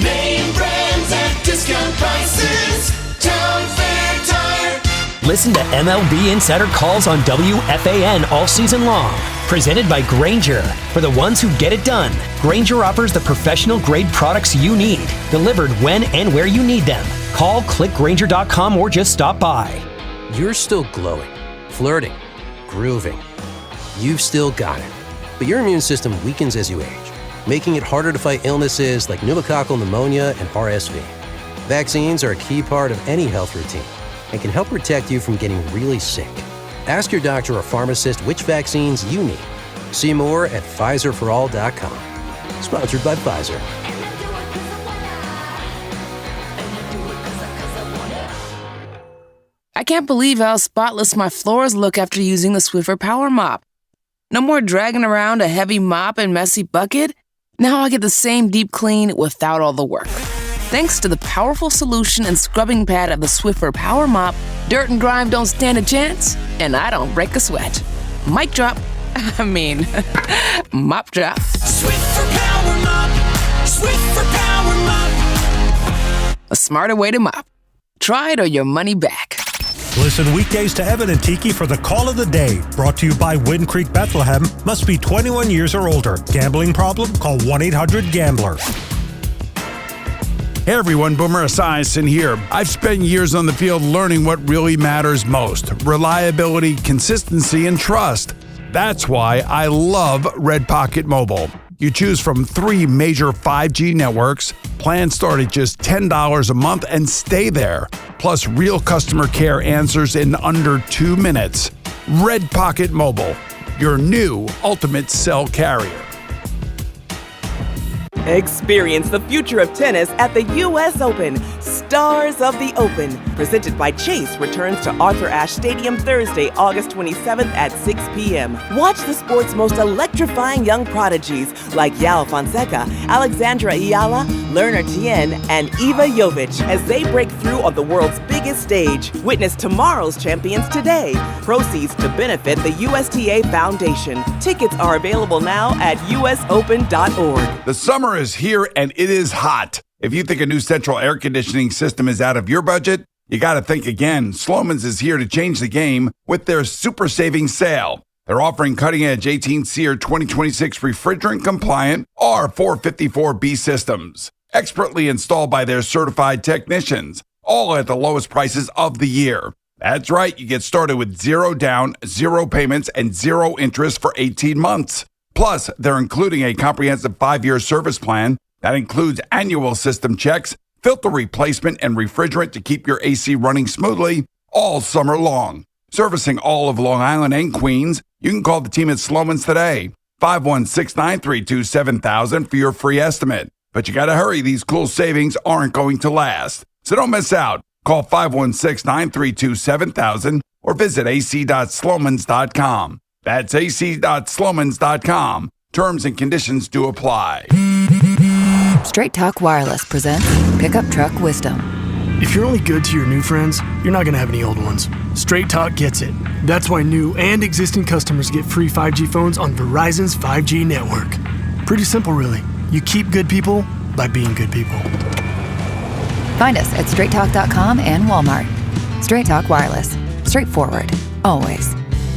Name brands at discount prices. Town Fair Tire. Listen to MLB Insider Calls on WFAN all season long. Presented by Grainger. For the ones who get it done, Grainger offers the professional-grade products you need, delivered when and where you need them. Call, clickgrainger.com, or just stop by. You're still glowing, flirting, grooving. You've still got it. But your immune system weakens as you age, making it harder to fight illnesses like pneumococcal pneumonia and RSV. Vaccines are a key part of any health routine and can help protect you from getting really sick. Ask your doctor or pharmacist which vaccines you need. See more at PfizerForAll.com. Sponsored by Pfizer. I can't believe how spotless my floors look after using the Swiffer Power Mop. No more dragging around a heavy mop and messy bucket. Now I get the same deep clean without all the work. Thanks to the powerful solution and scrubbing pad of the Swiffer Power Mop, dirt and grime don't stand a chance, and I don't break a sweat. Mic drop. Mop drop. Swiffer Power Mop. Swiffer Power Mop. A smarter way to mop. Try it or your money back. Listen weekdays to Evan and Tiki for the Call of the Day. Brought to you by Wind Creek Bethlehem. Must be 21 years or older. Gambling problem? Call 1-800-GAMBLER. Hey everyone, Boomer Esiason here. I've spent years on the field learning what really matters most: reliability, consistency, and trust. That's why I love Red Pocket Mobile. You choose from 3 major 5G networks. Plans start at just $10 a month and stay there. Plus real customer care answers in under 2 minutes. Red Pocket Mobile, your new ultimate cell carrier. Experience the future of tennis at the U.S. Open. Stars of the Open, presented by Chase, returns to Arthur Ashe Stadium Thursday, August 27th at 6 p.m. Watch the sport's most electrifying young prodigies like Yao Fonseca, Alexandra Ayala, Lerner Tien, and Iva Jovic as they break through on the world's biggest stage. Witness tomorrow's champions today. Proceeds to benefit the USTA Foundation. Tickets are available now at usopen.org. The summer is here and it is hot. If you think a new central air conditioning system is out of your budget, you got to think again. Sloman's is here to change the game with their super savings sale. They're offering cutting-edge 18-SEER 2026 refrigerant-compliant R454B systems, expertly installed by their certified technicians, all at the lowest prices of the year. That's right, you get started with 0 down, 0 payments, and 0 interest for 18 months. Plus, they're including a comprehensive 5-year service plan that includes annual system checks, filter replacement, and refrigerant to keep your AC running smoothly all summer long. Servicing all of Long Island and Queens, you can call the team at Sloman's today, 516-932-7000 for your free estimate. But you got to hurry, these cool savings aren't going to last. So don't miss out. Call 516-932-7000 or visit ac.slomans.com. That's ac.slomans.com. Terms and conditions do apply. Straight Talk Wireless presents Pickup Truck Wisdom. If you're only good to your new friends, you're not going to have any old ones. Straight Talk gets it. That's why new and existing customers get free 5G phones on Verizon's 5G network. Pretty simple, really. You keep good people by being good people. Find us at straighttalk.com and Walmart. Straight Talk Wireless. Straightforward. Always.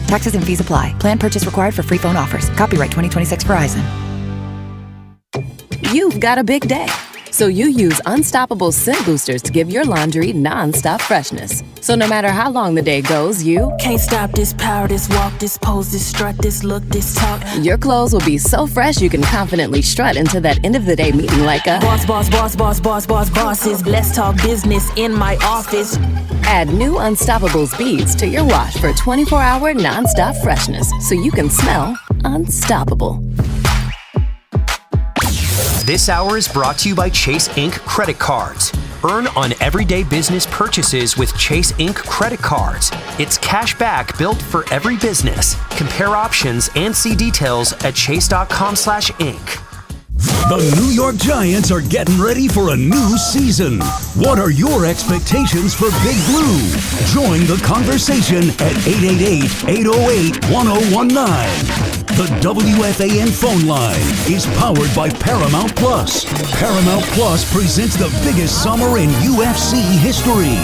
Taxes and fees apply. Plan purchase required for free phone offers. Copyright 2026 Verizon. You've got a big day, So you use Unstoppable scent boosters to give your laundry non-stop freshness. So no matter how long the day goes, you can't stop this power, this walk, this pose, this strut, this look, this talk. Your clothes will be so fresh you can confidently strut into that end of the day meeting like a bosses. Let's talk business in my office. Add new Unstoppable beads to your wash for 24-hour non-stop freshness so you can smell unstoppable. This hour is brought to you by Chase Ink credit cards. Earn on everyday business purchases with Chase Ink credit cards. It's cash back built for every business. Compare options and see details at chase.com/ink. The New York Giants are getting ready for a new season. What are your expectations for Big Blue? Join the conversation at 888-808-1019. The WFAN phone line is powered by Paramount Plus. Paramount Plus presents the biggest summer in UFC history.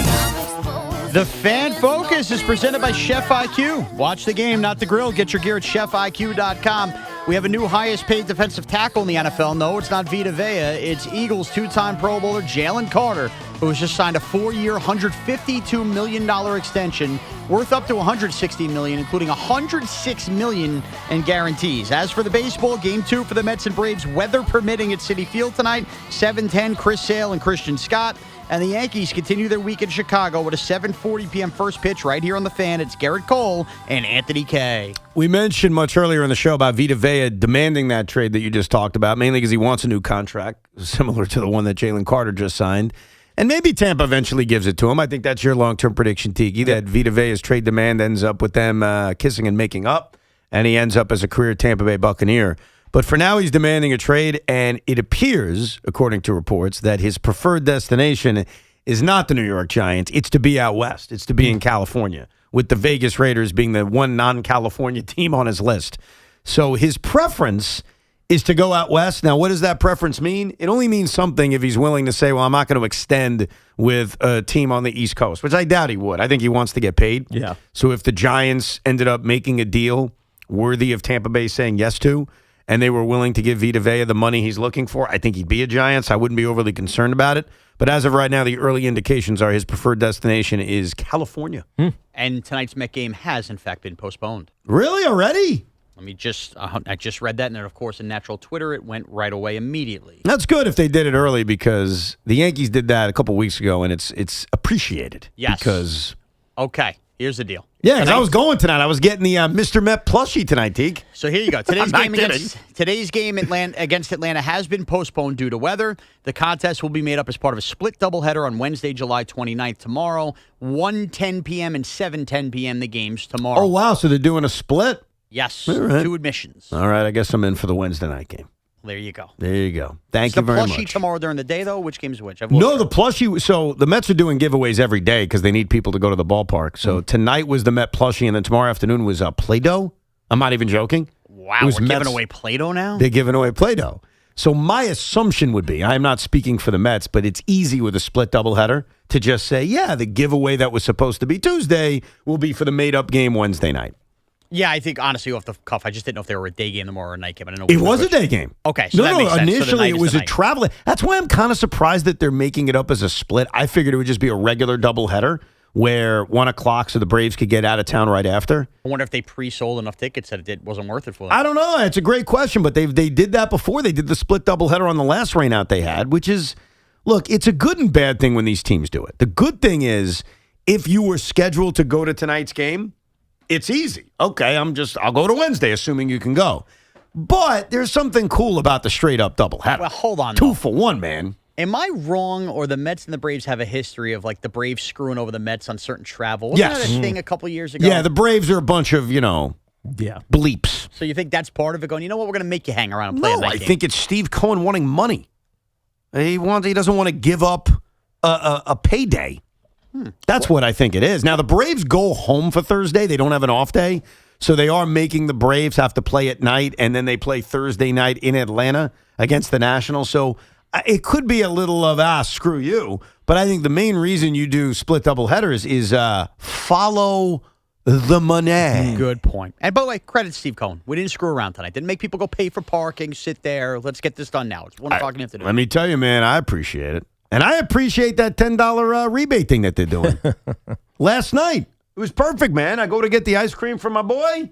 The Fan Focus is presented by Chef IQ. Watch the game, not the grill. Get your gear at chefiq.com. We have a new highest paid defensive tackle in the NFL. No, it's not Vita Vea. It's Eagles two-time Pro Bowler Jalen Carter, who has just signed a 4-year, $152 million extension worth up to $160 million, including $106 million in guarantees. As for the baseball, Game 2 for the Mets and Braves, weather permitting at Citi Field tonight, 7:10, Chris Sale and Christian Scott. And the Yankees continue their week in Chicago with a 7:40 p.m. first pitch right here on the Fan. It's Garrett Cole and Anthony Kay. We mentioned much earlier in the show about Vita Vea demanding that trade that you just talked about, mainly because he wants a new contract, similar to the one that Jalen Carter just signed. And maybe Tampa eventually gives it to him. I think that's your long-term prediction, Tiki, that Vita Vea's trade demand ends up with them kissing and making up, and he ends up as a career Tampa Bay Buccaneer. But for now, he's demanding a trade, and it appears, according to reports, that his preferred destination is not the New York Giants. It's to be out west. It's to be in California, with the Vegas Raiders being the one non-California team on his list. So his preference is to go out west. Now, what does that preference mean? It only means something if he's willing to say, well, I'm not going to extend with a team on the East Coast, which I doubt he would. I think he wants to get paid. Yeah. So if the Giants ended up making a deal worthy of Tampa Bay saying yes to, and they were willing to give Vita Vea the money he's looking for, I think he'd be a Giants. I wouldn't be overly concerned about it. But as of right now, the early indications are his preferred destination is California. And tonight's Met game has, in fact, been postponed. Really? Already? Let me just, I just read that, and then, of course, in natural Twitter, it went right away immediately. That's good if they did it early, because the Yankees did that a couple weeks ago, and it's appreciated. Yes. Because okay, here's the deal. Yeah, because I was going tonight. I was getting the Mr. Met plushie tonight, Teague. So here you go. Today's game against Atlanta has been postponed due to weather. The contest will be made up as part of a split doubleheader on Wednesday, July 29th, tomorrow, 1:10 p.m. and 7:10 p.m. the games tomorrow. Oh, wow. So they're doing a split? Yes. All right. 2 admissions. All right. I guess I'm in for the Wednesday night game. There you go. There you go. Thank you very much. The plushie tomorrow during the day, though? Which game's which? No, the plushie. So the Mets are doing giveaways every day because they need people to go to the ballpark. So tonight was the Met plushie, and then tomorrow afternoon was Play-Doh. I'm not even joking. Wow, we're giving away Play-Doh now? They're giving away Play-Doh. So my assumption would be, I am not speaking for the Mets, but it's easy with a split doubleheader to just say, yeah, the giveaway that was supposed to be Tuesday will be for the made-up game Wednesday night. Yeah, I think, honestly, off the cuff, I just didn't know if they were a day game tomorrow or a night game. I didn't know. It was a day game. Okay, so that makes sense. Initially it was a traveling. That's why I'm kind of surprised that they're making it up as a split. I figured it would just be a regular doubleheader where 1 o'clock so the Braves could get out of town right after. I wonder if they pre-sold enough tickets that it wasn't worth it for them. I don't know. It's a great question, but they did that before. They did the split doubleheader on the last rainout they had, which is, look, it's a good and bad thing when these teams do it. The good thing is, if you were scheduled to go to tonight's game, it's easy. Okay, I'll go to Wednesday, assuming you can go. But there's something cool about the straight-up doubleheader. Well, hold on. 2 for 1, man. Am I wrong, or the Mets and the Braves have a history of, like, the Braves screwing over the Mets on certain travel? Wasn't that a thing a couple years ago? Yeah, the Braves are a bunch of, bleeps. So you think that's part of it, going, you know what, we're going to make you hang around and play a night I game? think it's Steve Cohen wanting money. He doesn't want to give up a payday. That's what I think it is. Now, the Braves go home for Thursday. They don't have an off day. So they are making the Braves have to play at night, and then they play Thursday night in Atlanta against the Nationals. So it could be a little of, screw you. But I think the main reason you do split doubleheaders is follow the money. Good point. And by the way, credit Steve Cohen. We didn't screw around tonight. Didn't make people go pay for parking, sit there. Let's get this done now. It's 1 o'clock in the afternoon. Let me tell you, man, I appreciate it. And I appreciate that $10 rebate thing that they're doing. Last night, it was perfect, man. I go to get the ice cream from my boy.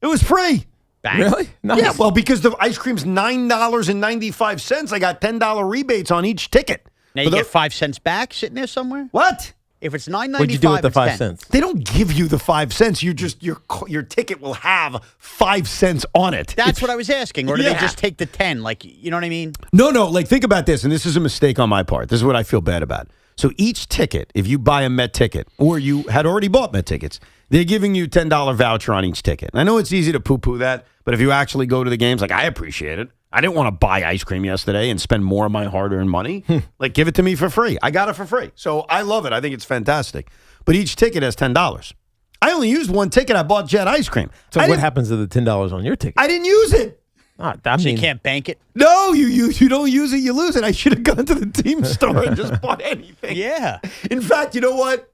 It was free. Bang. Really? Nice. Yeah, well, because the ice cream's $9.95, I got $10 rebates on each ticket. Now you get 5 cents back sitting there somewhere? What? If it's $9.95, What'd you do with the it's 5 10. cents? They don't give you the 5 cents. You just your ticket will have 5 cents on it. That's what I was asking. Or do they Yeah. just take the 10? Like, you know what I mean? No. Like, think about this, and this is a mistake on my part. This is what I feel bad about. So each ticket, if you buy a Met ticket, or you had already bought Met tickets, they're giving you a $10 voucher on each ticket. And I know it's easy to poo-poo that, but if you actually go to the games, like, I appreciate it. I didn't want to buy ice cream yesterday and spend more of my hard-earned money. Like, give it to me for free. I got it for free. So I love it. I think it's fantastic. But each ticket has $10. I only used one ticket. I bought Jet ice cream. So what happens to the $10 on your ticket? I didn't use it. I So mean, you can't bank it? No, you don't use it, you lose it. I should have gone to the team store and just bought anything. Yeah. In fact, you know what?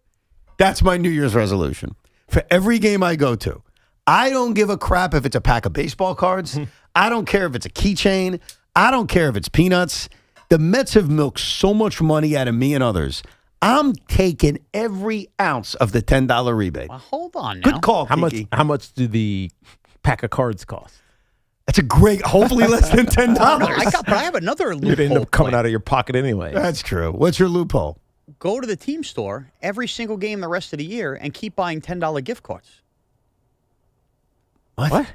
That's my New Year's resolution. For every game I go to, I don't give a crap if it's a pack of baseball cards. I don't care if it's a keychain. I don't care if it's peanuts. The Mets have milked so much money out of me and others. I'm taking every ounce of the $10 rebate. Well, hold on now. Good call, how Tiki. much do the pack of cards cost? That's a great, hopefully less than $10. No, but I have another loophole. You'd end up coming plan. out of your pocket anyway. That's true. What's your loophole? Go to the team store every single game the rest of the year and keep buying $10 gift cards. What?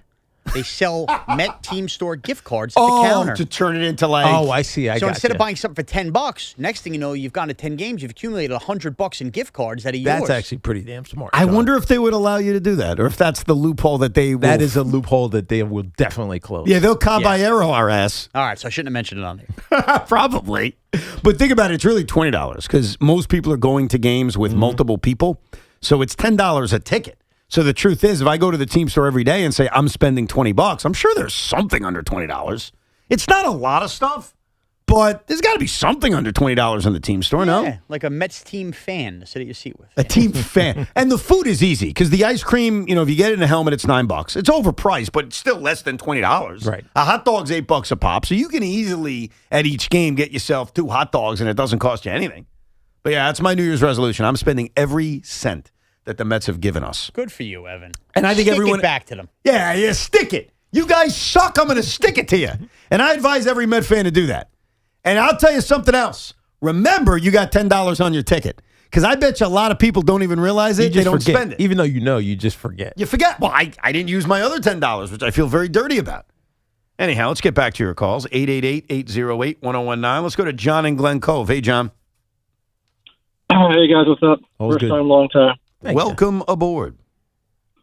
They sell Met team store gift cards at the counter. To turn it into like... Oh, I see. So instead of buying something for $10, next thing you know, you've gone to 10 games, you've accumulated $100 in gift cards that are yours. That's actually pretty damn smart. I John. wonder if they would allow you to do that, or if that's the loophole that they will... That is a loophole that they will definitely close. Yeah, they'll caballero our ass. All right, so I shouldn't have mentioned it on there. Probably. But think about it, it's really $20, because most people are going to games with multiple people, so it's $10 a ticket. So the truth is, if I go to the team store every day and say I'm spending $20, I'm sure there's something under $20. It's not a lot of stuff, but there's got to be something under $20 in the team store, no? Yeah, like a Mets team fan to sit at your seat with. A team fan. And the food is easy, because the ice cream, if you get it in a helmet, it's $9. It's overpriced, but it's still less than $20. Right. A hot dog's $8 a pop, so you can easily, at each game, get yourself 2 hot dogs, and it doesn't cost you anything. But yeah, that's my New Year's resolution. I'm spending every cent that the Mets have given us. Good for you, Evan. And I think Stick everyone... it back to them. Yeah, stick it. You guys suck. I'm going to stick it to you. And I advise every Met fan to do that. And I'll tell you something else. Remember, you got $10 on your ticket. Because I bet you a lot of people don't even realize it. They don't spend it. Even though you just forget. You forget. Well, I didn't use my other $10, which I feel very dirty about. Anyhow, let's get back to your calls. 888-808-1019. Let's go to John in Glen Cove. Hey, John. Hey, guys. What's up? Always First good. time, long time. Welcome aboard.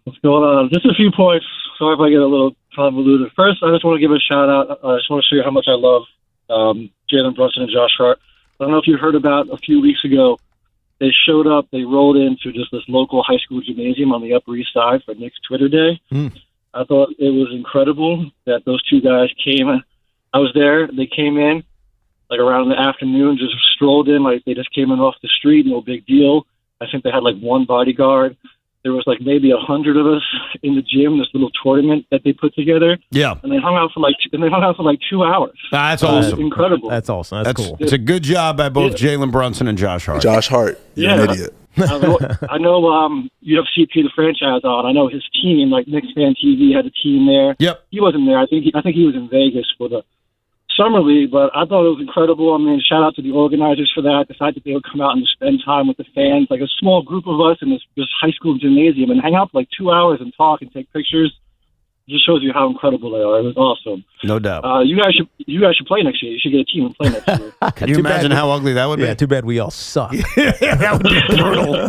What's going on? Just a few points. Sorry if I get a little convoluted. First, I just want to give a shout out. I just want to show you how much I love Jalen Brunson and Josh Hart. I don't know if you heard about a few weeks ago. They showed up. They rolled into just this local high school gymnasium on the Upper East Side for Nick's Twitter Day. I thought it was incredible that those two guys came. I was there. They came in like around the afternoon, just strolled in like they just came in off the street. No big deal. I think they had like one bodyguard. There was like maybe 100 of us in the gym, this little tournament that they put together. Yeah. And they hung out for like 2 hours. That's It was awesome. incredible. That's awesome. That's cool. It's a good job by both Jalen Brunson and Josh Hart. Josh Hart, you're an idiot. I know you have CP the franchise on. I know his team, like Knicks Fan TV, had a team there. Yep. He wasn't there. I think he was in Vegas for the Summer League, but I thought it was incredible. I mean, shout out to the organizers for that. The fact that they would come out and spend time with the fans, like a small group of us in this high school gymnasium, and hang out for like 2 hours and talk and take pictures. It just shows you how incredible they are. It was awesome. No doubt. You guys should play next year. You should get a team and play next year. Can you imagine how ugly that would be? Yeah, too bad we all suck. That would be brutal.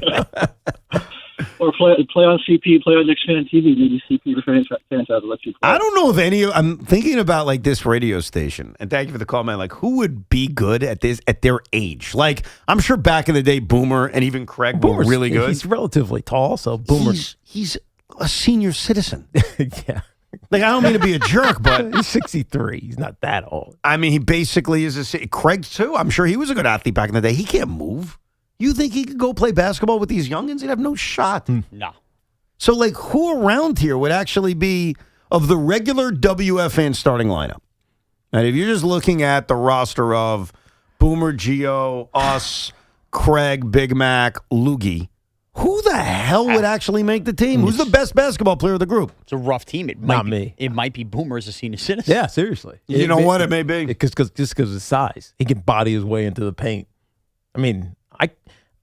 Or play on CP, play on Knicks Fan TV. Maybe CP the franchise will let you play. I don't know if any of... I'm thinking about like this radio station, and thank you for the call, man. Like, who would be good at this at their age? Like, I'm sure back in the day, Boomer and even Craig were really good. He's relatively tall, so Boomer. He's a senior citizen. Yeah. Like, I don't mean to be a jerk, but... He's 63. He's not that old. I mean, he basically is Craig, too. I'm sure he was a good athlete back in the day. He can't move. You think he could go play basketball with these youngins? He'd have no shot. No. So, like, who around here would actually be of the regular WFAN starting lineup? And if you're just looking at the roster of Boomer, Gio, us, Craig, Big Mac, Loogie, who the hell would actually make the team? Who's the best basketball player of the group? It's a rough team. It Not might me. It might be Boomer as a senior citizen. Yeah, seriously. You know what? It may be. Just because of his size. He can body his way into the paint. I mean,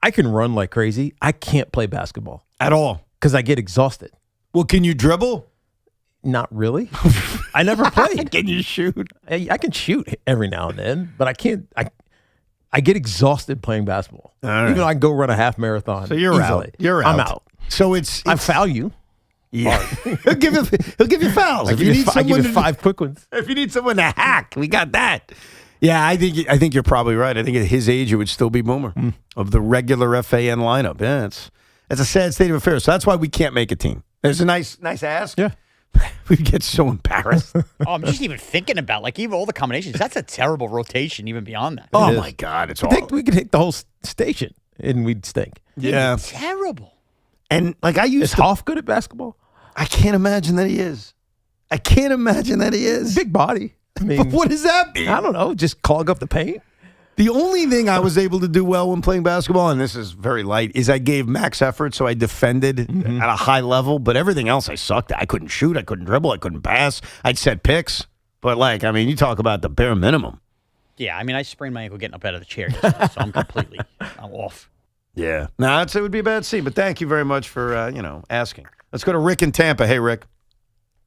I can run like crazy. I can't play basketball. At all. Because I get exhausted. Well, can you dribble? Not really. I never played. Can you shoot? I can shoot every now and then, but I can't. I get exhausted playing basketball. All right. Even though I can go run a half marathon. So you're easily. out. You're out. I'm out. So it's I foul you. Yeah. he'll give you fouls. I If give you you need I give someone you 5 quick ones. If you need someone to hack, we got that. Yeah, I think you're probably right. I think at his age, it would still be Boomer of the regular FAN lineup. Yeah, it's a sad state of affairs. So that's why we can't make a team. There's a nice ask. Yeah. We get so embarrassed. I'm just even thinking about, like, even all the combinations. That's a terrible rotation, even beyond that. Oh, my God. It's I all. think we could hit the whole station and we'd stink. Yeah. Terrible. And, like, I used Is Hoff good at basketball? I can't imagine that he is. I can't imagine that he is. Big body. I mean, But what does that mean? I don't know. Just clog up the paint. The only thing I was able to do well when playing basketball, and this is very light, is I gave max effort, so I defended at a high level, but everything else I sucked at. I couldn't shoot, I couldn't dribble, I couldn't pass. I'd set picks. But, like, I mean, you talk about the bare minimum. Yeah, I mean, I sprained my ankle getting up out of the chair yesterday, so I'm off. Yeah. No, it would be a bad scene, but thank you very much for, asking. Let's go to Rick in Tampa. Hey, Rick.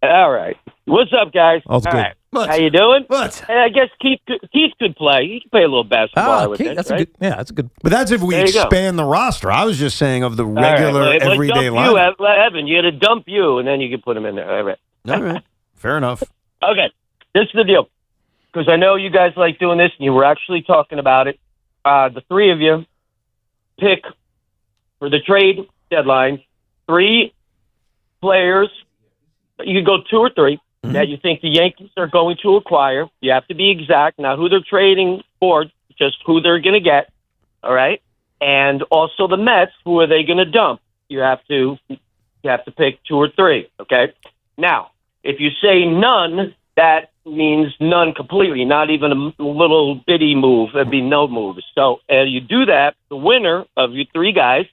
All right. What's up, guys? All's good. All right. How you doing? What? I guess Keith could play. He could play a little basketball. I would think, that's right? a good. Yeah, that's a good. But that's if we There you go. expand the roster. I was just saying of the All right, regular, well, everyday dump lineup. you, Evan. You got to dump you, and then you can put him in there. All right. All right. Fair enough. Okay. This is the deal. Because I know you guys like doing this, and you were actually talking about it. The three of you pick for the trade deadline 3 players. You could go 2 or 3 that you think the Yankees are going to acquire. You have to be exact, not who they're trading for, just who they're going to get. All right, and also the Mets. Who are they going to dump? You have to pick 2 or 3. Okay. Now, if you say none, that means none completely. Not even a little bitty move. That'd be no move. So, you do that. The winner of you 3 guys.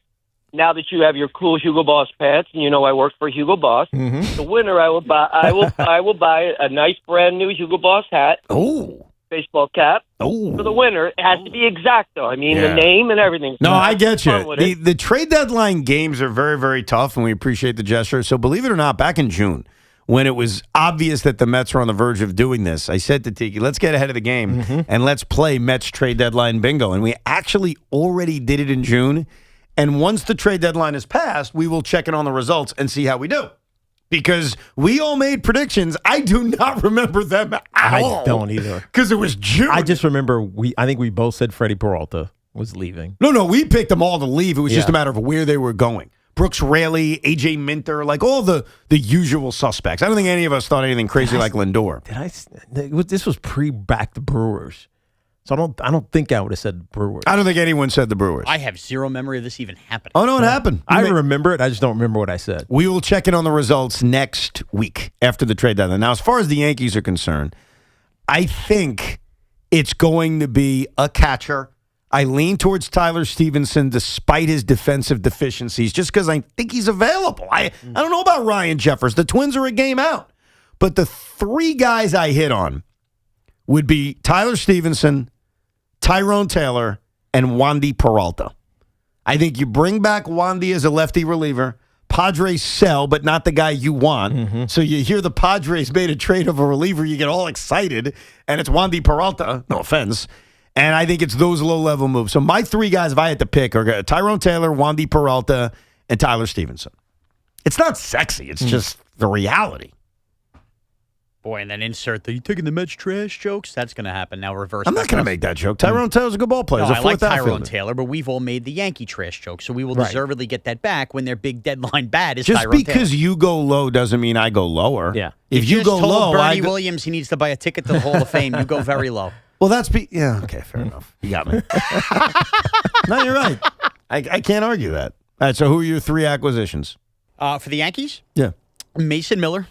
Now that you have your cool Hugo Boss pants, and you know I work for Hugo Boss, the winner I will buy a nice brand new Hugo Boss hat, baseball cap. For the winner, it has to be exact though. I mean the name and everything. No, So I have get fun you. with it. The trade deadline games are very, very tough, and we appreciate the gesture. So believe it or not, back in June, when it was obvious that the Mets were on the verge of doing this, I said to Tiki, let's get ahead of the game and let's play Mets trade deadline bingo. And we actually already did it in June. And once the trade deadline is passed, we will check in on the results and see how we do. Because we all made predictions. I do not remember them at all. I don't either. Because it was June. I just remember I think we both said Freddie Peralta was leaving. No, we picked them all to leave. It was just a Yeah. matter of where they were going. Brooks Raley, AJ Minter, like all the usual suspects. I don't think any of us thought anything crazy like Lindor. This was pre-back the Brewers. So I don't think I would have said Brewers. I don't think anyone said the Brewers. I have zero memory of this even happening. Oh, no, it happened. I remember it. I just don't remember what I said. We will check in on the results next week after the trade deadline. Now, as far as the Yankees are concerned, I think it's going to be a catcher. I lean towards Tyler Stevenson despite his defensive deficiencies just because I think he's available. I don't know about Ryan Jeffers. The Twins are a game out. But the 3 guys I hit on would be Tyler Stevenson, Tyrone Taylor, and Wandy Peralta. I think you bring back Wandy as a lefty reliever. Padres sell, but not the guy you want. So you hear the Padres made a trade of a reliever, you get all excited, and it's Wandy Peralta. No offense. And I think it's those low-level moves. So my 3 guys, if I had to pick, are Tyrone Taylor, Wandy Peralta, and Tyler Stevenson. It's not sexy. It's just the reality. Boy, and then insert the you taking the Mets trash jokes. That's going to happen now. Reverse. I'm not going to make that joke. Tyrone Taylor's a good ball player. No, He's a I like fourth Tyrone outfielder. Taylor, but we've all made the Yankee trash joke, so we will Right. deservedly get that back when their big deadline bat is Just Tyrone because Taylor. you go low doesn't mean I go lower. Yeah. If you just go told low, Bernie Williams he needs to buy a ticket to the Hall of Fame. You go very low. Well, yeah, okay, fair enough. You got me. No, you're right. I can't argue that. All right, so who are your 3 acquisitions? For the Yankees? Yeah. Mason Miller.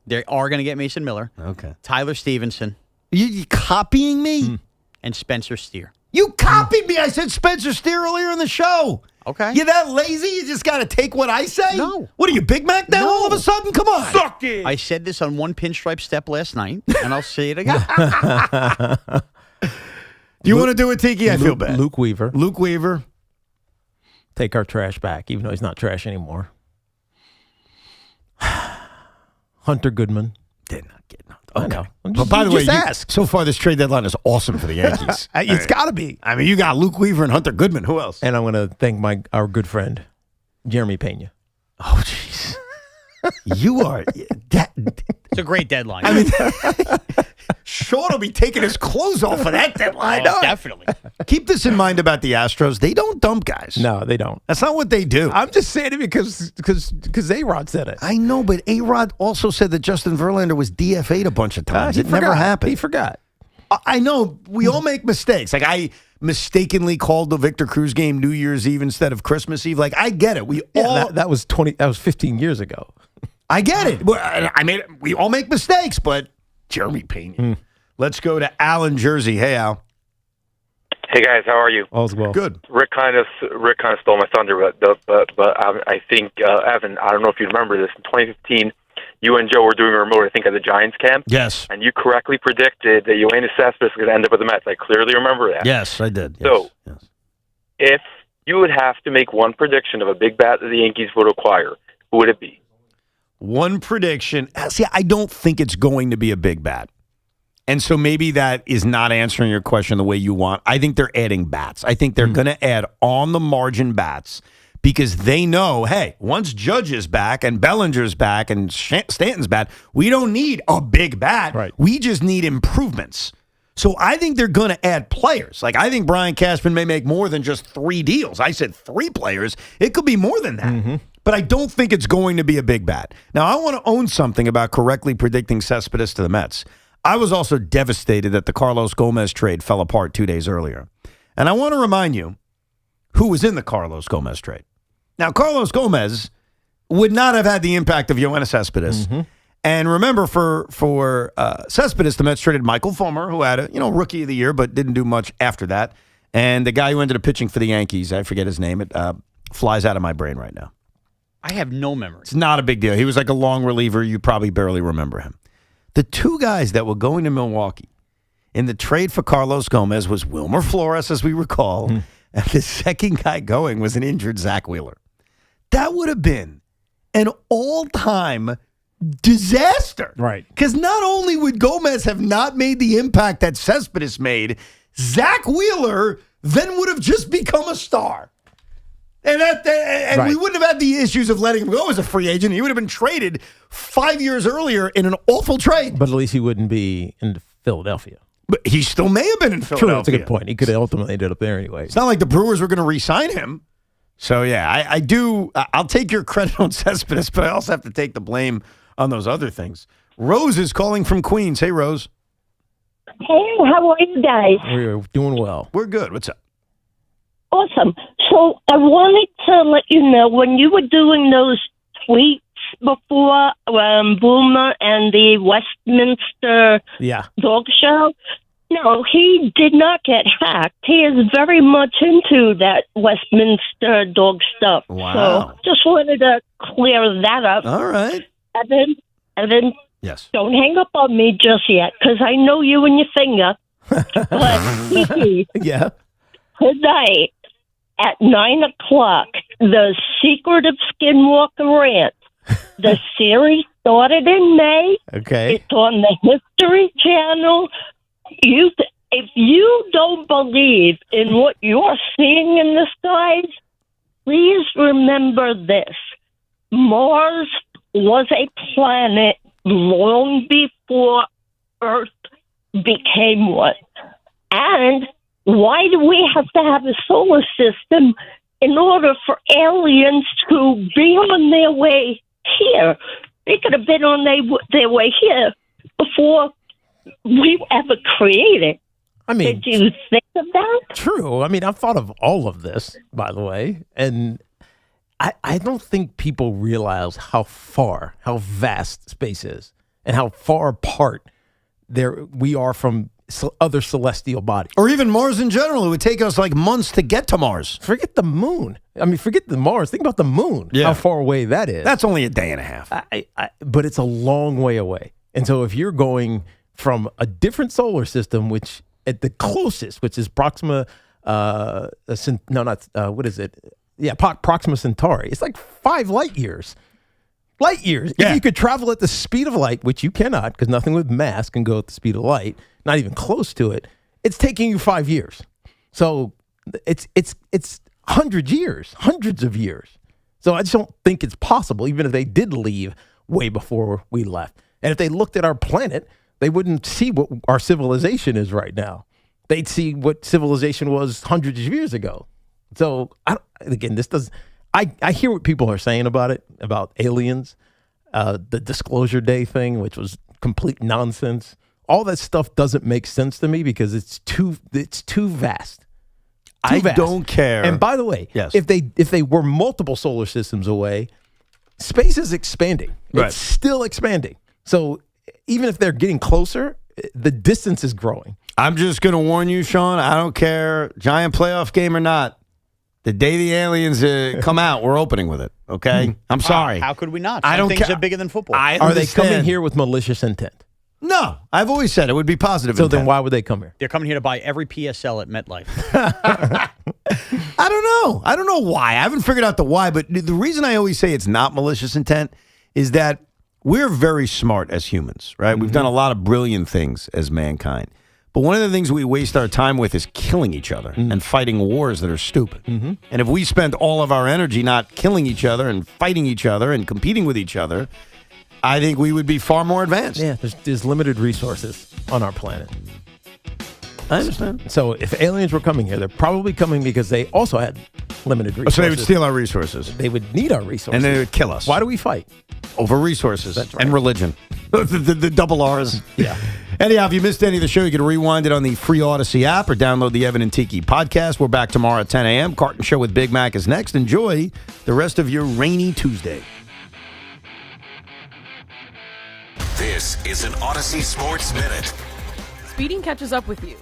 They are going to get Mason Miller. Okay. Tyler Stevenson. You copying me? And Spencer Steer. You copied me. I said Spencer Steer earlier in the show. Okay. You that lazy? You just got to take what I say? No. What are you, Big Mac now all of a sudden? Come on. Suck it. I said this on one pinstripe step last night, and I'll say it again. Do you want to do it, Tiki? I feel bad. Luke Weaver. Luke Weaver. Take our trash back, even though he's not trash anymore. Hunter Goodman. Did not get nothing. I know. But by the way, ask. so far this trade deadline is awesome for the Yankees. It's got to be. I mean, you got Luke Weaver and Hunter Goodman. Who else? And I'm going to thank our good friend, Jeremy Pena. Oh, jeez. You are. It's a great deadline. I mean, Sean will be taking his clothes off for that deadline. Oh, definitely. Keep this in mind about the Astros. They don't dump guys. No, they don't. That's not what they do. I'm just saying it because A-Rod said it. I know, but A-Rod also said that Justin Verlander was DFA'd a bunch of times. It never happened. He forgot. I know. We all make mistakes. Like, I mistakenly called the Victor Cruz game New Year's Eve instead of Christmas Eve. Like, I get it. We all that was 15 years ago. I get it. I mean, we all make mistakes, but Jeremy Pena. Let's go to Al in Jersey. Hey, Al. Hey guys, how are you? All's well. Good. Rick kind of stole my thunder, but I think Evan, I don't know if you remember this. In 2015, you and Joe were doing a remote, I think, at the Giants camp. Yes. And you correctly predicted that Yoenis Cespedes was going to end up with the Mets. I clearly remember that. Yes, I did. So, if you would have to make one prediction of a big bat that the Yankees would acquire, who would it be? One prediction. See, I don't think it's going to be a big bat. And so maybe that is not answering your question the way you want. I think they're adding bats. I think they're going to add on the margin bats because they know, hey, once Judge is back and Bellinger's back and Stanton's back, we don't need a big bat. Right. We just need improvements. So I think they're going to add players. Like, I think Brian Cashman may make more than just 3 deals. I said 3 players. It could be more than that. But I don't think it's going to be a big bat. Now, I want to own something about correctly predicting Cespedes to the Mets. I was also devastated that the Carlos Gomez trade fell apart 2 days earlier. And I want to remind you who was in the Carlos Gomez trade. Now, Carlos Gomez would not have had the impact of Yoenis Cespedes. And remember, for Cespedes, the Mets traded Michael Fulmer, who had a rookie of the year, but didn't do much after that. And the guy who ended up pitching for the Yankees, I forget his name. It flies out of my brain right now. I have no memory. It's not a big deal. He was like a long reliever. You probably barely remember him. The 2 guys that were going to Milwaukee in the trade for Carlos Gomez was Wilmer Flores, as we recall, and the second guy going was an injured Zach Wheeler. That would have been an all-time disaster. Right. Because not only would Gomez have not made the impact that Cespedes made, Zach Wheeler then would have just become a star. And we wouldn't have had the issues of letting him go as a free agent. He would have been traded 5 years earlier in an awful trade. But at least he wouldn't be in Philadelphia. But he still may have been in Philadelphia. True, that's a good point. He could have ultimately ended up there anyway. It's not like the Brewers were going to re-sign him. So, yeah, I do. I'll take your credit on Cespedes, but I also have to take the blame on those other things. Rose is calling from Queens. Hey, Rose. Hey, how are you guys? We're doing well. We're good. What's up? Awesome. So I wanted to let you know, when you were doing those tweets before Boomer and the Westminster dog show, no, he did not get hacked. He is very much into that Westminster dog stuff. Wow. So just wanted to clear that up. All right. Evan, yes. Don't hang up on me just yet, because I know you and your finger. But Tiki, yeah. Tonight at 9 o'clock, the Secret of Skinwalker Ranch. The series started in May. Okay. It's on the History Channel. If you don't believe in what you're seeing in the skies, please remember this. Mars was a planet long before Earth became one. And why do we have to have a solar system in order for aliens to be on their way here? They could have been on their way here before we were ever created. I mean, did you think of that? True. I mean, I've thought of all of this, by the way, and I don't think people realize how vast space is and how far apart we are from other celestial bodies. Or even Mars in general. It would take us like months to get to Mars. Forget the moon. I mean, forget the Mars. Think about the moon, how far away that is. That's only a day and a half. But it's a long way away. And so if you're going from a different solar system, which at the closest, which is Proxima, Proxima Centauri, it's like 5 light years. Light years. Yeah. If you could travel at the speed of light, which you cannot, because nothing with mass can go at the speed of light, not even close to it, it's taking you 5 years. So it's 100 years, hundreds of years. So I just don't think it's possible, even if they did leave way before we left. And if they looked at our planet, they wouldn't see what our civilization is right now. They'd see what civilization was hundreds of years ago. So I hear what people are saying about it, about aliens, the Disclosure Day thing, which was complete nonsense. All that stuff doesn't make sense to me because it's too vast. I don't care. And by the way, if they were multiple solar systems away, space is expanding. Right. It's still expanding. So even if they're getting closer, the distance is growing. I'm just going to warn you, Sean. I don't care, Giant playoff game or not. The day the aliens come out, we're opening with it. Okay, I'm sorry. How could we not? I don't Things care. are bigger than football. Are they coming here with malicious intent? No, I've always said it would be positive. So intent. then why would they come here? They're coming here to buy every PSL at MetLife. I don't know. I don't know why. I haven't figured out the why, but the reason I always say it's not malicious intent is that we're very smart as humans, right? We've done a lot of brilliant things as mankind. But one of the things we waste our time with is killing each other and fighting wars that are stupid. And if we spend all of our energy not killing each other and fighting each other and competing with each other, I think we would be far more advanced. Yeah, there's limited resources on our planet. I understand. So if aliens were coming here, they're probably coming because they also had limited resources. So they would steal our resources. They would need our resources. And they would kill us. Why do we fight? Over resources. That's right. And religion. the double R's. Yeah. Anyhow, if you missed any of the show, you can rewind it on the free Odyssey app or download the Evan and Tiki podcast. We're back tomorrow at 10 a.m. Carton Show with Big Mac is next. Enjoy the rest of your rainy Tuesday. This is an Odyssey Sports Minute. Speeding catches up with you.